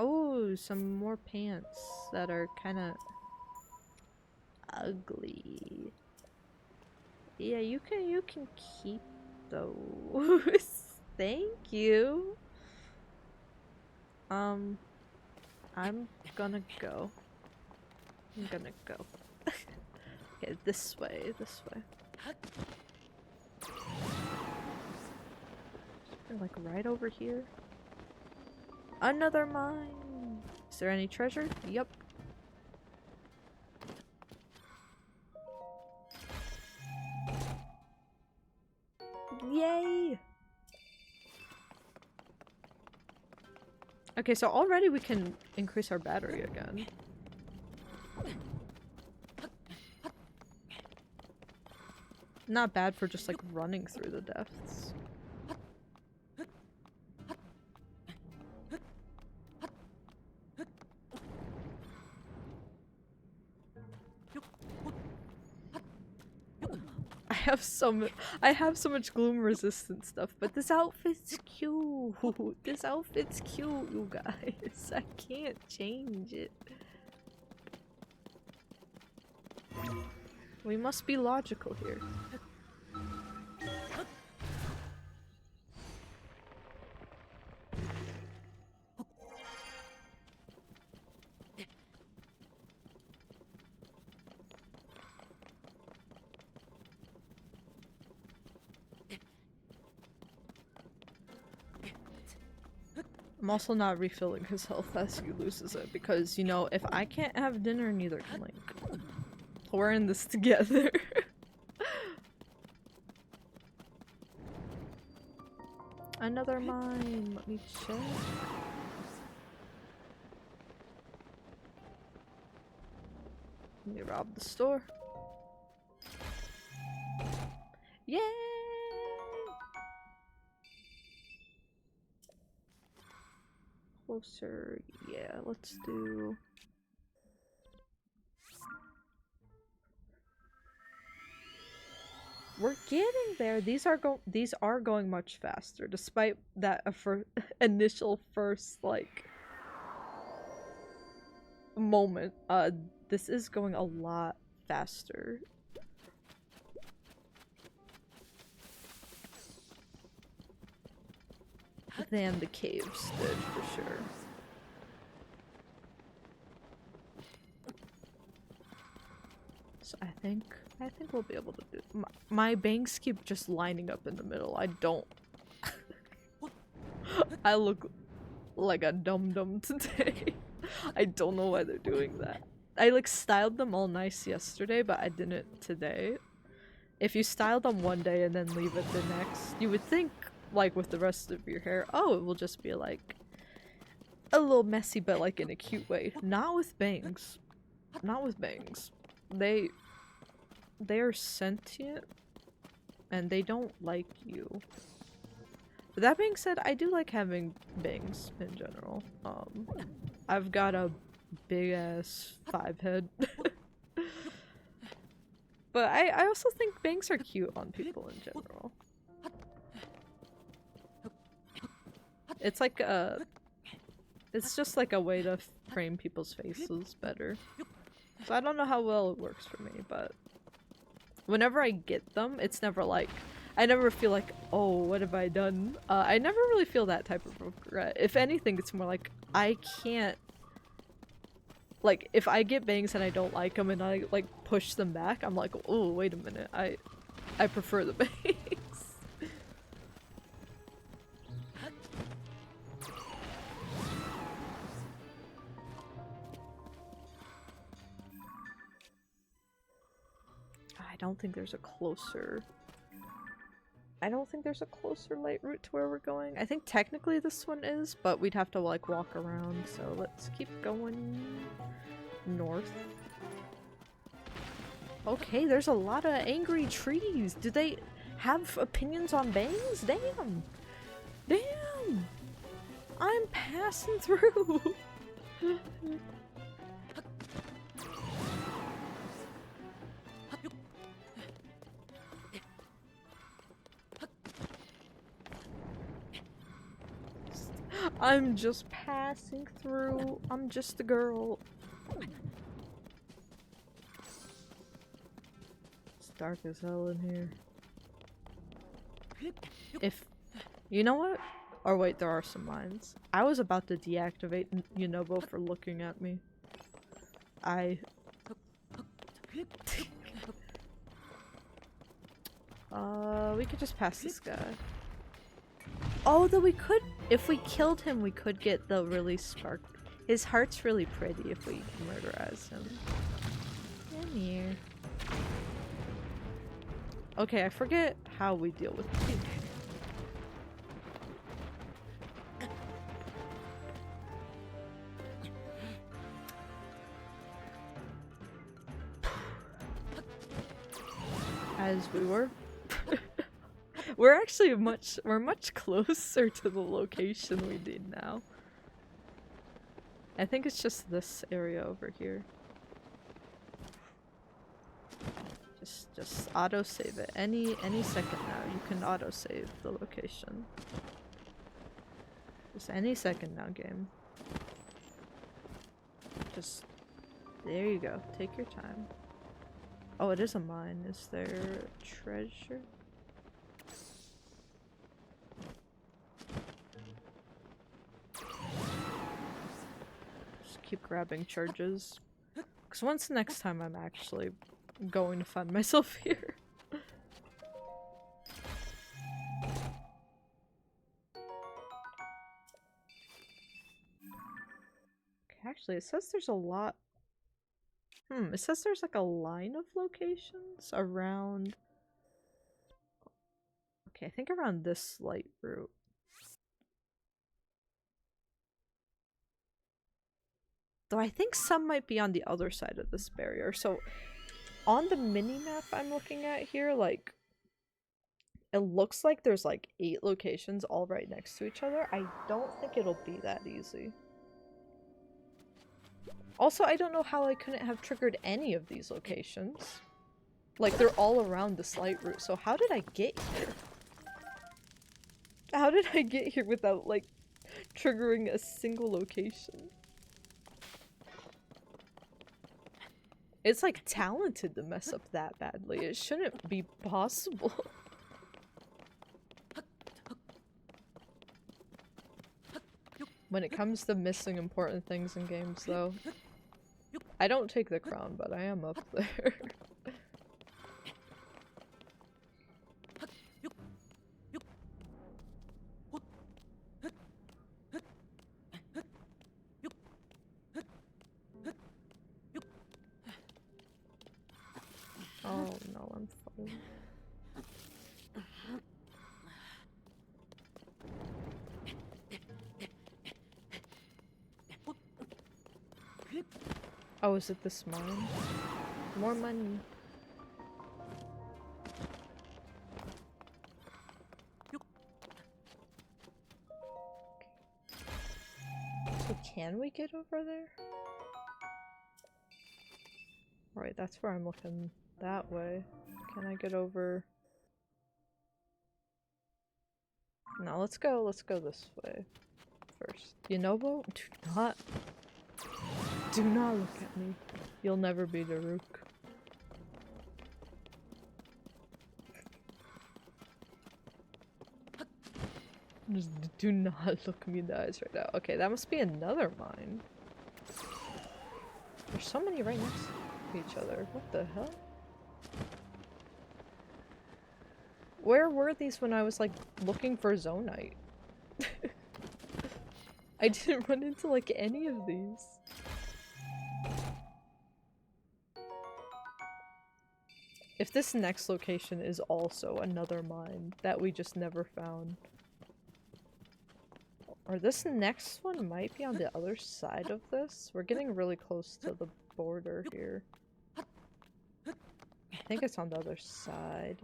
Oh, some more pants that are kind of ugly. Yeah, you can keep those. Thank you. I'm gonna go. I'm gonna go. Okay, this way, this way. They're like right over here. Another mine! Is there any treasure? Yep. Yay! Okay, so already we can increase our battery again. Not bad for just like running through the depths. I have so much gloom resistant stuff, but this outfit's cute. This outfit's cute, you guys. I can't change it. We must be logical here. I'm also not refilling his health as he loses it because, you know, if I can't have dinner, neither can Link. We're in this together. Another mine. Let me check. Let me rob the store. Yay! Closer. Yeah, let's do... We're getting there. These are going much faster, despite that initial first like moment. This is going a lot faster. Than the caves did, for sure. So I think we'll be able to do. My banks keep just lining up in the middle. I don't. I look like a dum-dum today. I don't know why they're doing that. I like styled them all nice yesterday, but I didn't today. If you style them one day and then leave it the next, you would think, like with the rest of your hair, oh, it will just be like a little messy, but like in a cute way. Not with bangs. Not with bangs. They are sentient and they don't like you. But that being said, I do like having bangs in general. I've got a big ass 5 head. But I also think bangs are cute on people in general. It's like it's just like a way to frame people's faces better. So I don't know how well it works for me, but whenever I get them, it's never like, I never feel like, oh, what have I done? I never really feel that type of regret. If anything, it's more like, I can't, like, if I get bangs and I don't like them and I, like, push them back, I'm like, oh, wait a minute, I prefer the bangs. I don't think there's a closer light route to where we're going. I think technically this one is, but we'd have to like walk around, so let's keep going north. Okay, there's a lot of angry trees. Do they have opinions on bangs? Damn! Damn! I'm passing through! I'm just passing through. I'm just a girl. It's dark as hell in here. If... You know what? Or wait, there are some mines. I was about to deactivate Yunobo for looking at me. We could just pass this guy. Oh, though we could, if we killed him, we could get the really spark. His heart's really pretty if we murderize him. Come here. Okay, I forget how we deal with these. As we were. We're actually much closer to the location we need now. I think it's just this area over here. Just auto-save it. Any second now, you can auto-save the location. Just any second now, game. Just... there you go. Take your time. Oh, it is a mine. Is there treasure? Just keep grabbing charges. Because once the next time I'm actually going to find myself here. Okay, actually, it says there's a lot. It says there's like a line of locations around. Okay, I think around this slight route. Though I think some might be on the other side of this barrier. So on the mini-map I'm looking at here, like, it looks like there's like 8 locations all right next to each other. I don't think it'll be that easy. Also, I don't know how I couldn't have triggered any of these locations. Like, they're all around the slight route, so how did I get here? How did I get here without, like, triggering a single location? It's, like, talented to mess up that badly. It shouldn't be possible. When it comes to missing important things in games, though, I don't take the crown, but I am up there. Oh no, I'm fine. Oh, is it this mine? More money. So can we get over there? Right, that's where I'm looking that way. Can I get over? No, let's go this way first. Yunobo, do not look at me. You'll never be Daruk. Just do not look me in the eyes right now. Okay, that must be another mine. There's so many right next to each other. What the hell? Where were these when I was, like, looking for Zonite? I didn't run into, like, any of these. If this next location is also another mine that we just never found. Or this next one might be on the other side of this. We're getting really close to the border here. I think it's on the other side.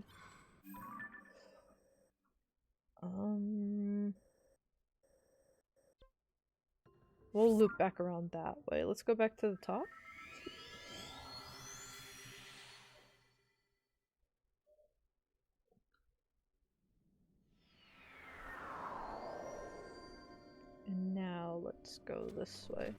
We'll loop back around that way. Let's go back to the top. And now let's go this way.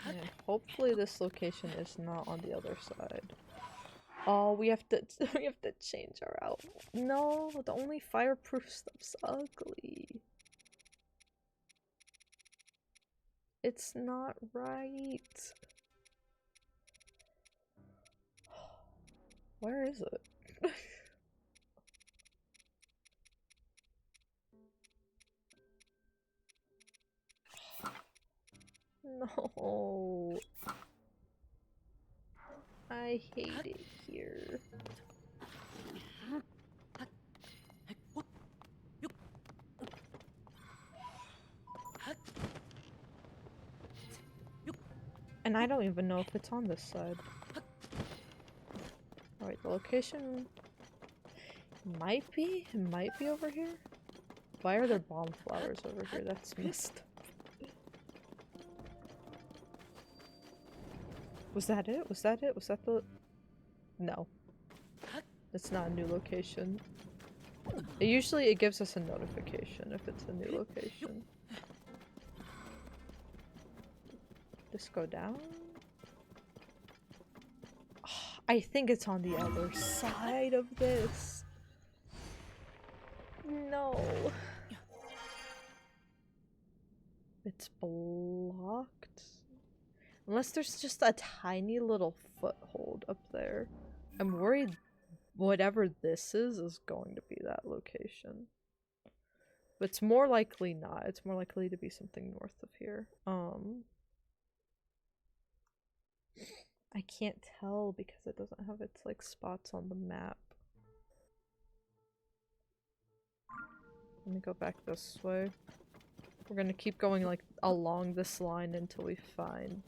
And hopefully this location is not on the other side. Oh, we have to change our outfit. No, the only fireproof stuff's ugly. It's not right. Where is it? No. I hate it here. And I don't even know if it's on this side. Alright, the location might be over here. Why are there bomb flowers over here? That's missed. Was that it? Was that it? Was that the... No. It's not a new location. Usually it gives us a notification if it's a new location. Just go down? Oh, I think it's on the other side of this. No. It's blocked. Unless there's just a tiny little foothold up there. I'm worried whatever this is going to be that location. But it's more likely not. It's more likely to be something north of here. I can't tell because it doesn't have its like spots on the map. Let me go back this way. We're gonna keep going like along this line until we find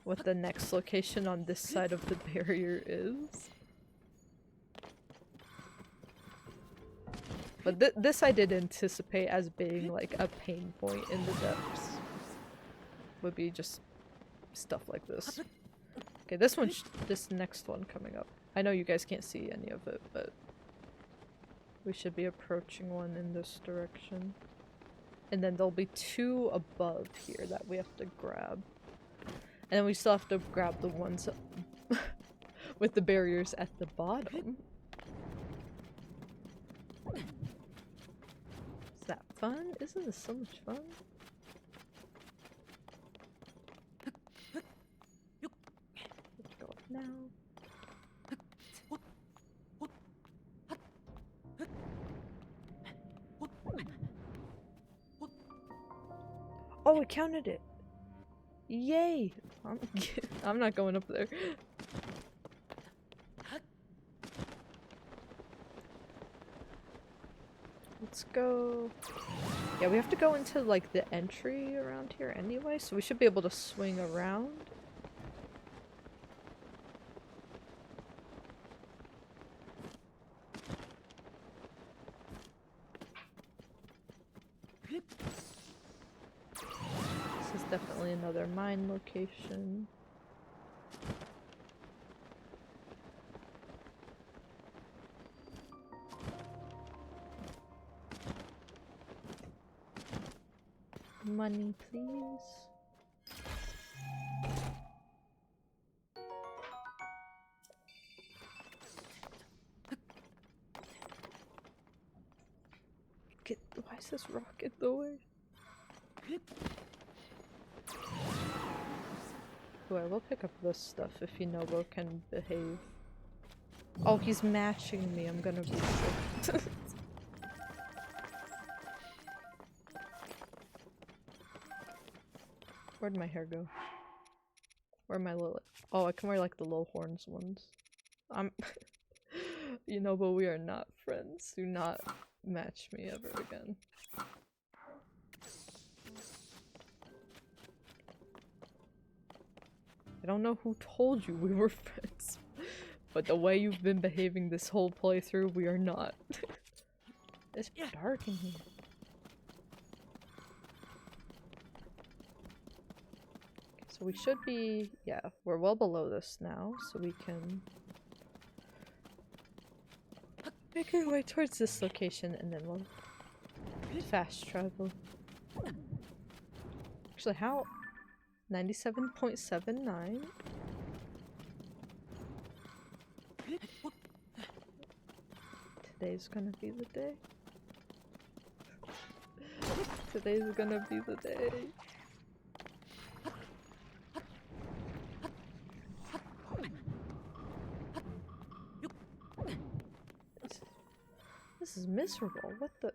what the next location on this side of the barrier is. But this I did anticipate as being like a pain point in the depths. Would be just stuff like this. Okay, this next one coming up. I know you guys can't see any of it, but we should be approaching one in this direction. And then there'll be two above here that we have to grab. And then we still have to grab the ones with the barriers at the bottom. Is that fun? Isn't this so much fun? Let's go up now. Oh, we counted it! Yay! I'm not going up there. Let's go. Yeah, we have to go into like the entry around here anyway, so we should be able to swing around. This is definitely another mine location. Money, please. Why is this rock in the way? Oh, I will pick up this stuff if Inobo can behave. Oh, he's matching me. I'm gonna be sick. Where'd my hair go? Where are my little— oh, I can wear like the low horns ones. You know, but we are not friends. Do not match me ever again. I don't know who told you we were friends, but the way you've been behaving this whole playthrough, we are not. It's dark in here. So we should be— yeah, we're well below this now, so we can make our way towards this location and then we'll fast travel. Actually, how? 97.79? Today's gonna be the day. Today's gonna be the day. This is miserable. What the—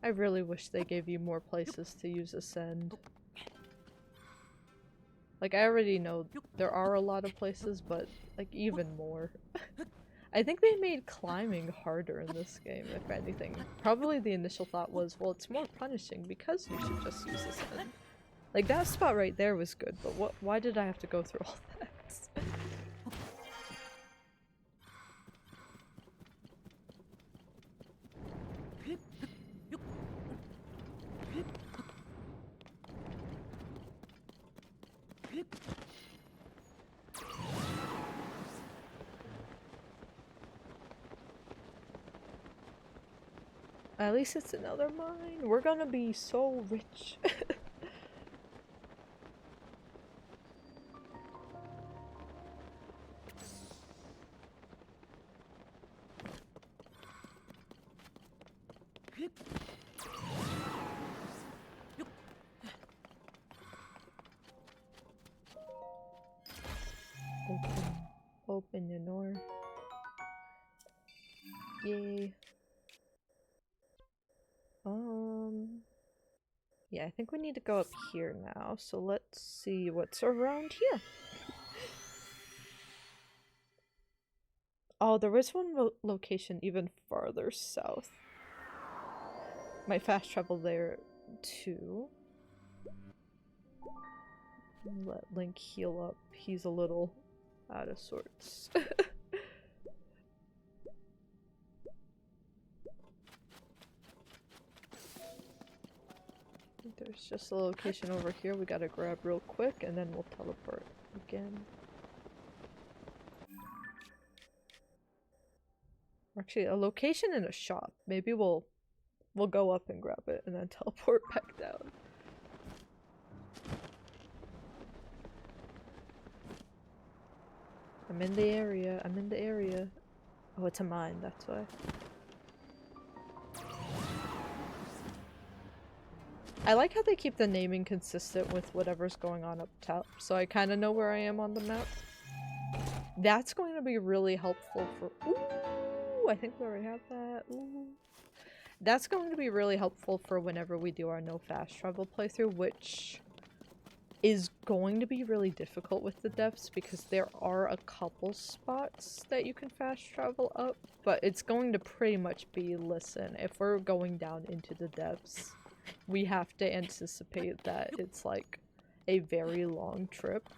I really wish they gave you more places to use Ascend. Like, I already know there are a lot of places, but, like, even more. I think they made climbing harder in this game, if anything. Probably the initial thought was, well, it's more punishing because you should just use Ascend. Like, that spot right there was good, but why did I have to go through all that? At least it's another mine. We're gonna be so rich. Open your door. Yay. Yeah, I think we need to go up here now, so let's see what's around here. Oh, there was one location even farther south. Might fast travel there too. Let Link heal up. He's a little out of sorts. There's just a location over here we gotta grab real quick and then we'll teleport again. Actually, a location in a shop. Maybe we'll go up and grab it and then teleport back down. I'm in the area. I'm in the area. Oh, it's a mine, that's why. I like how they keep the naming consistent with whatever's going on up top, so I kind of know where I am on the map. That's going to be really helpful for— ooh, I think we already have that. Ooh. That's going to be really helpful for whenever we do our no fast travel playthrough, which is going to be really difficult with the depths because there are a couple spots that you can fast travel up, but it's going to pretty much be, listen, if we're going down into the depths, we have to anticipate that it's like a very long trip.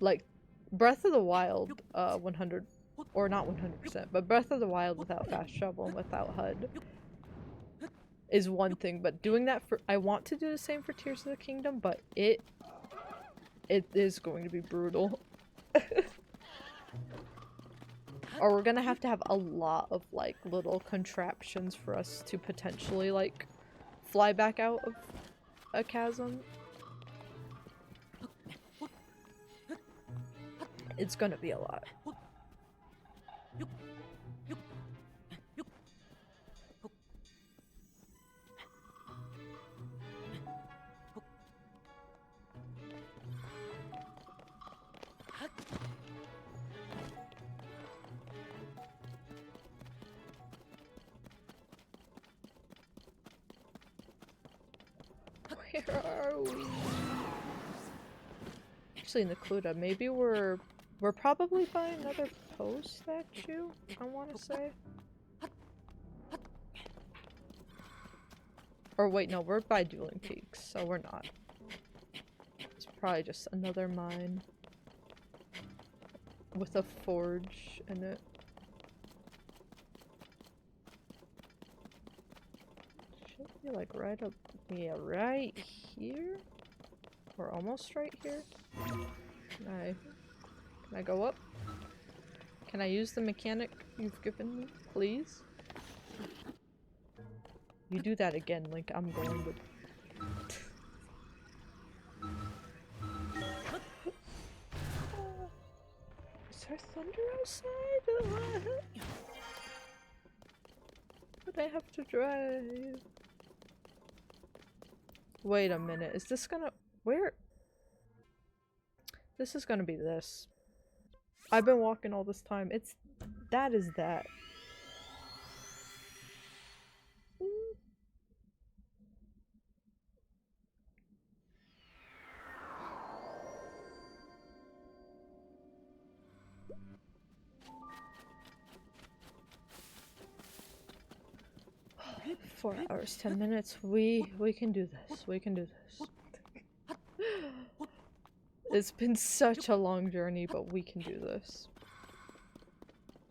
Like, Breath of the Wild, 100, or not 100%, but Breath of the Wild without fast travel and without HUD is one thing, but doing that for— I want to do the same for Tears of the Kingdom, but it is going to be brutal. Or we're gonna have to have a lot of, like, little contraptions for us to potentially, like, fly back out of a chasm. It's gonna be a lot. Where are we? Actually, Nakluda, maybe we're probably by another post statue, I want to say. Or wait, no, we're by Dueling Peaks, so we're not. It's probably just another mine with a forge in it. Should be like right up— yeah, right here? Or almost right here? Can I go up? Can I use the mechanic you've given me, please? You do that again, Link, I'm going with— is there thunder outside? But I have to drive. Wait a minute, is this gonna— where— this is gonna be this. I've been walking all this time. That is that. Mm. 4 hours, 10 minutes. We can do this. We can do this. It's been such a long journey, but we can do this.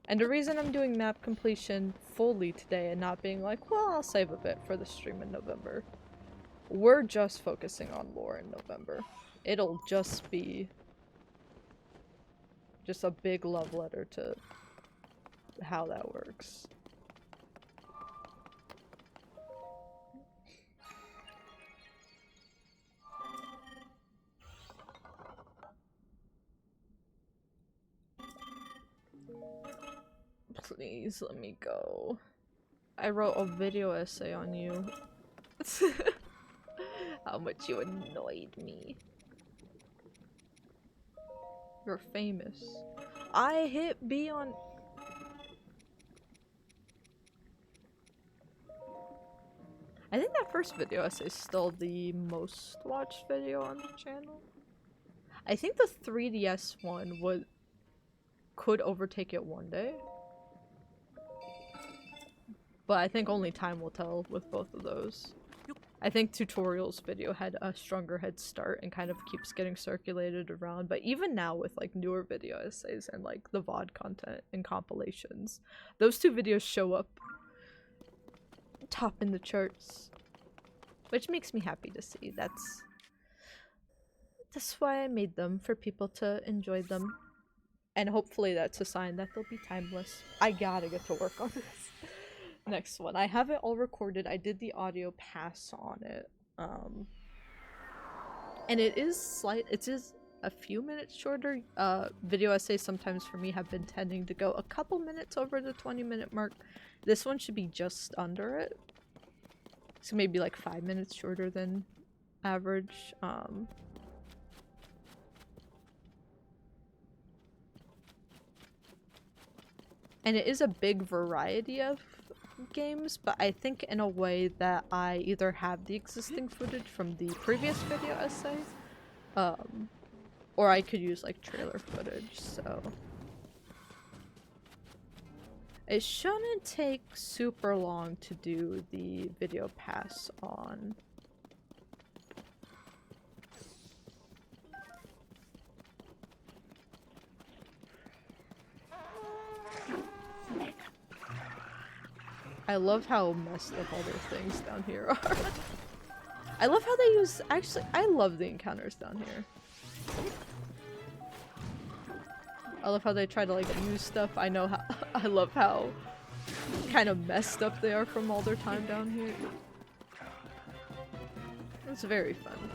And the reason I'm doing map completion fully today and not being like, well, I'll save a bit for the stream in November. We're just focusing on lore in November. It'll just be just a big love letter to how that works. Please let me go. I wrote a video essay on you. How much you annoyed me. You're famous. I hit B on... I think that first video essay is still the most watched video on the channel. I think the 3DS one could overtake it one day. But I think only time will tell with both of those. I think Tutorials video had a stronger head start and kind of keeps getting circulated around, but even now with like newer video essays and like the VOD content and compilations, those two videos show up top in the charts, which makes me happy to see. That's why I made them, for people to enjoy them, and hopefully that's a sign that they'll be timeless. I gotta get to work on this. Next one. I have it all recorded. I did the audio pass on it. And it is a few minutes shorter. Video essays sometimes for me have been tending to go a couple minutes over the 20-minute mark. This one should be just under it. So maybe like 5 minutes shorter than average. And it is a big variety of games, but I think in a way that I either have the existing footage from the previous video essay, or I could use like trailer footage, so it shouldn't take super long to do the video pass on. I love how messed up all their things down here are. I love how they use- actually, I love the encounters down here. I love how they try to like use stuff. I know how- I love how kind of messed up they are from all their time down here. It's very fun.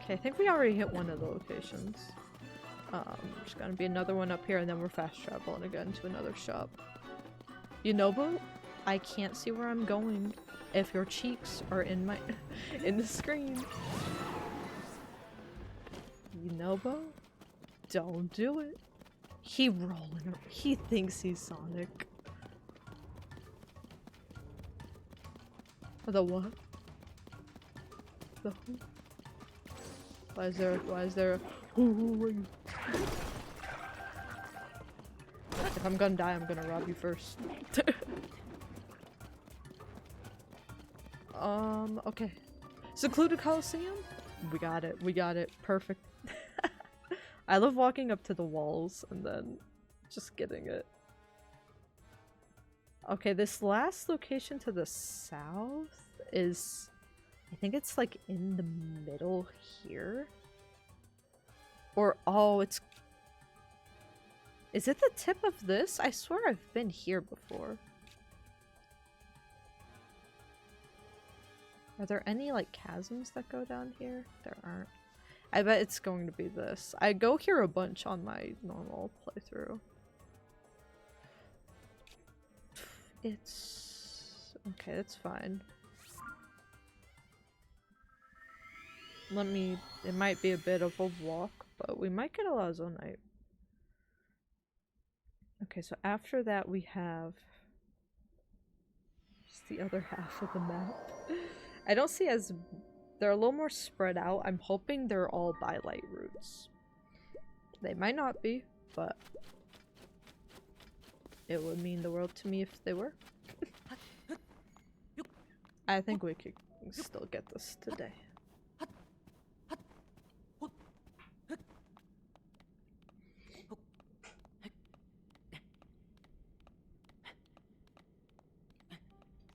Okay, I think we already hit one of the locations. There's gonna be another one up here, and then we're fast traveling again to another shop. Yunobo, I can't see where I'm going if your cheeks are in my in the screen. Yunobo, don't do it. He rolling. He thinks he's Sonic. The what? The who? Why is there who? If I'm gonna die, I'm gonna rob you first. Okay. Secluded Coliseum? We got it. We got it. Perfect. I love walking up to the walls and then just getting it. Okay, this last location to the south is... I think it's like in the middle here. Or, oh, it's... Is it the tip of this? I swear I've been here before. Are there any, like, chasms that go down here? There aren't. I bet it's going to be this. I go here a bunch on my normal playthrough. It's... okay, that's fine. It might be a bit of a walk, but we might get a Lazonite. Okay, so after that we have just the other half of the map. I don't see as... They're a little more spread out. I'm hoping they're all by light routes. They might not be, but it would mean the world to me if they were. I think we could still get this today.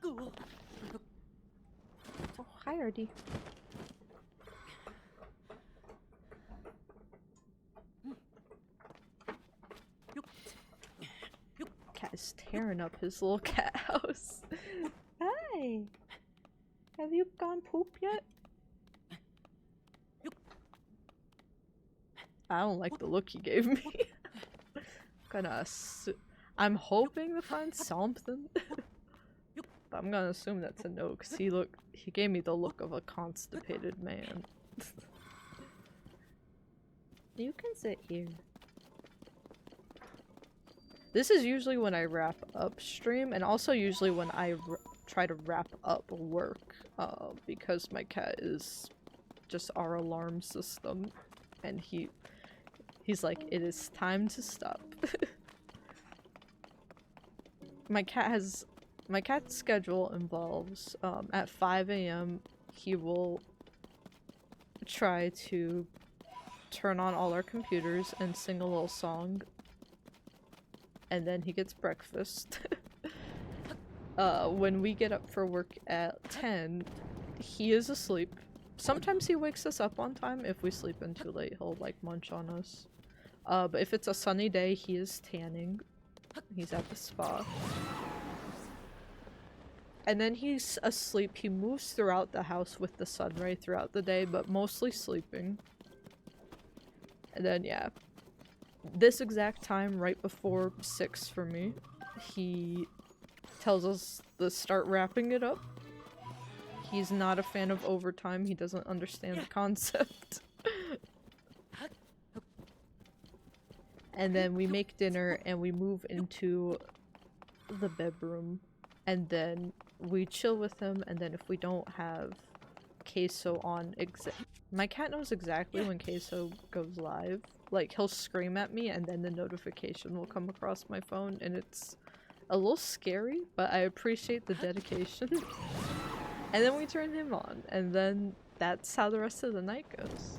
Oh, hi, Artie. Cat is tearing up his little cat house. Hi! Have you gone poop yet? I don't like the look he gave me. I'm hoping to find something. But I'm gonna assume that's a no, because he gave me the look of a constipated man. You can sit here. This is usually when I wrap up stream, and also usually when I try to wrap up work, because my cat is just our alarm system, and he's like, it is time to stop. My cat's schedule involves, at 5 AM, he will try to turn on all our computers and sing a little song. And then he gets breakfast. When we get up for work at 10, he is asleep. Sometimes he wakes us up on time. If we sleep in too late, he'll like munch on us. But if it's a sunny day, he is tanning. He's at the spa. And then he's asleep. He moves throughout the house with the sun ray throughout the day, but mostly sleeping. And then, yeah. This exact time, right before 6 for me, he tells us to start wrapping it up. He's not a fan of overtime. He doesn't understand the concept. And then we make dinner and we move into the bedroom. And then we chill with him, and then if we don't have Queso on my cat knows exactly when Queso goes live. Like, he'll scream at me and then the notification will come across my phone, and it's a little scary, but I appreciate the dedication. And then we turn him on, and then that's how the rest of the night goes.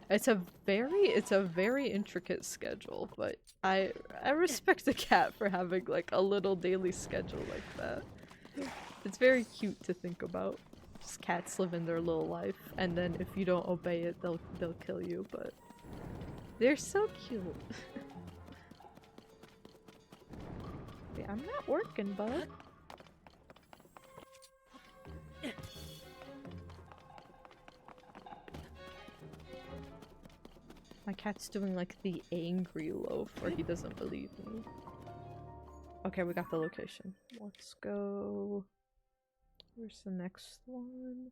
It's a very intricate schedule, but I respect the cat for having like a little daily schedule like that. It's very cute to think about. Just cats living their little life, and then if you don't obey it, they'll kill you, but they're so cute. Yeah, I'm not working, bud. My cat's doing like the angry loaf where he doesn't believe me. Okay, we got the location. Let's go. Where's the next one?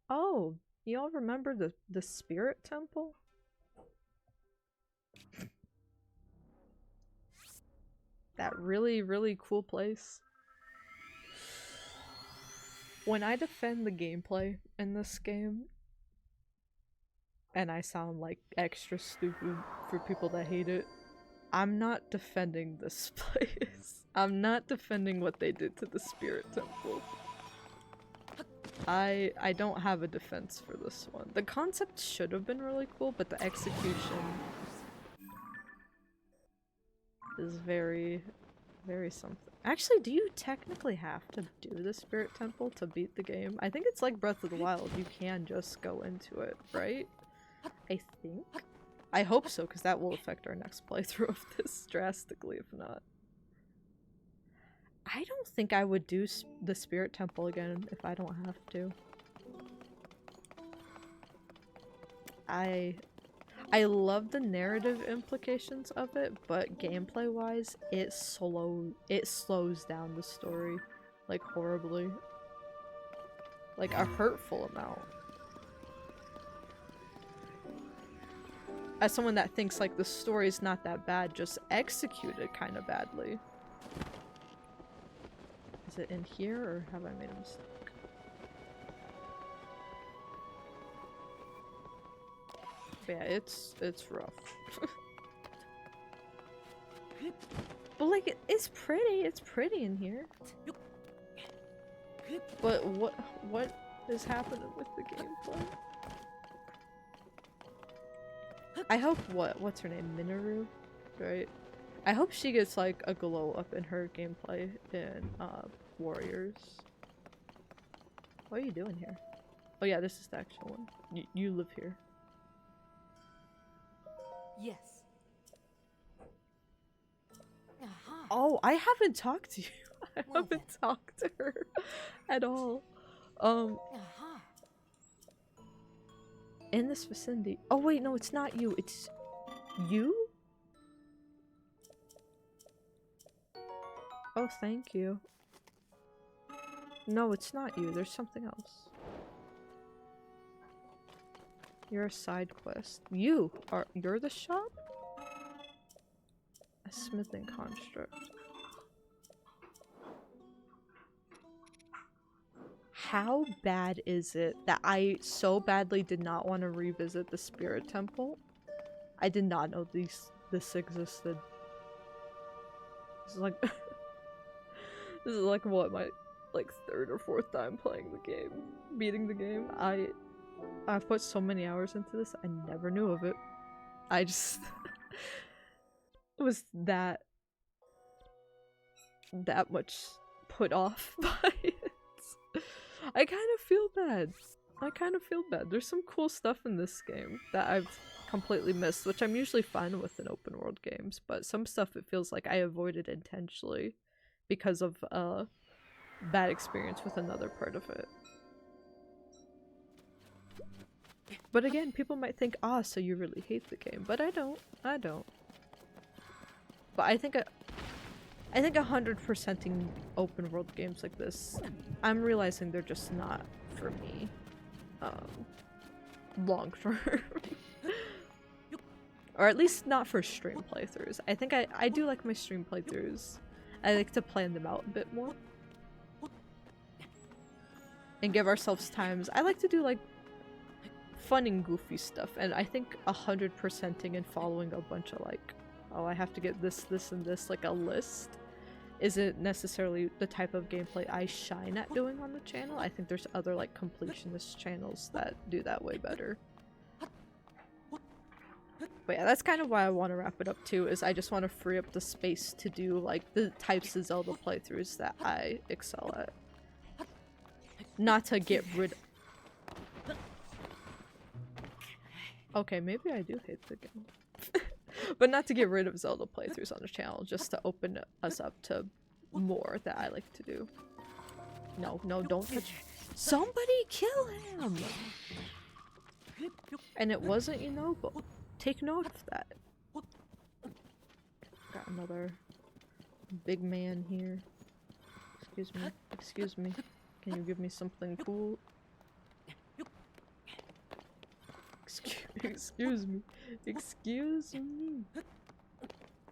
Oh, y'all remember the spirit temple? That really cool place. When I defend the gameplay in this game, and I sound like extra stupid for people that hate it, I'm not defending this place. I'm not defending what they did to the spirit temple. I don't have a defense for this one. The concept should have been really cool, but the execution is very something. Actually, do you technically have to do the spirit temple to beat the game? I think it's like Breath of the Wild. You can just go into it, right? I think? I hope so, because that will affect our next playthrough of this drastically, if not. I don't think I would do the spirit temple again if I don't have to. I love the narrative implications of it, but gameplay-wise, it slows down the story, like, horribly. Like a hurtful amount. As someone that thinks like the story's not that bad, just executed kind of badly. Is it in here or have I made a mistake? But yeah, it's rough. But like it's pretty in here. But what is happening with the gameplay? I hope what's her name? Minoru? Right? I hope she gets like a glow up in her gameplay in Warriors. What are you doing here? Oh yeah, this is the actual one. You live here. Yes. Aha. Oh, I haven't talked to you. I Well haven't talked to her at all. Aha. In this vicinity. Oh wait, no, it's not you. It's you? Oh, thank you. No, it's not you. There's something else. You're a side quest. You're the shop? A smithing construct. How bad is it that I so badly did not want to revisit the Spirit Temple? I did not know this existed. This is like this is like what, my like third or fourth time playing the game, beating the game. I've put so many hours into this, I never knew of it. I just was that much put off by it. I kind of feel bad. There's some cool stuff in this game that I've completely missed, which I'm usually fine with in open world games, but some stuff it feels like I avoided intentionally because of a bad experience with another part of it. But again, people might think, ah, so you really hate the game, but I don't. But I think 100%ing open world games like this, I'm realizing they're just not for me, long term. Or at least not for stream playthroughs. I think I do like my stream playthroughs. I like to plan them out a bit more. And give ourselves times. I like to do like fun and goofy stuff, and I think 100%ing and following a bunch of like, oh, I have to get this, this, and this, like a list, isn't necessarily the type of gameplay I shine at doing on the channel. I think there's other like completionist channels that do that way better. But yeah, that's kind of why I want to wrap it up too, is I just want to free up the space to do like the types of Zelda playthroughs that I excel at. Not to get rid of... Okay, maybe I do hate the game. But not to get rid of Zelda playthroughs on the channel, just to open us up to more that I like to do. No, don't touch... Somebody kill him! And it wasn't Inobo. Take note of that. Got another big man here. Excuse me. Can you give me something cool? Excuse me.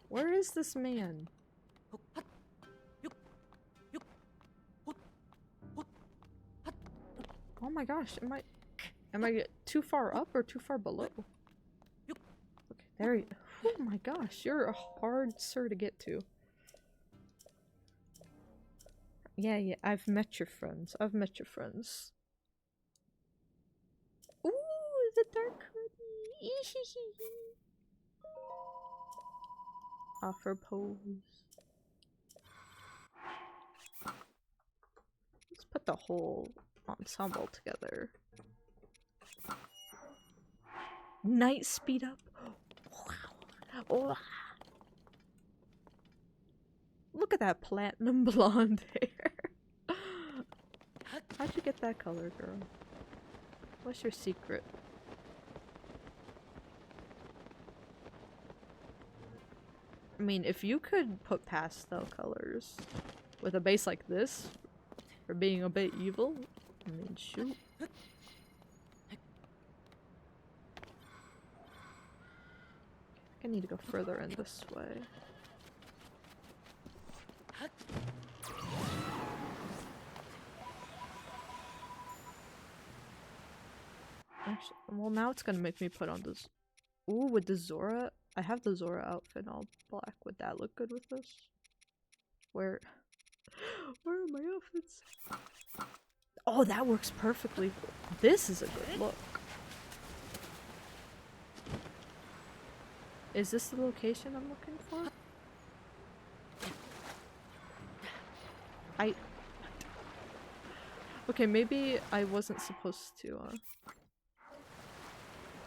Where is this man? Oh my gosh, am I too far up or too far below? Okay, there you... Oh my gosh, you're a hard sir to get to. Yeah, I've met your friends. Ooh, the dark hoodie. Offer pose. Let's put the whole ensemble together. Night speed up. Wow. Oh. Look at that platinum blonde hair. How'd you get that color, girl? What's your secret? I mean, if you could put pastel colors with a base like this for being a bit evil, I mean, shoot. I need to go further in this way. Actually, well, now it's gonna make me put on this. Ooh, with the Zora. I have the Zora outfit all black. Would that look good with this? Where are my outfits? Oh, that works perfectly. This is a good look. Is this the location I'm looking for? Okay, maybe I wasn't supposed to,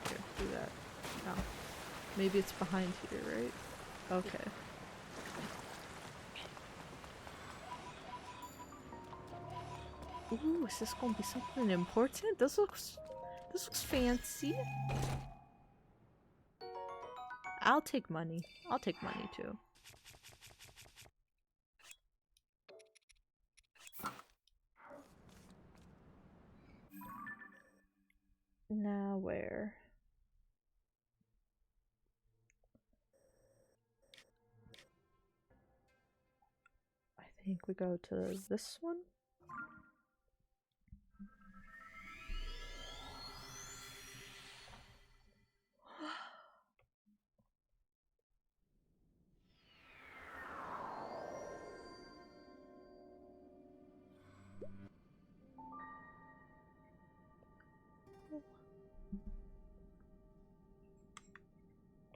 here, do that. No. Maybe it's behind here, right? Okay. Ooh, is this gonna be something important? This looks fancy. I'll take money. I'll take money too. Now where? I think we go to this one.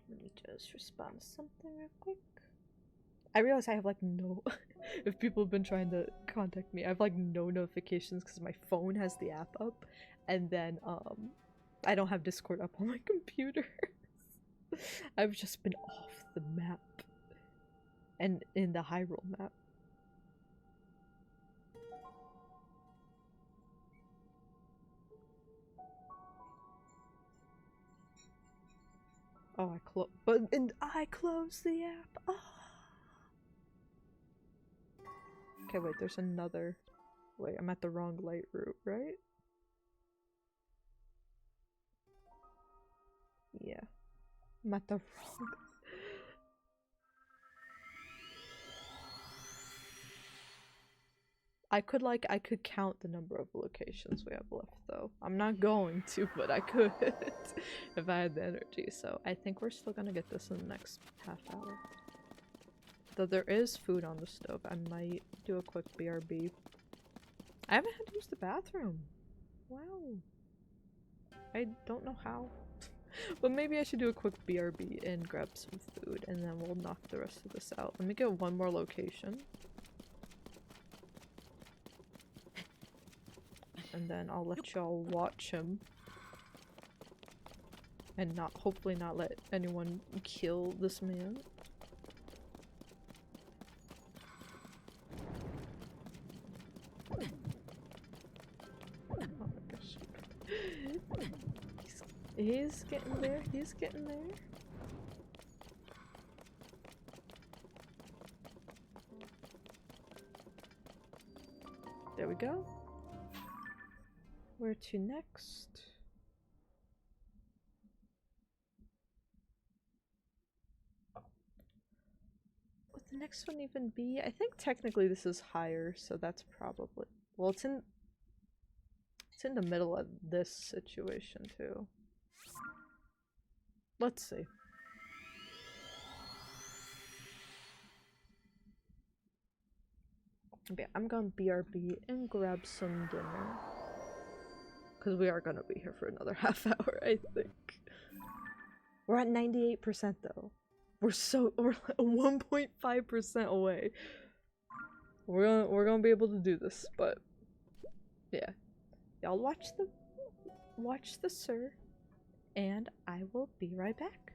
Let me just respond to something real quick. I realize I have like no if people have been trying to contact me, I have like no notifications because my phone has the app up, and then I don't have Discord up on my computer. I've just been off the map and in the Hyrule map. Oh, I closed the app. Oh. Okay, wait, there's another. Wait, I'm at the wrong light route, right? Yeah. I'm at the wrong. I could count the number of locations we have left though. I'm not going to, but I could if I had the energy. So I think we're still gonna get this in the next half hour. Though there is food on the stove, I might do a quick BRB. I haven't had to use the bathroom. Wow. I don't know how. But maybe I should do a quick BRB and grab some food and then we'll knock the rest of this out. Let me get one more location. And then I'll let y'all watch him. And hopefully not let anyone kill this man. Oh my gosh. He's getting there, he's getting there. There we go. Where to next? Would the next one even be? I think technically this is higher, so that's probably... Well, it's in the middle of this situation too. Let's see. Okay, I'm gonna BRB and grab some dinner. Because we are gonna be here for another half hour, I think. We're at 98% though. We're like 1.5% away. We're gonna be able to do this, but yeah. Y'all watch the sir, and I will be right back.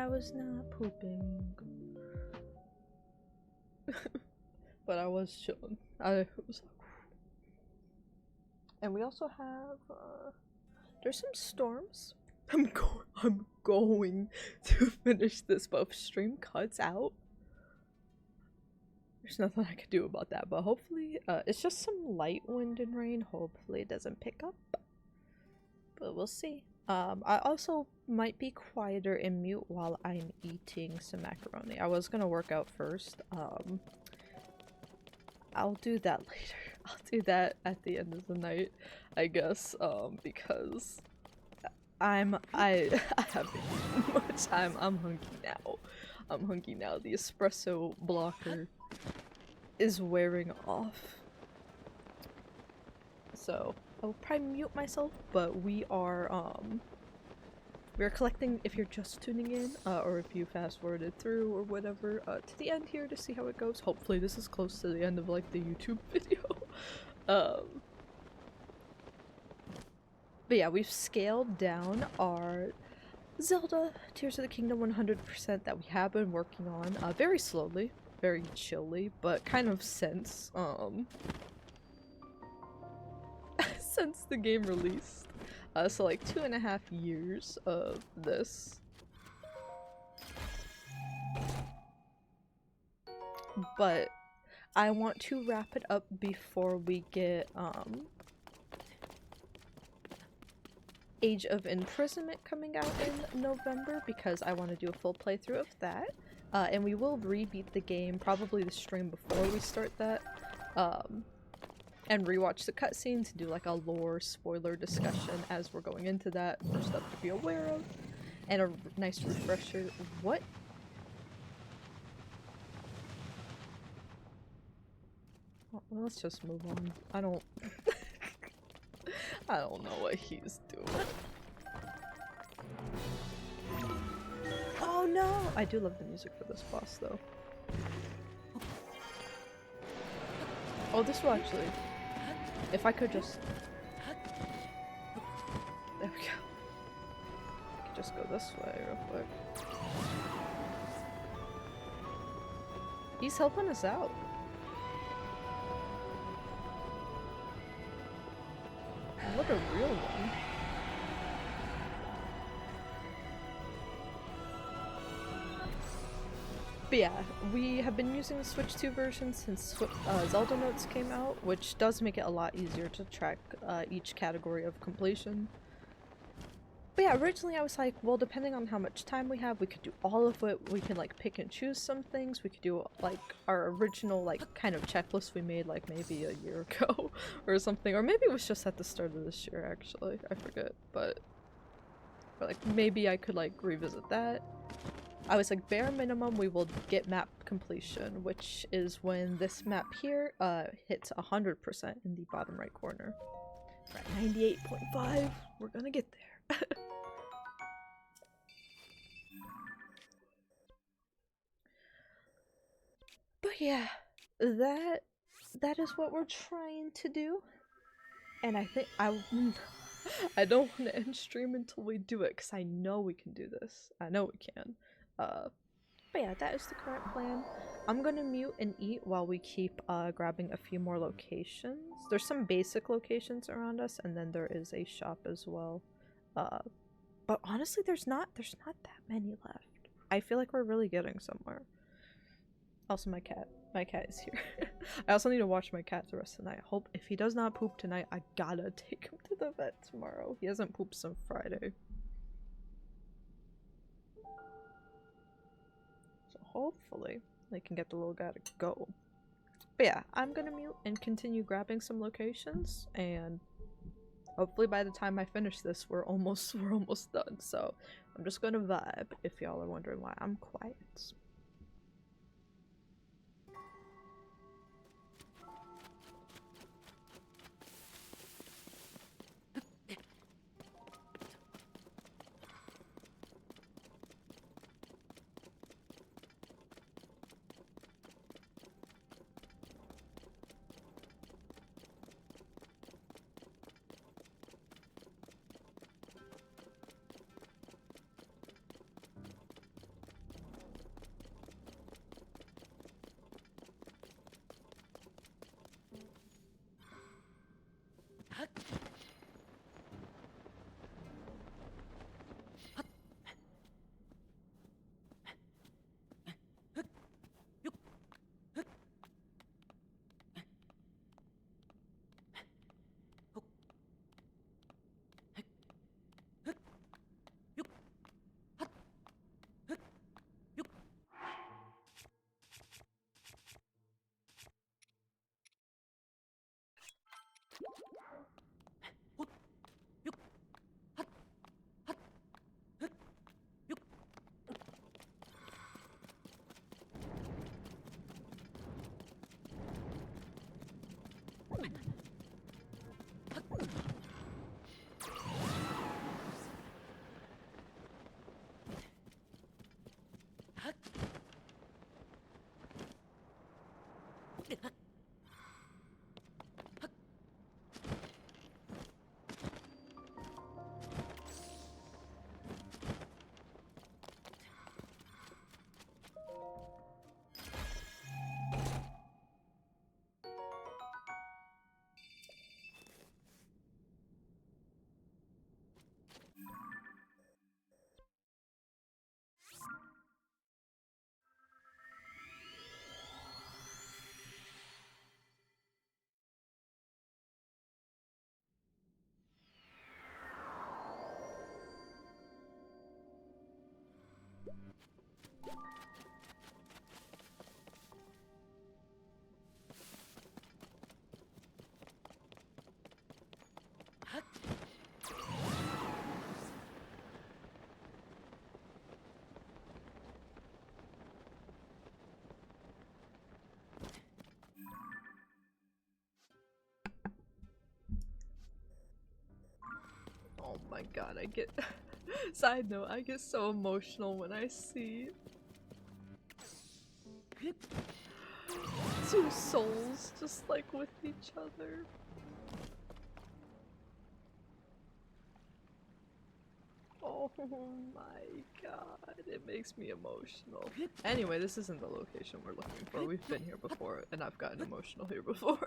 I was not pooping. But I was chilling. I was like, and we also have there's some storms. I'm going to finish this, but if stream cuts out, there's nothing I can do about that. But hopefully, it's just some light wind and rain. Hopefully it doesn't pick up, but we'll see. I also might be quieter and mute while I'm eating some macaroni. I was gonna work out first. I'll do that later. I'll do that at the end of the night, I guess, because I haven't eaten much. I'm hungry now. I'm hungry now. The espresso blocker is wearing off. So I'll probably mute myself, but we're collecting, if you're just tuning in, or if you fast forwarded through or whatever, to the end here to see how it goes. Hopefully this is close to the end of like the YouTube video. But yeah, we've scaled down our Zelda Tears of the Kingdom 100% that we have been working on, very slowly, very chilly, but kind of since since the game released. So like 2.5 years of this. But I want to wrap it up before we get Age of Imprisonment coming out in November, because I want to do a full playthrough of that. And we will rebeat the game, probably the stream before we start that. And rewatch the cutscenes and do like a lore spoiler discussion as we're going into that for stuff to be aware of. And a nice refresher. What? Oh, well, let's just move on. I don't know what he's doing. Oh no! I do love the music for this boss though. Oh, this will actually... If I could just... There we go. I could just go this way real quick. He's helping us out. What a real one. But yeah, we have been using the Switch 2 version since Zelda Notes came out, which does make it a lot easier to track each category of completion. But yeah, originally I was like, well, depending on how much time we have, we could do all of it. We can like pick and choose some things. We could do like our original like kind of checklist we made like maybe a year ago or something. Or maybe it was just at the start of this year actually. I forget. But like maybe I could like revisit that. I was like, bare minimum we will get map completion, which is when this map here hits 100% in the bottom right corner. We're at 98.5. We're gonna get there. But yeah, that is what we're trying to do. And I think I don't want to end stream until we do it, because I know we can do this. I know we can. But yeah, that is the current plan. I'm gonna mute and eat while we keep grabbing a few more locations. There's some basic locations around us, and then there is a shop as well. But honestly, there's not that many left. I feel like we're really getting somewhere. Also, my cat is here. I also need to watch my cat the rest of the night. I hope if he does not poop tonight, I gotta take him to the vet tomorrow. He hasn't pooped since Friday. Hopefully, they can get the little guy to go. But yeah, I'm gonna mute and continue grabbing some locations, and hopefully by the time I finish this, we're almost done. So I'm just gonna vibe, if y'all are wondering why I'm quiet. Oh my god, I get side note, I get so emotional when I see two souls just like with each other. Oh my god, it makes me emotional. Anyway, this isn't the location we're looking for. We've been here before, and I've gotten emotional here before.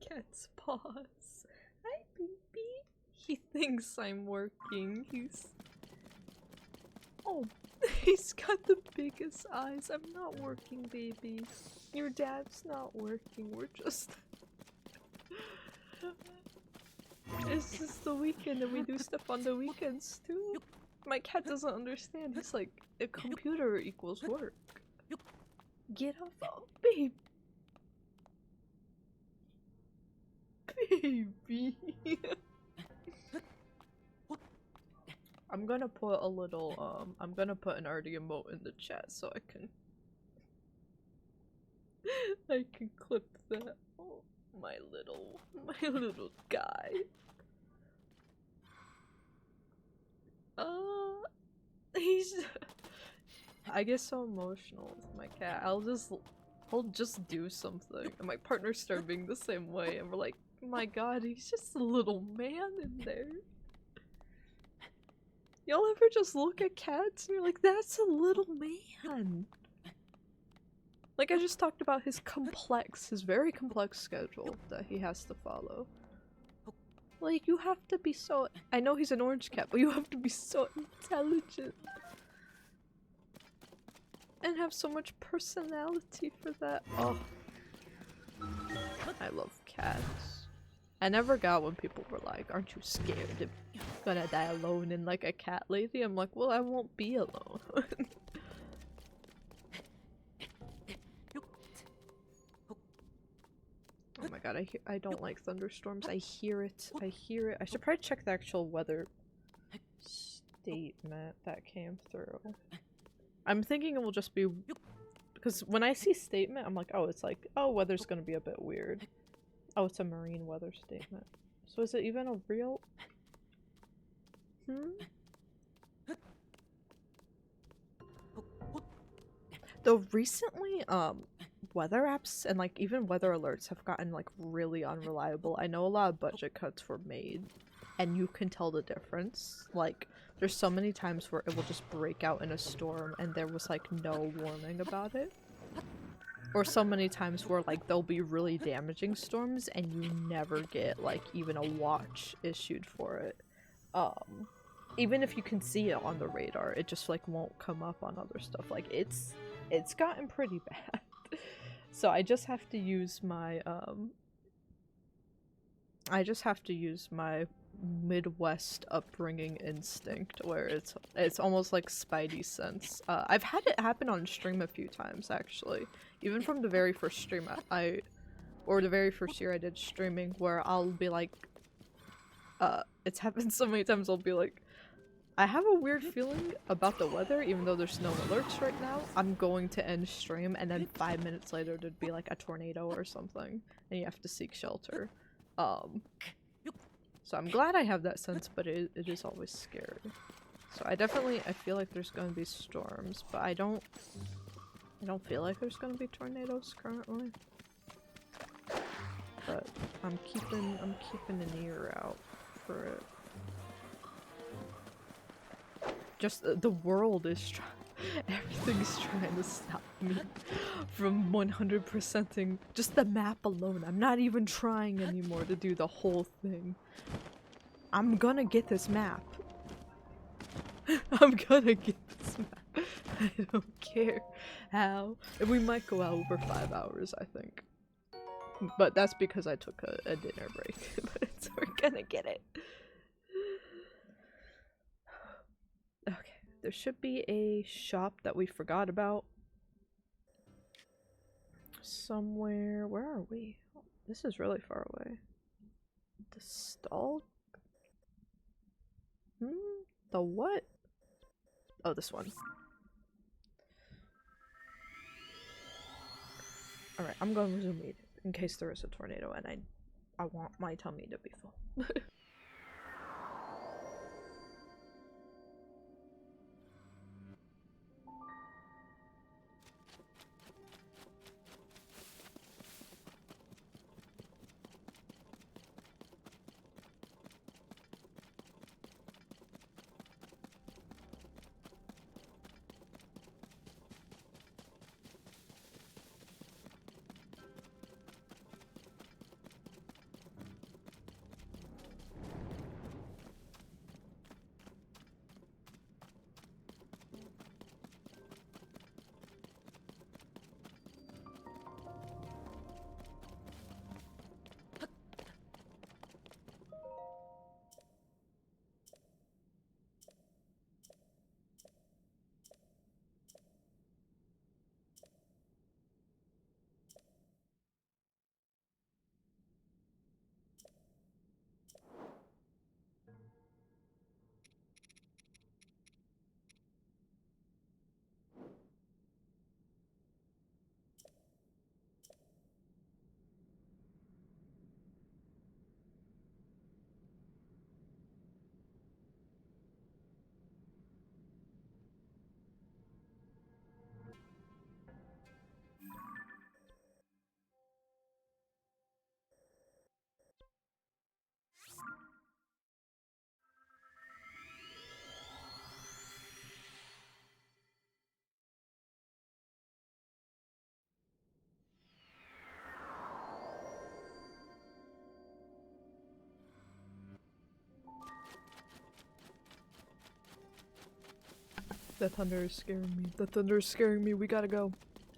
Cat's paws. Hi, baby. He thinks I'm working. Oh, he's got the biggest eyes. I'm not working, baby. Your dad's not working. We're just... It's just the weekend and we do stuff on the weekends too. My cat doesn't understand. He's like, a computer equals work. Get off. Oh, babe. Baby. I'm gonna put a little, I'm gonna put an RD emote in the chat so I can clip that. Oh, my little guy. He's I get so emotional with my cat. He'll just do something and my partner started being the same way and we're like, my god, he's just a little man in there. Y'all ever just look at cats and you're like, that's a little man? Like, I just talked about his very complex schedule that he has to follow. Like, you have to be so— I know he's an orange cat, but you have to be so intelligent. And have so much personality for that. Oh. I love cats. I never got when people were like, aren't you scared of gonna die alone in like a cat lady? I'm like, well, I won't be alone. Oh my god, I don't like thunderstorms. I hear it. I hear it. I should probably check the actual weather statement that came through. I'm thinking it will just be because when I see statement, I'm like, oh, it's like, oh, weather's gonna be a bit weird. Oh, it's a marine weather statement. So is it even a real? Though recently, weather apps and like even weather alerts have gotten like really unreliable. I know a lot of budget cuts were made and you can tell the difference. Like there's so many times where it will just break out in a storm and there was like no warning about it. Or so many times where like there'll be really damaging storms and you never get like even a watch issued for it. Even if you can see it on the radar, it just like won't come up on other stuff. Like it's gotten pretty bad. So I just have to use my Midwest upbringing instinct where it's almost like Spidey sense. I've had it happen on stream a few times actually. Even from the very first stream or the very first year I did streaming, where I'll be like, it's happened so many times. I'll be like, I have a weird feeling about the weather, even though there's no alerts right now. I'm going to end stream, and then 5 minutes later there'd be like a tornado or something, and you have to seek shelter. So I'm glad I have that sense, but it is always scary. So I feel like there's gonna be storms, but I don't feel like there's gonna be tornadoes currently. But I'm keeping an ear out for it. Just the world is everything's trying to stop me from 100%ing just the map alone. I'm not even trying anymore to do the whole thing. I'm gonna get this map. I'm gonna get this map. I don't care how. And we might go out over 5 hours, I think. But that's because I took a dinner break. But we're gonna get it. Okay, there should be a shop that we forgot about. Somewhere. Where are we? Oh, this is really far away. The stall? The what? Oh, this one. Alright, I'm going to resume eating in case there is a tornado and I want my tummy to be full. The thunder is scaring me. The thunder is scaring me. We gotta go.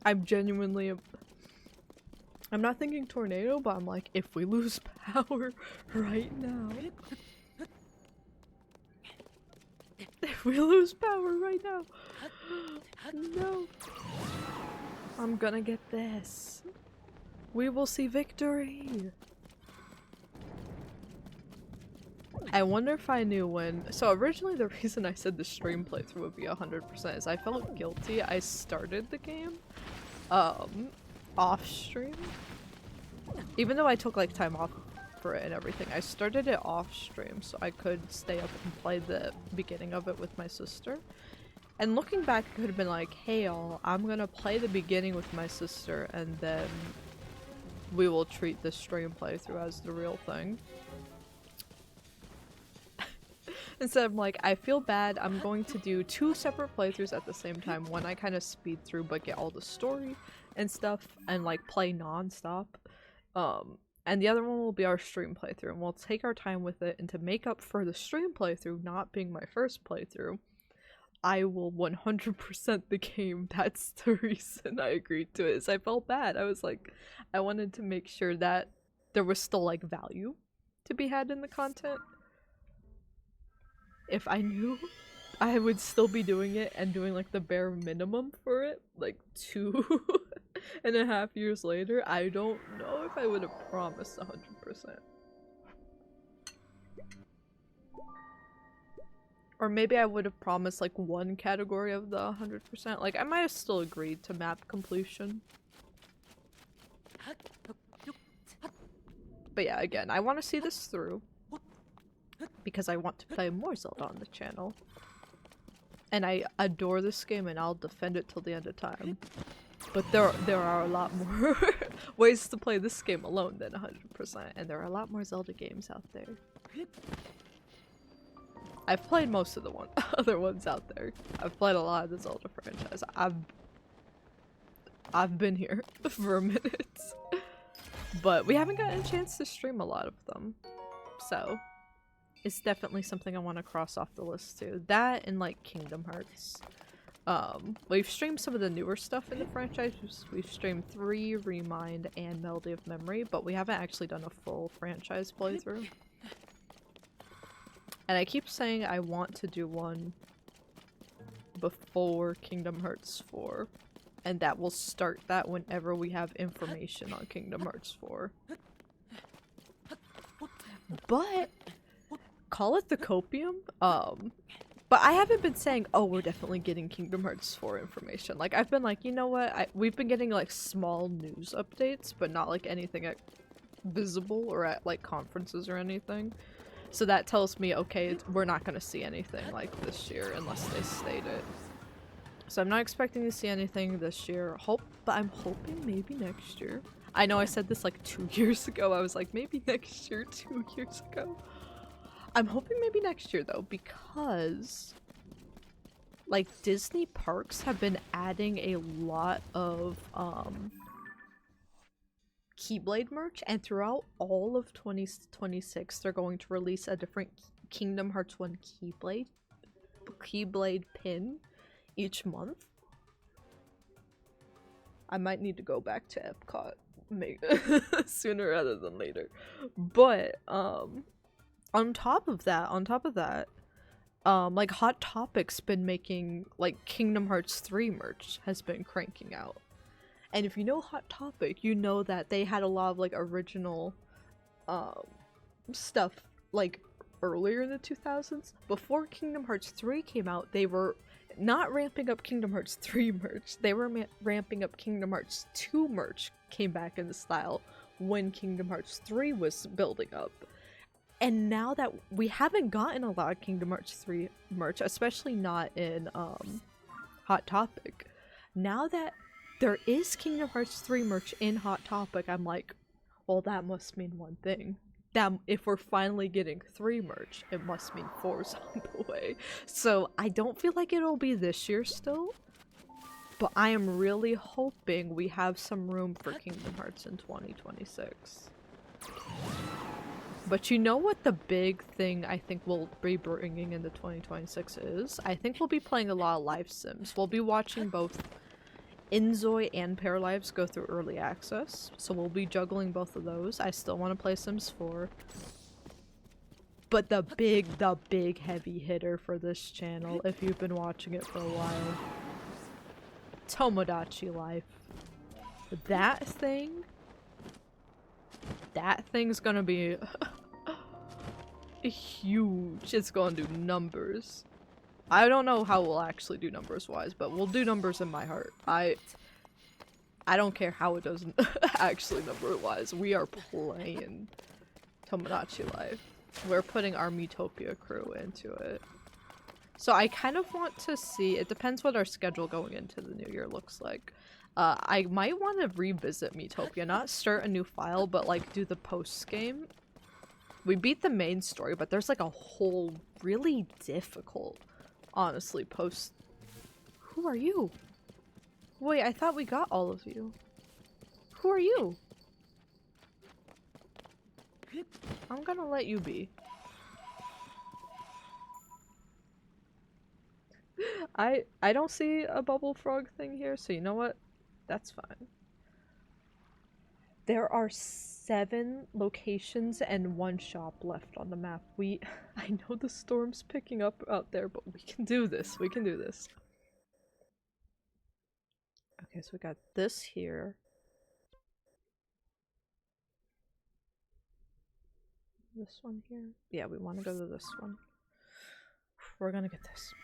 I'm genuinely I'm not thinking tornado, but I'm like, if we lose power right now. If we lose power right now. No. I'm gonna get this. We will see victory. I wonder if I knew when. So originally the reason I said the stream playthrough would be 100% is I felt guilty. I started the game off stream. Even though I took like time off for it and everything, I started it off stream so I could stay up and play the beginning of it with my sister. And looking back, it could have been like, hey y'all, I'm gonna play the beginning with my sister and then we will treat the stream playthrough as the real thing. Instead, I'm like, I feel bad, I'm going to do 2 separate playthroughs at the same time. One I kind of speed through but get all the story and stuff and like play non-stop. And the other one will be our stream playthrough and we'll take our time with it, and to make up for the stream playthrough not being my first playthrough, I will 100% the game. That's the reason I agreed to it, is I felt bad. I was like, I wanted to make sure that there was still like value to be had in the content. if I knew I would still be doing it and doing like the bare minimum for it, like 2.5 years later, I don't know if I would have promised 100%. Or maybe I would have promised like one category of the 100%. Like, I might have still agreed to map completion. But yeah, again, I want to see this through. Because I want to play more Zelda on the channel. And I adore this game and I'll defend it till the end of time. But there are a lot more ways to play this game alone than 100%. And there are a lot more Zelda games out there. I've played most of the other ones out there. I've played a lot of the Zelda franchise. I've been here for a minute. But we haven't gotten a chance to stream a lot of them. So it's definitely something I want to cross off the list too. That and like Kingdom Hearts. We've streamed some of the newer stuff in the franchise. We've streamed 3, Remind, and Melody of Memory, but we haven't actually done a full franchise playthrough. And I keep saying I want to do one before Kingdom Hearts 4. And that will start that whenever we have information on Kingdom Hearts 4. But call it the copium. But I haven't been saying, oh, we're definitely getting Kingdom Hearts 4 information. Like, I've been like, you know what? We've been getting like small news updates, but not like anything visible or at like conferences or anything. So that tells me, okay, we're not going to see anything like this year unless they state it. So I'm not expecting to see anything this year. But I'm hoping maybe next year. I know I said this like 2 years ago. I was like, maybe next year, 2 years ago. I'm hoping maybe next year though, because like Disney parks have been adding a lot of Keyblade merch, and throughout all of 2026 they're going to release a different Kingdom Hearts 1 Keyblade pin each month. I might need to go back to Epcot sooner rather than later. But on top of that, like Hot Topic's been making like Kingdom Hearts 3 merch has been cranking out. And if you know Hot Topic, you know that they had a lot of like original stuff like earlier in the 2000s. Before Kingdom Hearts 3 came out, they were not ramping up Kingdom Hearts 3 merch. They were ramping up Kingdom Hearts 2 merch came back in the style when Kingdom Hearts 3 was building up. And now that we haven't gotten a lot of Kingdom Hearts 3 merch, especially not in Hot Topic, now that there is Kingdom Hearts 3 merch in Hot Topic, I'm like, well, that must mean one thing. That if we're finally getting 3 merch, it must mean 4's on the way. So I don't feel like it'll be this year still, but I am really hoping we have some room for Kingdom Hearts in 2026. But you know what the big thing I think we'll be bringing into 2026 is? I think we'll be playing a lot of live sims. We'll be watching both Inzoi and Paralives go through early access, so we'll be juggling both of those. I still want to play Sims 4. But the big heavy hitter for this channel, if you've been watching it for a while, Tomodachi Life. That thing's gonna be huge. It's gonna do numbers. I don't know how we'll actually do numbers wise, but we'll do numbers in my heart. I don't care how it doesn't actually number wise. We are playing Tomodachi Life. We're putting our Miitopia crew into it. So I kind of want to see, it depends what our schedule going into the new year looks like. I might want to revisit Miitopia, not start a new file, but like do the post game. We beat the main story, but there's like a whole really difficult, honestly, post. Who are you? Wait, I thought we got all of you. Who are you? I'm gonna let you be. I don't see a bubble frog thing here, so you know what? That's fine. There are 7 locations and 1 shop left on the map. I know the storm's picking up out there, but we can do this. We can do this. Okay, so we got this here. This one here. Yeah, we want to go to this one. We're gonna get this.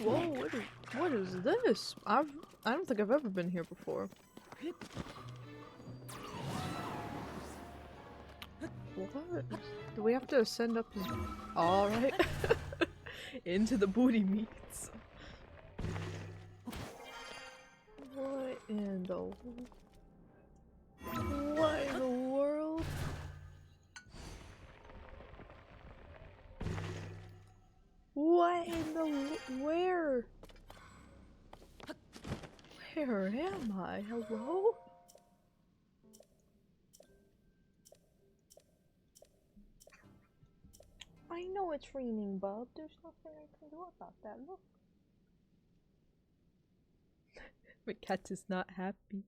Whoa, what is this? I don't think I've ever been here before. What? Do we have to ascend up his... Alright. Into the booty meats. What in the... What in the world? What in the... Where? Where am I? Hello? I know it's raining, bub. There's nothing I can do about that. Look. My cat is not happy.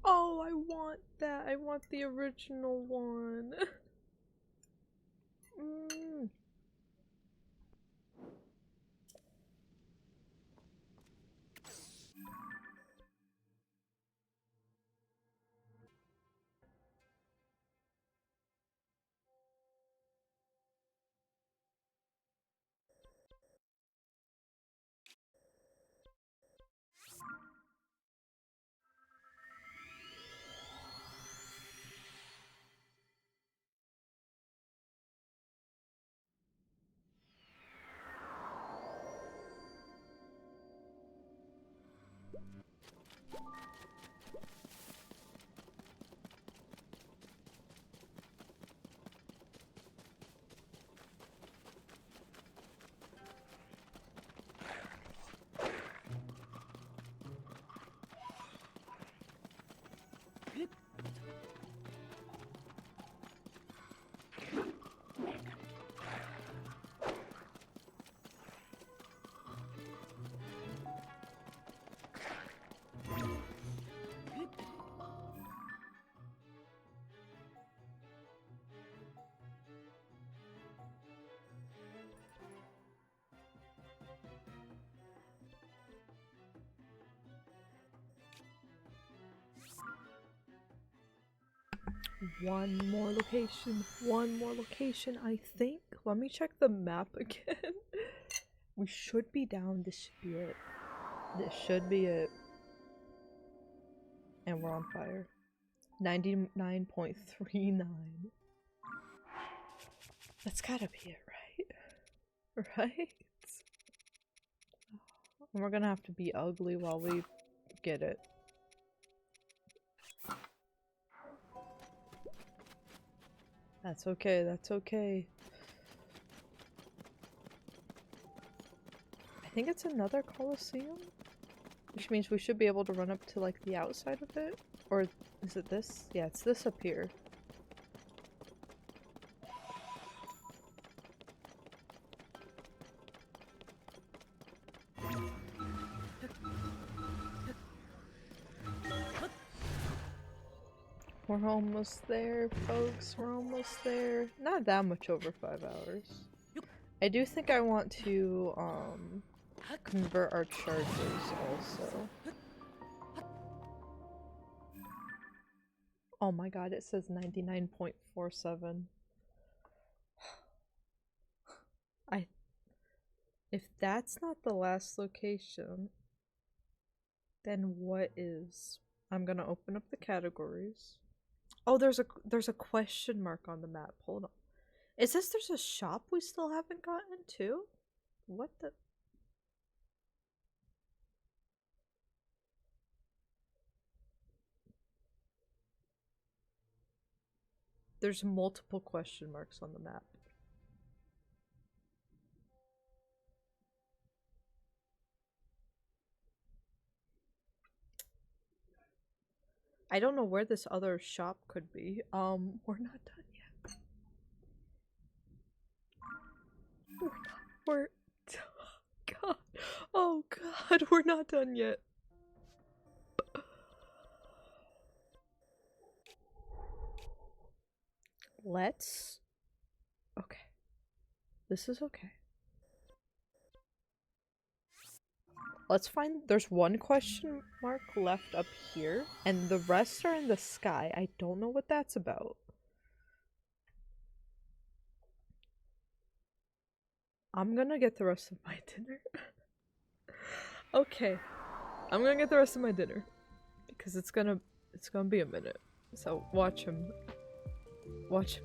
Oh, I want that. I want the original one. Mm. One more location, I think. Let me check the map again. We should be down. This should be it. This should be it. And we're on fire. 99.39. That's gotta be it, right? Right? And we're gonna have to be ugly while we get it. That's okay, that's okay. I think it's another Coliseum? Which means we should be able to run up to like the outside of it? Or is it this? Yeah, it's this up here. We're almost there, folks. We're almost there. Not that much over 5 hours. I do think I want to, convert our charges also. Oh my god, it says 99.47. If that's not the last location, then what is? I'm gonna open up the categories. Oh, there's a question mark on the map. Hold on. It says there's a shop we still haven't gotten to? What the? There's multiple question marks on the map. I don't know where this other shop could be. We're not done yet. We're God. Oh god, we're not done yet. Let's... Okay. This is okay. Let's find. There's one question mark left up here, and the rest are in the sky. I don't know what that's about. I'm gonna get the rest of my dinner. Okay, I'm gonna get the rest of my dinner because it's gonna be a minute. So watch him again.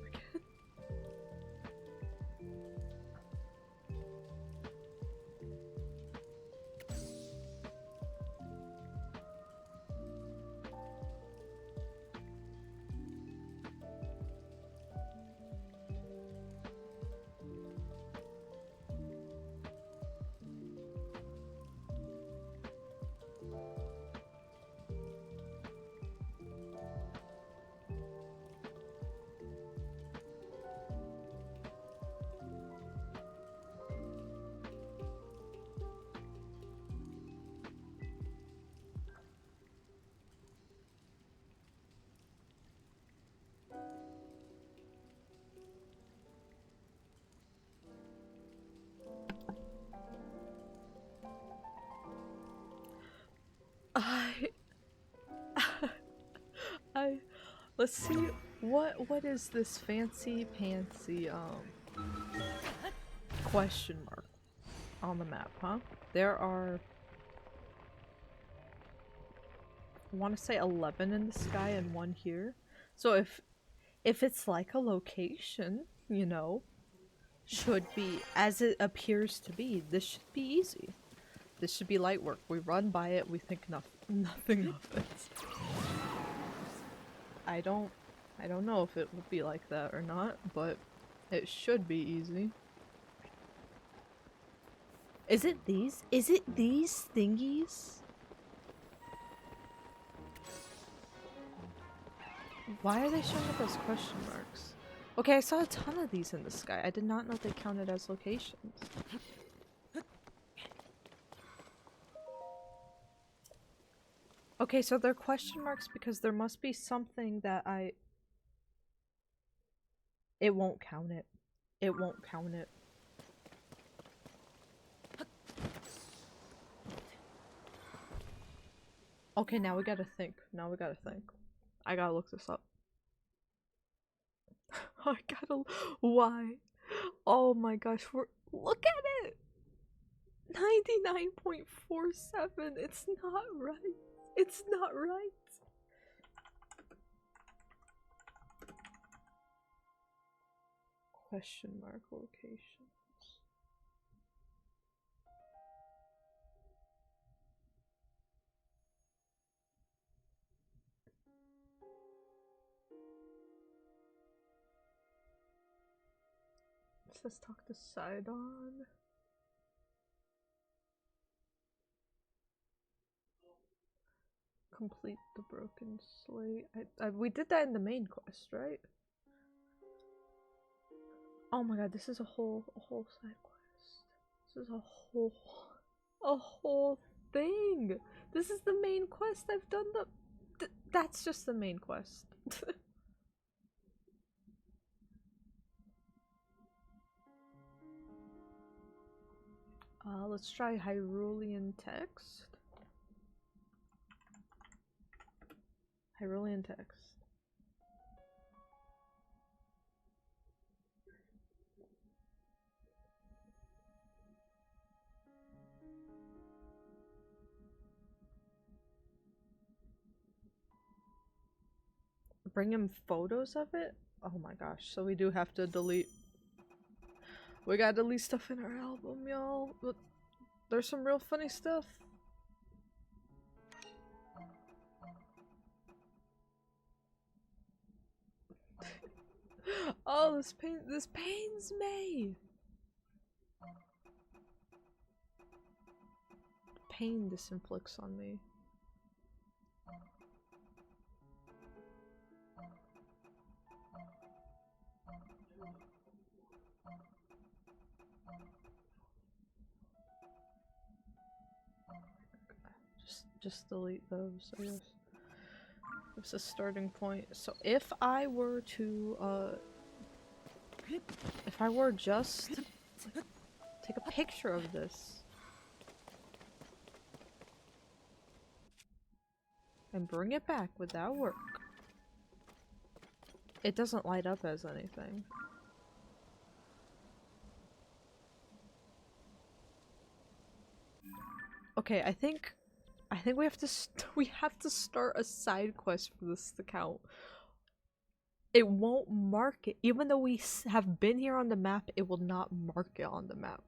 I let's see what is this fancy pantsy question mark on the map, huh? There are, I want to say 11 in the sky and one here. So if it's like a location, you know, should be as it appears to be, this should be easy. This should be light work. We run by it, we think nothing of it. I don't know if it would be like that or not, but it should be easy. Is it these? Is it these thingies? Why are they showing up as question marks? Okay, I saw a ton of these in the sky. I did not know they counted as locations. Okay, so they're question marks because there must be something that it won't count it. It won't count it. Okay, now we gotta think. Now we gotta think. I gotta look this up. I gotta. Why? Oh my gosh, look at it! 99.47. It's not right. It's not right. Question mark locations. It says talk to Sidon. Complete the broken slate. We did that in the main quest, right? Oh my god, this is a whole side quest. This is a whole thing. This is the main quest. I've done that's just the main quest. Let's try Hyrulean text. Hyrulean text. Bring him photos of it? Oh my gosh, so we do have to delete. We gotta delete stuff in our album, y'all. But there's some real funny stuff. Oh, this pains me. Pain this inflicts on me. Just delete those, I guess. It's a starting point. So if I were to if I were just take a picture of this. And bring it back. Would that work? It doesn't light up as anything. Okay, I think we have to we have to start a side quest for this to count. It won't mark it, even though we have been here on the map. It will not mark it on the map.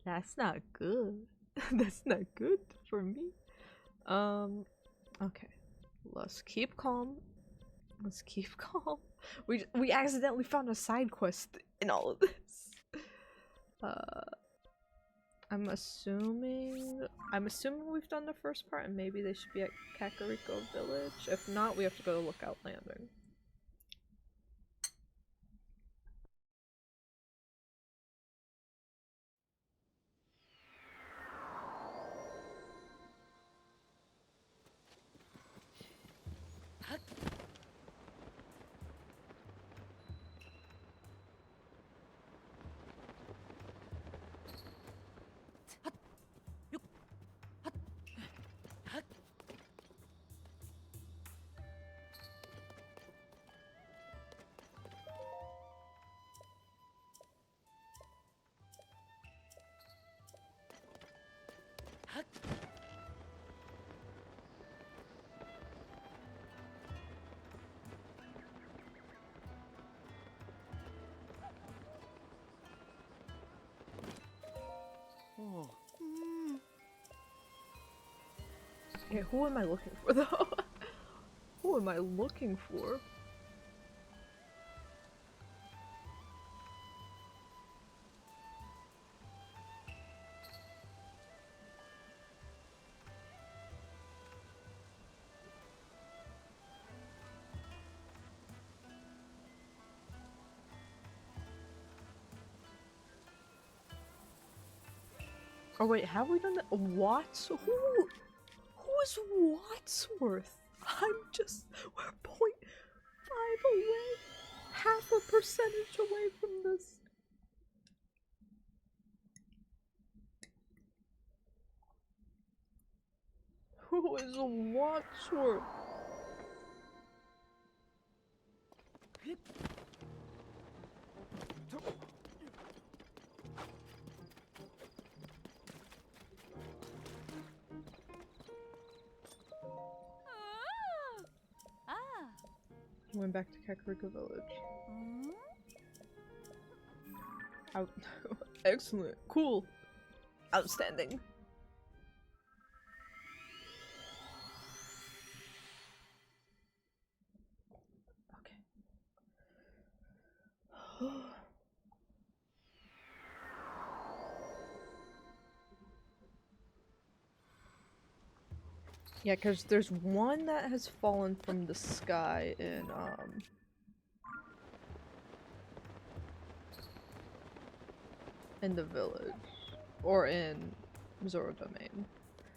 That's not good. That's not good for me. Okay. Let's keep calm. Let's keep calm. We accidentally found a side quest in all of this. I'm assuming we've done the first part and maybe they should be at Kakariko Village. If not, we have to go to Lookout Landing. Oh. Okay, who am I looking for though? Who am I looking for? Oh wait, have we done that? Who is Wadsworth? We're 0.5 away. Half a percentage away from this. Who is Wadsworth? Went back to Kakariko Village. Out. Excellent. Cool. Outstanding. Okay. Yeah, because there's one that has fallen from the sky in the village. Or in Zoro Domain.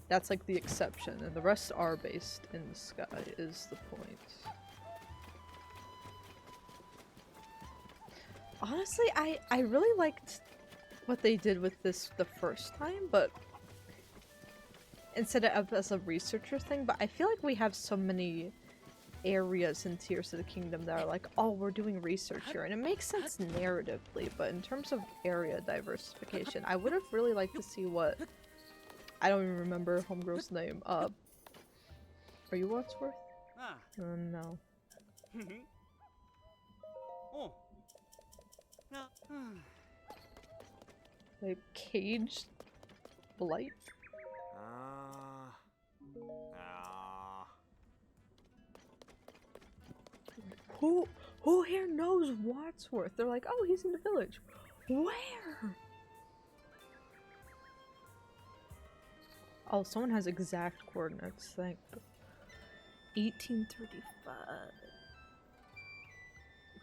That's like the exception, and the rest are based in the sky, is the point. Honestly, I really liked what they did with this the first time, but instead of as a researcher thing, but I feel like we have so many areas and tiers of the kingdom that are like, oh, we're doing research here, and it makes sense narratively, but in terms of area diversification, I would have really liked to see what— I don't even remember Homegirl's name. Are you Wadsworth? Ah. No. Oh. No. Like, Caged Blight? Who here knows Wadsworth? They're like, oh, he's in the village. Where? Oh, someone has exact coordinates. Thank 1835.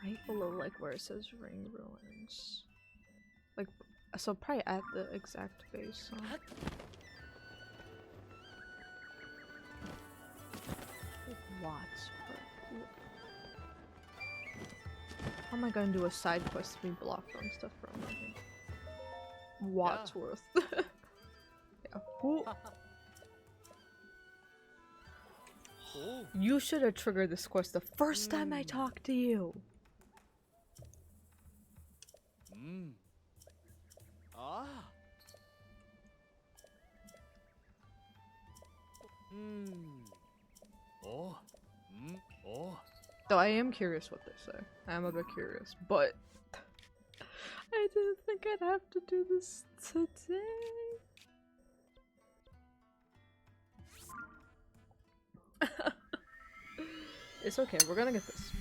Right below, like, where it says Ring Ruins. Like, so probably at the exact base. Huh? Wadsworth. How am I gonna do a side quest to be blocked on stuff from nothing? Wadsworth. Ooh. Oh. You should have triggered this quest the first time I talked to you. Ah. Oh. Oh. Though I am curious what they say. I am a bit curious, but I didn't think I'd have to do this today. It's okay, we're gonna get this.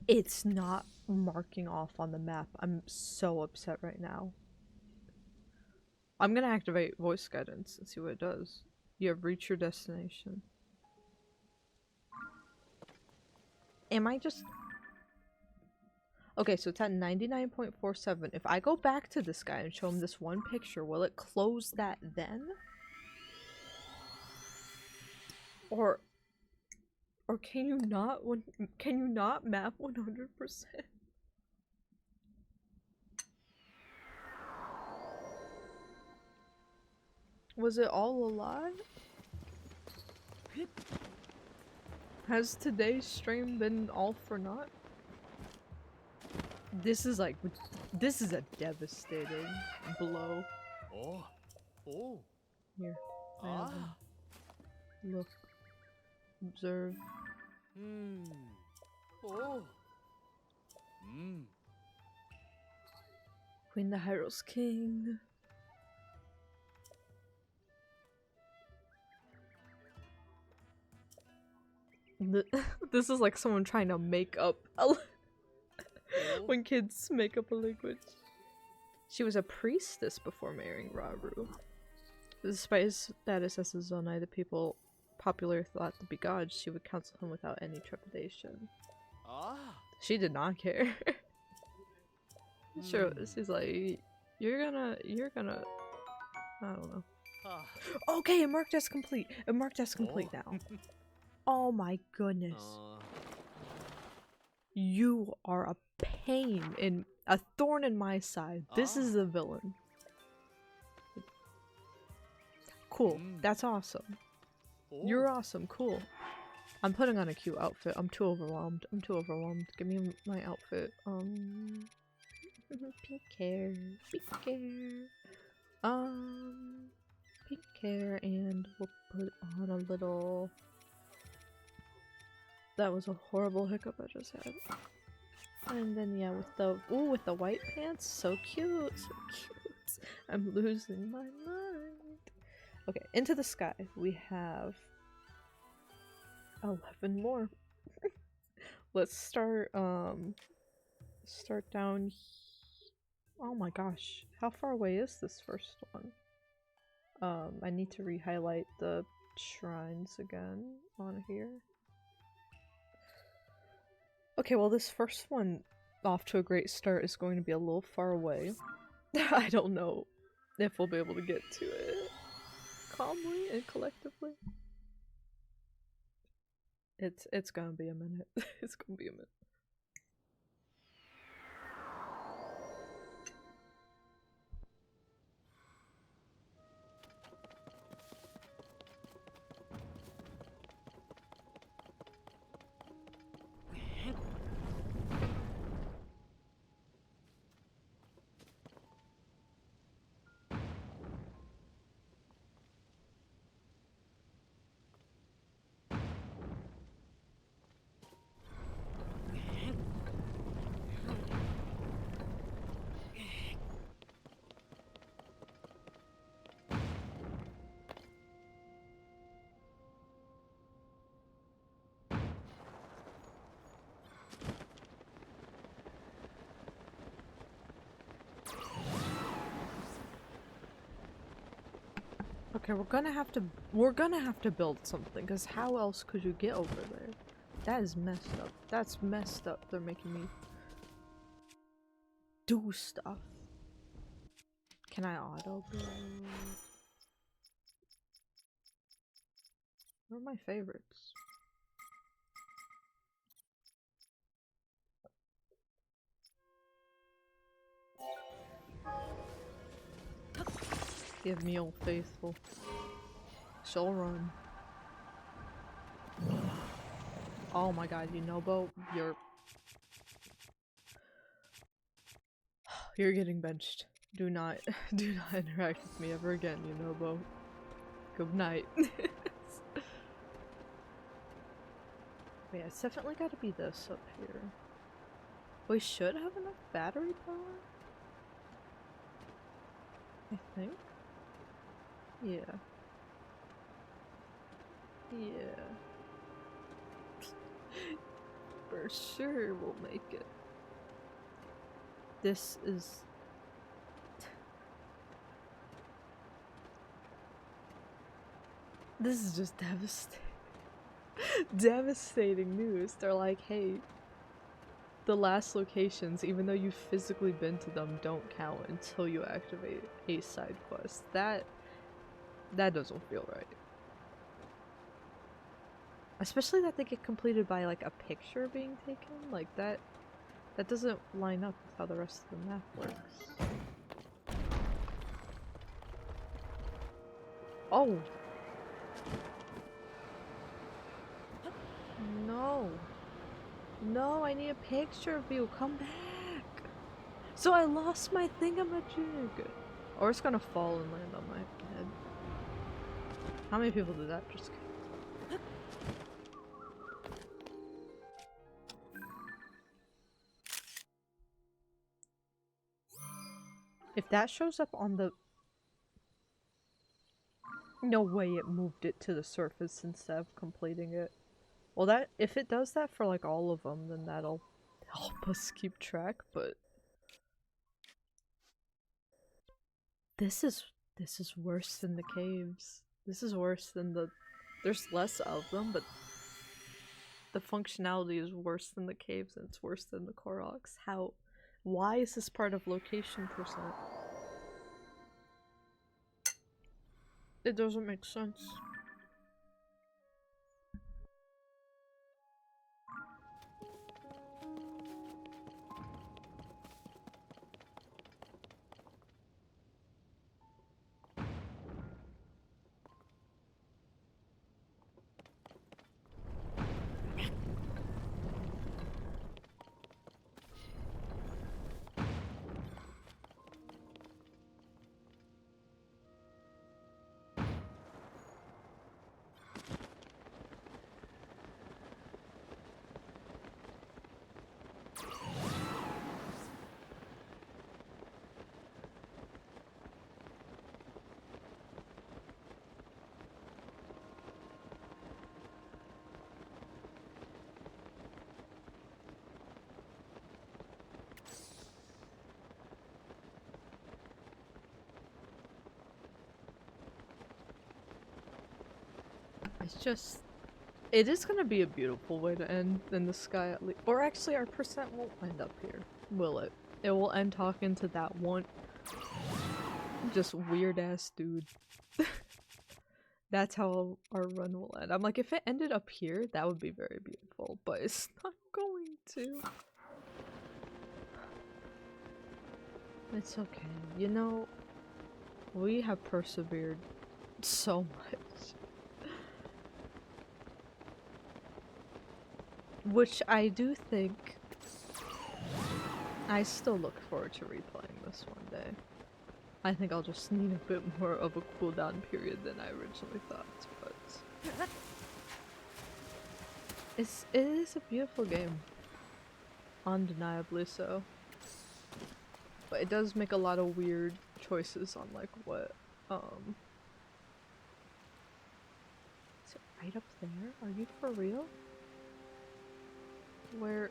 It's not marking off on the map. I'm so upset right now. I'm gonna activate voice guidance and see what it does. You have reached your destination. Am I just... Okay, so it's at 99.47. If I go back to this guy and show him this one picture, will it close that then? Or can you not map 100%? Was it all a lie? Has today's stream been all for naught? This is like, this is a devastating blow. Oh. Oh. Here, I have him. Ah. Look, observe. Oh. Queen the Hyros King. This is like someone trying to make up a when kids make up a language. She was a priestess before marrying Raru. Despite his status as a Zonai, the people popular thought to be gods, she would counsel him without any trepidation. Ah. She did not care. Sure, she's like, you're gonna, I don't know. Okay, it marked as complete. It marked as complete now. Oh my goodness. You are a pain in a thorn in my side. This is the villain. Cool. That's awesome. You're awesome. Cool. I'm putting on a cute outfit. I'm too overwhelmed. Give me my outfit. Pink hair. Pink hair, and we'll put on a little... That was a horrible hiccup I just had. And then yeah, with the white pants, so cute. I'm losing my mind. Okay, into the sky. We have 11 more. Let's start down. Oh my gosh, how far away is this first one? I need to re-highlight the shrines again on here. Okay, well this first one, off to a great start, is going to be a little far away. I don't know if we'll be able to get to it calmly and collectively. It's gonna be a minute. It's gonna be a minute. Okay, we're gonna have to build something, because how else could you get over there? That is messed up. That's messed up. They're making me do stuff. Can I auto build? What are my favorites? Give me old faithful. She'll run. Oh my god, you know, Bo, you're getting benched. Do not interact with me ever again, you know, Bo. Good night. Yeah, it's definitely gotta be this up here. We should have enough battery power? I think. Yeah. Yeah. For sure we'll make it. This is... This is just devastating. Devastating news. They're like, hey, the last locations, even though you've physically been to them, don't count until you activate a side quest. That doesn't feel right. Especially that they get completed by like a picture being taken. Like that doesn't line up with how the rest of the map works. Oh! No! No, I need a picture of you! Come back! So I lost my thingamajig! Or it's gonna fall and land on my head. How many people did that just kill? If that shows up on the... No way it moved it to the surface instead of completing it. Well, that if it does that for like all of them, then that'll help us keep track, but... This is worse than the caves. This is worse than the... There's less of them, but the functionality is worse than the caves and it's worse than the Koroks. How... Why is this part of location percent? It doesn't make sense. It's just... It is gonna be a beautiful way to end in the sky at least. Or actually our percent won't end up here, will it? It will end talking to that one... just weird ass dude. That's how our run will end. I'm like, if it ended up here, that would be very beautiful, but it's not going to. It's okay. You know, we have persevered so much. Which I do think I still look forward to replaying this one day. I think I'll just need a bit more of a cooldown period than I originally thought, but it is a beautiful game. Undeniably so. But it does make a lot of weird choices on like what is it right up there? Are you for real? Where...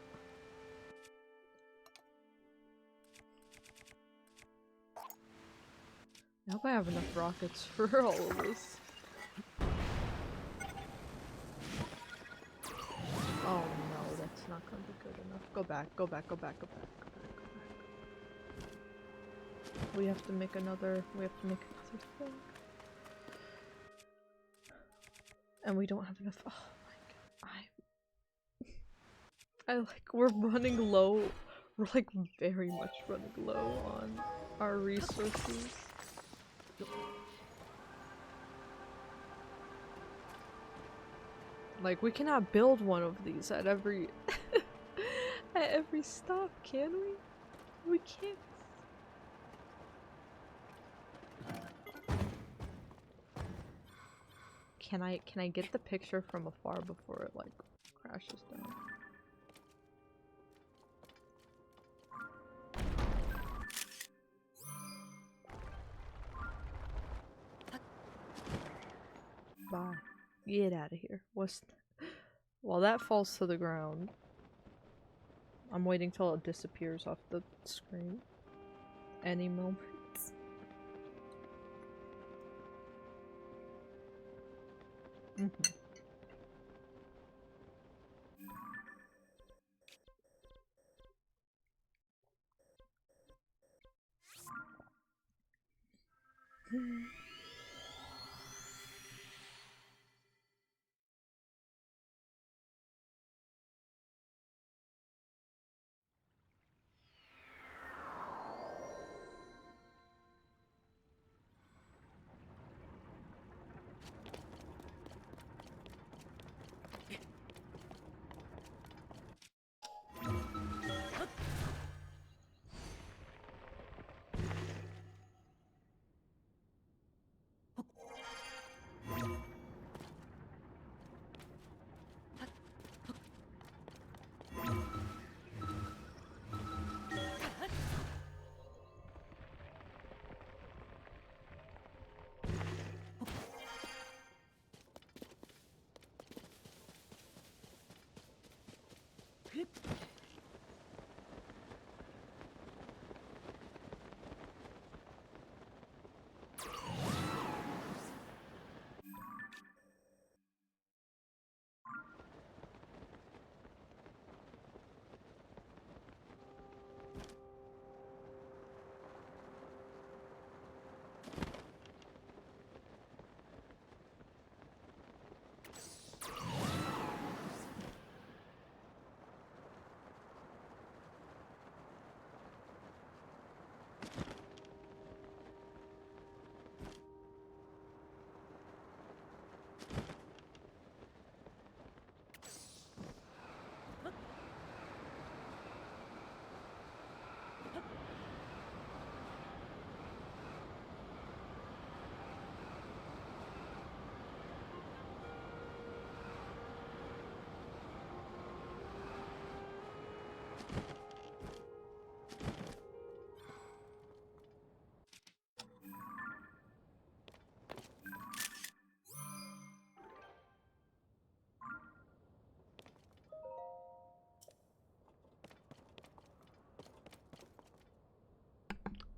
I hope I have enough rockets for all of this. Oh no, that's not gonna be good enough. Go back, go back, go back, go back, go back, go back. We have to make another thing. And we don't have enough. Oh my god. We're running low. We're like very much running low on our resources. Like, we cannot build one of these at every at every stop, can we? We can't. Can I get the picture from afar before it like crashes down? Bye. Get out of here. Well, that falls to the ground. I'm waiting till it disappears off the screen. Any moment.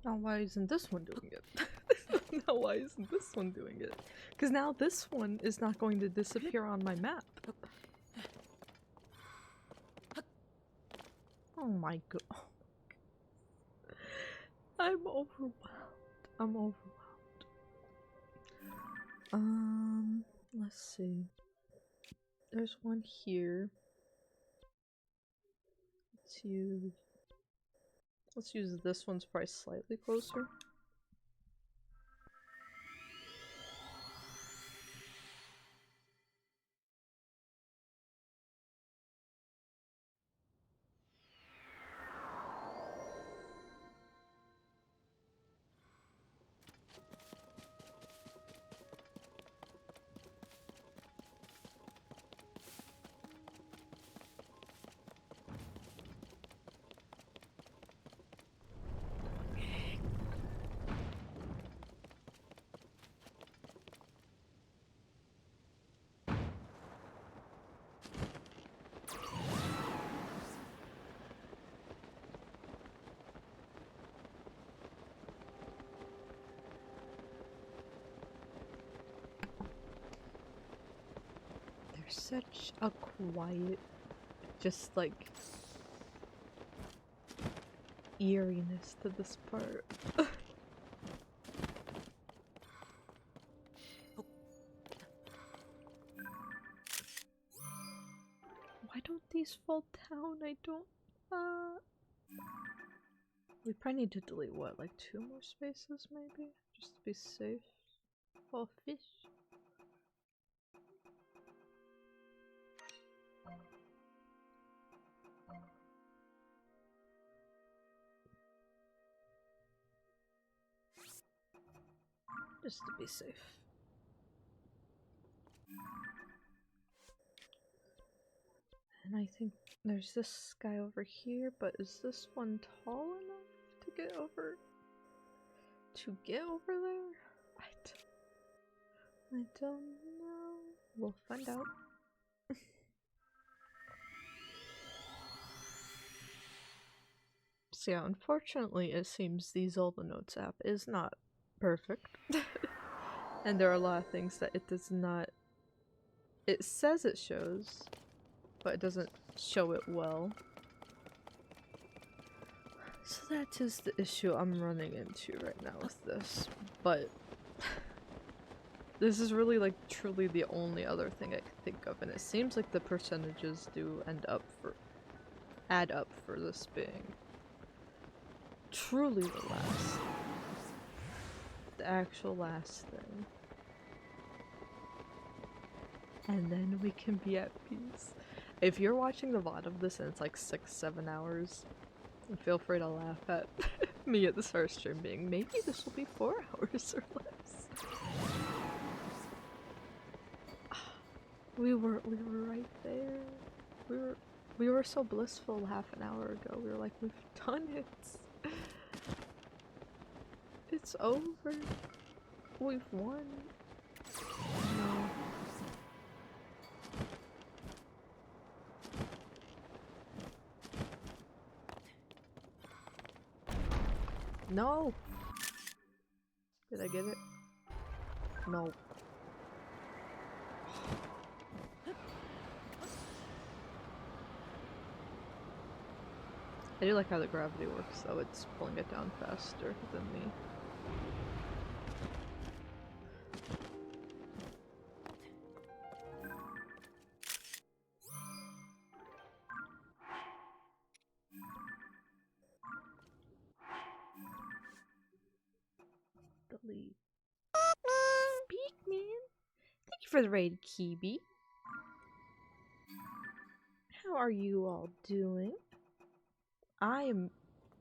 Now why isn't this one doing it? Now why isn't this one doing it? Because now this one is not going to disappear on my map. Oh my god. I'm overwhelmed. I'm overwhelmed. Let's see. There's one here. Let's use this one's probably slightly closer. such a quiet, just like eeriness to this part. Why don't these fall down? I don't. We probably need to delete what, like 2 more spaces maybe? Just to be safe. Oh, fish. Just to be safe. And I think there's this guy over here, but is this one tall enough to get over? To get over there? I don't know. We'll find out. So yeah, unfortunately it seems the Zelda Notes app is not perfect. And there are a lot of things that it does not... It says it shows, but it doesn't show it well. So that is the issue I'm running into right now with this, but this is really like truly the only other thing I can think of, and it seems like the percentages do add up for this being truly the actual last thing. And then we can be at peace. If you're watching the VOD of this and it's like 6-7 hours, feel free to laugh at me at the start of stream being, maybe this will be 4 hours or less. We were right there. We were so blissful half an hour ago. We were like, we've done it. It's over. We've won. No. No! Did I get it? No. I do like how the gravity works though, it's pulling it down faster than me. Delete. Speak, man! Thank you for the raid, Kibi. How are you all doing? I am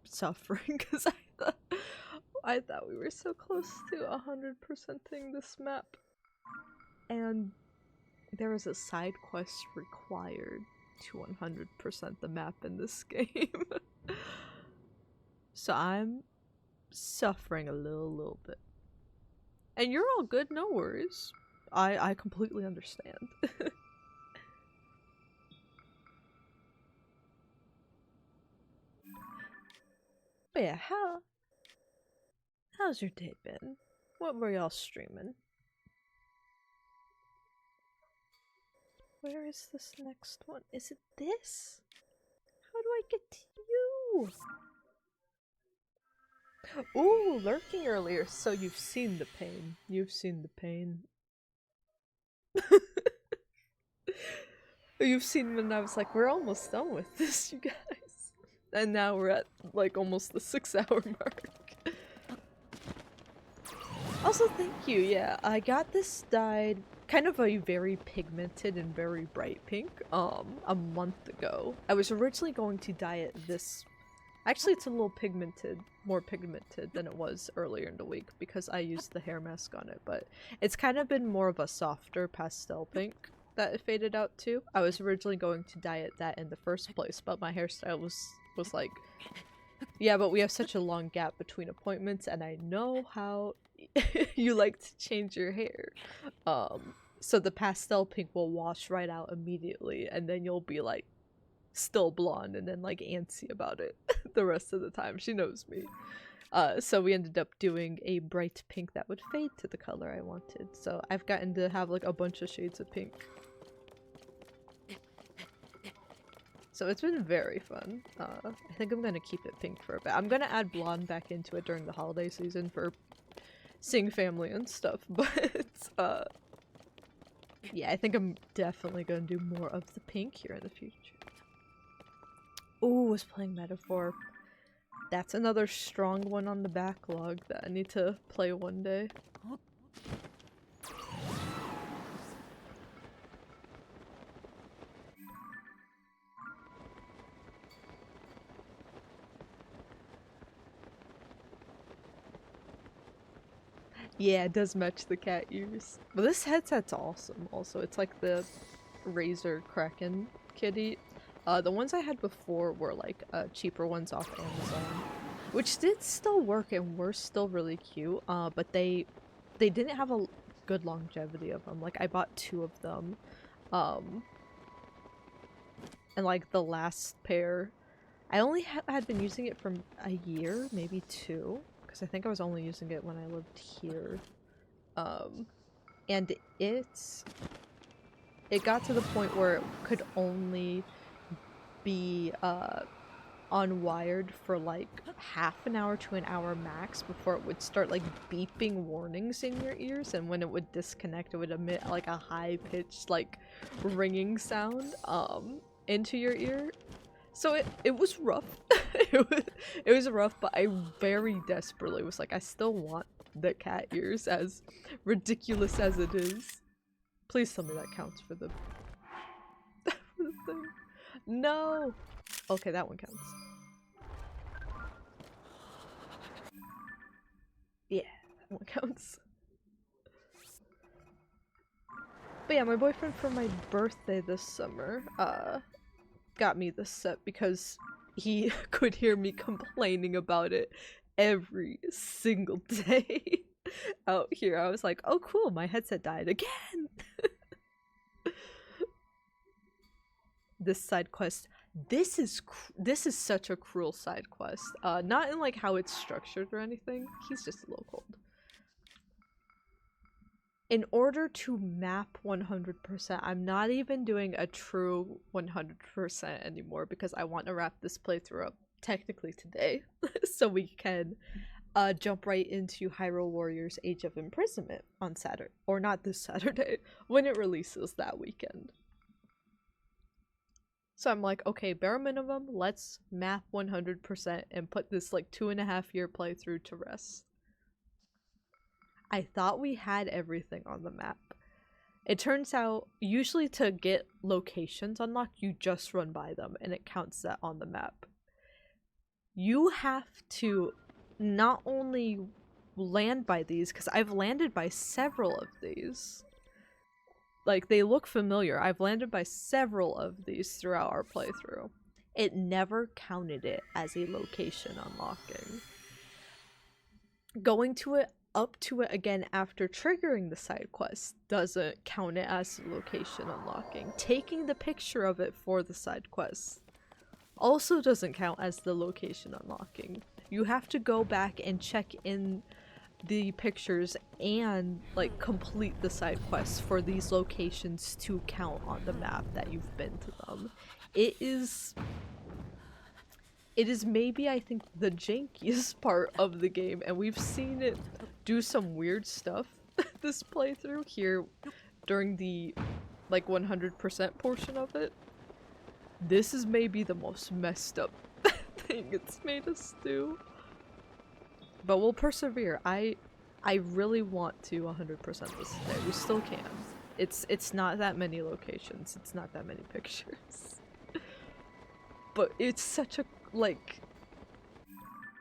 suffering because I thought we were so close to 100%ing this map, and there is a side quest required to 100% the map in this game. So I'm suffering a little bit. And you're all good, no worries. I completely understand. But yeah, how's your day been? What were y'all streaming? Where is this next one? Is it this? How do I get to you? Ooh, lurking earlier, so you've seen the pain. You've seen the pain. You've seen when I was like, we're almost done with this, you guys. And now we're at like almost the 6-hour mark. Also, thank you, yeah. I got this dyed kind of a very pigmented and very bright pink a month ago. I was originally going to dye it this... Actually, it's a little pigmented, more pigmented than it was earlier in the week because I used the hair mask on it, but it's kind of been more of a softer pastel pink that it faded out to. I was originally going to dye it that in the first place, but my hairstyle was like, yeah, but we have such a long gap between appointments and I know how you like to change your hair. So the pastel pink will wash right out immediately and then you'll be like still blonde and then like antsy about it the rest of the time. She knows me. So we ended up doing a bright pink that would fade to the color I wanted. So I've gotten to have like a bunch of shades of pink. So it's been very fun. I think I'm gonna keep it pink for a bit. I'm gonna add blonde back into it during the holiday season for seeing family and stuff, but yeah, I think I'm definitely gonna do more of the pink here in the future. Ooh, was playing Metaphor. That's another strong one on the backlog that I need to play one day. Yeah, it does match the cat ears. But this headset's awesome also. It's like the Razer Kraken kitty. The ones I had before were like cheaper ones off Amazon, which did still work and were still really cute. But they didn't have a good longevity of them. Like I bought 2 of them, and like the last pair, I only had been using it for a year, maybe 2, because I think I was only using it when I lived here, and it got to the point where it could only be unwired for like half an hour to an hour max before it would start like beeping warnings in your ears, and when it would disconnect it would emit like a high-pitched like ringing sound into your ear. So it was rough. it was rough, but I very desperately was like, I still want the cat ears, as ridiculous as it is. Please tell me that counts for the for the thing. No! Okay, that one counts. Yeah, that one counts. But yeah, my boyfriend for my birthday this summer, got me this set because he could hear me complaining about it every single day out here. I was like, oh cool, my headset died again! This side quest, this is such a cruel side quest. Not in like how it's structured or anything. He's just a little cold. In order to map 100%, I'm not even doing a true 100% anymore because I want to wrap this playthrough up technically today so we can jump right into Hyrule Warriors Age of Imprisonment on Saturday, or not this Saturday, when it releases that weekend. So I'm like, okay, bare minimum, let's map 100% and put this like 2.5-year playthrough to rest. I thought we had everything on the map. It turns out, usually to get locations unlocked, you just run by them and it counts that on the map. You have to not only land by these, because I've landed by several of these. Like, they look familiar. I've landed by several of these throughout our playthrough. It never counted it as a location unlocking. Going to it, up to it again after triggering the side quest doesn't count it as a location unlocking. Taking the picture of it for the side quest also doesn't count as the location unlocking. You have to go back and check in the pictures and like complete the side quests for these locations to count on the map that you've been to them. It is maybe, I think, the jankiest part of the game, and we've seen it do some weird stuff this playthrough here during the like 100% portion of it. This is maybe the most messed up thing it's made us do. But we'll persevere. I really want to 100% this today. We still can. It's not that many locations. It's not that many pictures. But it's such a, like,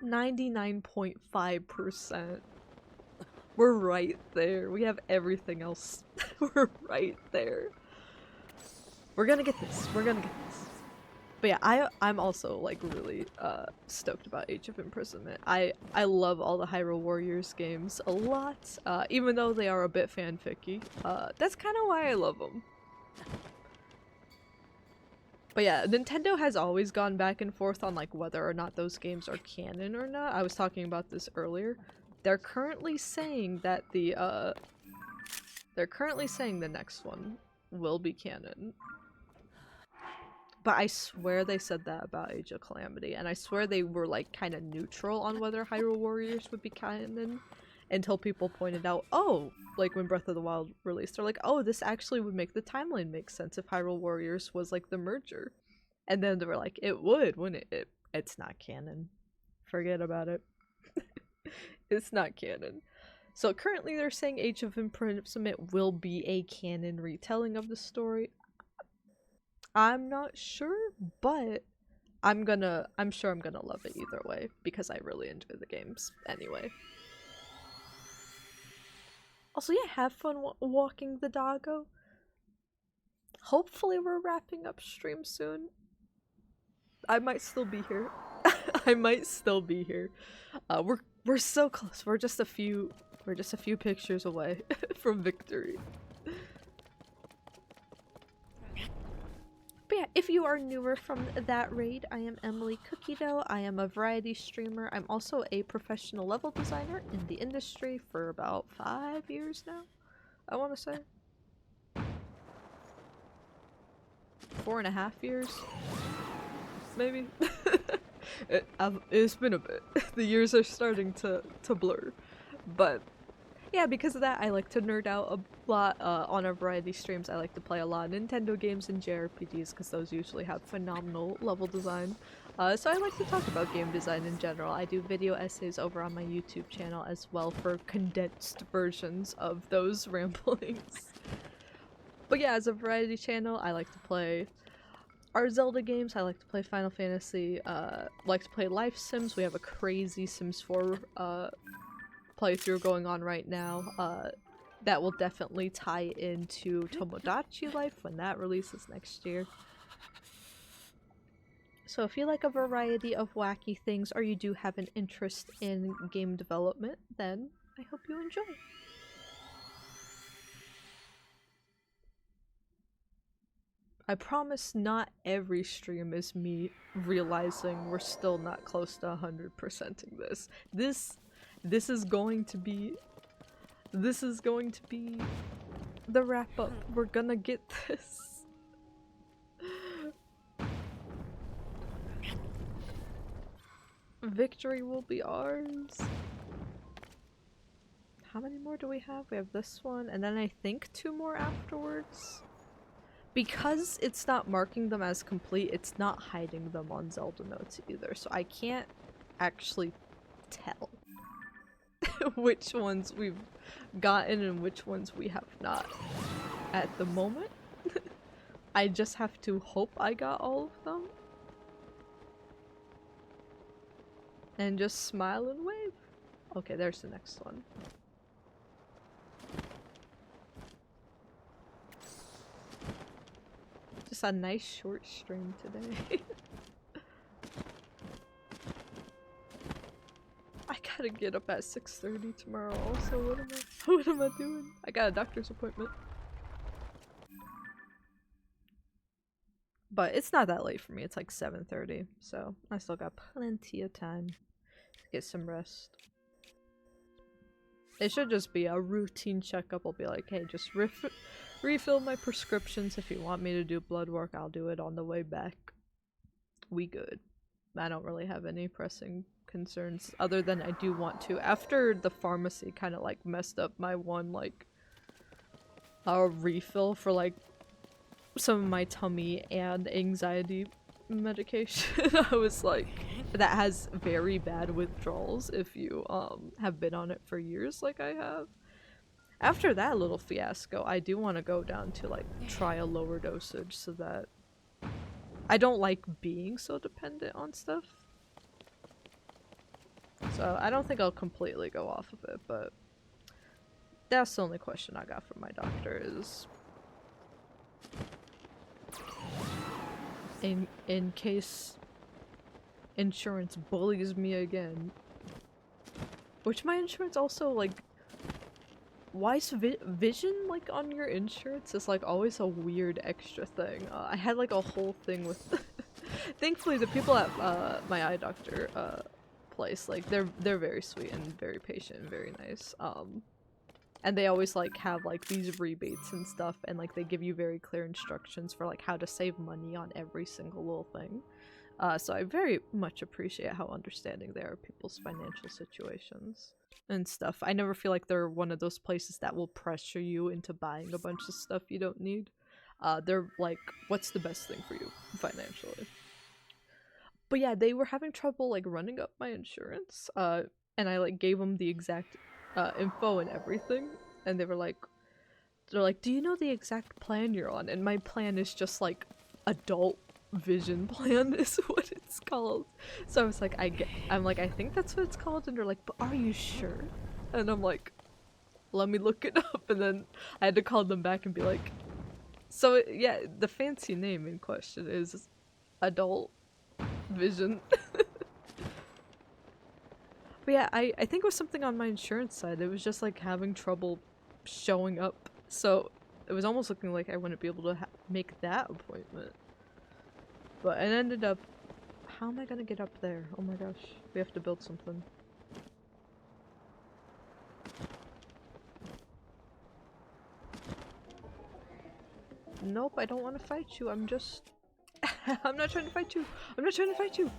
99.5%. We're right there. We have everything else. We're right there. We're gonna get this. We're gonna get this. But yeah, I'm also like really stoked about Age of Imprisonment. I love all the Hyrule Warriors games a lot, even though they are a bit fanficky. That's kind of why I love them. But yeah, Nintendo has always gone back and forth on like whether or not those games are canon or not. I was talking about this earlier. They're currently saying that the next one will be canon. But I swear they said that about Age of Calamity, and I swear they were like kind of neutral on whether Hyrule Warriors would be canon until people pointed out, oh, like when Breath of the Wild released, they're like, oh, this actually would make the timeline make sense if Hyrule Warriors was like the merger. And then they were like, it would, wouldn't it? It's not canon. Forget about it. It's not canon. So currently they're saying Age of Imprisonment will be a canon retelling of the story. I'm not sure, but I'm sure I'm gonna love it either way because I really enjoy the games anyway. Also, yeah, have fun walking the doggo. Hopefully we're wrapping up stream soon. I might still be here. I might still be here. We're so close. We're just a few pictures away from victory. But yeah, if you are newer from that raid, I am Emily Cookie Dough. I am a variety streamer. I'm also a professional level designer in the industry for about 5 years now, I want to say. 4.5 years? Maybe? It's been a bit. The years are starting to blur. But yeah, because of that, I like to nerd out a lot on our variety streams. I like to play a lot of Nintendo games and JRPGs because those usually have phenomenal level design. So I like to talk about game design in general. I do video essays over on my YouTube channel as well for condensed versions of those ramblings. But yeah, as a variety channel, I like to play our Zelda games. I like to play Final Fantasy. Like to play Life Sims. We have a crazy Sims 4 playthrough going on right now. That will definitely tie into Tomodachi Life when that releases next year. So if you like a variety of wacky things or you do have an interest in game development, then I hope you enjoy. I promise not every stream is me realizing we're still not close to 100%ing this. This is going to be the wrap up. We're gonna get this. Victory will be ours. How many more do we have? We have this one, and then I think 2 more afterwards. Because it's not marking them as complete, it's not hiding them on Zelda Notes either, so I can't actually tell which ones we've gotten and which ones we have not at the moment. I just have to hope I got all of them. And just smile and wave. Okay, there's the next one. Just a nice short stream today. I gotta get up at 6:30 tomorrow also. What am I doing? I got a doctor's appointment. But it's not that late for me. It's like 7:30, so I still got plenty of time to get some rest. It should just be a routine checkup. I'll be like, hey, just refill my prescriptions. If you want me to do blood work, I'll do it on the way back. We good. I don't really have any pressing concerns other than I do want to. After the pharmacy kind of like messed up my one like refill for like some of my tummy and anxiety medication. I was like, that has very bad withdrawals if you have been on it for years like I have. After that little fiasco, I do want to go down to like try a lower dosage so that I don't like being so dependent on stuff. So I don't think I'll completely go off of it, but that's the only question I got from my doctor is in case insurance bullies me again. Which my insurance also like, why is vision like on your insurance is like always a weird extra thing. I had like a whole thing with thankfully the people at my eye doctor place, like they're very sweet and very patient and very nice. And they always like have like these rebates and stuff, and like they give you very clear instructions for like how to save money on every single little thing. So I very much appreciate how understanding they are of people's financial situations and stuff. I never feel like they're one of those places that will pressure you into buying a bunch of stuff you don't need. They're like, what's the best thing for you financially? But yeah, they were having trouble like running up my insurance, and I like gave them the exact info and everything, and they're like, do you know the exact plan you're on? And my plan is just like adult vision plan is what it's called. So I was like, I'm like, I think that's what it's called, and they're like, but are you sure? And I'm like, let me look it up, and then I had to call them back and be like, so yeah, the fancy name in question is adult vision. But yeah, I think it was something on my insurance side. It was just like having trouble showing up, so it was almost looking like I wouldn't be able to make that appointment. But it ended up, how am I gonna get up there? Oh my gosh, we have to build something. Nope, I don't want to fight you. I'm just I'm not trying to fight you. I'm not trying to fight you.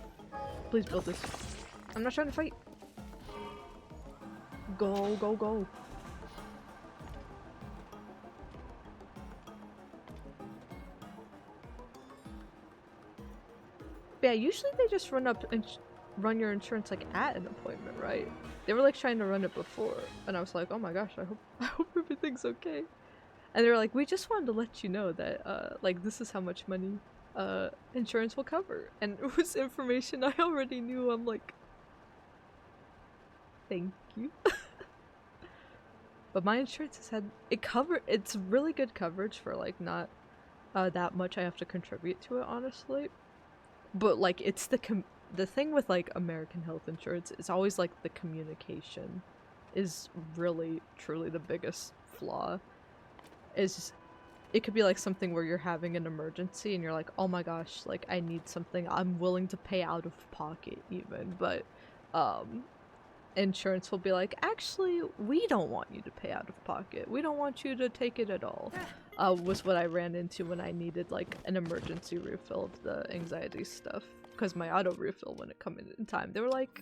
Please build this. I'm not trying to fight. Go, go, go. But yeah, usually they just run up and run your insurance like at an appointment, right? They were like trying to run it before, and I was like, oh my gosh, I hope everything's okay. And they were like, we just wanted to let you know that like this is how much money insurance will cover. And it was information I already knew. I'm like, thank you. But my insurance has had it's really good coverage for like not that much I have to contribute to it, honestly. But like it's the thing with like American health insurance is always like the communication is really truly the biggest flaw. Is it could be like something where you're having an emergency and you're like, oh my gosh, like I need something, I'm willing to pay out of pocket even, but insurance will be like, actually we don't want you to pay out of pocket, we don't want you to take it at all. Was what I ran into when I needed like an emergency refill of the anxiety stuff, because my auto refill wouldn't come in time. They were like,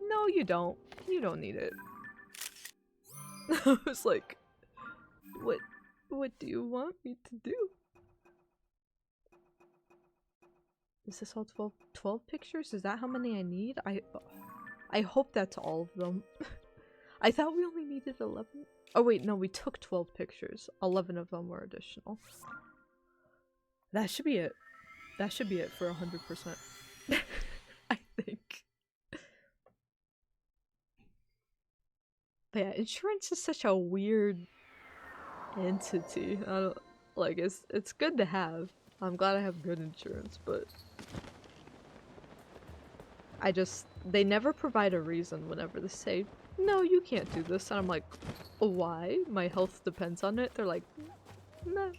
no, you don't need it. I was like, what do you want me to do? Is this all 12 pictures? Is that how many I need? I hope that's all of them. I thought we only needed 11. Oh wait, no, we took 12 pictures. 11 of them were additional. That should be it. That should be it for 100%. I think. But yeah, insurance is such a weird entity. I don't like it's good to have. I'm glad I have good insurance, but they never provide a reason whenever they say, no, you can't do this, and I'm like, why? My health depends on it. They're like, nah.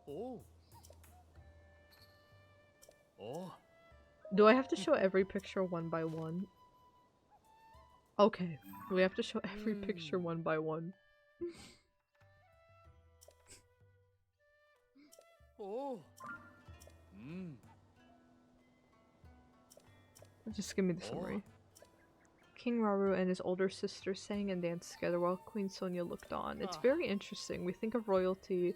Oh. Oh. Do I have to show every picture one by one? Okay, we have to show every picture one by one. Oh. Just give me the summary. King Rauru and his older sister sang and danced together while Queen Sonia looked on. It's very interesting. We think of royalty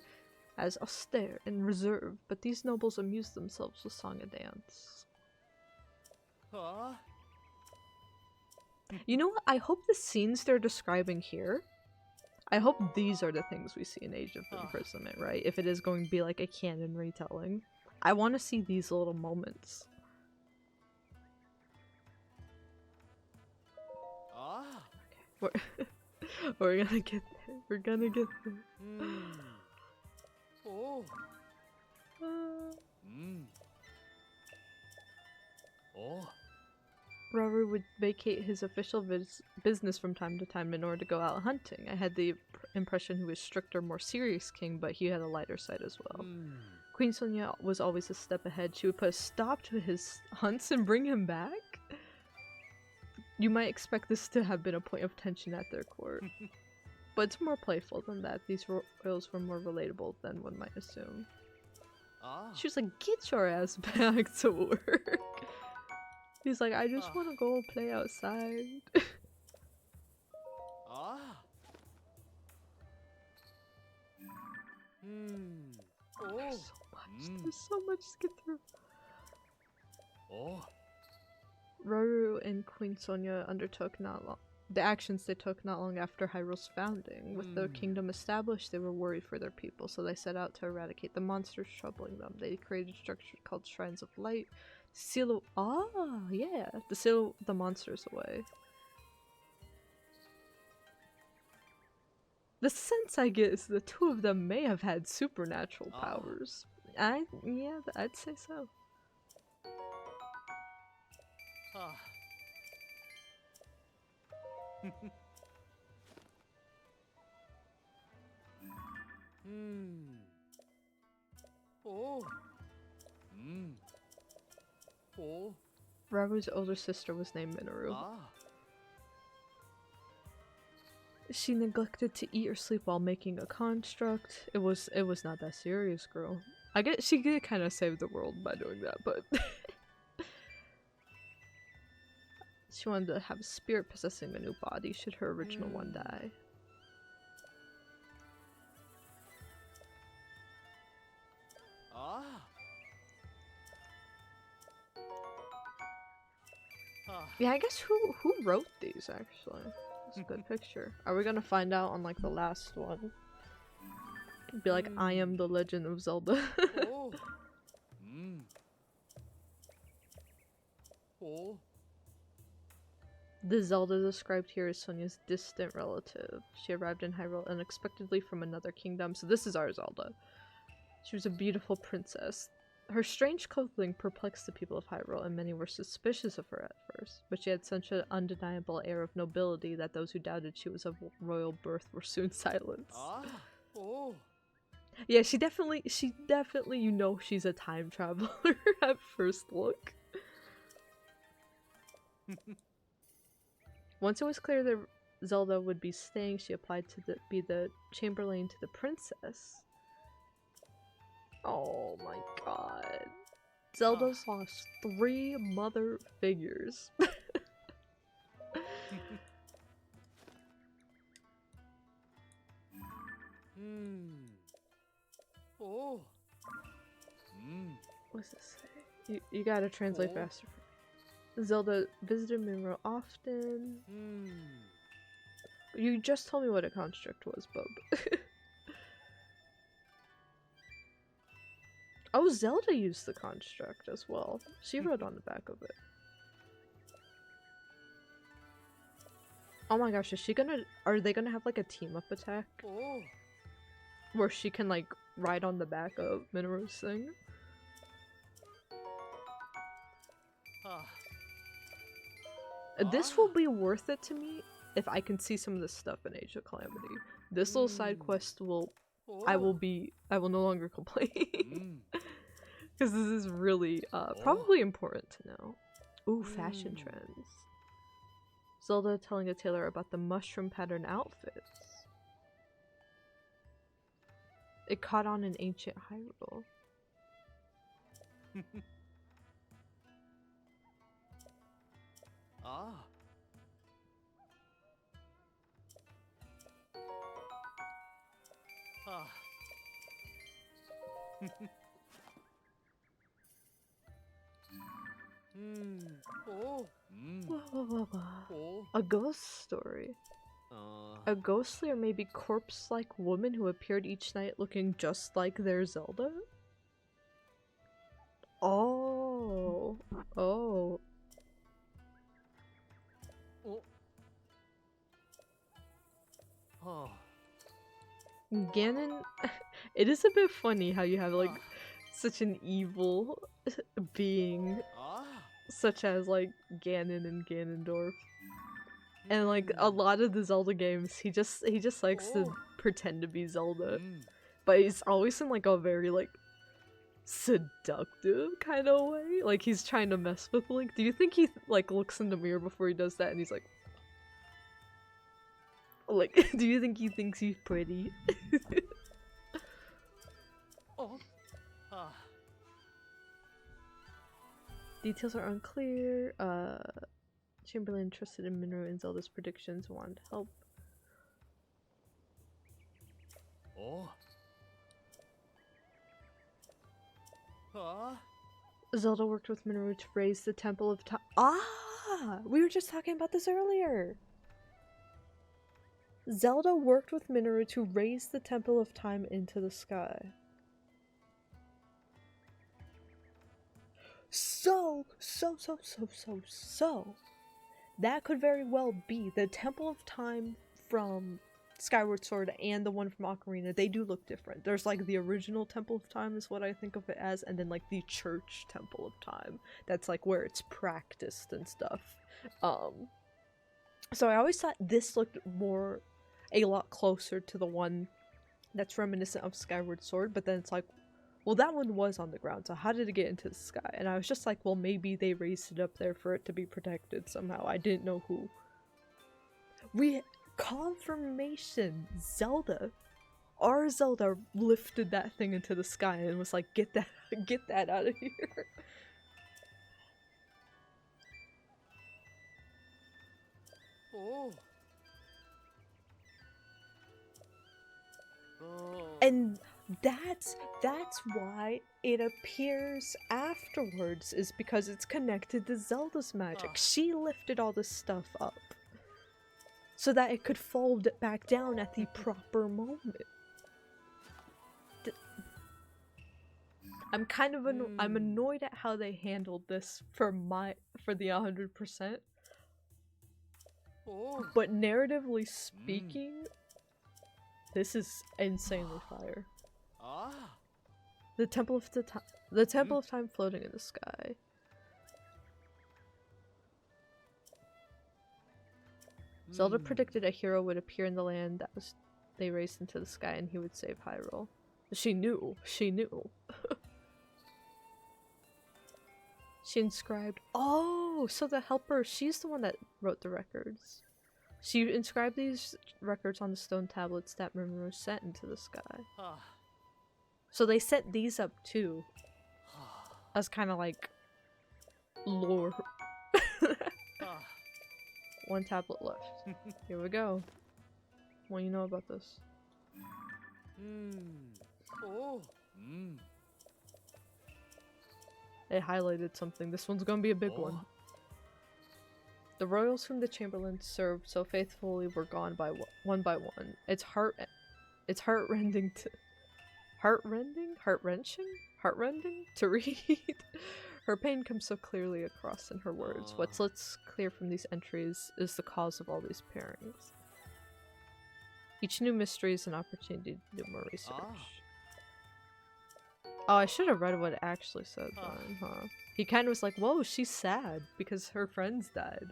as austere and reserved, but these nobles amuse themselves with song and dance. You know what? I hope the scenes they're describing here, I hope these are the things we see in Age of Imprisonment, right? If it is going to be like a canon retelling. I want to see these little moments. Okay. We're gonna get there. We're gonna get there. Oh. Oh. Rauru would vacate his official business from time to time in order to go out hunting. I had the impression he was stricter, more serious king, but he had a lighter side as well. Queen Sonia was always a step ahead. She would put a stop to his hunts and bring him back. You might expect this to have been a point of tension at their court. But it's more playful than that. These royals were more relatable than one might assume. Ah. She was like, get your ass back to work. He's like, I just want to go play outside. Ah. Hmm. Oh. There's so much to get through. Oh. Rauru and Queen Sonia undertook the actions they took not long after Hyrule's founding. With their kingdom established, they were worried for their people, so they set out to eradicate the monsters troubling them. They created structures called Shrines of Light to seal the monsters away. The sense I get is the two of them may have had supernatural powers. I'd say so. Ah. Hmm. Oh. Hmm. Oh. Raru's older sister was named Minoru. Ah. She neglected to eat or sleep while making a construct. It was not that serious, girl. I guess she did kind of save the world by doing that, but she wanted to have a spirit possessing a new body should her original one die. Ah. Ah. Yeah, I guess who wrote these actually? It's a good picture. Are we gonna find out on like the last one? Be like, I am the Legend of Zelda. Oh. Hmm. Oh. The Zelda described here is Sonia's distant relative. She arrived in Hyrule unexpectedly from another kingdom, so this is our Zelda. She was a beautiful princess. Her strange clothing perplexed the people of Hyrule, and many were suspicious of her at first, but she had such an undeniable air of nobility that those who doubted she was of royal birth were soon silenced. Ah. Oh. Yeah, she definitely, you know she's a time traveler at first look. Once it was clear that Zelda would be staying, she applied to be the chamberlain to the princess. Oh my god. Zelda's lost 3 mother figures. Hmm. Oh. Hmm. What's this say? You gotta translate faster for me. Zelda visited Minro often. Hmm. You just told me what a construct was, bub. Oh, Zelda used the construct as well. She wrote on the back of it. Oh my gosh, are they gonna have like a team up attack? Oh. Where she can like ride on the back of Minoru's thing? Ah. This will be worth it to me if I can see some of this stuff in Age of Calamity. This little side quest will I will no longer complain. Because this is really probably important to know. Ooh, fashion trends. Zelda telling a tailor about the mushroom pattern outfits. It caught on in ancient Hyrule. Ah. Ah. Hmm. Oh. Oh. A ghost story. A ghostly or maybe corpse-like woman who appeared each night looking just like their Zelda? Oh. Oh. Oh. Oh. Ganon, it is a bit funny how you have like such an evil being Ah. such as like Ganon and Ganondorf. And like a lot of the Zelda games, he just likes to pretend to be Zelda. But he's always in like a very like seductive kind of way. Like he's trying to mess with Link. Do you think he like looks in the mirror before he does that and he's like, do you think he thinks he's pretty? Oh. Ah. Details are unclear. Chamberlain interested in Minro and Zelda's predictions, wanted help. Oh. Ah. Zelda worked with Minro to raise the Temple of Time. Ah! We were just talking about this earlier! Zelda worked with Minro to raise the Temple of Time into the sky. So, that could very well be the Temple of Time from Skyward Sword and the one from Ocarina. They do look different. There's like the original Temple of Time is what I think of it as, and then like the church Temple of Time. That's like where it's practiced and stuff. So I always thought this looked a lot closer to the one that's reminiscent of Skyward Sword, but then it's like, well, that one was on the ground, so how did it get into the sky? And I was just like, well, maybe they raised it up there for it to be protected somehow. I didn't know who. Confirmation! Zelda. Our Zelda lifted that thing into the sky and was like, get that out of here. Oh. Oh. And that's why it appears afterwards, is because it's connected to Zelda's magic. She lifted all this stuff up so that it could fall back down at the proper moment. I'm kind of I'm annoyed at how they handled this for the 100%. Oh. But narratively speaking, this is insanely fire. Ah. The Temple of Time floating in the sky. Zelda predicted a hero would appear in the land that they raised into the sky and he would save Hyrule. She knew. She knew. She inscribed. Oh, so the helper, she's the one that wrote the records. She inscribed these records on the stone tablets that Rimuru sent into the sky. Ah. So they set these up too. As kind of like lore. Ah. One tablet left. Here we go. What do you know about this? Oh. It highlighted something. This one's gonna be a big one. The royals whom the Chamberlain served so faithfully were gone by one by one. It's heartrending to read. Her pain comes so clearly across in her words. What's clear from these entries is the cause of all these pairings. Each new mystery is an opportunity to do more research. Oh, I should have read what it actually said then, huh? He kind of was like, whoa, she's sad because her friends died.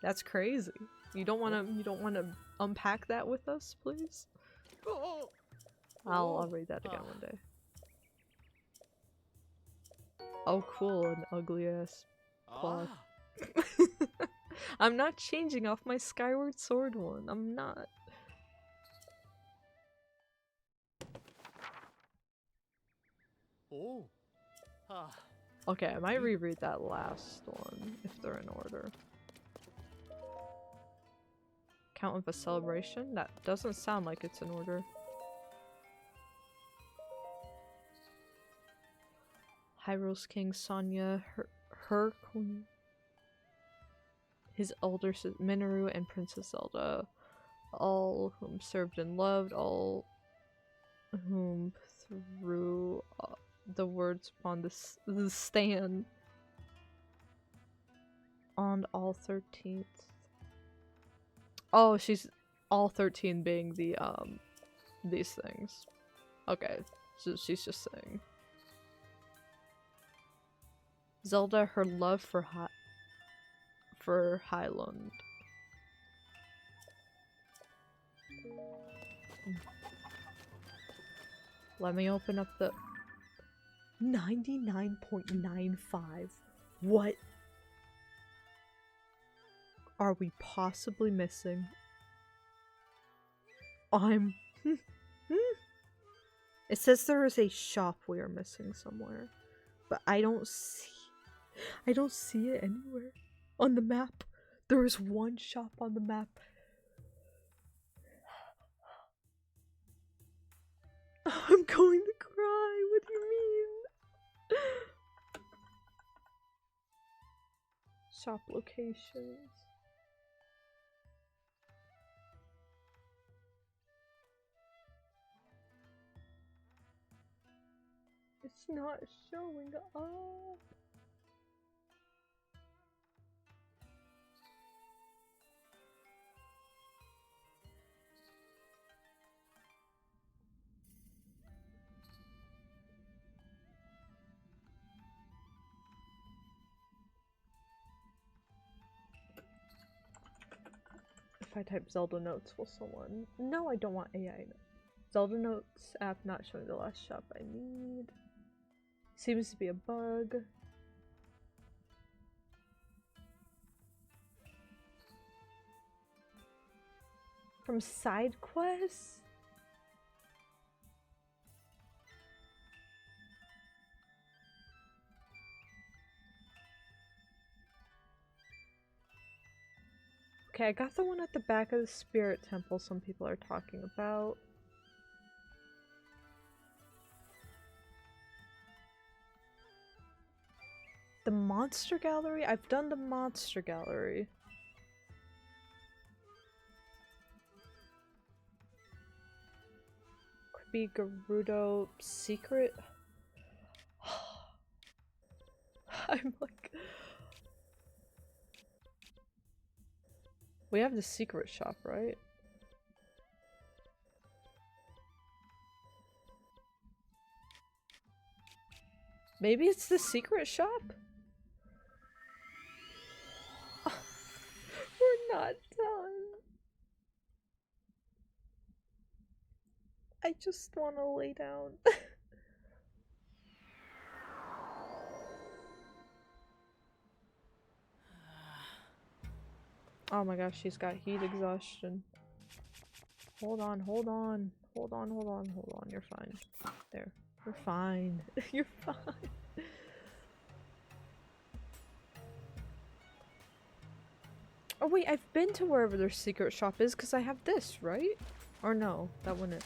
That's crazy. You don't wanna unpack that with us, please? I'll read that again one day. Oh cool, an ugly ass cloth. I'm not changing off my Skyward Sword one. I'm not. Oh. Okay, I might reread that last one if they're in order. Count of a celebration? That doesn't sound like it's in order. Hyrule's king Sonya, her queen, his elder Minoru, and Princess Zelda, all whom served and loved, all whom threw the words upon the stand on all 13th. Oh, she's all 13 being the these things. Okay, so she's just saying. Zelda, her love for Highland. Let me open up the... 99.95. What are we possibly missing? It says there is a shop we are missing somewhere, but I don't see it anywhere on the map. There is one shop on the map. I'm going to cry. What do you mean? Shop locations. It's not showing up. If I type Zelda notes, will someone? No, I don't want AI. Zelda notes app not showing the last shop I need. Seems to be a bug. From side quests? Okay, I got the one at the back of the spirit temple some people are talking about. The monster gallery? I've done the monster gallery. Could be Gerudo secret? I'm like... We have the secret shop, right? Maybe it's the secret shop? We're not done. I just want to lay down. Oh my gosh, she's got heat exhaustion. Hold on, hold on. Hold on, hold on, hold on. You're fine. There. You're fine. You're fine. Oh wait, I've been to wherever their secret shop is because I have this, right? Or no, that wouldn't.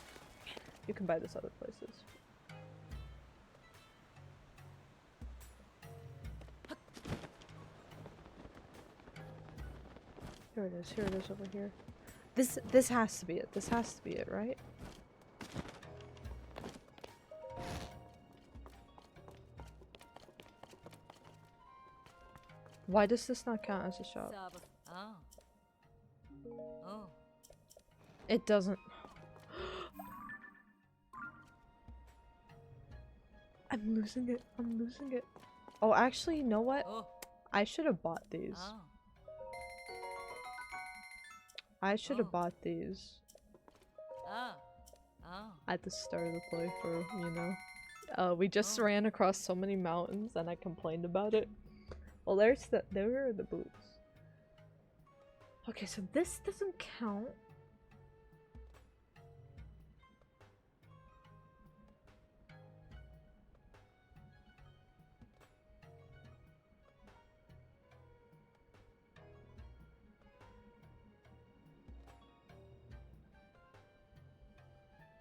You can buy this other places. Here it is over here. This has to be it. This has to be it, right? Why does this not count as a shop? Oh. It doesn't. I'm losing it. I'm losing it. Oh, actually, you know what? Oh. I should have bought these. Oh. I should have Oh. bought these Oh. Oh. at the start of the playthrough, you know? We just ran across so many mountains and I complained about it. Well, there are the boots. Okay, so this doesn't count.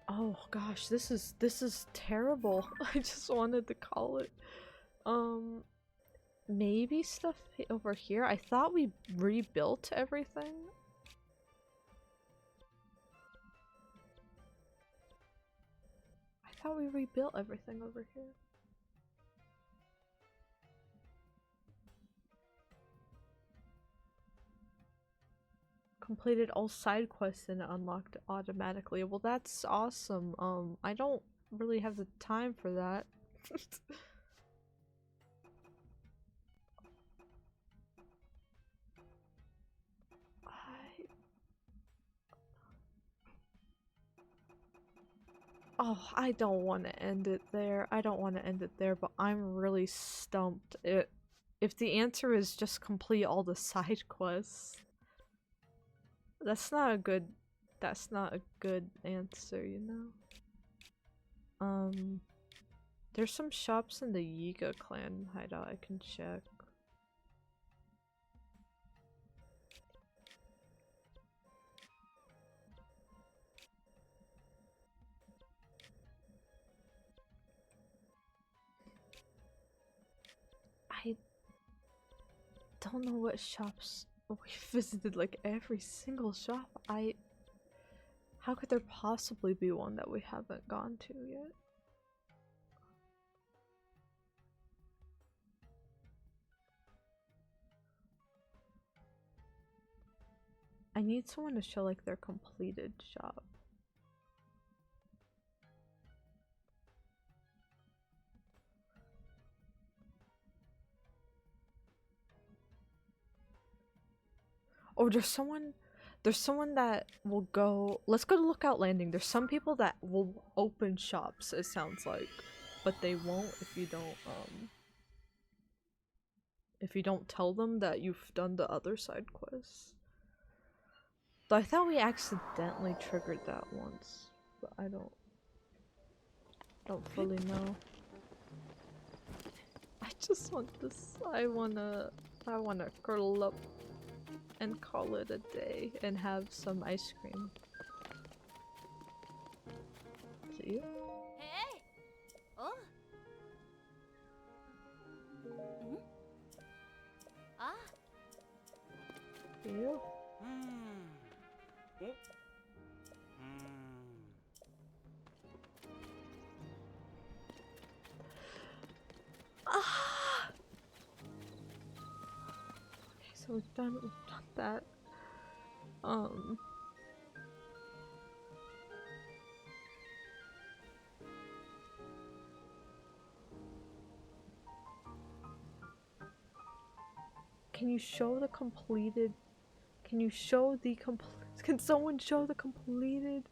Oh gosh, this is terrible. I just wanted to call it. Maybe stuff over here? I thought we rebuilt everything. I thought we rebuilt everything over here. Completed all side quests and unlocked automatically. Well, that's awesome. I don't really have the time for that. Oh, I don't want to end it there. I don't want to end it there, but I'm really stumped. If the answer is just complete all the side quests, that's not a good answer, you know? There's some shops in the Yiga clan hideout I can check. I don't know what shops we visited, like every single shop. How could there possibly be one that we haven't gone to yet? I need someone to show like their completed shop. Oh, there's someone that will go. Let's go to Lookout Landing. There's some people that will open shops, it sounds like, but they won't if you don't tell them that you've done the other side quests. Though I thought we accidentally triggered that once, but I don't fully know. I just want this. I wanna curl up and call it a day and have some ice cream. Is it you? Hey! Oh! Hmm? Ah! You? Ah! Okay, so we've done that. Can you show the completed? Can you show the Can someone show the completed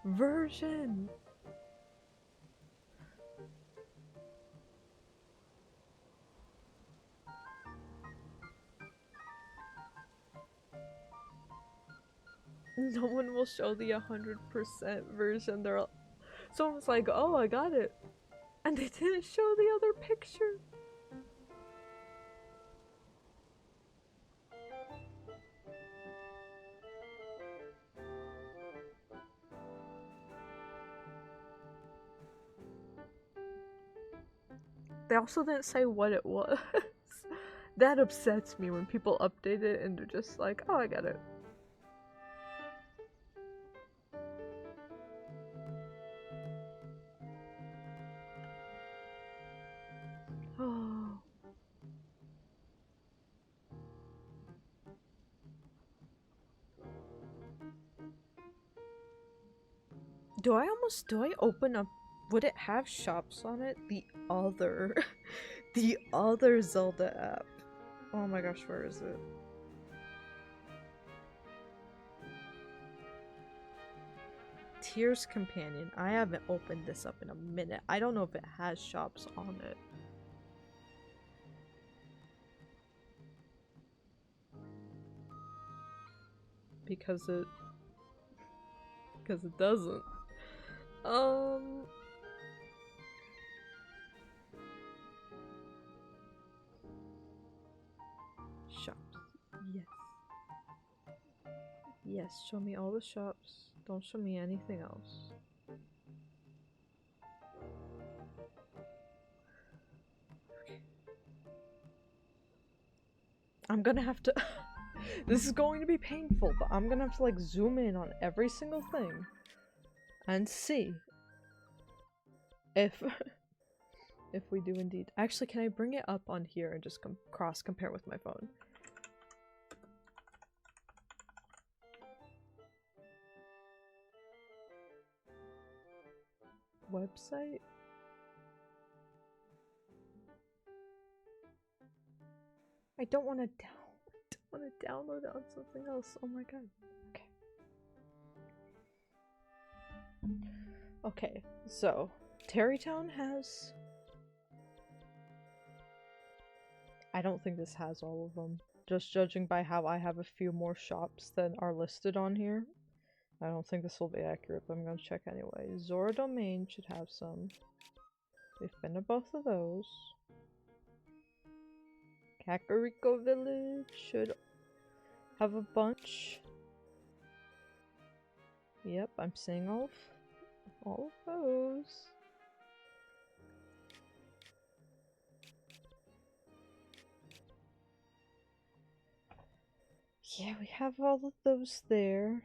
version? No one will show the 100% version. Someone's like, oh, I got it. And they didn't show the other picture. They also didn't say what it was. That upsets me when people update it and they're just like, oh, I got it. Oh. Do I open up? Would it have shops on it? The other Zelda app. Oh my gosh, where is it? Tears Companion. I haven't opened this up in a minute. I don't know if it has shops on it. Because it doesn't. Shops. Yes. Yes, show me all the shops. Don't show me anything else. Okay. I'm gonna have to this is going to be painful, but I'm gonna have to like zoom in on every single thing and see if if we do indeed. Actually, can I bring it up on here and just cross compare with my phone? Website? I don't want to download it on something else. Oh my god. Okay. Okay, so Terrytown has... I don't think this has all of them. Just judging by how I have a few more shops than are listed on here. I don't think this will be accurate, but I'm gonna check anyway. Zora Domain should have some. We've been to both of those. Kakariko Village should have a bunch. Yep, I'm seeing all of those. Yeah, we have all of those there.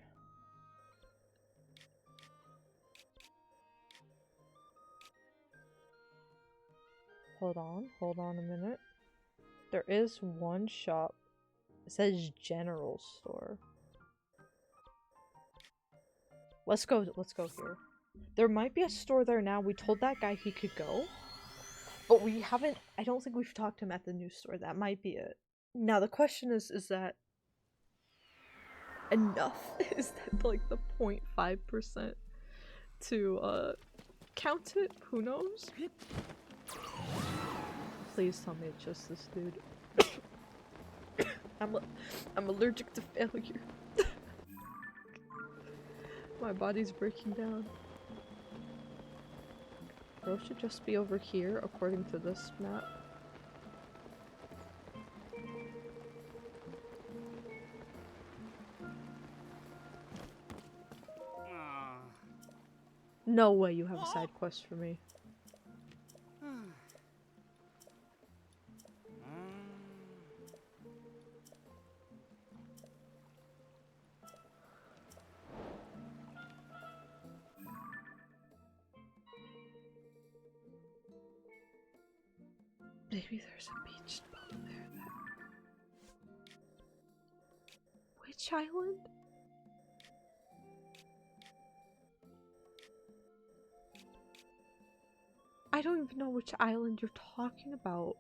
Hold on a minute. There is one shop. It says general store. Let's go here. There might be a store there now. We told that guy he could go. But we haven't, I don't think we've talked to him at the new store. That might be it. Now the question is that enough? Is that like the 0.5% to count it? Who knows? Please tell me it's just this dude. I'm allergic to failure. My body's breaking down. Bro should just be over here according to this map. No way you have a side quest for me. Maybe there's a beach boat there that... Which island? I don't even know which island you're talking about.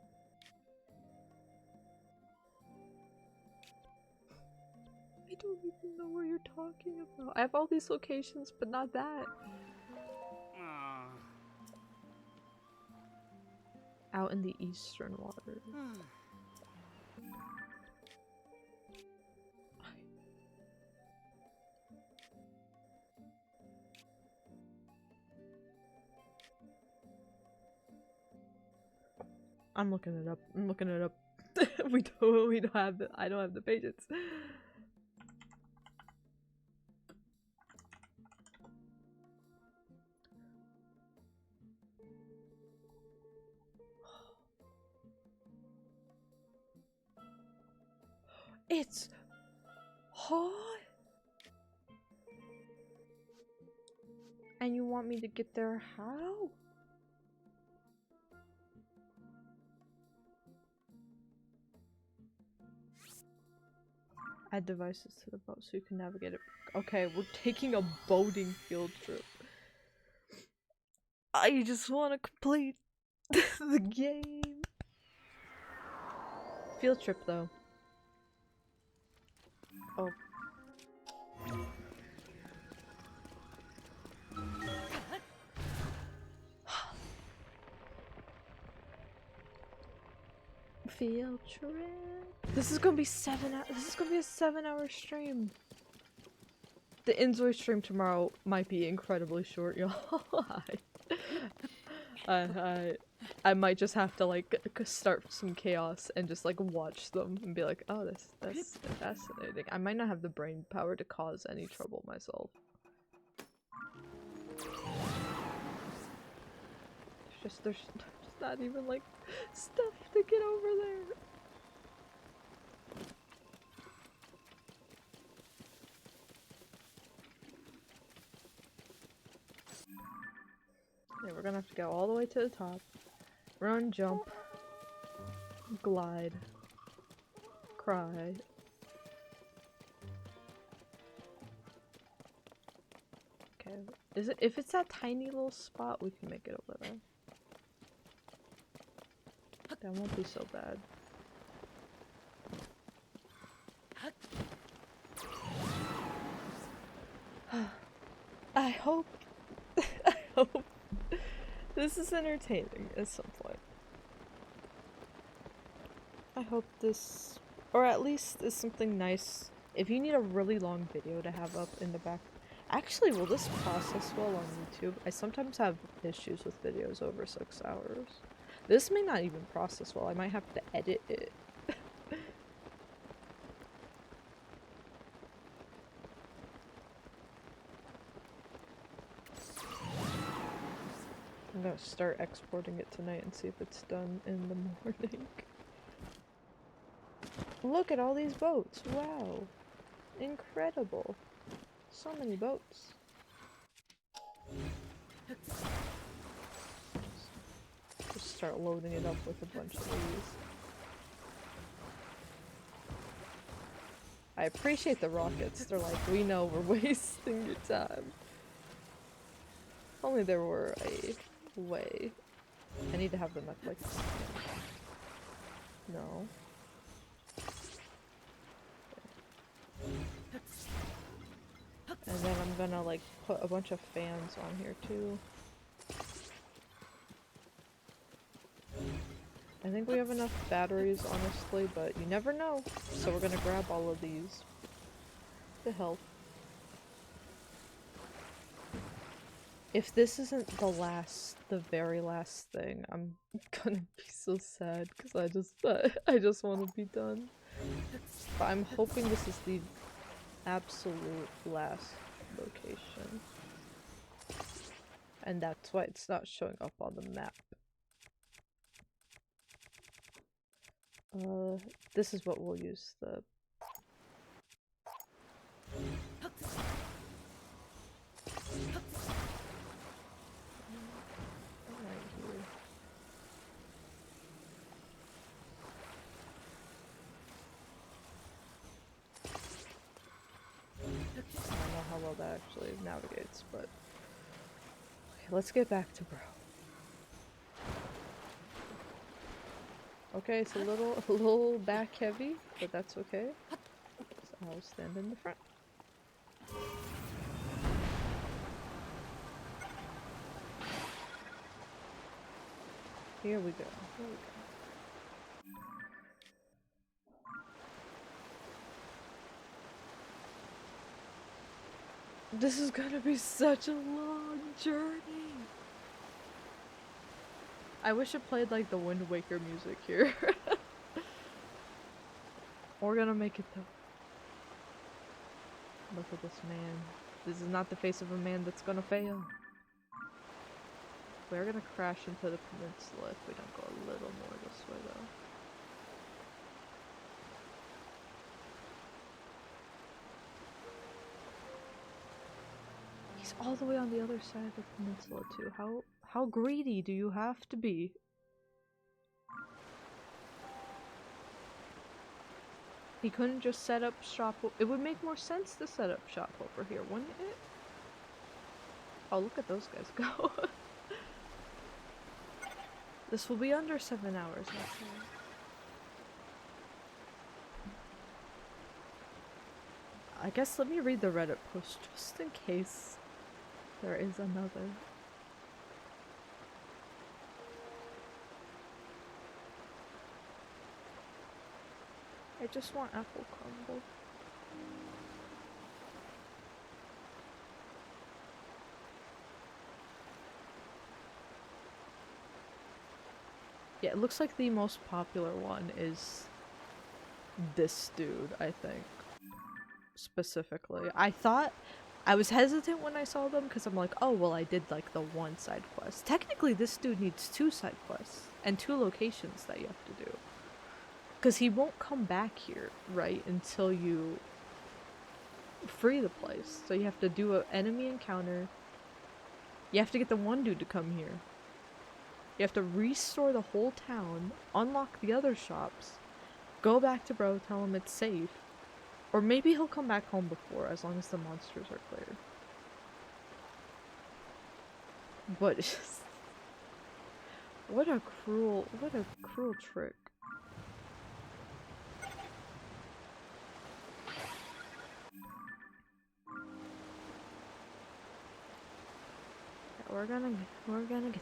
I don't even know where you're talking about. I have all these locations, but not that. Out in the eastern water. I'm looking it up. I'm looking it up. we don't have the, I don't have the patience. It's hot. And you want me to get there how? Add devices to the boat so you can navigate it. Okay, we're taking a boating field trip. I just want to complete the game. Field trip though. Oh. Field trip. This is gonna be 7 hours. This is gonna be a 7-hour stream. The Inzoy stream tomorrow might be incredibly short, y'all. I might just have to like start some chaos and just like watch them and be like, oh, that's fascinating. I might not have the brain power to cause any trouble myself. There's not even like stuff to get over there. Yeah, we're gonna have to go all the way to the top. Run, jump, glide, cry. Okay, is it, if it's that tiny little spot, we can make it over there. That won't be so bad. I hope hope this is entertaining at some point. I hope this, or at least is something nice. If you need a really long video to have up in the back. Actually, will this process well on YouTube? I sometimes have issues with videos over 6 hours. This may not even process well. I might have to edit it. I'm gonna start exporting it tonight and see if it's done in the morning. Look at all these boats! Wow! Incredible! So many boats. Just start loading it up with a bunch of these. I appreciate the rockets. They're like, we know we're wasting your time. If only there were a way. I need to have them at like... No. And then I'm gonna like put a bunch of fans on here too. I think we have enough batteries, honestly, but you never know. So we're gonna grab all of these to help. If this isn't the very last thing, I'm gonna be so sad because I just want to be done. But I'm hoping this is the absolute last location. And that's why it's not showing up on the map. This is what we'll use the... Right here. I don't know how well that actually navigates, but... Okay, let's get back to Bro. Okay, it's a little back heavy, but that's okay. So I'll stand in the front. Here we go. Here we go. This is gonna be such a long journey. I wish it played like the Wind Waker music here. We're gonna make it though. Look at this man. This is not the face of a man that's gonna fail. We're gonna crash into the peninsula if we don't go a little more this way though. He's all the way on the other side of the peninsula too. How greedy do you have to be? He couldn't just set up shop. It would make more sense to set up shop over here, wouldn't it? Oh, look at those guys go. This will be under 7 hours, actually. I guess let me read the Reddit post just in case there is another. I just want apple crumble. Yeah, it looks like the most popular one is this dude, I think. Specifically. I was hesitant when I saw them because I'm like, oh, well, I did like the one side quest. Technically, this dude needs 2 side quests and 2 locations that you have to do. Because he won't come back here, right, until you free the place. So you have to do an enemy encounter. You have to get the one dude to come here. You have to restore the whole town, unlock the other shops, go back to Bro, tell him it's safe. Or maybe he'll come back home before, as long as the monsters are cleared. But it's just... what a cruel trick. We're gonna get there. We're getting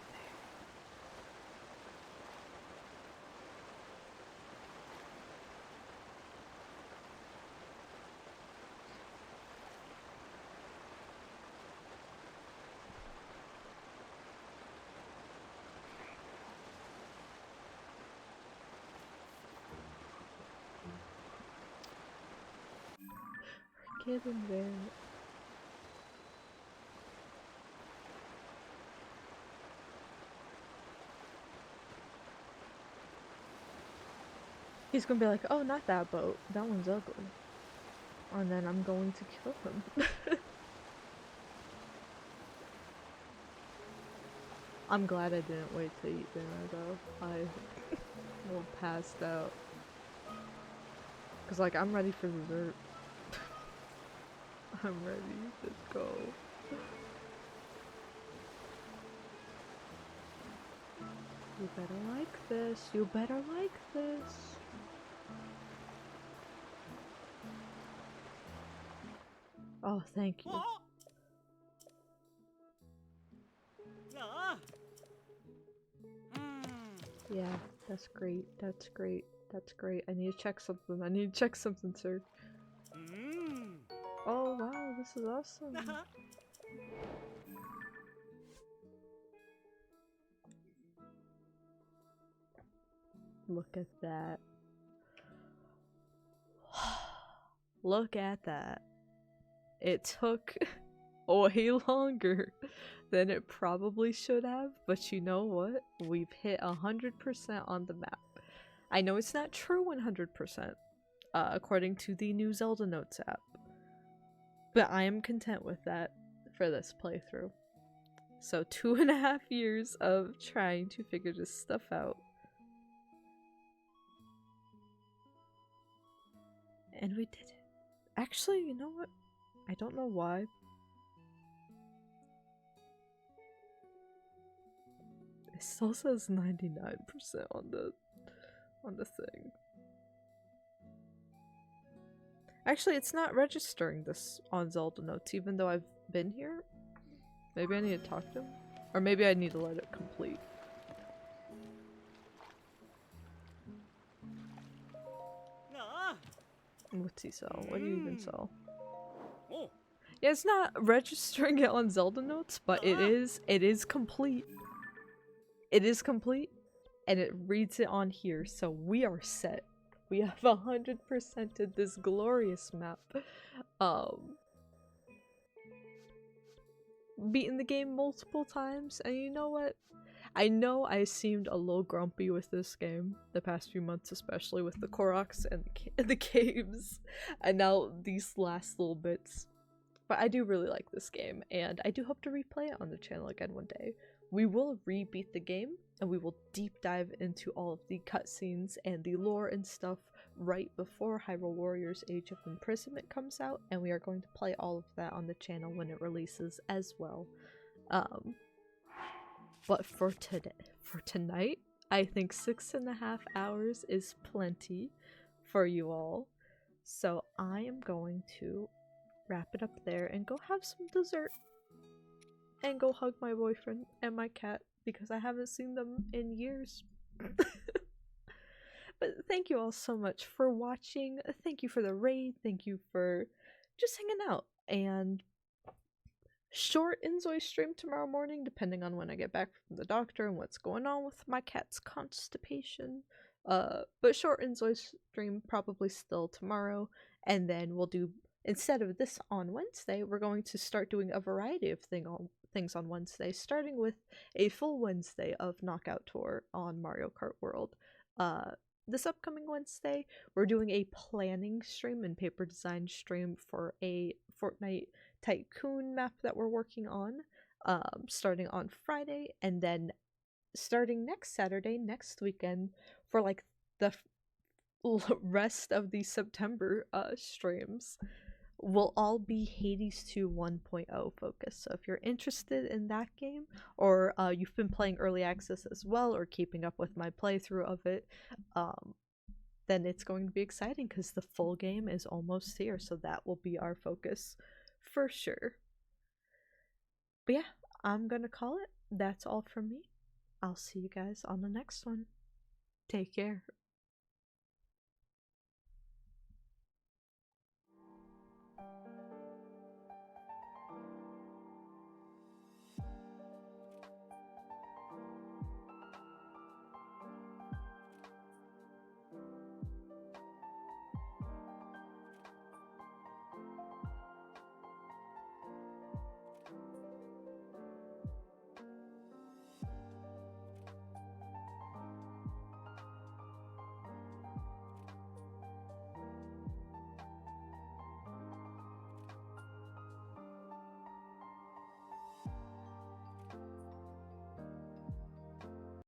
there. He's gonna be like, oh, not that boat. That one's ugly. And then I'm going to kill him. I'm glad I didn't wait to eat dinner though. I will passed out. Cause like I'm ready for dessert. I'm ready. Let's go. You better like this. You better like this. Oh, thank you. Ah. Yeah, that's great. That's great. That's great. I need to check something. I need to check something, sir. Oh, wow. This is awesome. Look at that. Look at that. It took way longer than it probably should have, but you know what? We've hit 100% on the map. I know it's not true 100%, according to the new Zelda Notes app, but I am content with that for this playthrough. So 2.5 years of trying to figure this stuff out. And we did it. Actually, you know what? I don't know why. It still says 99% on the thing. Actually, it's not registering this on Zelda Notes, even though I've been here. Maybe I need to talk to him? Or maybe I need to let it complete. What's he sell? What do you even sell? Yeah, it's not registering it on Zelda Notes, but it is complete. It is complete, and it reads it on here, so we are set. We have 100%ed this glorious map. Beaten the game multiple times, and you know what? I know I seemed a little grumpy with this game the past few months, especially with the Koroks and the caves, and now these last little bits. But I do really like this game, and I do hope to replay it on the channel again one day. We will re-beat the game, and we will deep dive into all of the cutscenes and the lore and stuff right before Hyrule Warriors Age of Imprisonment comes out, and we are going to play all of that on the channel when it releases as well. But for tonight, I think 6.5 hours is plenty for you all. So I am going to wrap it up there and go have some dessert. And go hug my boyfriend and my cat because I haven't seen them in years. But thank you all so much for watching. Thank you for the raid. Thank you for just hanging out. And short Inzoi stream tomorrow morning, depending on when I get back from the doctor and what's going on with my cat's constipation. But short Inzoi stream probably still tomorrow. And then we'll do, instead of this on Wednesday, we're going to start doing a variety of things on Wednesday, starting with a full Wednesday of Knockout Tour on Mario Kart World. This upcoming Wednesday, we're doing a planning stream and paper design stream for a Fortnite Tycoon map that we're working on, starting on Friday, and then starting next Saturday, next weekend, for like the rest of the September streams, will all be Hades 2 1.0 focus. So if you're interested in that game, or you've been playing early access as well, or keeping up with my playthrough of it, then it's going to be exciting because the full game is almost here, so that will be our focus for sure. But yeah, I'm gonna call it. That's all from me. I'll see you guys on the next one. Take care.